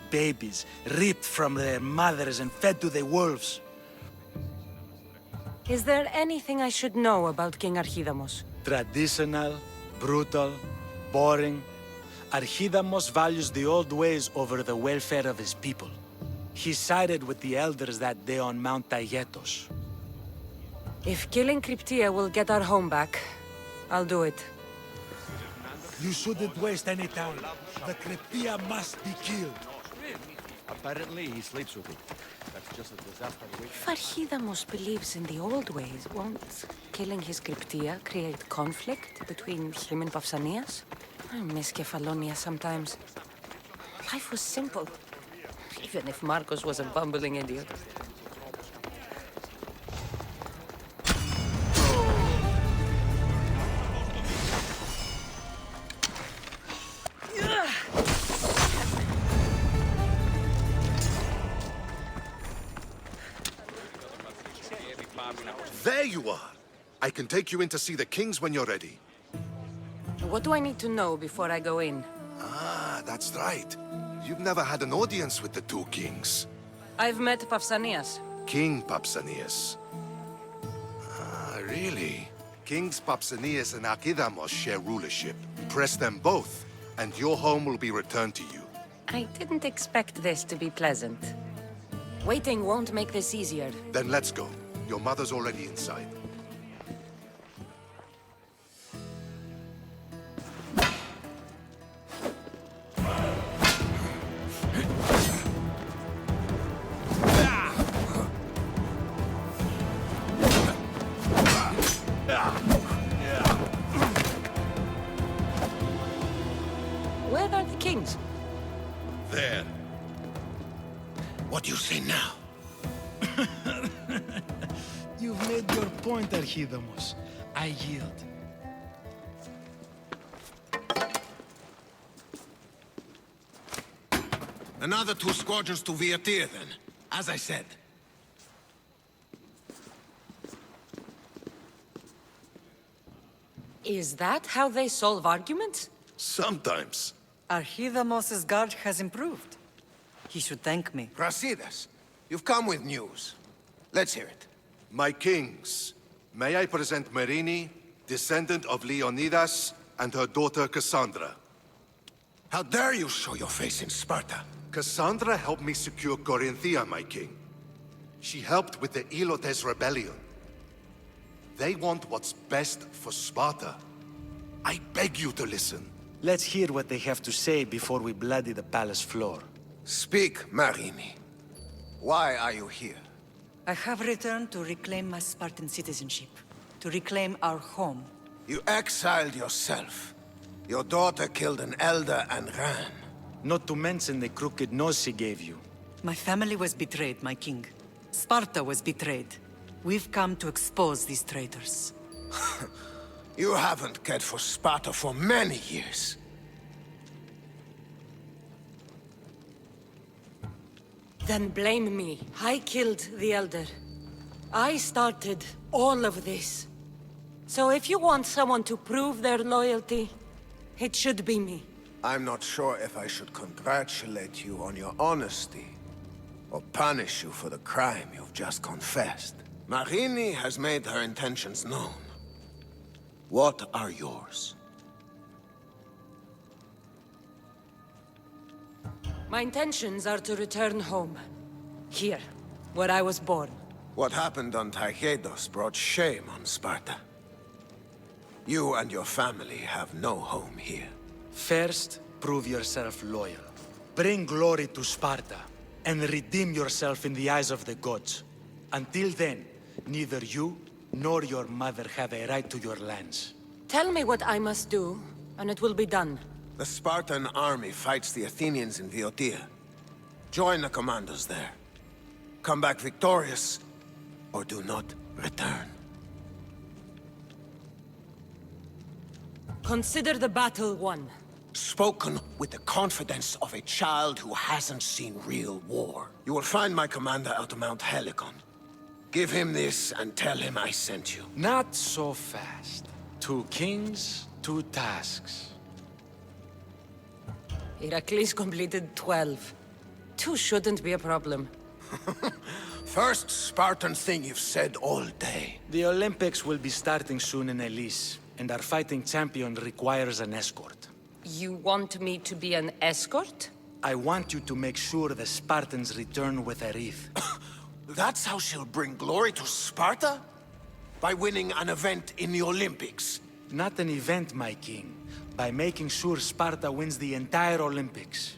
Babies ripped from their mothers and fed to the wolves. Is there anything I should know about King Archidamos? Traditional, brutal, boring. Archidamos values the old ways over the welfare of his people. He sided with the elders that day on Mount Taygetos. If killing Cryptia will get our home back, I'll do it. You shouldn't waste any time. The Cryptia must be killed. Apparently, he sleeps with it. That's just a disaster waiting. If Archidamos believes in the old ways, won't killing his Cryptia create conflict between him and Pausanias? I miss Kefalonia sometimes. Life was simple, even if Marcos was a bumbling idiot. There you are! I can take you in to see the kings when you're ready. What do I need to know before I go in? Ah, that's right. You've never had an audience with the two kings. I've met Pausanias. King Pausanias. Ah, really? Kings Pausanias and Archidamos share rulership. Press them both, and your home will be returned to you. I didn't expect this to be pleasant. Waiting won't make this easier. Then let's go. Your mother's already inside. Where are the kings? There. What do you say now? You've made your point, Archidamos. I yield. Another 2 squadrons to Viatir, then. As I said. Is that how they solve arguments? Sometimes. Archidamos' guard has improved. He should thank me. Brasidas, you've come with news. Let's hear it. My kings, may I present Marini, descendant of Leonidas, and her daughter Cassandra. How dare you show your face in Sparta? Cassandra helped me secure Corinthia, my king. She helped with the Ilotes rebellion. They want what's best for Sparta. I beg you to listen. Let's hear what they have to say before we bloody the palace floor. Speak, Marini. Why are you here? I have returned to reclaim my Spartan citizenship. To reclaim our home. You exiled yourself. Your daughter killed an elder and ran. Not to mention the crooked nose she gave you. My family was betrayed, my king. Sparta was betrayed. We've come to expose these traitors. You haven't cared for Sparta for many years. Then blame me. I killed the Elder. I started all of this. So if you want someone to prove their loyalty, it should be me. I'm not sure if I should congratulate you on your honesty, or punish you for the crime you've just confessed. Marini has made her intentions known. What are yours? My intentions are to return home. Here, where I was born. What happened on Taygetos brought shame on Sparta. You and your family have no home here. First, prove yourself loyal. Bring glory to Sparta, and redeem yourself in the eyes of the gods. Until then, neither you nor your mother have a right to your lands. Tell me what I must do, and it will be done. The Spartan army fights the Athenians in Viotia. Join the commandos there. Come back victorious, or do not return. Consider the battle won. Spoken with the confidence of a child who hasn't seen real war. You will find my commander at Mount Helicon. Give him this and tell him I sent you. Not so fast. 2 kings, 2 tasks. Heracles completed 12. 2 shouldn't be a problem. First Spartan thing you've said all day. The Olympics will be starting soon in Elise, and our fighting champion requires an escort. You want me to be an escort? I want you to make sure the Spartans return with a wreath. That's how she'll bring glory to Sparta? By winning an event in the Olympics? Not an event, my king. By making sure Sparta wins the entire Olympics.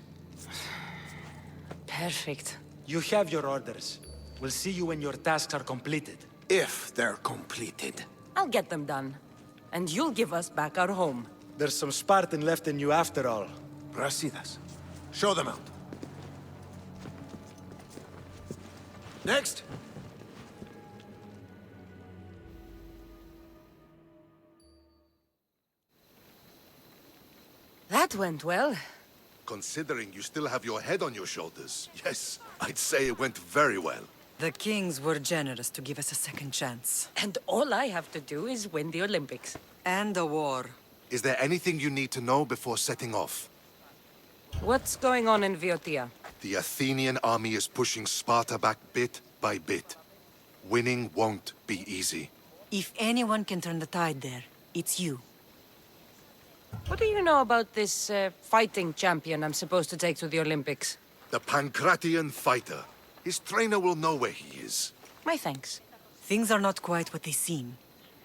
Perfect. You have your orders. We'll see you when your tasks are completed. If they're completed. I'll get them done. And you'll give us back our home. There's some Spartan left in you after all. Brasidas. Show them out. Next. That went well. Considering you still have your head on your shoulders, yes, I'd say it went very well. The kings were generous to give us a second chance. And all I have to do is win the Olympics. And a war. Is there anything you need to know before setting off? What's going on in Viotia? The Athenian army is pushing Sparta back bit by bit. Winning won't be easy. If anyone can turn the tide there, it's you. What do you know about this fighting champion I'm supposed to take to the Olympics? The Pancratian fighter. His trainer will know where he is. My thanks. Things are not quite what they seem.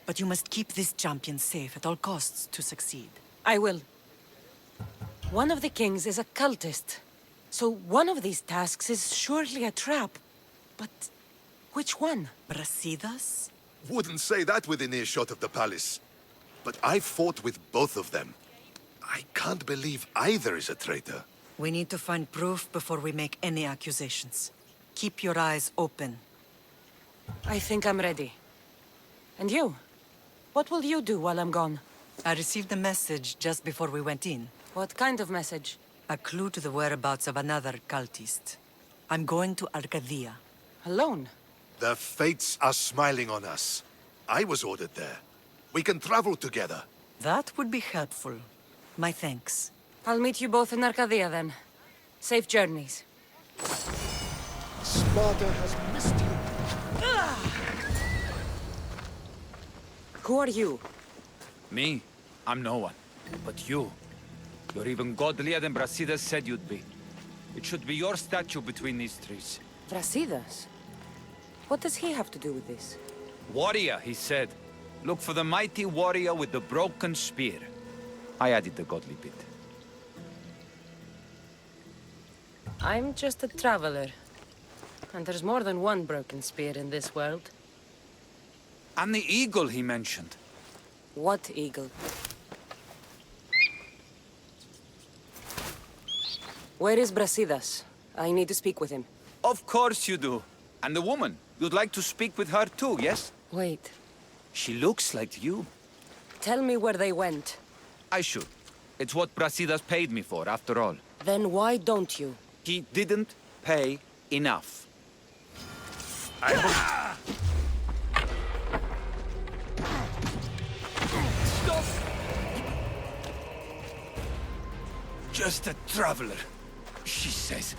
But you must keep this champion safe at all costs to succeed. I will. One of the kings is a cultist. So one of these tasks is surely a trap. But which one? Brasidas? Wouldn't say that within earshot of the palace. But I've fought with both of them. I can't believe either is a traitor. We need to find proof before we make any accusations. Keep your eyes open. I think I'm ready. And you? What will you do while I'm gone? I received a message just before we went in. What kind of message? A clue to the whereabouts of another cultist. I'm going to Arcadia. Alone? The fates are smiling on us. I was ordered there. We can travel together. That would be helpful. My thanks. I'll meet you both in Arcadia then. Safe journeys. Sparta has missed you. Who are you? Me? I'm no one. But you. You're even godlier than Brasidas said you'd be. It should be your statue between these trees. Brasidas? What does he have to do with this? Warrior, he said. Look for the mighty warrior with the broken spear. I added the godly bit. I'm just a traveler. And there's more than one broken spear in this world. And the eagle he mentioned. What eagle? Where is Brasidas? I need to speak with him. Of course you do. And the woman. You'd like to speak with her too, yes? Wait. She looks like you. Tell me where they went. I should. It's what Brasidas paid me for, after all. Then why don't you? He didn't pay enough. Stop! Just a traveler, she says.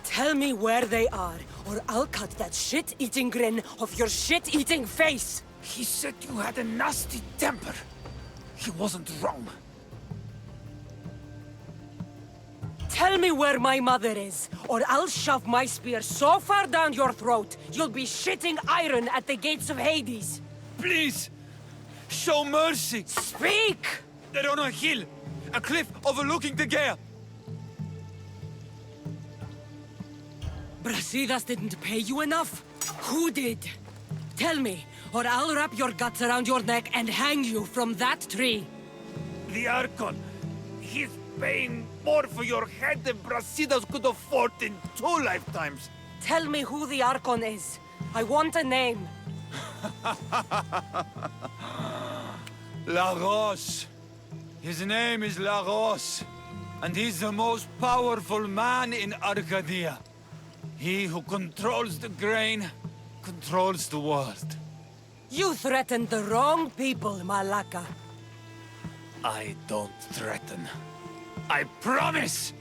Tell me where they are, or I'll cut that shit-eating grin off your shit-eating face! He said you had a nasty temper. He wasn't wrong. Tell me where my mother is, or I'll shove my spear so far down your throat, you'll be shitting iron at the gates of Hades! Please! Show mercy! Speak! They're on a hill! A cliff overlooking the gale! Brasidas didn't pay you enough? Who did? Tell me, or I'll wrap your guts around your neck and hang you from that tree! The Archon! He's paying more for your head than Brasidas could afford in 2 lifetimes! Tell me who the Archon is. I want a name. Lagos. His name is Lagos, and he's the most powerful man in Arcadia. He who controls the grain, controls the world. You threatened the wrong people, Malaka. I don't threaten. I promise!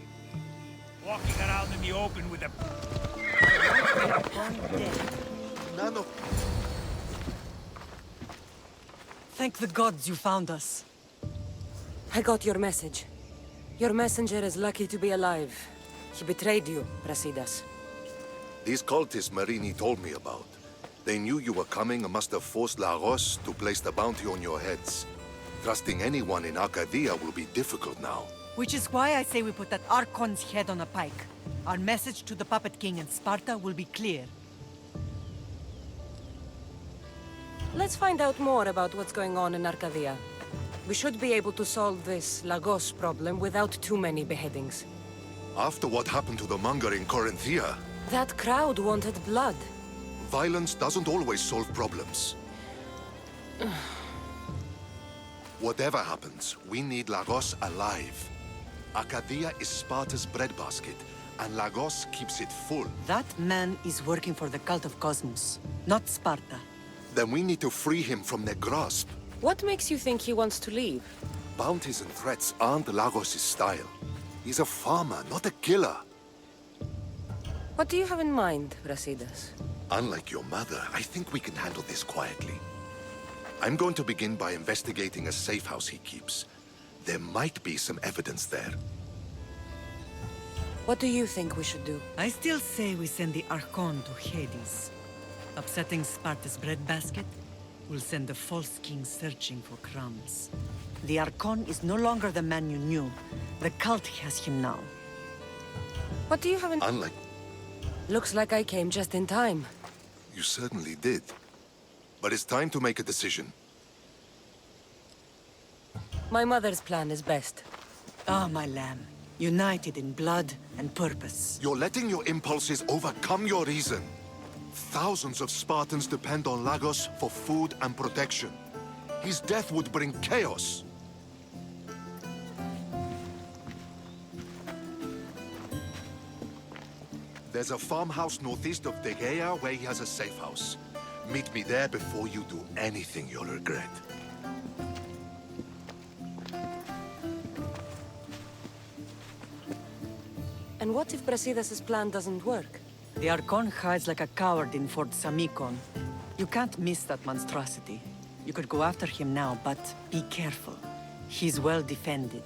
Walking around in the open with a... None of... Thank the gods you found us. I got your message. Your messenger is lucky to be alive. He betrayed you, Brasidas. These cultists Marini told me about. They knew you were coming and must have forced Lagos to place the bounty on your heads. Trusting anyone in Arcadia will be difficult now. Which is why I say we put that Archon's head on a pike. Our message to the Puppet King and Sparta will be clear. Let's find out more about what's going on in Arcadia. We should be able to solve this Lagos problem without too many beheadings. After what happened to the monger in Corinthia, That crowd wanted blood. violence doesn't always solve problems. Whatever happens, we need Lagos alive. Arcadia is Sparta's breadbasket, and Lagos keeps it full. That man is working for the cult of Cosmos, not Sparta. Then we need to free him from their grasp. What makes you think he wants to leave? Bounties and threats aren't Lagos' style. He's a farmer, not a killer. What do you have in mind, Brasidas? Unlike your mother, I think we can handle this quietly. I'm going to begin by investigating a safe house he keeps. There might be some evidence there. What do you think we should do? I still say we send the Archon to Hades. Upsetting Sparta's breadbasket will send the false king searching for crumbs. The Archon is no longer the man you knew. The cult has him now. What do you have in... Unlike... Looks like I came just in time. You certainly did. But it's time to make a decision. My mother's plan is best. Ah, my lamb. United in blood and purpose. You're letting your impulses overcome your reason. Thousands of Spartans depend on Lagos for food and protection. His death would bring chaos. There's a farmhouse northeast of Tegea where he has a safe house. Meet me there before you do anything you'll regret. And what if Brasidas' plan doesn't work? The Archon hides like a coward in Fort Samikon. You can't miss that monstrosity. You could go after him now, but be careful. He's well defended.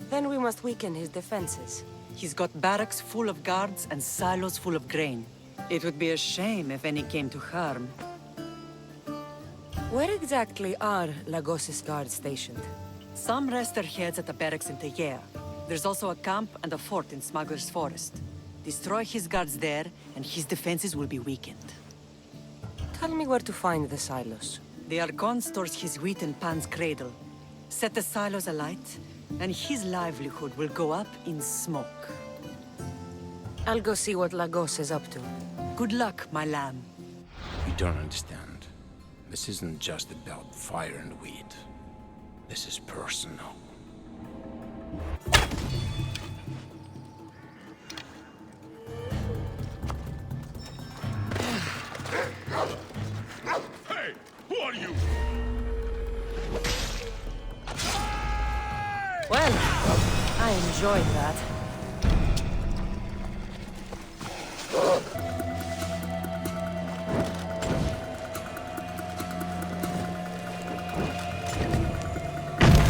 Then we must weaken his defenses. He's got barracks full of guards and silos full of grain. It would be a shame if any came to harm. Where exactly are Lagos' guards stationed? Some rest their heads at the barracks in Tegea. There's also a camp and a fort in Smuggler's Forest. Destroy his guards there, and his defenses will be weakened. Tell me where to find the silos. The Archon stores his wheat in Pan's cradle. Set the silos alight, and his livelihood will go up in smoke. I'll go see what Lagos is up to. Good luck, my lamb. You don't understand. This isn't just about fire and weed. This is personal. Hey! Who are you? Well, I enjoyed that.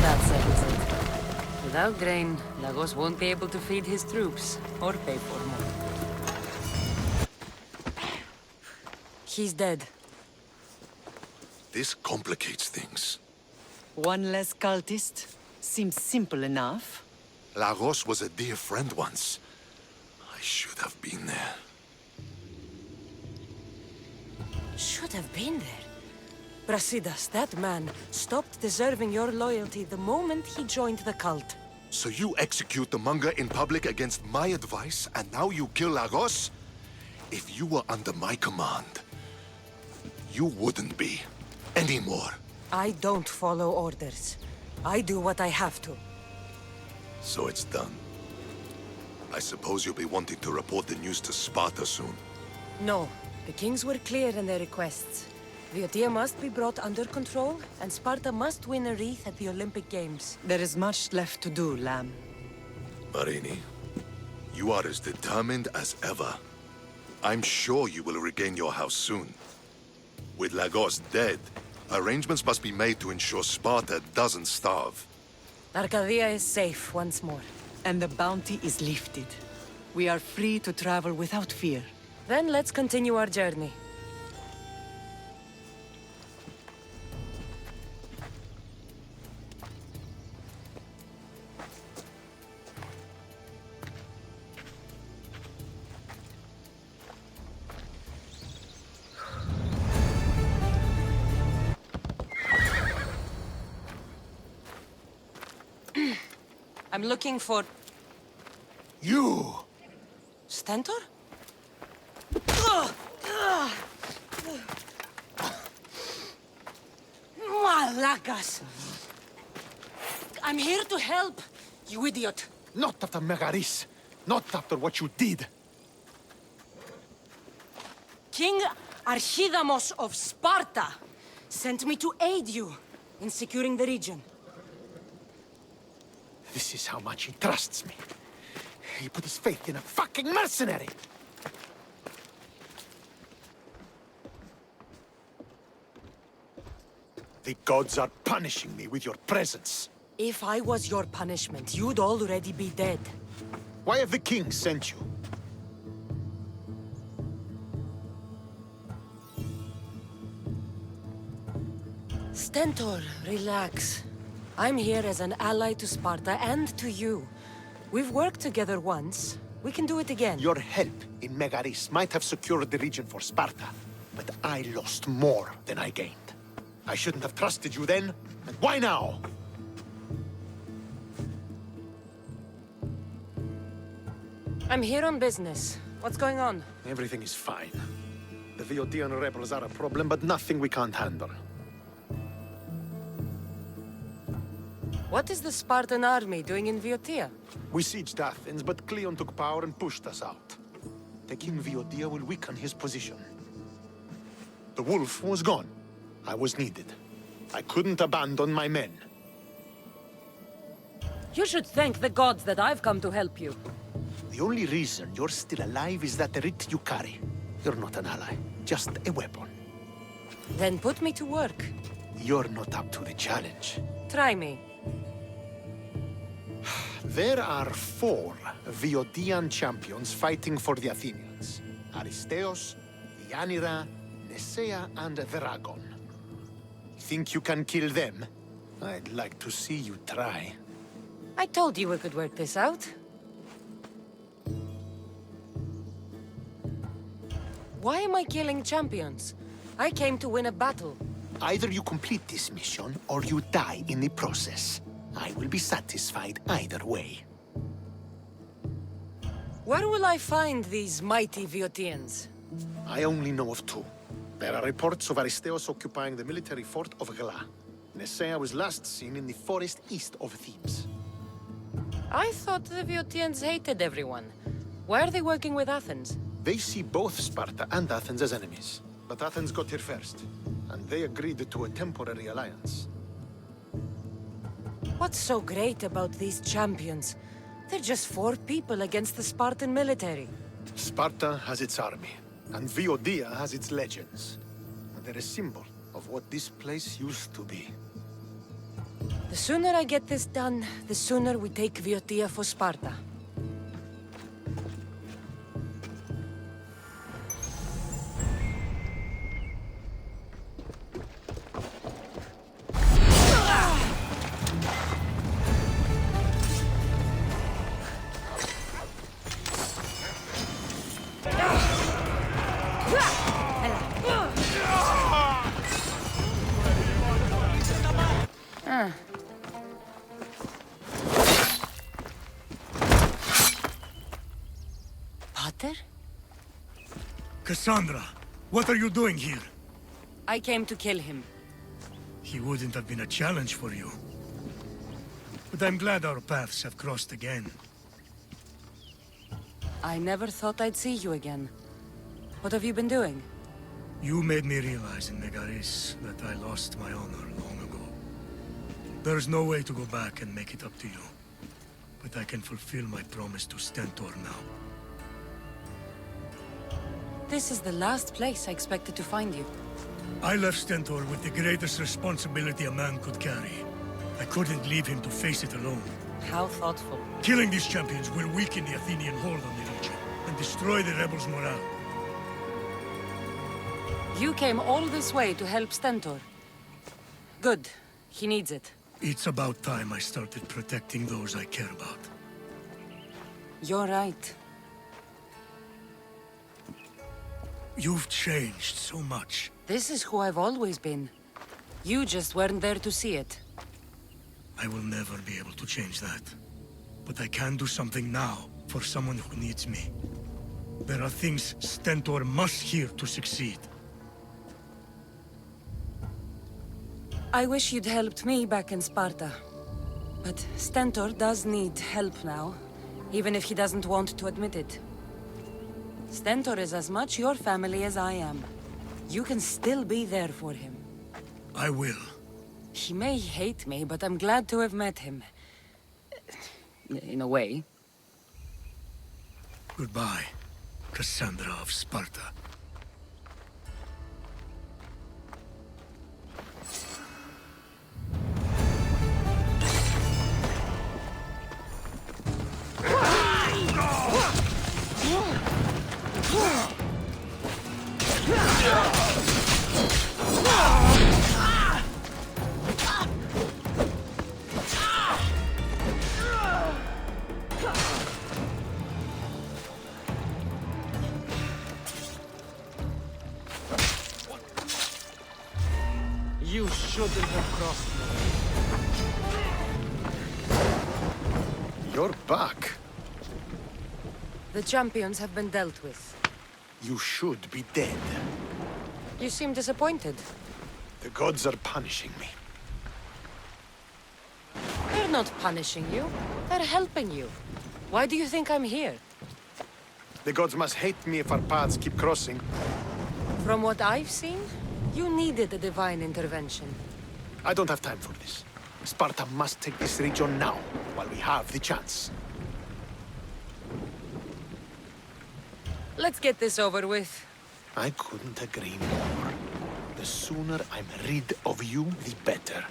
That settles it. Without grain, Lagos won't be able to feed his troops, or pay for more. He's dead. This complicates things. One less cultist? Seems simple enough. Lagos was a dear friend once. I should have been there. Should have been there. Brasidas, that man, stopped deserving your loyalty the moment he joined the cult. So you execute the monger in public against my advice, and now you kill Lagos? If you were under my command, you wouldn't be anymore. I don't follow orders. I do what I have to. So it's done. I suppose you'll be wanting to report the news to Sparta soon. No, the kings were clear in their requests. Viotia must be brought under control, and Sparta must win a wreath at the Olympic Games. There is much left to do, Lamb. Marini, you are as determined as ever. I'm sure you will regain your house soon. With Lagos dead, arrangements must be made to ensure Sparta doesn't starve. Arcadia is safe once more. And the bounty is lifted. We are free to travel without fear. Then let's continue our journey. I'm looking for... You! Stentor? Malacas! I'm here to help, you idiot! Not after Megaris. Not after what you did. King Archidamos of Sparta sent me to aid you in securing the region. This is how much he trusts me. He put his faith in a fucking mercenary! The gods are punishing me with your presence. If I was your punishment, you'd already be dead. Why have the kings sent you? Stentor, relax. I'm here as an ally to Sparta and to you. We've worked together once. We can do it again. Your help in Megaris might have secured the region for Sparta, but I lost more than I gained. I shouldn't have trusted you then, and why now? I'm here on business. What's going on? Everything is fine. The Viotian rebels are a problem, but nothing we can't handle. What is the Spartan army doing in Viotia? We sieged Athens, but Cleon took power and pushed us out. Taking Viotia will weaken his position. The wolf was gone. I was needed. I couldn't abandon my men. You should thank the gods that I've come to help you. The only reason you're still alive is that writ you carry. You're not an ally, just a weapon. Then put me to work. You're not up to the challenge. Try me. There are 4 Viotian champions fighting for the Athenians. Aristeos, Yanira, Nesea, and Dragon. Think you can kill them? I'd like to see you try. I told you we could work this out. Why am I killing champions? I came to win a battle. Either you complete this mission, or you die in the process. I will be satisfied either way. Where will I find these mighty Viotians? I only know of 2. There are reports of Aristeos occupying the military fort of Gla. Nesea was last seen in the forest east of Thebes. I thought the Viotians hated everyone. Why are they working with Athens? They see both Sparta and Athens as enemies. But Athens got here first, and they agreed to a temporary alliance. What's so great about these champions? They're just 4 people against the Spartan military. Sparta has its army, and Viotia has its legends. They're a symbol of what this place used to be. The sooner I get this done, the sooner we take Viotia for Sparta. Pater? Cassandra, what are you doing here? I came to kill him. he wouldn't have been a challenge for you. But I'm glad our paths have crossed again. I never thought I'd see you again. What have you been doing? You made me realize in Megaris that I lost my honor long ago. There's no way to go back and make it up to you. But I can fulfill my promise to Stentor now. This is the last place I expected to find you. I left Stentor with the greatest responsibility a man could carry. I couldn't leave him to face it alone. How thoughtful. Killing these champions will weaken the Athenian hold on the region and destroy the rebels' morale. You came all this way to help Stentor. Good. He needs it. It's about time I started protecting those I care about. You're right. You've changed so much. This is who I've always been. You just weren't there to see it. I will never be able to change that. But I can do something now for someone who needs me. There are things Stentor must hear to succeed. I wish you'd helped me back in Sparta. But Stentor does need help now, even if he doesn't want to admit it. Stentor is as much your family as I am. You can still be there for him. I will. He may hate me, but I'm glad to have met him. In a way. Goodbye, Cassandra of Sparta. You shouldn't have crossed me. You're back. The champions have been dealt with. You should be dead. You seem disappointed. The gods are punishing me. They're not punishing you. They're helping you. Why do you think I'm here? The gods must hate me if our paths keep crossing. From what I've seen, you needed a divine intervention. I don't have time for this. Sparta must take this region now, while we have the chance. Let's get this over with. I couldn't agree more. The sooner I'm rid of you, the better.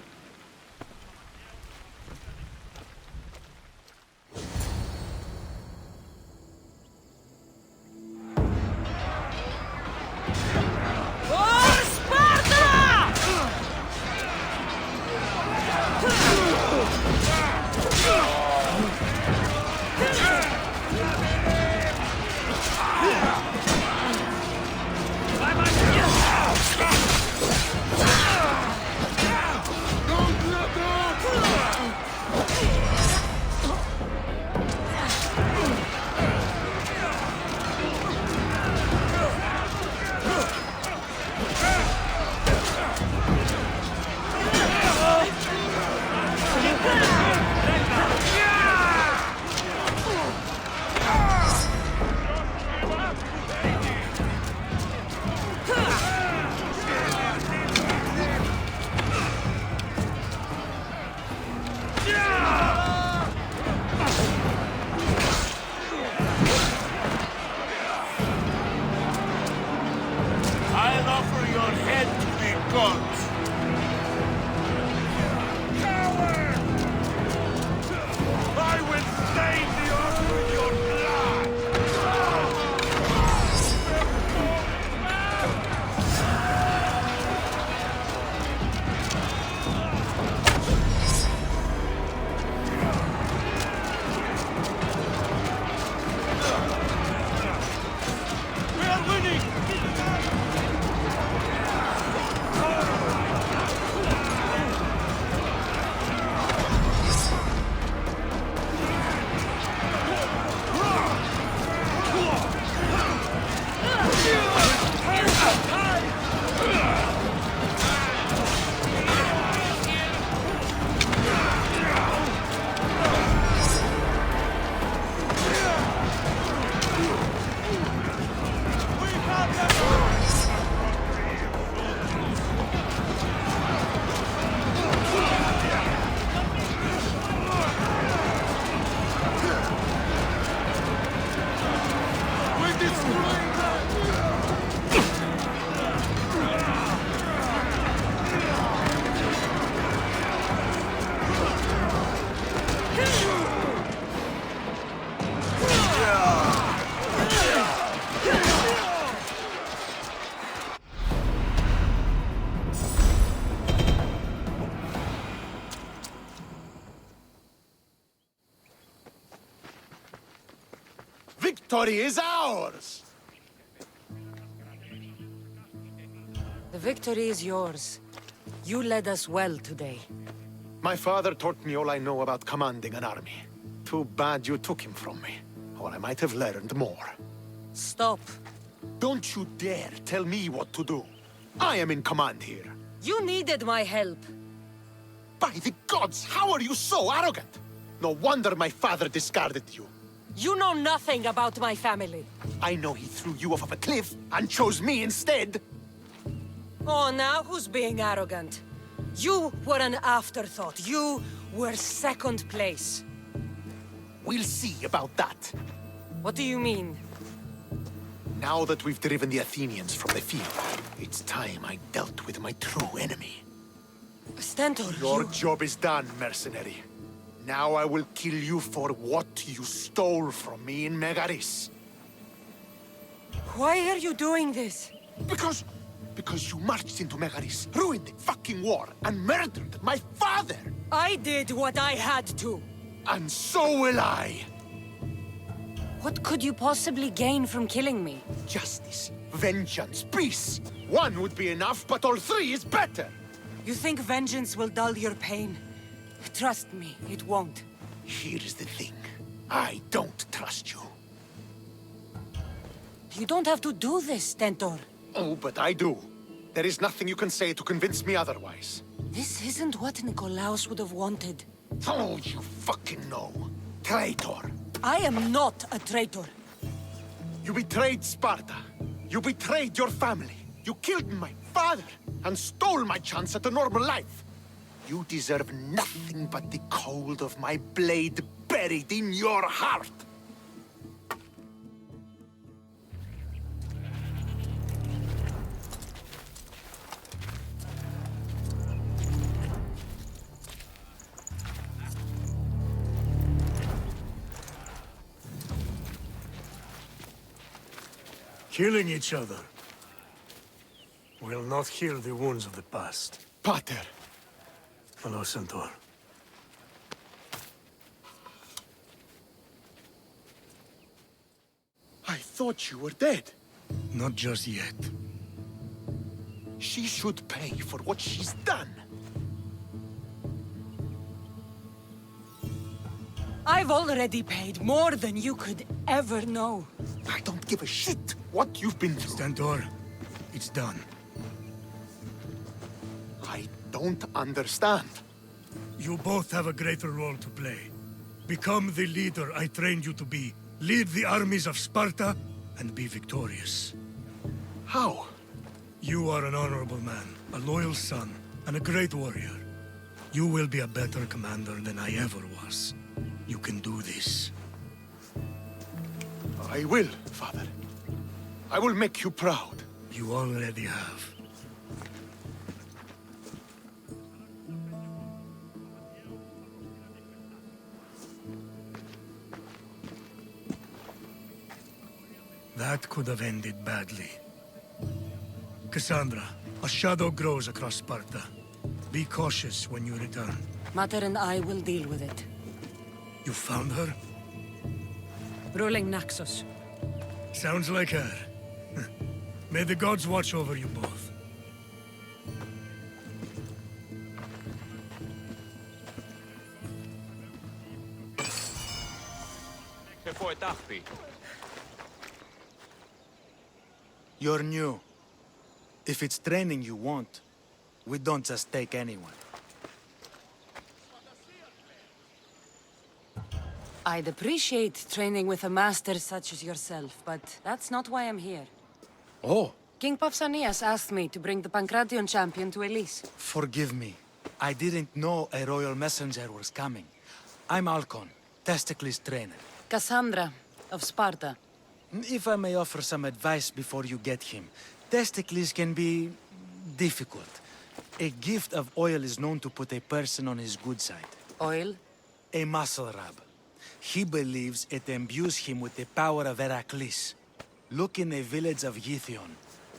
victory is ours! The victory is yours. You led us well today. My father taught me all I know about commanding an army. Too bad you took him from me, or I might have learned more. Stop. Don't you dare tell me what to do. I am in command here. You needed my help. By the gods, how are you so arrogant? No wonder my father discarded you. You know nothing about my family. I know he threw you off of a cliff and chose me instead. Oh, now who's being arrogant? You were an afterthought. You were second place. We'll see about that. What do you mean? Now that we've driven the Athenians from the field, it's time I dealt with my true enemy. Stentor, Your job is done, mercenary. Now I will kill you for what you stole from me in Megaris. Why are you doing this? Because you marched into Megaris, ruined the fucking war, and murdered my father! I did what I had to. And so will I! What could you possibly gain from killing me? Justice, vengeance, peace! One would be enough, but all three is better! You think vengeance will dull your pain? Trust me, it won't. Here's the thing. I don't trust you. You don't have to do this, Stentor. Oh, but I do. There is nothing you can say to convince me otherwise. This isn't what Nikolaos would have wanted. Oh, you fucking know. Traitor. I am not a traitor. You betrayed Sparta. You betrayed your family. You killed my father and stole my chance at a normal life. You deserve nothing but the cold of my blade buried in your heart. Killing each other will not heal the wounds of the past. Pater! Hello, Centaur. I thought you were dead. Not just yet. She should pay for what she's done. I've already paid more than you could ever know. I don't give a shit what you've been through. Stentor, it's done. I don't understand. You both have a greater role to play. Become the leader I trained you to be. Lead the armies of Sparta and be victorious. How? You are an honorable man, a loyal son, and a great warrior. You will be a better commander than I ever was. You can do this. I will, Father. I will make you proud. You already have. That could have ended badly. Cassandra, a shadow grows across Sparta. Be cautious when you return. Mater and I will deal with it. You found her? Ruling Naxos. Sounds like her. May the gods watch over you both. You're new. If it's training you want, we don't just take anyone. I'd appreciate training with a master such as yourself, but that's not why I'm here. Oh! King Pausanias asked me to bring the Pancration champion to Elise. Forgive me. I didn't know a royal messenger was coming. I'm Alcon, Testicles' trainer. Cassandra, of Sparta. If I may offer some advice before you get him, Testicles can be difficult. A gift of oil is known to put a person on his good side. Oil? A muscle rub. He believes it imbues him with the power of Heracles. Look in the village of Yithion.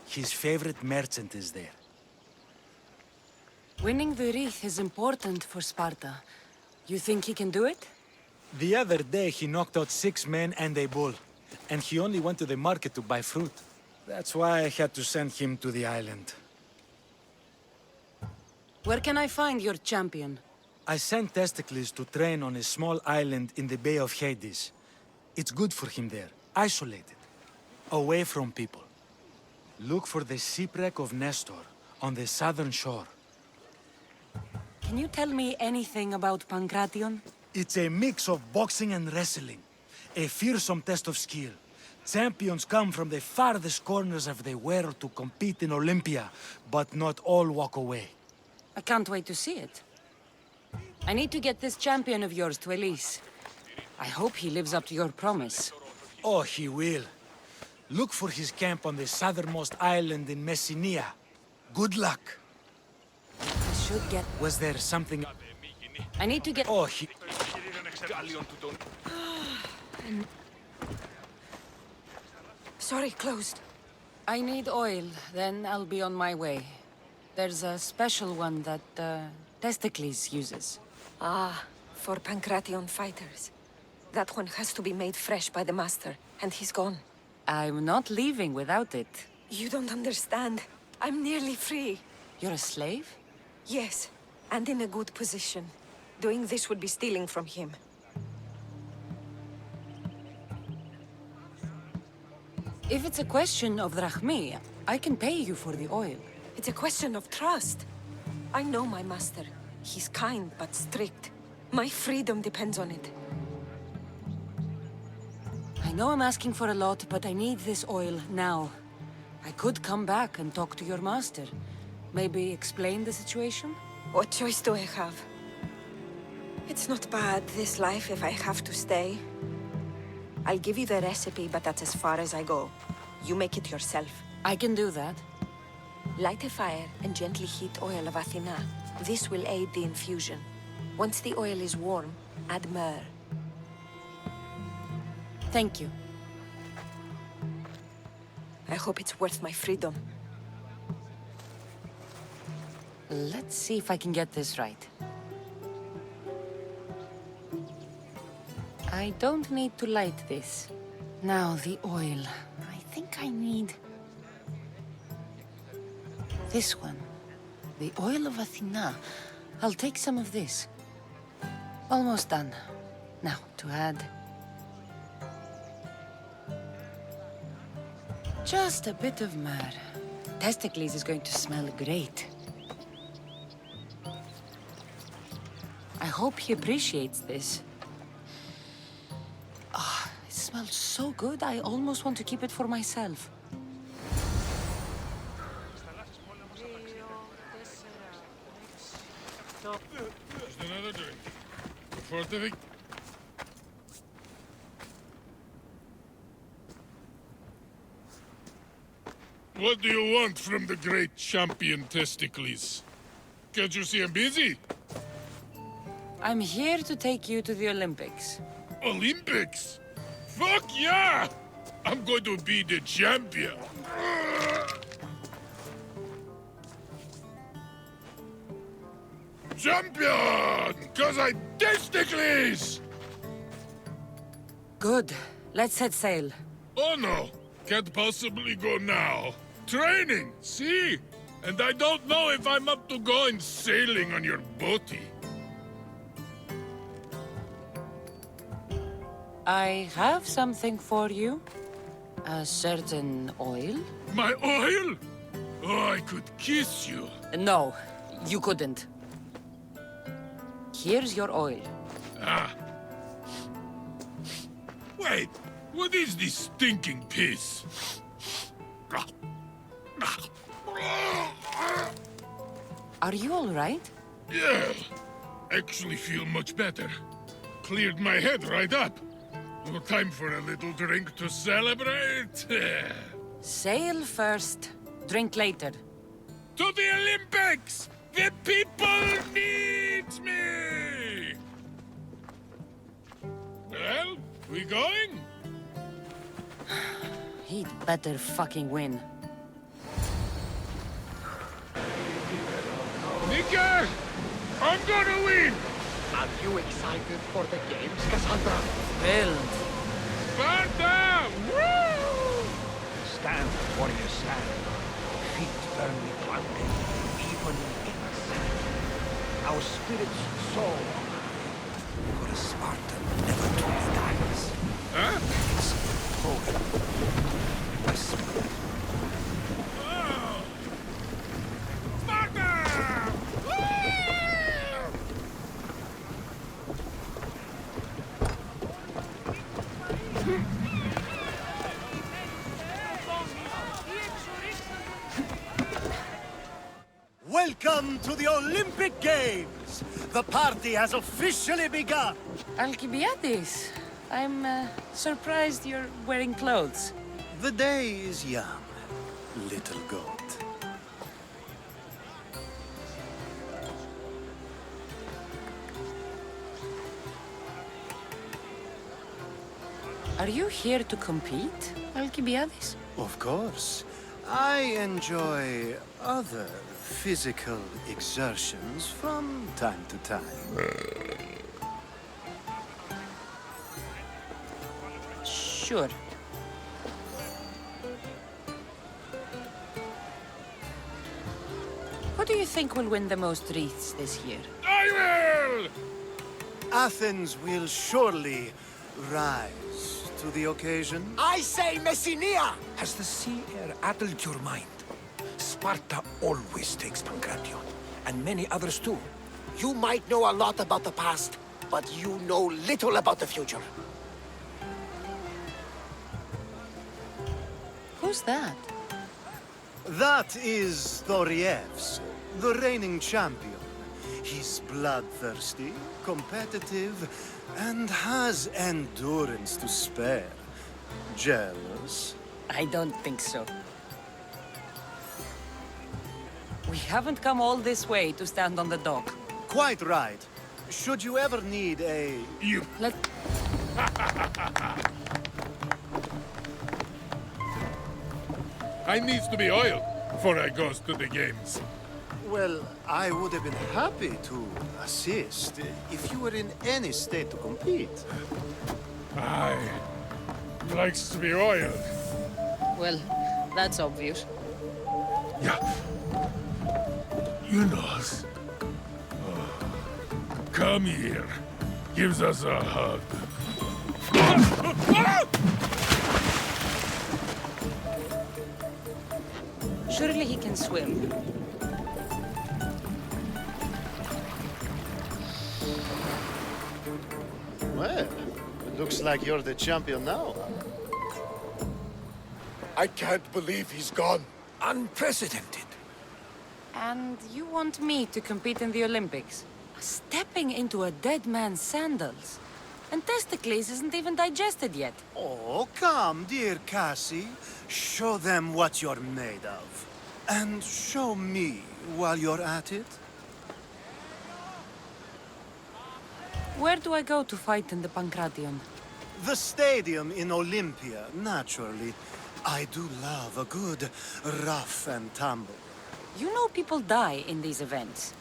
His favorite merchant is there. Winning the wreath is important for Sparta. You think he can do it? The other day he knocked out 6 men and a bull. and he only went to the market to buy fruit. That's why I had to send him to the island. Where can I find your champion? I sent Testicles to train on a small island in the Bay of Hades. It's good for him there, isolated, away from people. Look for the shipwreck of Nestor on the southern shore. Can you tell me anything about Pancration? It's a mix of boxing and wrestling. A fearsome test of skill. Champions come from the farthest corners of the world to compete in Olympia, but not all walk away. I can't wait to see it. I need to get this champion of yours to Elise. I hope he lives up to your promise. Oh, he will. Look for his camp on the southernmost island in Messenia. Good luck. I should get... Was there something... I need to get... Oh, he... Sorry, closed. I need oil, then I'll be on my way. There's a special one that, Testicles uses. Ah, for Pancration fighters. That one has to be made fresh by the master, and he's gone. I'm not leaving without it. You don't understand. I'm nearly free. You're a slave? Yes, and in a good position. Doing this would be stealing from him. If it's a question of drachmi, I can pay you for the oil. It's a question of trust. I know my master. He's kind but strict. My freedom depends on it. I know I'm asking for a lot, but I need this oil now. I could come back and talk to your master. Maybe explain the situation? What choice do I have? It's not bad, this life, if I have to stay. I'll give you the recipe, but that's as far as I go. You make it yourself. I can do that. Light a fire and gently heat oil of Athena. This will aid the infusion. Once the oil is warm, add myrrh. Thank you. I hope it's worth my freedom. Let's see if I can get this right. I don't need to light this. Now, the oil. I think I need... this one. The oil of Athena. I'll take some of this. Almost done. Now, to add... just a bit of myrrh. Testicles is going to smell great. I hope he appreciates this. Ah, it smells so good, I almost want to keep it for myself. Just another drink. Before the... What do you want from the great champion Testicles? Can't you see I'm busy? I'm here to take you to the Olympics. Olympics? Fuck yeah! I'm going to be the champion. Champion! Cause I Testicles! Good. Let's set sail. Oh no! Can't possibly go now. Training, see? And I don't know if I'm up to going sailing on your boaty. I have something for you. A certain oil. My oil? Oh, I could kiss you. No, you couldn't. Here's your oil. Ah. Wait, what is this stinking piss? Are you all right? Yeah, actually feel much better. Cleared my head right up. No time for a little drink to celebrate. Sail first, drink later. To the Olympics! The people need me! Well, we going? He'd better fucking win. Nika! I'm gonna win! Are you excited for the games, Cassandra? Thrilled. Sparta! Stand, warriors, stand. Feet firmly planted, even in the sand. Our spirits soar. For a Spartan never truly dies. Huh? It's holy. Whisper. Welcome to the Olympic Games! The party has officially begun! Alcibiades, I'm surprised you're wearing clothes. The day is young, little goat. Are you here to compete, Alcibiades? Of course. I enjoy other physical exertions from time to time. Sure. Who do you think will win the most wreaths this year? I will! Athens will surely rise to the occasion. I say Messinia! Has the sea air addled your mind? Sparta always takes Pancration, and many others too. You might know a lot about the past, but you know little about the future. Who's that? That is Thorievs, the reigning champion. He's bloodthirsty, competitive, and has endurance to spare. Jealous? I don't think so. We haven't come all this way to stand on the dock. Quite right. Should you ever need a... You... Let... I needs to be oiled before I goes to the games. Well, I would have been happy to assist if you were in any state to compete. Aye. Likes to be oiled. Well, that's obvious. Yeah. You knows. Come here. Gives us a hug. Surely he can swim. Well, it looks like you're the champion now. I can't believe he's gone. Unprecedented. And you want me to compete in the Olympics? Stepping into a dead man's sandals. And Testicles isn't even digested yet. Oh, come, dear Cassie. Show them what you're made of. And show me while you're at it. Where do I go to fight in the Pancration? The stadium in Olympia, naturally. I do love a good rough and tumble. You know people die in these events.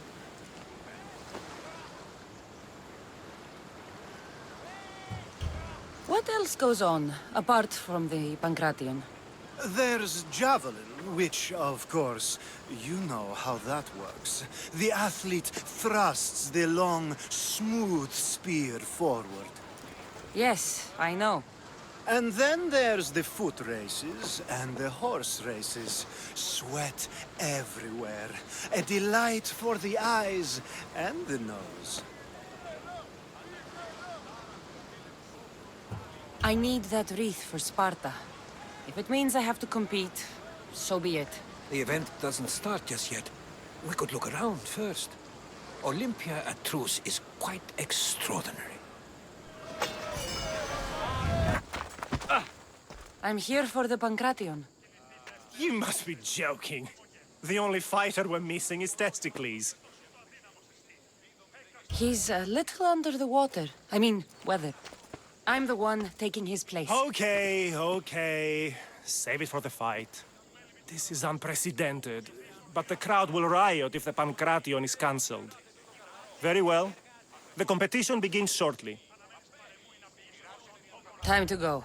What else goes on, apart from the Pancration? There's javelin, which, of course, you know how that works. The athlete thrusts the long, smooth spear forward. Yes, I know. And then there's the foot races and the horse races. Sweat everywhere. A delight for the eyes and the nose. I need that wreath for Sparta. If it means I have to compete, so be it. The event doesn't start just yet. We could look around first. Olympia at truce is quite extraordinary. I'm here for the Pancration. You must be joking. The only fighter we're missing is Testicles. He's a little under the water. I mean, weather. I'm the one taking his place. Okay, okay. Save it for the fight. This is unprecedented, but the crowd will riot if the Pancration is cancelled. Very well. The competition begins shortly. Time to go.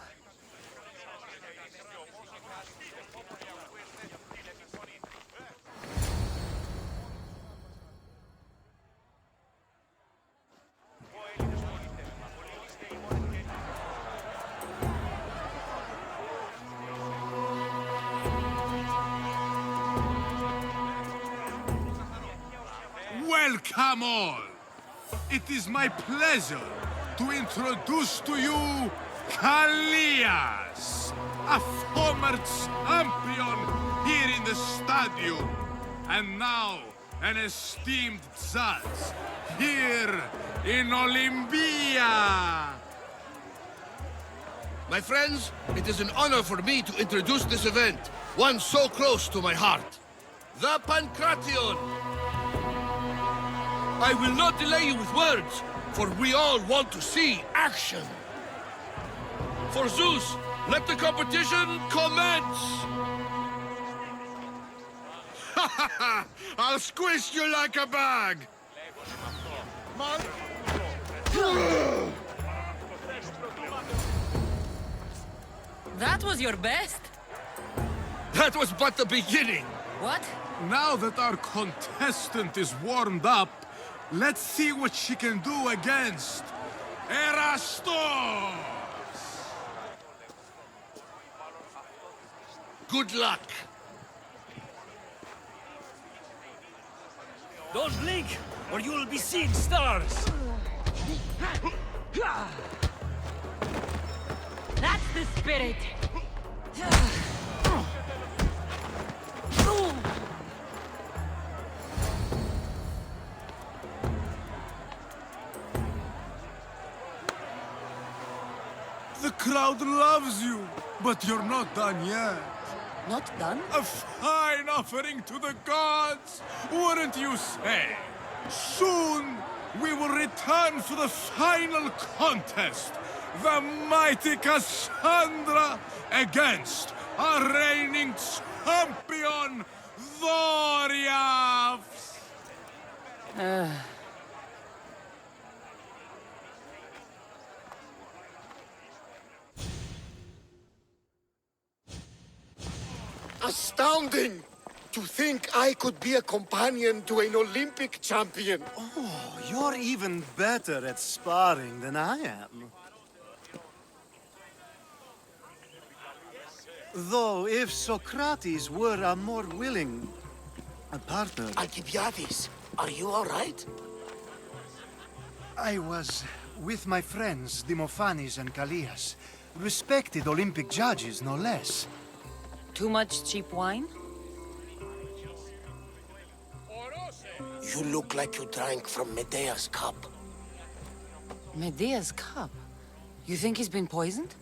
come all. It is my pleasure to introduce to you Kalias, a former champion here in the stadium, and now an esteemed judge here in Olympia. My friends, it is an honor for me to introduce this event, one so close to my heart. The Pancration! I will not delay you with words, for we all want to see action. For Zeus, let the competition commence! I'll squish you like a bag! That was your best? That was but the beginning! What? Now that our contestant is warmed up, let's see what she can do against Erastos! Good luck! Don't blink, or you will be seeing stars! That's the spirit! The crowd loves you, but you're not done yet. Not done? A fine offering to the gods, wouldn't you say? Soon, we will return for the final contest. The mighty Cassandra against our reigning champion, Doriaths! Astounding! To think I could be a companion to an Olympic champion. Oh, you're even better at sparring than I am. Though, if Socrates were a more willing partner... Alcibiades, are you all right? I was with my friends, Demophanes and Callias. Respected Olympic judges, no less. Too much cheap wine? You look like you drank from Medea's cup. Medea's cup? You think he's been poisoned?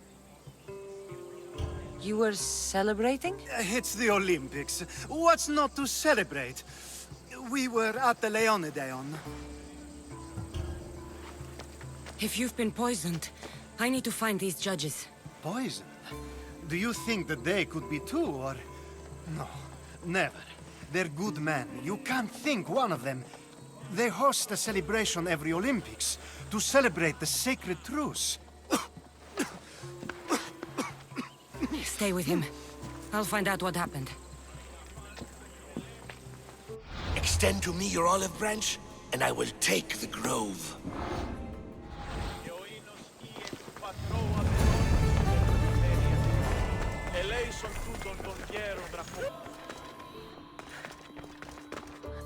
You were celebrating? It's the Olympics. What's not to celebrate? We were at the Leonideon. If you've been poisoned, I need to find these judges. Poisoned? Do you think that they could be too, or... No, never. They're good men. You can't think one of them. They host a celebration every Olympics to celebrate the sacred truce. Stay with him. I'll find out what happened. Extend to me your olive branch, and I will take the grove.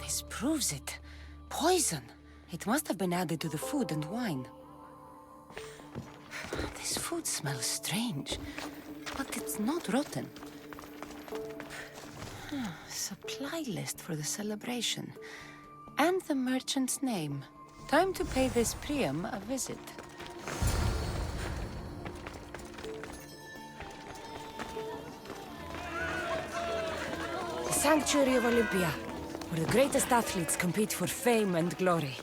This proves it. Poison. It must have been added to the food and wine. This food smells strange, but it's not rotten. Supply list for the celebration. And the merchant's name. Time to pay this Priam a visit. The Sanctuary of Olympia, where the greatest athletes compete for fame and glory.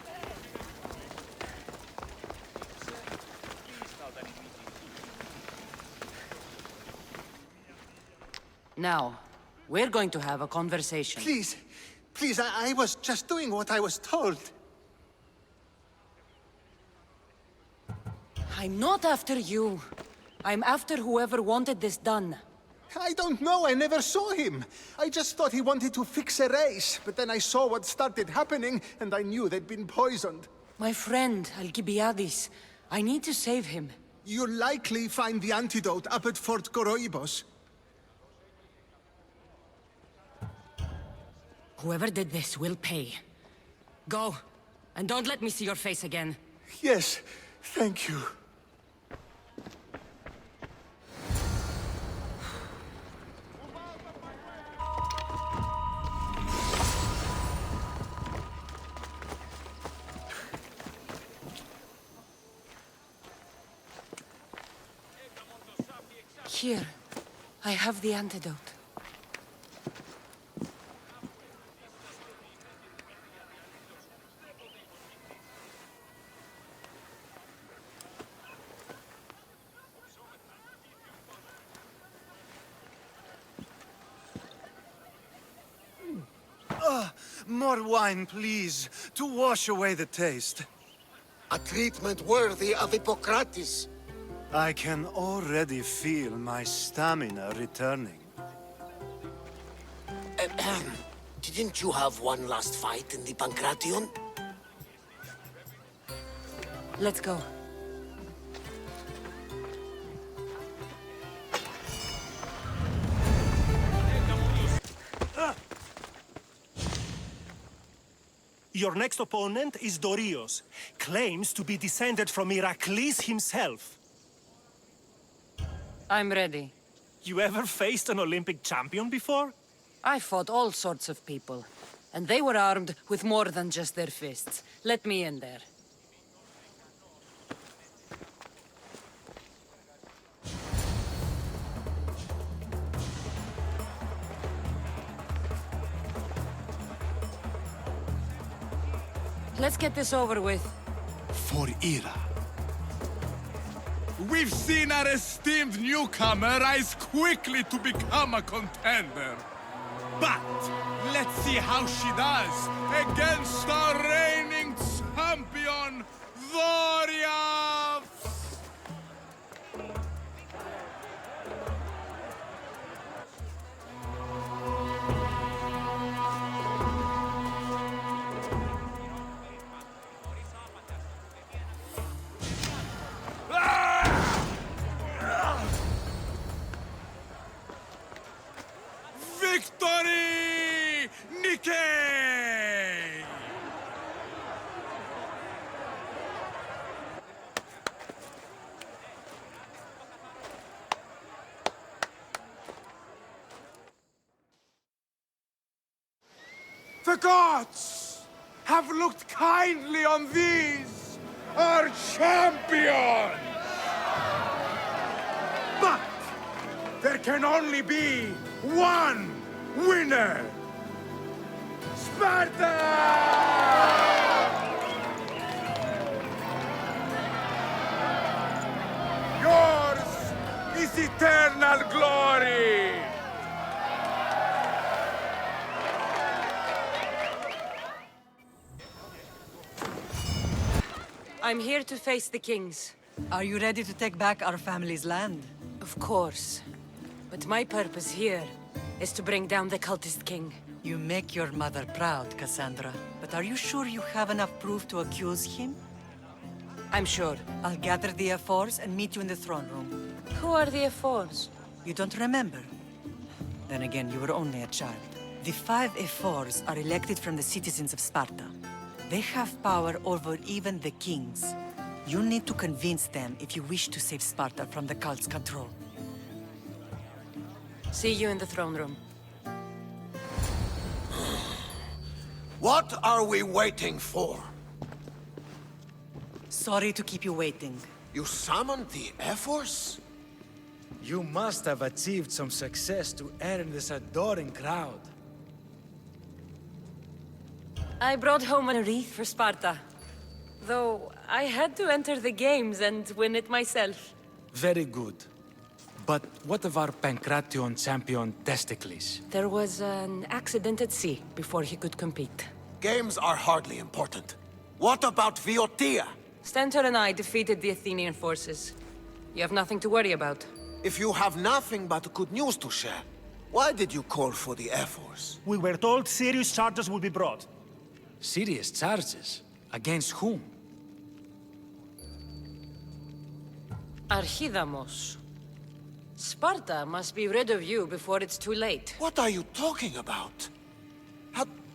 Now, we're going to have a conversation. Please, please, I was just doing what I was told. I'm not after you. I'm after whoever wanted this done. I don't know, I never saw him. I just thought he wanted to fix a race, but then I saw what started happening, and I knew they'd been poisoned. My friend, Alcibiades. I need to save him. You'll likely find the antidote up at Fort Coroibos. Whoever did this will pay. Go. And don't let me see your face again. Yes, thank you. Here, I have the antidote. More wine, please, to wash away the taste. A treatment worthy of Hippocrates. I can already feel my stamina returning. Didn't you have one last fight in the Pancration? Let's go. Your next opponent is Dorios. Claims to be descended from Heracles himself. I'm ready. You ever faced an Olympic champion before? I fought all sorts of people. And they were armed with more than just their fists. Let me in there. Let's get this over with. For Ira. We've seen our esteemed newcomer rise quickly to become a contender. But let's see how she does against our reigning champion, Doria! Victory! Nikkei! The gods have looked kindly on these, our champions! But there can only be one winner! Sparta! Yours is eternal glory! I'm here to face the kings. Are you ready to take back our family's land? Of course. But my purpose here is to bring down the cultist king. You make your mother proud, Cassandra. But are you sure you have enough proof to accuse him? I'm sure. I'll gather the F4s and meet you in the throne room. Who are the F4s? You don't remember? Then again, you were only a child. The 5 F4s are elected from the citizens of Sparta. They have power over even the kings. You need to convince them if you wish to save Sparta from the cult's control. See you in the throne room. What are we waiting for? Sorry to keep you waiting. You summoned the F-Force? You must have achieved some success to earn this adoring crowd. I brought home a wreath for Sparta. Though I had to enter the games and win it myself. Very good. But what of our Pancration champion, Testicles? There was an accident at sea before he could compete. Games are hardly important. What about Viotia? Stentor and I defeated the Athenian forces. You have nothing to worry about. If you have nothing but good news to share, why did you call for the Air Force? We were told serious charges would be brought. Serious charges? Against whom? Archidamos. Sparta must be rid of you before it's too late. What are you talking about?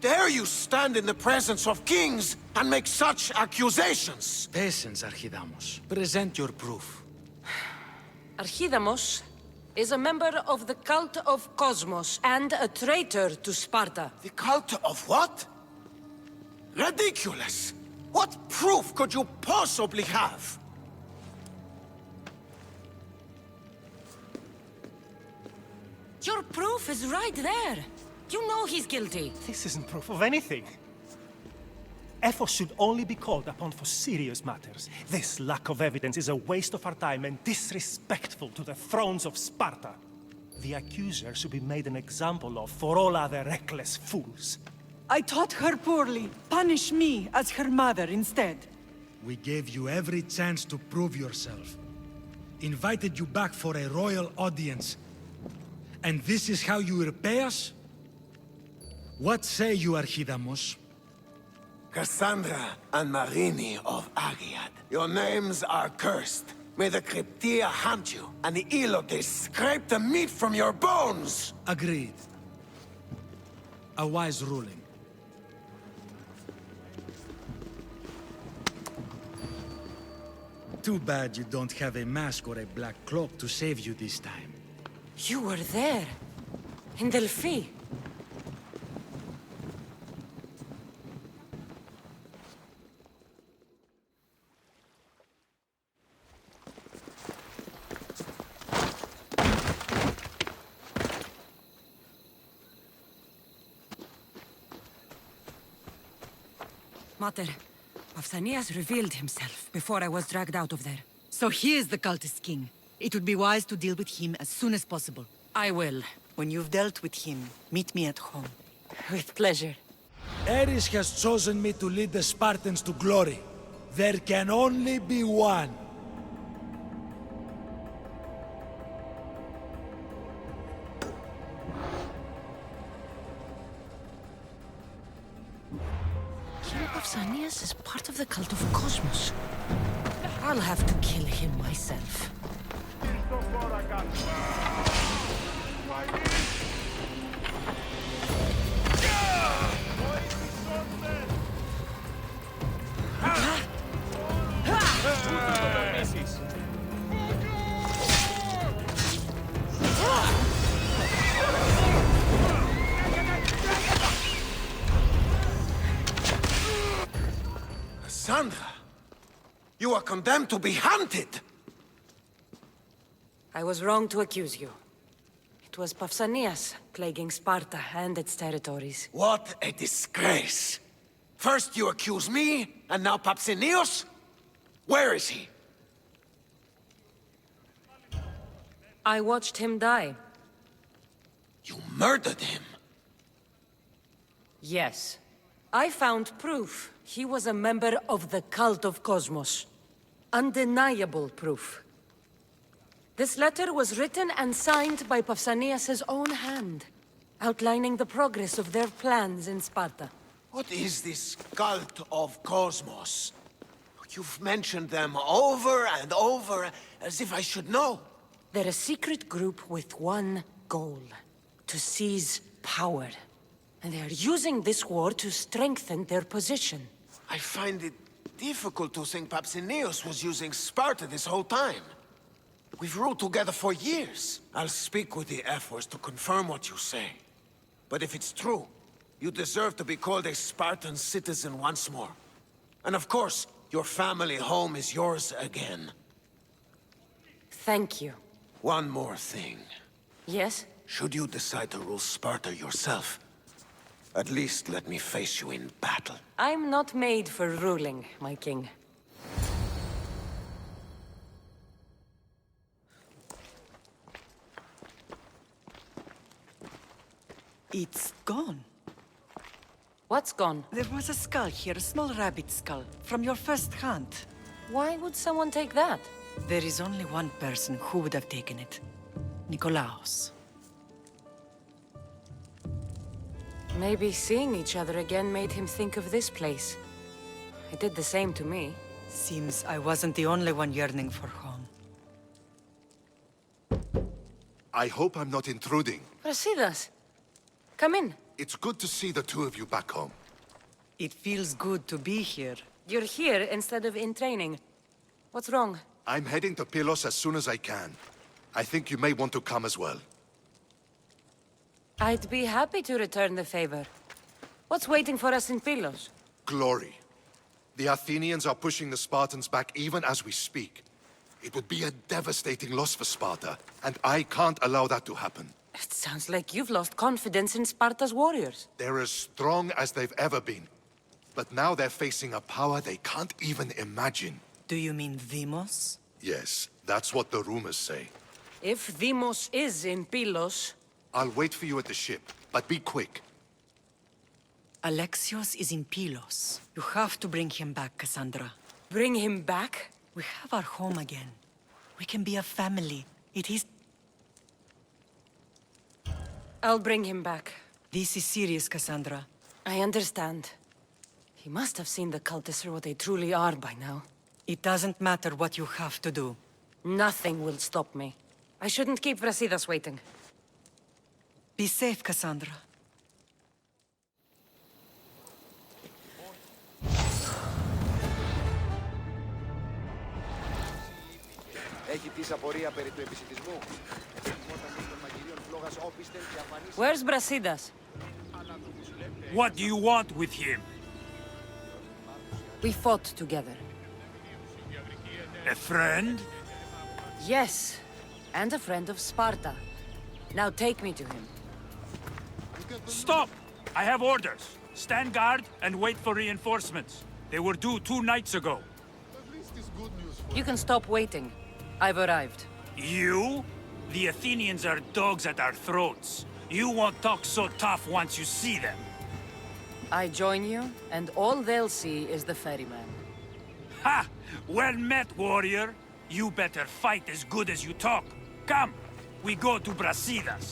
dare you stand in the presence of kings and make such accusations? Patience, Archidamos. Present your proof. Archidamos is a member of the cult of Cosmos and a traitor to Sparta. The cult of what? Ridiculous! What proof could you possibly have? Your proof is right there. You know he's guilty. This isn't proof of anything. Efforts should only be called upon for serious matters. This lack of evidence is a waste of our time and disrespectful to the thrones of Sparta. The accuser should be made an example of for all other reckless fools. I taught her poorly. Punish me as her mother instead. We gave you every chance to prove yourself. Invited you back for a royal audience. And this is how you repay us? What say you, Archidamos? Cassandra and Marini of Agiad, your names are cursed. May the Cryptia hunt you, and the Elotes scrape the meat from your bones! Agreed. A wise ruling. Too bad you don't have a mask or a black cloak to save you this time. You were there. In Delphi. Mater, Pausanias revealed himself before I was dragged out of there. So he is the cultist king. It would be wise to deal with him as soon as possible. I will. When you've dealt with him, meet me at home. With pleasure. Ares has chosen me to lead the Spartans to glory. There can only be one. King Pausanias is part of the cult of Cosmos. I'll have to kill him myself. Cassandra! You are condemned to be hunted! I was wrong to accuse you. It was Pausanias plaguing Sparta and its territories. What a disgrace! First you accuse me, and now Pausanias? Where is he? I watched him die. You murdered him? Yes. I found proof he was a member of the cult of Cosmos. Undeniable proof. This letter was written and signed by Pausanias' own hand, outlining the progress of their plans in Sparta. What is this cult of Cosmos? You've mentioned them over and over, as if I should know. They're a secret group with one goal: to seize power. And they are using this war to strengthen their position. I find it difficult to think Pausanias was using Sparta this whole time. We've ruled together for years. I'll speak with the Ephors to confirm what you say. But if it's true, you deserve to be called a Spartan citizen once more. And of course, your family home is yours again. Thank you. One more thing. Yes? Should you decide to rule Sparta yourself, at least let me face you in battle. I'm not made for ruling, my king. It's gone. What's gone? There was a skull here, a small rabbit skull, from your first hunt. Why would someone take that? There is only one person who would have taken it. Nikolaos. Maybe seeing each other again made him think of this place. It did the same to me. Seems I wasn't the only one yearning for home. I hope I'm not intruding. Brasidas, come in. It's good to see the two of you back home. It feels good to be here. You're here instead of in training. What's wrong? I'm heading to Pylos as soon as I can. I think you may want to come as well. I'd be happy to return the favor. What's waiting for us in Pylos? Glory. The Athenians are pushing the Spartans back even as we speak. It would be a devastating loss for Sparta, and I can't allow that to happen. It sounds like you've lost confidence in Sparta's warriors. They're as strong as they've ever been. But now they're facing a power they can't even imagine. Do you mean Demos? Yes, that's what the rumors say. If Demos is in Pylos... I'll wait for you at the ship, but be quick. Alexios is in Pylos. You have to bring him back, Cassandra. Bring him back? We have our home again. We can be a family. It is... I'll bring him back. This is serious, Cassandra. I understand. He must have seen the cultists for what they truly are by now. It doesn't matter what you have to do. Nothing will stop me. I shouldn't keep Brasidas waiting. Be safe, Cassandra. Έχεις απορία περί του επισιτισμού. Where's Brasidas? What do you want with him? We fought together. A friend? Yes, and a friend of Sparta. Now take me to him. Stop! I have orders. Stand guard and wait for reinforcements. They were due 2 nights ago. You can stop waiting. I've arrived. You? The Athenians are dogs at our throats. You won't talk so tough once you see them. I join you, and all they'll see is the ferryman. Ha! Well met, warrior. You better fight as good as you talk. Come, we go to Brasidas.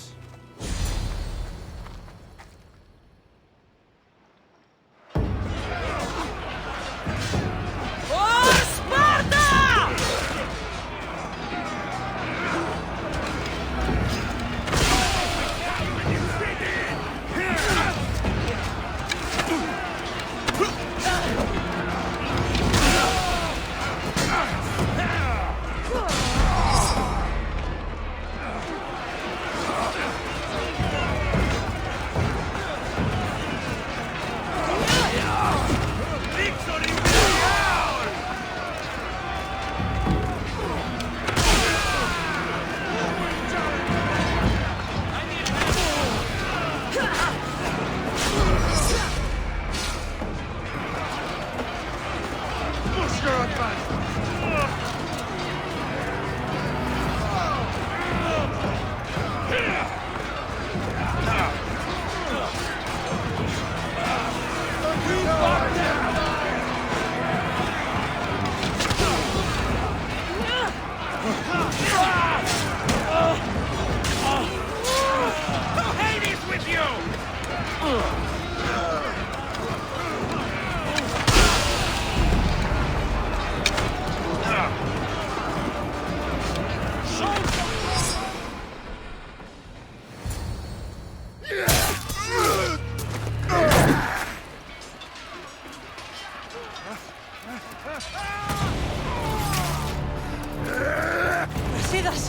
Brasidas!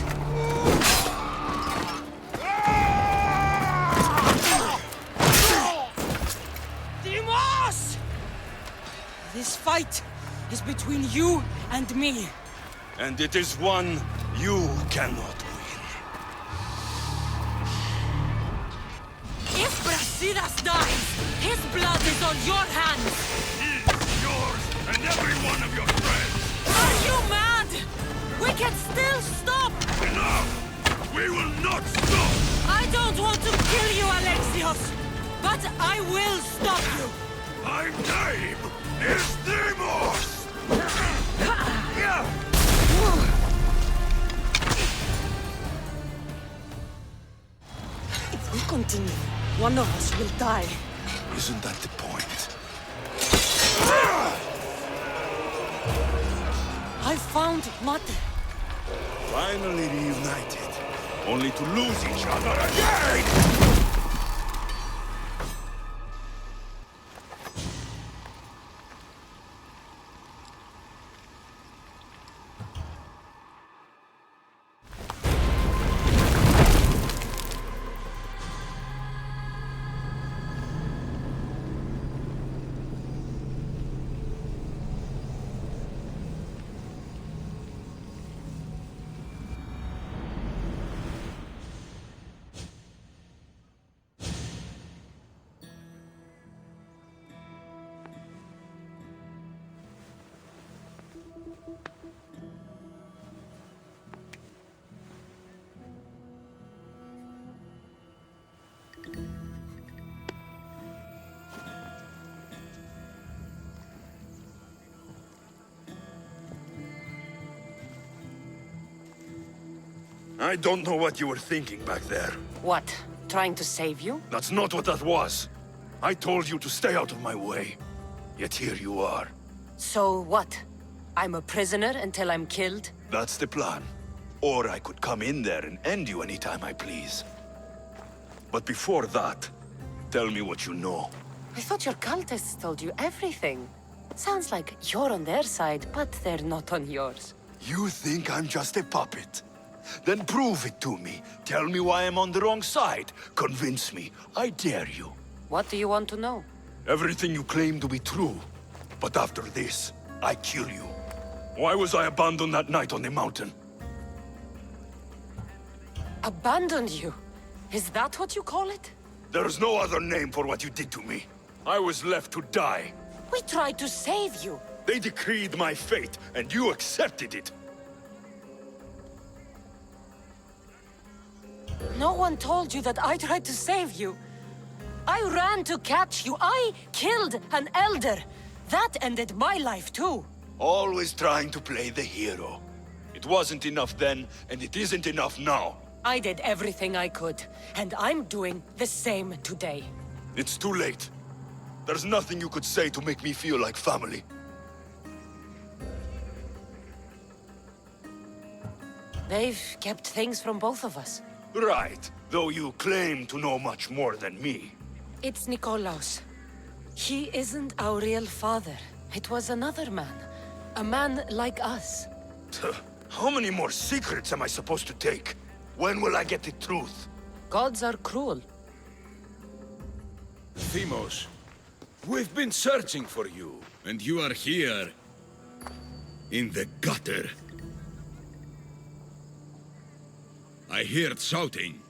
Demos! This fight is between you and me. And it is one you cannot win. If Brasidas dies, his blood is on your hands! He's yours and every one of your friends! Are you mad? We can still stop! Enough! We will not stop! I don't want to kill you, Alexios! But I will stop you! My name is Demos! If we continue, one of us will die. Isn't that the point? I found Mate. Finally reunited, only to lose each other again! I don't know what you were thinking back there. What? Trying to save you? That's not what that was. I told you to stay out of my way. Yet here you are. So what? I'm a prisoner until I'm killed? That's the plan. Or I could come in there and end you anytime I please. But before that, tell me what you know. I thought your cultists told you everything. Sounds like you're on their side, but they're not on yours. You think I'm just a puppet? Then prove it to me. Tell me why I'm on the wrong side. Convince me. I dare you. What do you want to know? Everything you claim to be true. But after this, I kill you. Why was I abandoned that night on the mountain? Abandoned you? Is that what you call it? There's no other name for what you did to me. I was left to die. We tried to save you. They decreed my fate, and you accepted it. No one told you that I tried to save you. I ran to catch you. I killed an elder. That ended my life too. Always trying to play the hero. It wasn't enough then, and it isn't enough now. I did everything I could, and I'm doing the same today. It's too late. There's nothing you could say to make me feel like family. They've kept things from both of us. Right, though you claim to know much more than me. It's Nikolaos. He isn't our real father. It was another man. A man like us. How many more secrets am I supposed to take? When will I get the truth? Gods are cruel. Themos, we've been searching for you, and you are here in the gutter. I heard shouting.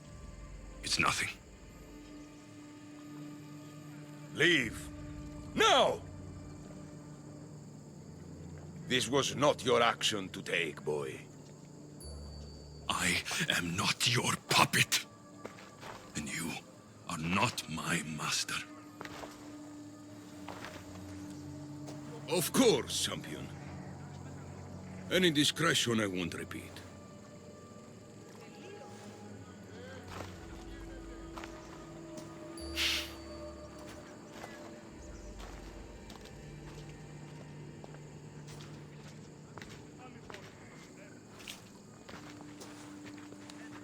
It's nothing. Leave. Now! This was not your action to take, boy. I am not your puppet. And you are not my master. Of course, champion. Any indiscretion I won't repeat.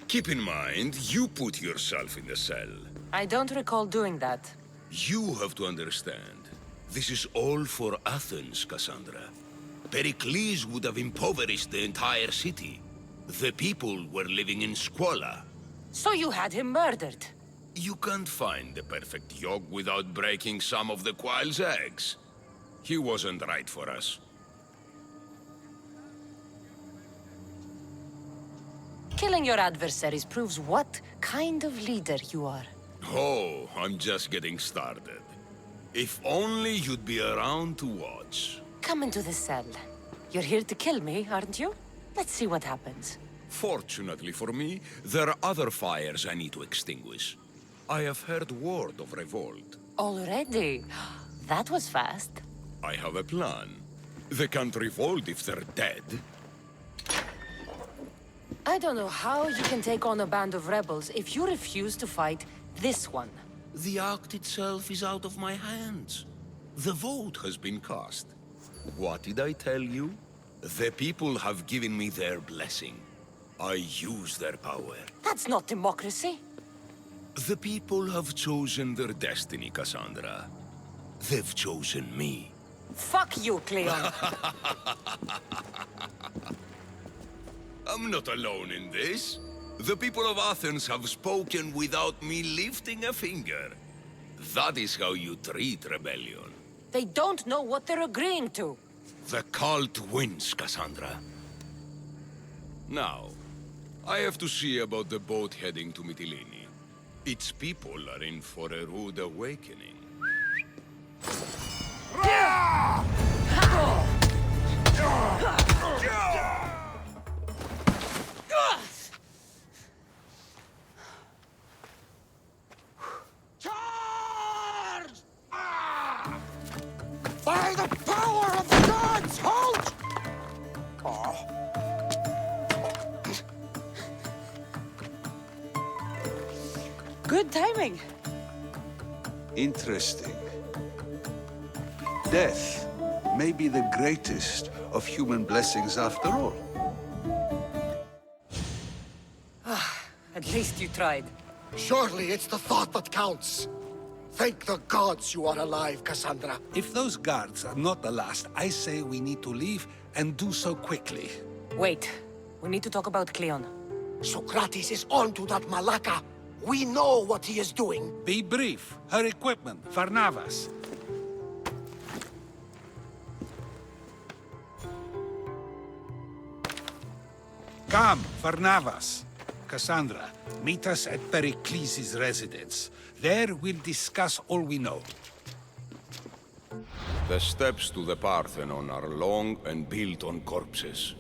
Keep in mind, you put yourself in the cell. I don't recall doing that. You have to understand. This is all for Athens, Cassandra. Pericles would have impoverished the entire city. The people were living in squalor. So you had him murdered? You can't find the perfect yolk without breaking some of the quail's eggs. He wasn't right for us. Killing your adversaries proves what kind of leader you are. Oh, I'm just getting started. If only you'd be around to watch. Come into the cell. You're here to kill me, aren't you? Let's see what happens. Fortunately for me, there are other fires I need to extinguish. I have heard word of revolt. Already? That was fast. I have a plan. They can't revolt if they're dead. I don't know how you can take on a band of rebels if you refuse to fight this one. The act itself is out of my hands. The vote has been cast. What did I tell you? The people have given me their blessing. I use their power. That's not democracy. The people have chosen their destiny, Cassandra. They've chosen me. Fuck you, Cleon. I'm not alone in this. The people of Athens have spoken without me lifting a finger. That is how you treat rebellion. They don't know what they're agreeing to. The cult wins, Cassandra. Now, I have to see about the boat heading to Mytilene. Its people are in for a rude awakening. By the power of the gods, halt! Good timing. Interesting. Death may be the greatest of human blessings after all. At least you tried. Surely it's the thought that counts. Thank the gods you are alive, Cassandra. If those guards are not the last, I say we need to leave and do so quickly. Wait. We need to talk about Cleon. Socrates is on to that Malaka. We know what he is doing. Be brief. Her equipment, Varnavas. Come, Varnavas. Cassandra, meet us at Pericles' residence. There we'll discuss all we know. The steps to the Parthenon are long and built on corpses.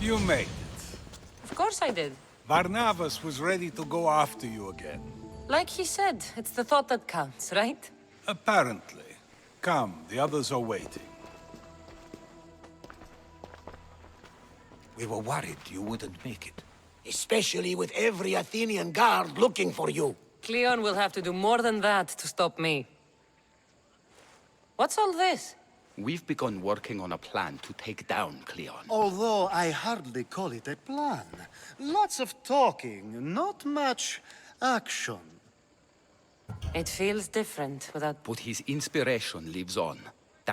You made it. Of course I did. Varnavas was ready to go after you again. Like he said, it's the thought that counts, right? Apparently. Come, the others are waiting. We were worried you wouldn't make it. Especially with every Athenian guard looking for you. Cleon will have to do more than that to stop me. What's all this? We've begun working on a plan to take down Cleon. Although I hardly call it a plan. Lots of talking, not much action. It feels different without... But his inspiration lives on.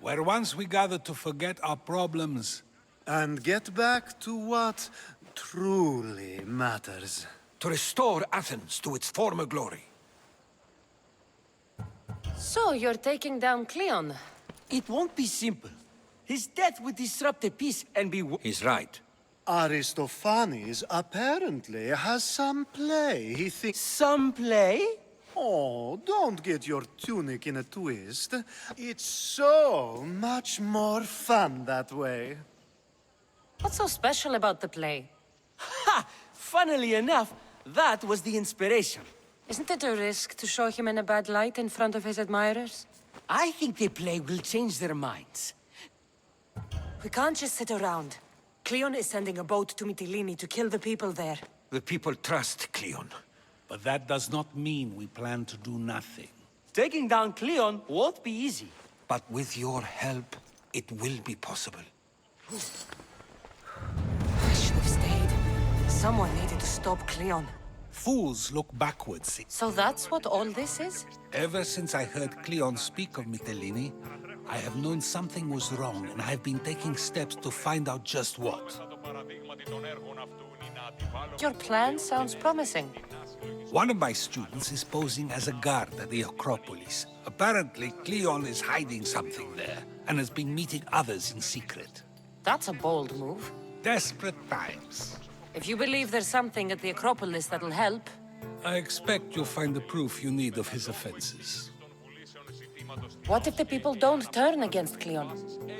Where once we gathered to forget our problems... And get back to what truly matters. To restore Athens to its former glory. So, you're taking down Cleon? It won't be simple. His death would disrupt the peace and be... He's right. Aristophanes apparently has some play. He thinks... Some play? Oh, don't get your tunic in a twist. It's so much more fun that way. What's so special about the play? Ha! Funnily enough, that was the inspiration. Isn't it a risk to show him in a bad light in front of his admirers? I think the play will change their minds. We can't just sit around. Cleon is sending a boat to Mytilene to kill the people there. The people trust Cleon. But that does not mean we plan to do nothing. Taking down Cleon won't be easy. But with your help, it will be possible. I should have stayed. Someone needed to stop Cleon. Fools look backwards. So that's what all this is? Ever since I heard Cleon speak of Mytilene, I have known something was wrong, and I have been taking steps to find out just what. Your plan sounds promising. One of my students is posing as a guard at the Acropolis. Apparently, Cleon is hiding something there, and has been meeting others in secret. That's a bold move. Desperate times. If you believe there's something at the Acropolis that'll help... I expect you'll find the proof you need of his offenses. What if the people don't turn against Cleon?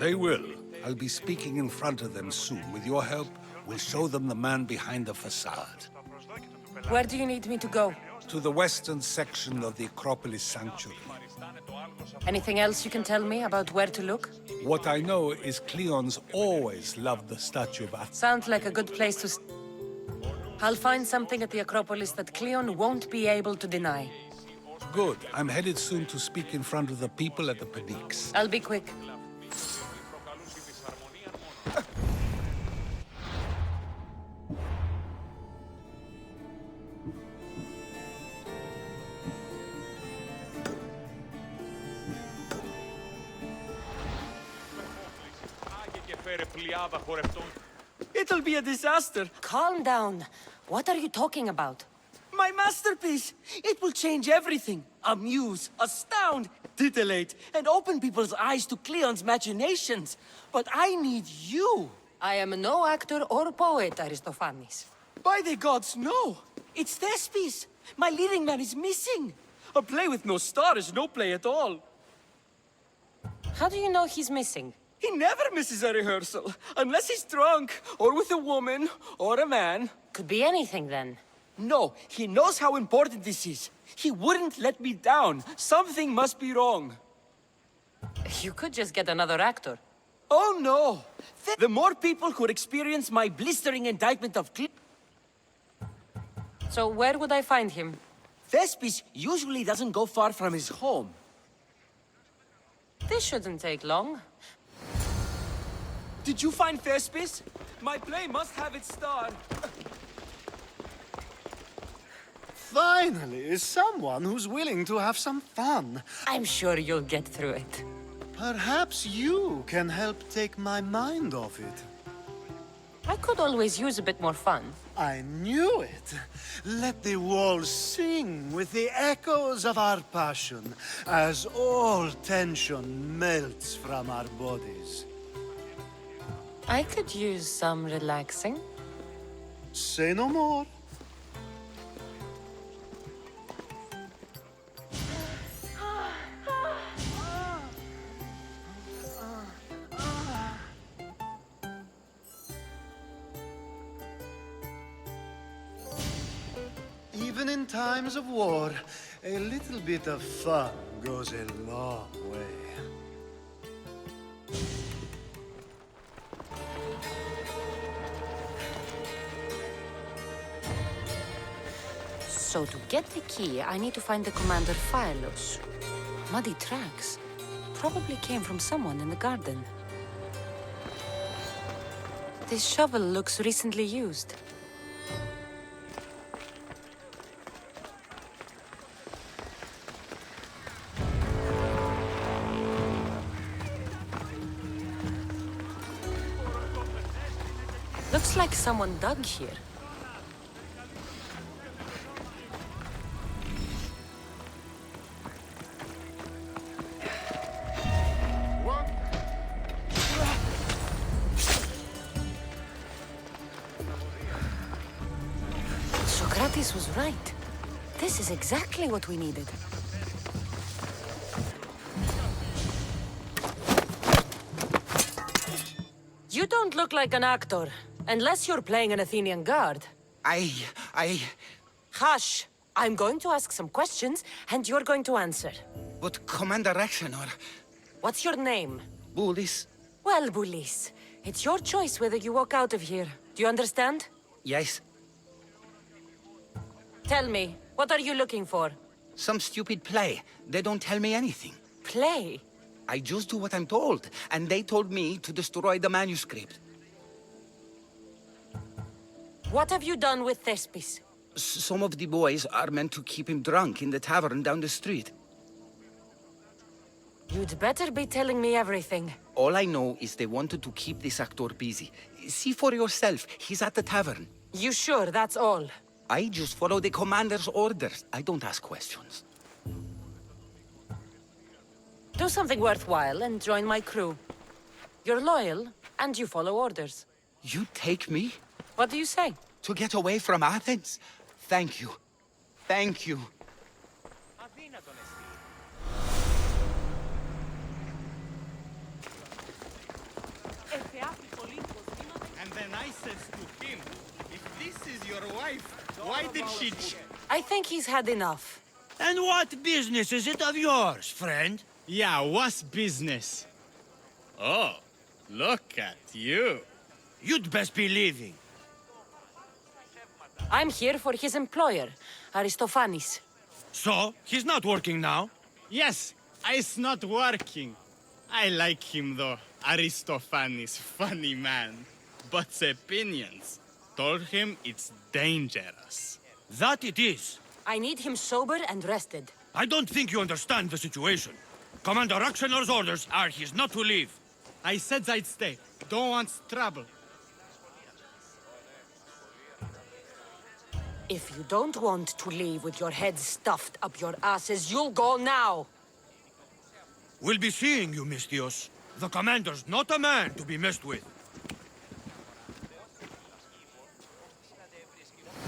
They will. I'll be speaking in front of them soon. With your help, we'll show them the man behind the facade. Where do you need me to go? To the western section of the Acropolis Sanctuary. Anything else you can tell me about where to look? What I know is Cleon's always loved the statue of Athens. Sounds like a good place to... I'll find something at the Acropolis that Cleon won't be able to deny. Good. I'm headed soon to speak in front of the people at the Pnyx. I'll be quick. It'll be a disaster. Calm down. What are you talking about? My masterpiece! It will change everything. Amuse, astound, titillate, and open people's eyes to Cleon's machinations. But I need you. I am no actor or poet, Aristophanes. By the gods, no! It's Thespis! My leading man is missing! A play with no star is no play at all. How do you know he's missing? He never misses a rehearsal, unless he's drunk, or with a woman, or a man. Could be anything then. No, he knows how important this is. He wouldn't let me down. Something must be wrong. You could just get another actor. Oh no! The more people who experience my blistering indictment of So where would I find him? Thespis usually doesn't go far from his home. This shouldn't take long. Did you find Thespis? My play must have its star. Finally, someone who's willing to have some fun. I'm sure you'll get through it. Perhaps you can help take my mind off it. I could always use a bit more fun. I knew it. Let the walls sing with the echoes of our passion as all tension melts from our bodies. I could use some relaxing. Say no more. Even in times of war, a little bit of fun goes a long way. So to get the key, I need to find the Commander Phylos. Muddy tracks. Probably came from someone in the garden. This shovel looks recently used. Looks like someone dug here. Socrates was right. This is exactly what we needed. You don't look like an actor, unless you're playing an Athenian guard. Hush! I'm going to ask some questions, and you're going to answer. But Commander Rexenor... What's your name? Bulis? Well, Bulis, it's your choice whether you walk out of here. Do you understand? Yes. Tell me, what are you looking for? Some stupid play. They don't tell me anything. Play? I just do what I'm told, and they told me to destroy the manuscript. What have you done with Thespis? Some of the boys are meant to keep him drunk in the tavern down the street. You'd better be telling me everything. All I know is they wanted to keep this actor busy. See for yourself, he's at the tavern. You sure that's all? I just follow the commander's orders. I don't ask questions. Do something worthwhile and join my crew. You're loyal, and you follow orders. You take me? What do you say? To get away from Athens? Thank you. Thank you. And then I said to him, if this is your wife, why did she... I think he's had enough. And what business is it of yours, friend? Yeah, what's business? Oh, look at you. You'd best be leaving. I'm here for his employer, Aristophanes. So, he's not working now? Yes, it's not working. I like him though, Aristophanes, funny man. But the opinions told him it's dangerous. That it is. I need him sober and rested. I don't think you understand the situation. Commander Rexenor's orders are he's not to leave. I said I'd stay. Don't want trouble. If you don't want to leave with your heads stuffed up your asses, you'll go now! We'll be seeing you, Mistios. The commander's not a man to be messed with.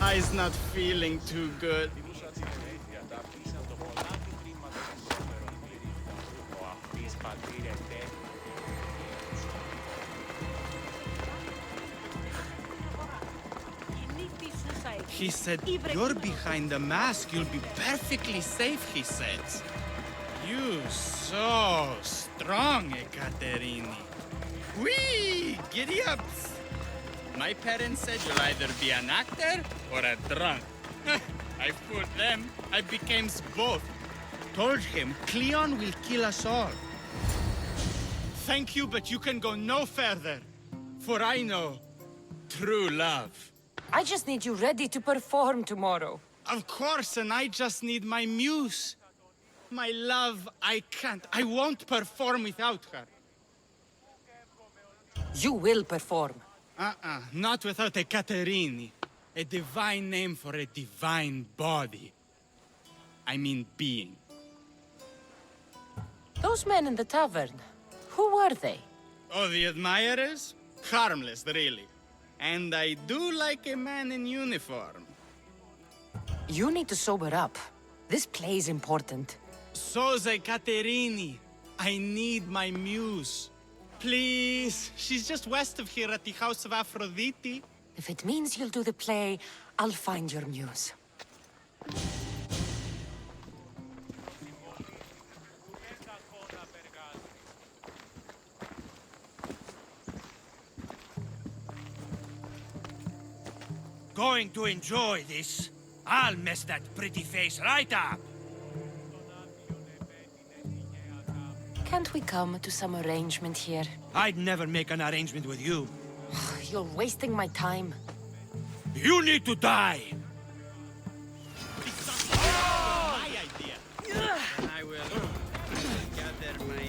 I's not feeling too good. He said, you're behind the mask, you'll be perfectly safe, he says. You so strong, Ekaterini. Whee! Giddy ups! My parents said you'll either be an actor or a drunk. I fooled them. I became both. Told him Cleon will kill us all. Thank you, but you can go no further. For I know true love. I just need you ready to perform tomorrow. Of course, and I just need my muse. My love, I can't. I won't perform without her. You will perform. Not without a Caterini. A divine name for a divine body. I mean being. Those men in the tavern, who were they? Oh, the admirers? Harmless, really. And I do like a man in uniform. You need to sober up. This play is important. So's a Caterini. I need my muse. Please, she's just west of here at the House of Aphrodite. If it means you'll do the play, I'll find your muse. Going to enjoy this. I'll mess that pretty face right up. Can't we come to some arrangement here? I'd never make an arrangement with you. You're wasting my time. You need to die! My idea. I will gather my...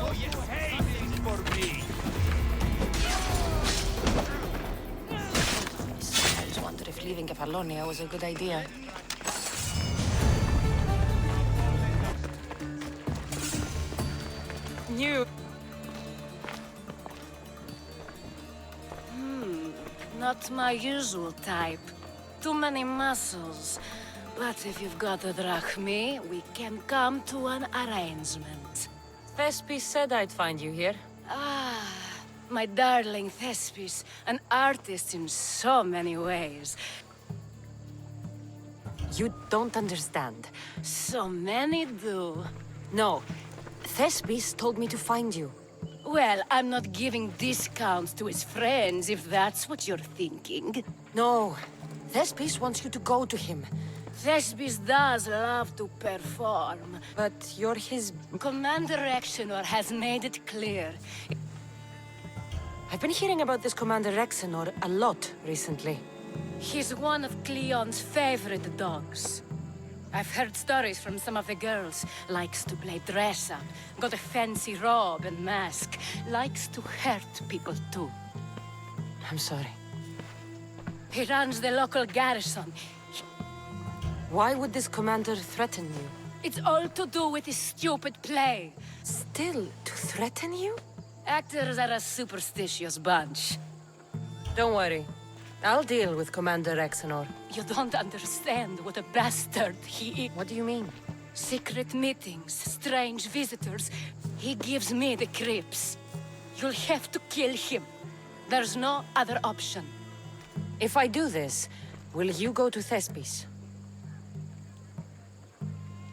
Oh, yes. Hey, things for me. I just wonder if leaving Kefalonia was a good idea. You. Not my usual type. Too many muscles. But if you've got a drachmi, we can come to an arrangement. Thespis said I'd find you here. Ah, my darling Thespis. An artist in so many ways. You don't understand. So many do. No. Thespis told me to find you. Well, I'm not giving discounts to his friends, if that's what you're thinking. No. Thespis wants you to go to him. Thespis does love to perform. But you're his... Commander Rexenor has made it clear. I've been hearing about this Commander Rexenor a lot recently. He's one of Cleon's favorite dogs. I've heard stories from some of the girls. Likes to play dress-up, got a fancy robe and mask. Likes to hurt people too. I'm sorry. He runs the local garrison. Why would this commander threaten you? It's all to do with his stupid play. Still, to threaten you? Actors are a superstitious bunch. Don't worry. I'll deal with Commander Rexenor. You don't understand what a bastard he is. What do you mean? Secret meetings, strange visitors. He gives me the creeps. You'll have to kill him. There's no other option. If I do this, will you go to Thespis?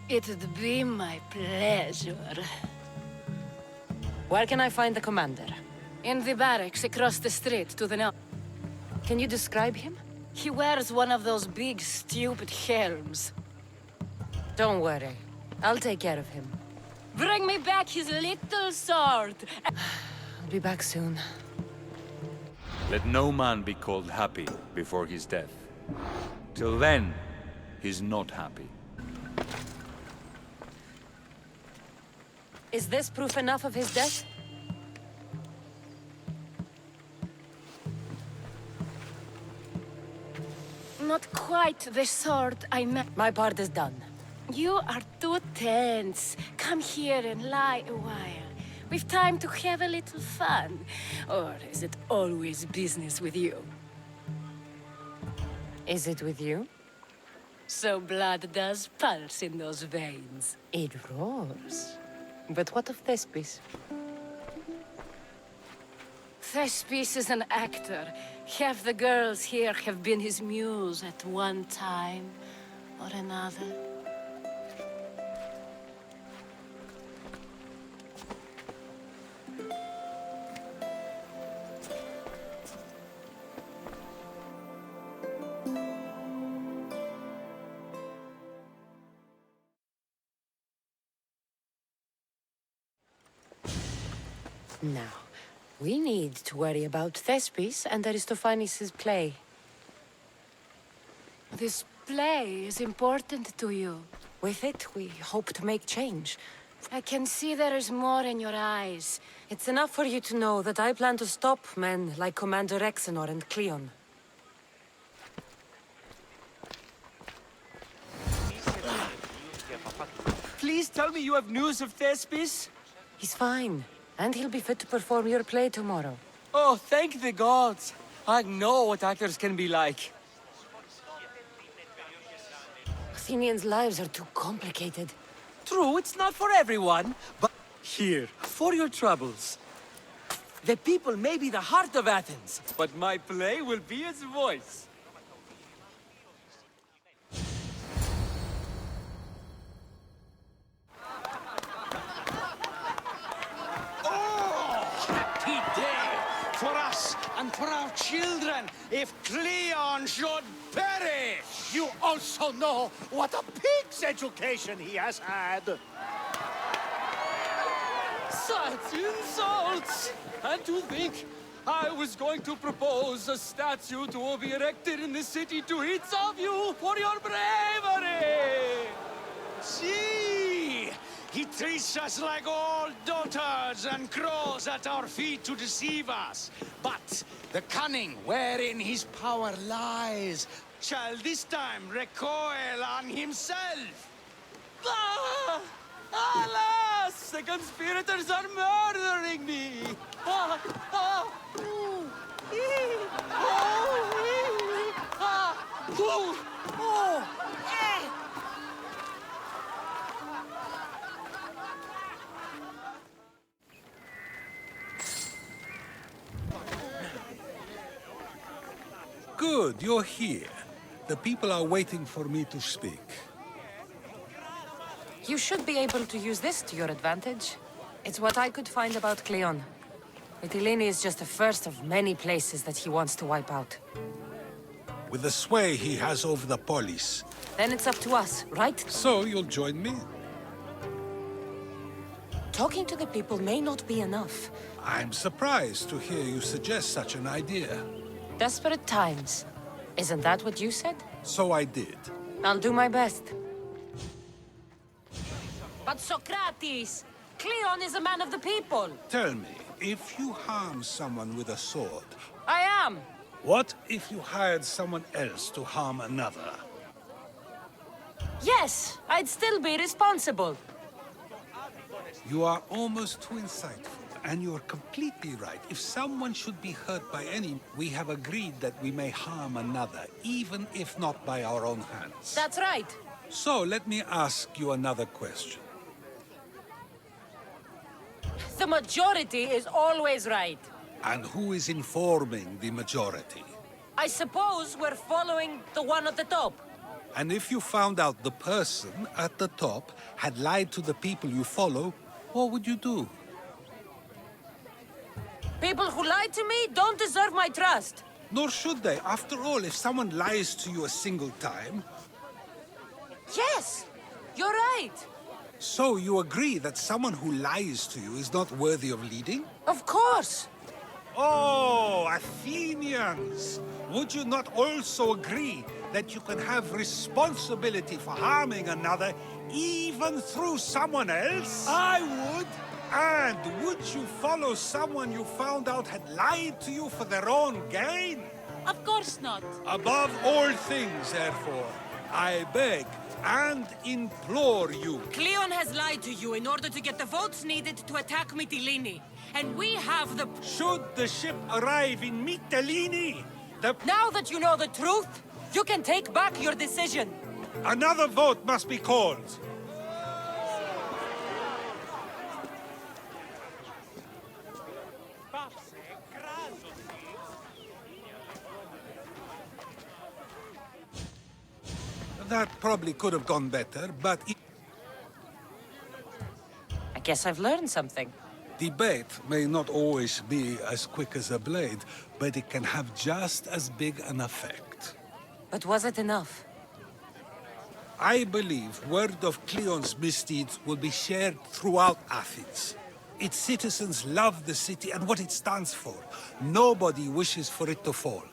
It'd be my pleasure. Where can I find the commander? In the barracks across the street to the north. Can you describe him? He wears one of those big, stupid helms. Don't worry. I'll take care of him. Bring me back his little sword! I'll be back soon. Let no man be called happy before his death. Till then, he's not happy. Is this proof enough of his death? Not quite the sort I meant. My part is done. You are too tense. Come here and lie a while. We've time to have a little fun. Or is it always business with you? Is it with you? So blood does pulse in those veins. It roars. But what of Thespis? Thespis is an actor. Half the girls here have been his muse at one time or another. Now, we need to worry about Thespis and Aristophanes' play. This play is important to you. With it, we hope to make change. I can see there is more in your eyes. It's enough for you to know that I plan to stop men like Commander Exenor and Cleon. Please tell me you have news of Thespis? He's fine, and he'll be fit to perform your play tomorrow. Oh, thank the gods. I know what actors can be like. Athenians' lives are too complicated. True, it's not for everyone, but here, for your troubles. The people may be the heart of Athens, but my play will be its voice. Happy day for us and for our children if Cleon should perish! You also know what a pig's education he has had. Such insults! And to think I was going to propose a statue to be erected in the city to each of you for your bravery! See! He treats us like old dotards and crows at our feet to deceive us. But the cunning wherein his power lies shall this time recoil on himself. Ah! Alas! The conspirators are murdering me! Ah! Ah! Ooh! Ee! Oh! Ee! Ah! Ooh! Oh! Eh! Good, you're here. The people are waiting for me to speak. You should be able to use this to your advantage. It's what I could find about Cleon. Mytilene is just the first of many places that he wants to wipe out. With the sway he has over the polis. Then it's up to us, right? So you'll join me? Talking to the people may not be enough. I'm surprised to hear you suggest such an idea. Desperate times. Isn't that what you said? So I did. I'll do my best. But Socrates! Cleon is a man of the people! Tell me, if you harm someone with a sword... I am! What if you hired someone else to harm another? Yes! I'd still be responsible. You are almost too insightful, and you're completely right. If someone should be hurt by any, we have agreed that we may harm another, even if not by our own hands. That's right. So let me ask you another question. The majority is always right. And who is informing the majority? I suppose we're following the one at the top. And if you found out the person at the top had lied to the people you follow, what would you do? People who lie to me don't deserve my trust. Nor should they. After all, if someone lies to you a single time... Yes! You're right! So you agree that someone who lies to you is not worthy of leading? Of course! Oh, Athenians! Would you not also agree that you can have responsibility for harming another even through someone else? I would! And would you follow someone you found out had lied to you for their own gain? Of course not. Above all things, therefore, I beg and implore you. Cleon has lied to you in order to get the votes needed to attack Mytilene. And we have the... Should the ship arrive in Mytilene, Now that you know the truth, you can take back your decision. another vote must be called. That probably could have gone better, but I guess I've learned something. debate may not always be as quick as a blade, but it can have just as big an effect. But was it enough? I believe word of Cleon's misdeeds will be shared throughout Athens. Its citizens love the city and what it stands for. Nobody wishes for it to fall.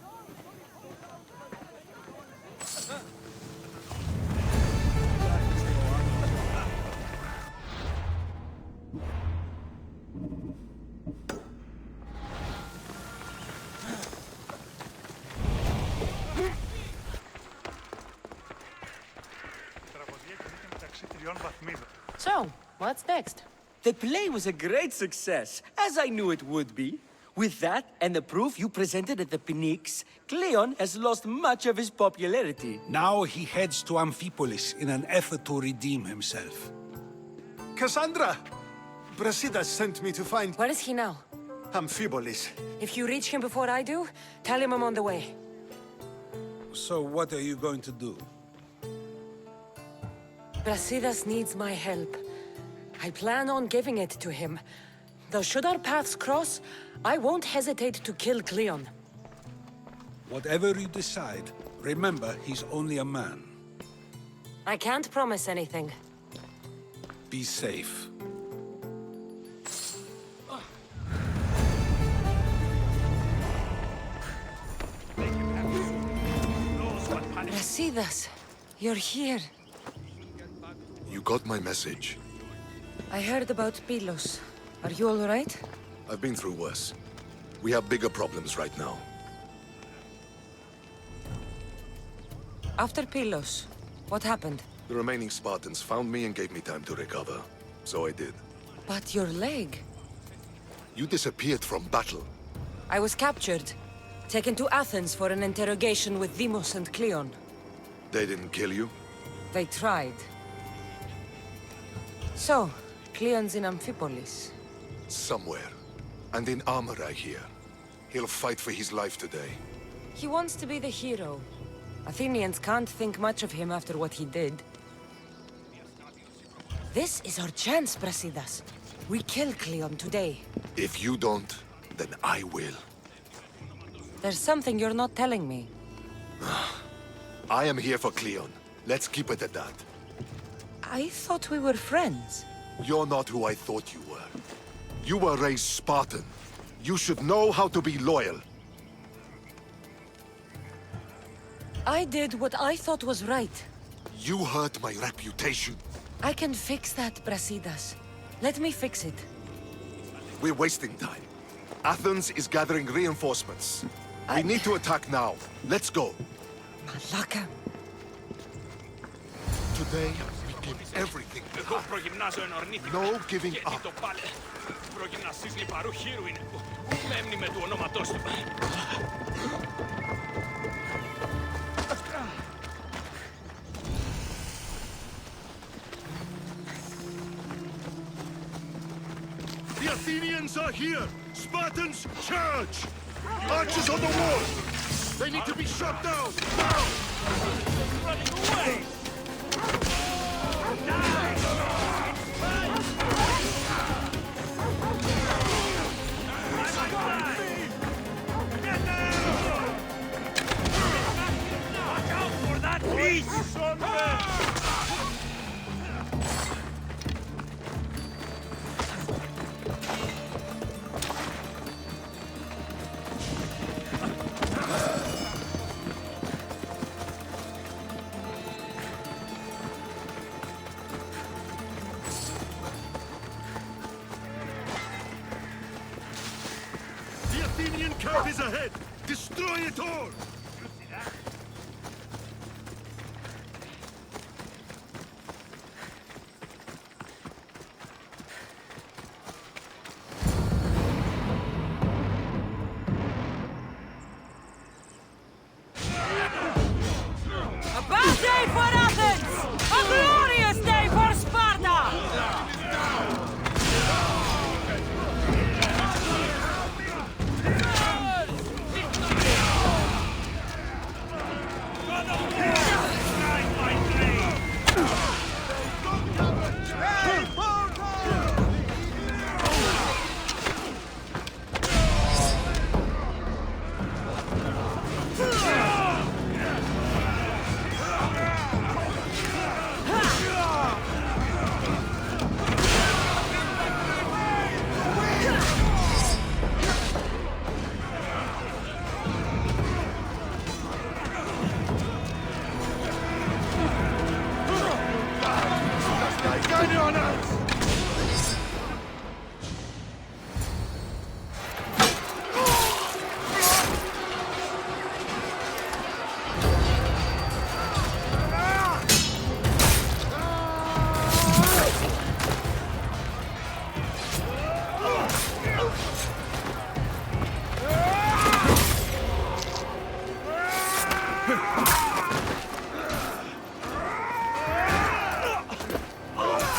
So, what's next? The play was a great success, as I knew it would be. With that, and the proof you presented at the Pnyx, Cleon has lost much of his popularity. Now he heads to Amphipolis in an effort to redeem himself. Cassandra! Brasidas sent me to find... Where is he now? Amphipolis. If you reach him before I do, tell him I'm on the way. So what are you going to do? Brasidas needs my help. I plan on giving it to him. Though should our paths cross, I won't hesitate to kill Cleon. Whatever you decide, remember he's only a man. I can't promise anything. Be safe. Brasidas, you're here. You got my message. I heard about Pylos. Are you all right? I've been through worse. We have bigger problems right now. After Pylos, what happened? The remaining Spartans found me and gave me time to recover. So I did. But your leg? You disappeared from battle. I was captured. Taken to Athens for an interrogation with Deimos and Cleon. They didn't kill you? They tried. So, Cleon's in Amphipolis. Somewhere. And in armor, I hear. He'll fight for his life today. He wants to be the hero. Athenians can't think much of him after what he did. This is our chance, Brasidas. We kill Cleon today. If you don't, then I will. There's something you're not telling me. I am here for Cleon. Let's keep it at that. I thought we were friends. You're not who I thought you were. You were raised Spartan. You should know how to be loyal. I did what I thought was right. You hurt my reputation. I can fix that, Brasidas. Let me fix it. We're wasting time. Athens is gathering reinforcements. We need to attack now. Let's go. Malaka. Today, we give everything. No giving up. The Athenians are here! Spartans, charge! Archers on the wall! They need to be shot down! Now! Running away! Watch out for that beast! The Athenian camp is ahead! Destroy it all! A bad day for Athens! A glorious day for Sparta!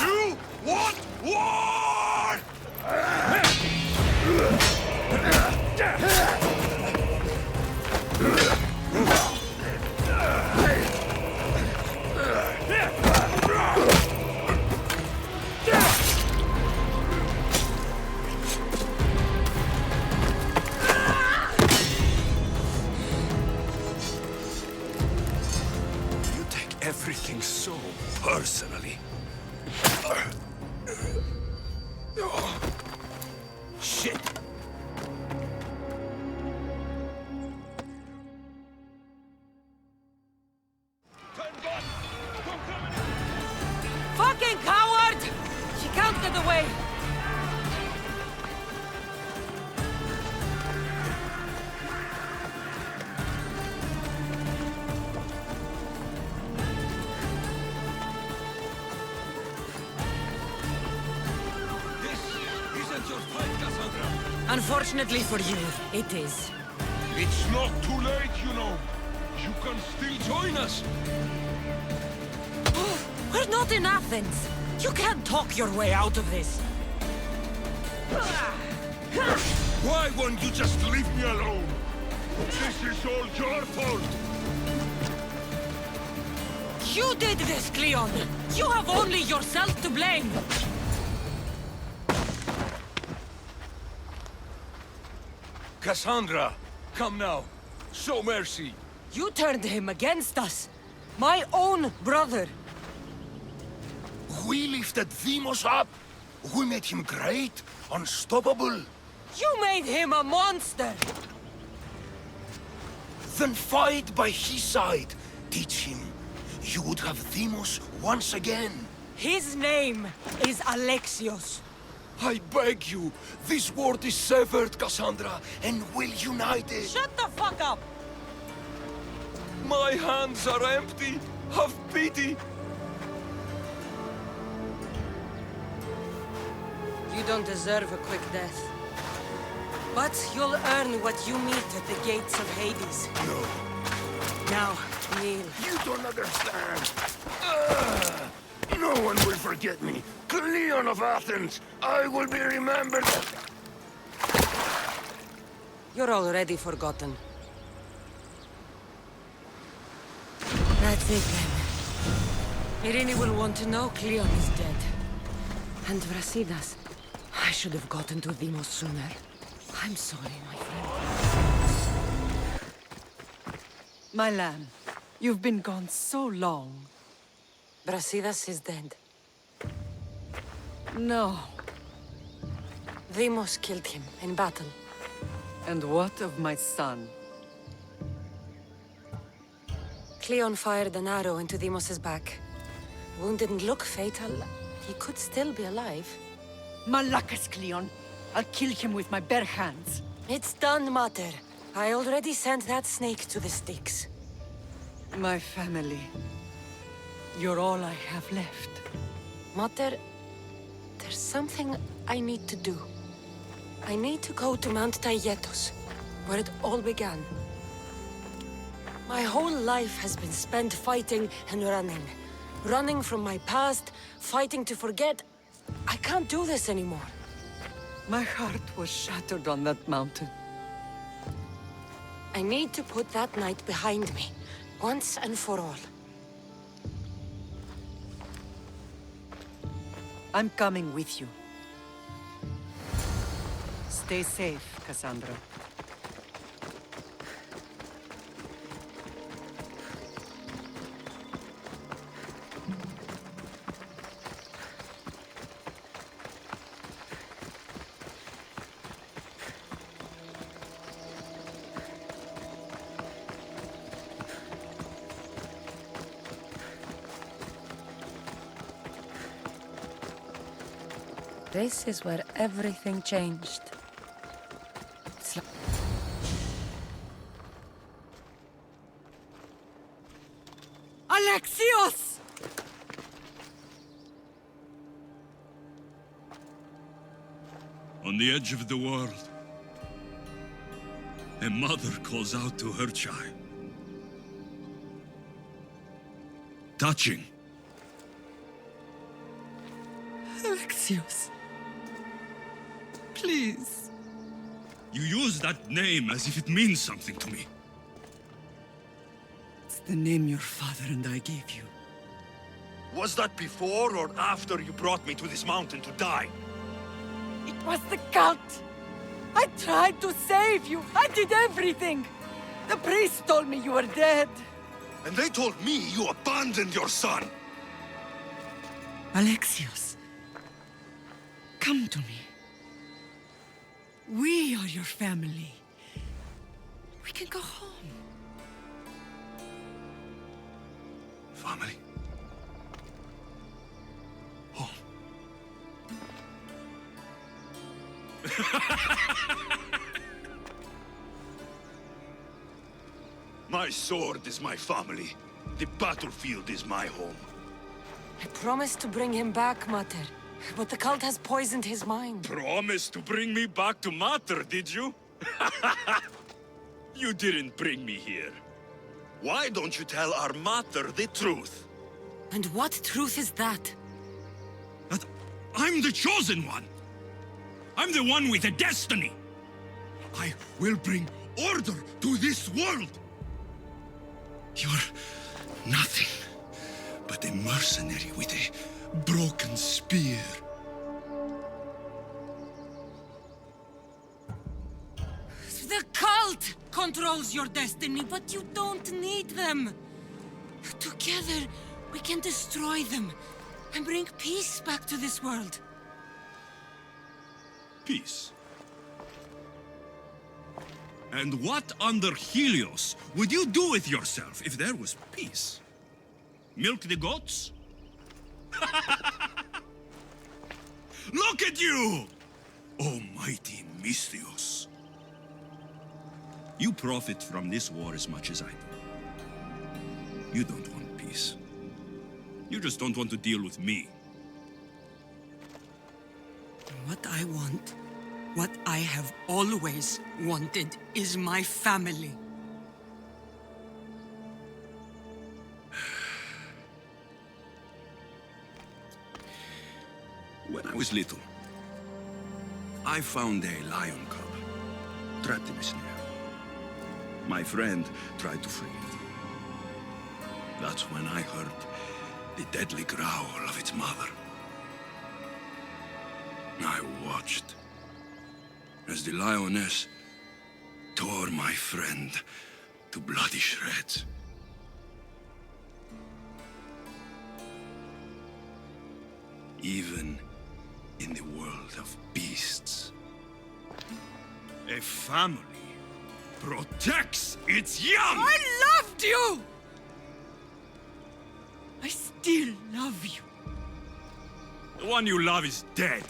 You want war? You take everything so personally. Shit! Fucking coward! She can't get away! Isn't your fight, Cassandra? Unfortunately for you, it is. It's not too late, you know. You can still join us. We're not in Athens! You can't talk your way out of this! Why won't you just leave me alone? This is all your fault. You did this, Cleon! You have only yourself to blame! Cassandra, come now. Show mercy. You turned him against us! My own brother! We lifted Demos up. We made him great, unstoppable. You made him a monster! Then fight by his side. Teach him. You would have Demos once again. His name is Alexios. I beg you, this world is severed, Cassandra, and we'll unite it. Shut the fuck up! My hands are empty. Have pity. You don't deserve a quick death. But you'll earn what you meet at the gates of Hades. No. Now, kneel. You don't understand. No one will forget me. Cleon of Athens, I will be remembered. You're already forgotten. That's it then. Irene will want to know Cleon is dead. And Brasidas. I should have gotten to Demos sooner. I'm sorry, my friend. My lamb, you've been gone so long. Brasidas is dead. No. Demos killed him in battle. And what of my son? Cleon fired an arrow into Demos's back. Wound didn't look fatal. He could still be alive. Malakas, Cleon. I'll kill him with my bare hands. It's done, Mater. I already sent that snake to the Styx. My family. You're all I have left. Mater, there's something I need to do. I need to go to Mount Taygetos, where it all began. My whole life has been spent fighting and running. Running from my past, fighting to forget. I can't do this anymore. My heart was shattered on that mountain. I need to put that night behind me, once and for all. I'm coming with you. Stay safe, Cassandra. This is where everything changed. It's like... Alexios! On the edge of the world, a mother calls out to her child. Touching. Alexios. Please. You use that name as if it means something to me. It's the name your father and I gave you. Was that before or after you brought me to this mountain to die? It was the cult! I tried to save you! I did everything! The priest told me you were dead! And they told me you abandoned your son! Alexios, come to me. We are your family. We can go home. Family? Home? My sword is my family. The battlefield is my home. I promised to bring him back, Mater. But the cult has poisoned his mind. Promised to bring me back to Mater, did you? You didn't bring me here. Why don't you tell our Mater the truth? And what truth is that? That I'm the chosen one! I'm the one with a destiny! I will bring order to this world! You're nothing but a mercenary with a broken spear. The cult controls your destiny, but you don't need them. Together, we can destroy them and bring peace back to this world. Peace. And what under Helios would you do with yourself if there was peace? Milk the goats? Look at you! Almighty Mystios. You profit from this war as much as I do. You don't want peace. You just don't want to deal with me. What I want, what I have always wanted, is my family. When I was little, I found a lion cub trapped in a snare. My friend tried to free it. That's when I heard the deadly growl of its mother. I watched as the lioness tore my friend to bloody shreds. Even in the world of beasts, a family protects its young! I loved you! I still love you. The one you love is dead.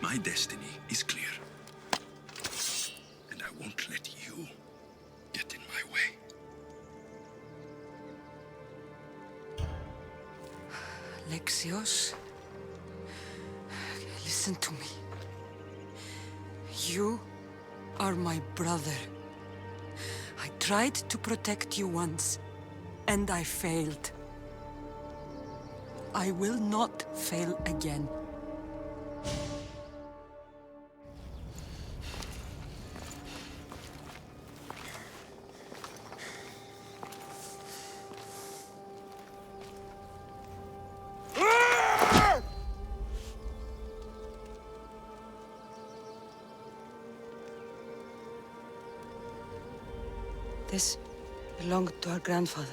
My destiny is clear. And I won't let you get in my way. Alexios, listen to me. You are my brother. I tried to protect you once, and I failed. I will not fail again. This belonged to our grandfather.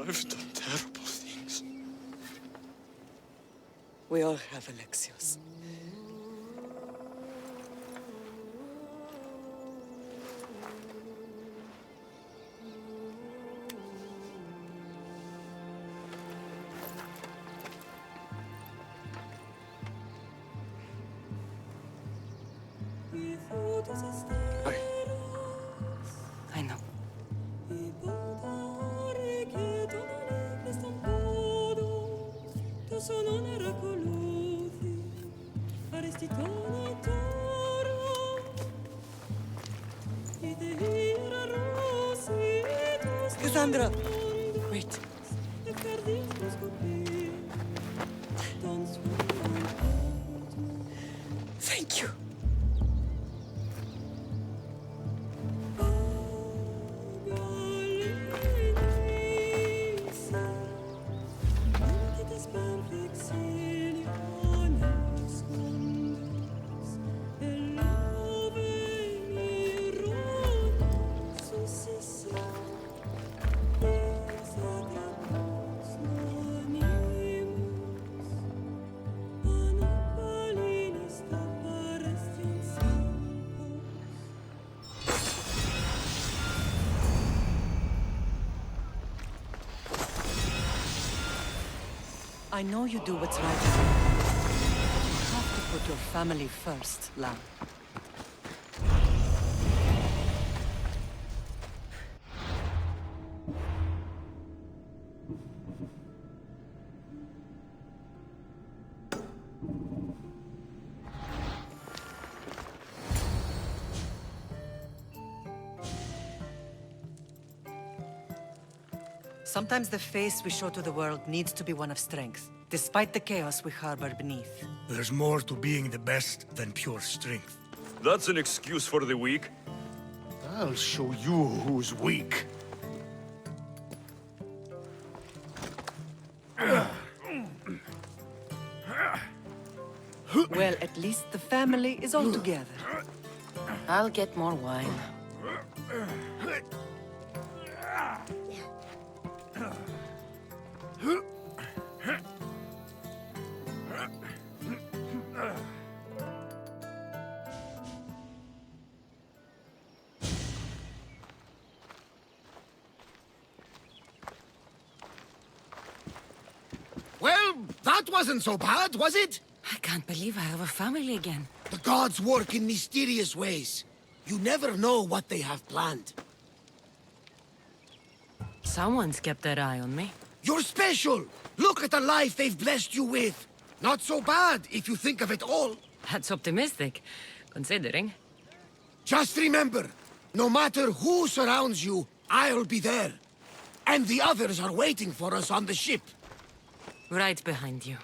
I've done terrible things. We all have, Alexios. I know. Cassandra! Wait. Thank you. I know you do what's right. But you have to put your family first, Lam. Sometimes the face we show to the world needs to be one of strength, despite the chaos we harbor beneath. There's more to being the best than pure strength. That's an excuse for the weak. I'll show you who's weak. Well, at least the family is all together. I'll get more wine. Well, that wasn't so bad, was it? I can't believe I have a family again. The gods work in mysterious ways. You never know what they have planned. Someone's kept their eye on me. You're special! Look at the life they've blessed you with! Not so bad, if you think of it all. That's optimistic, considering. Just remember, no matter who surrounds you, I'll be there. And the others are waiting for us on the ship. Right behind you.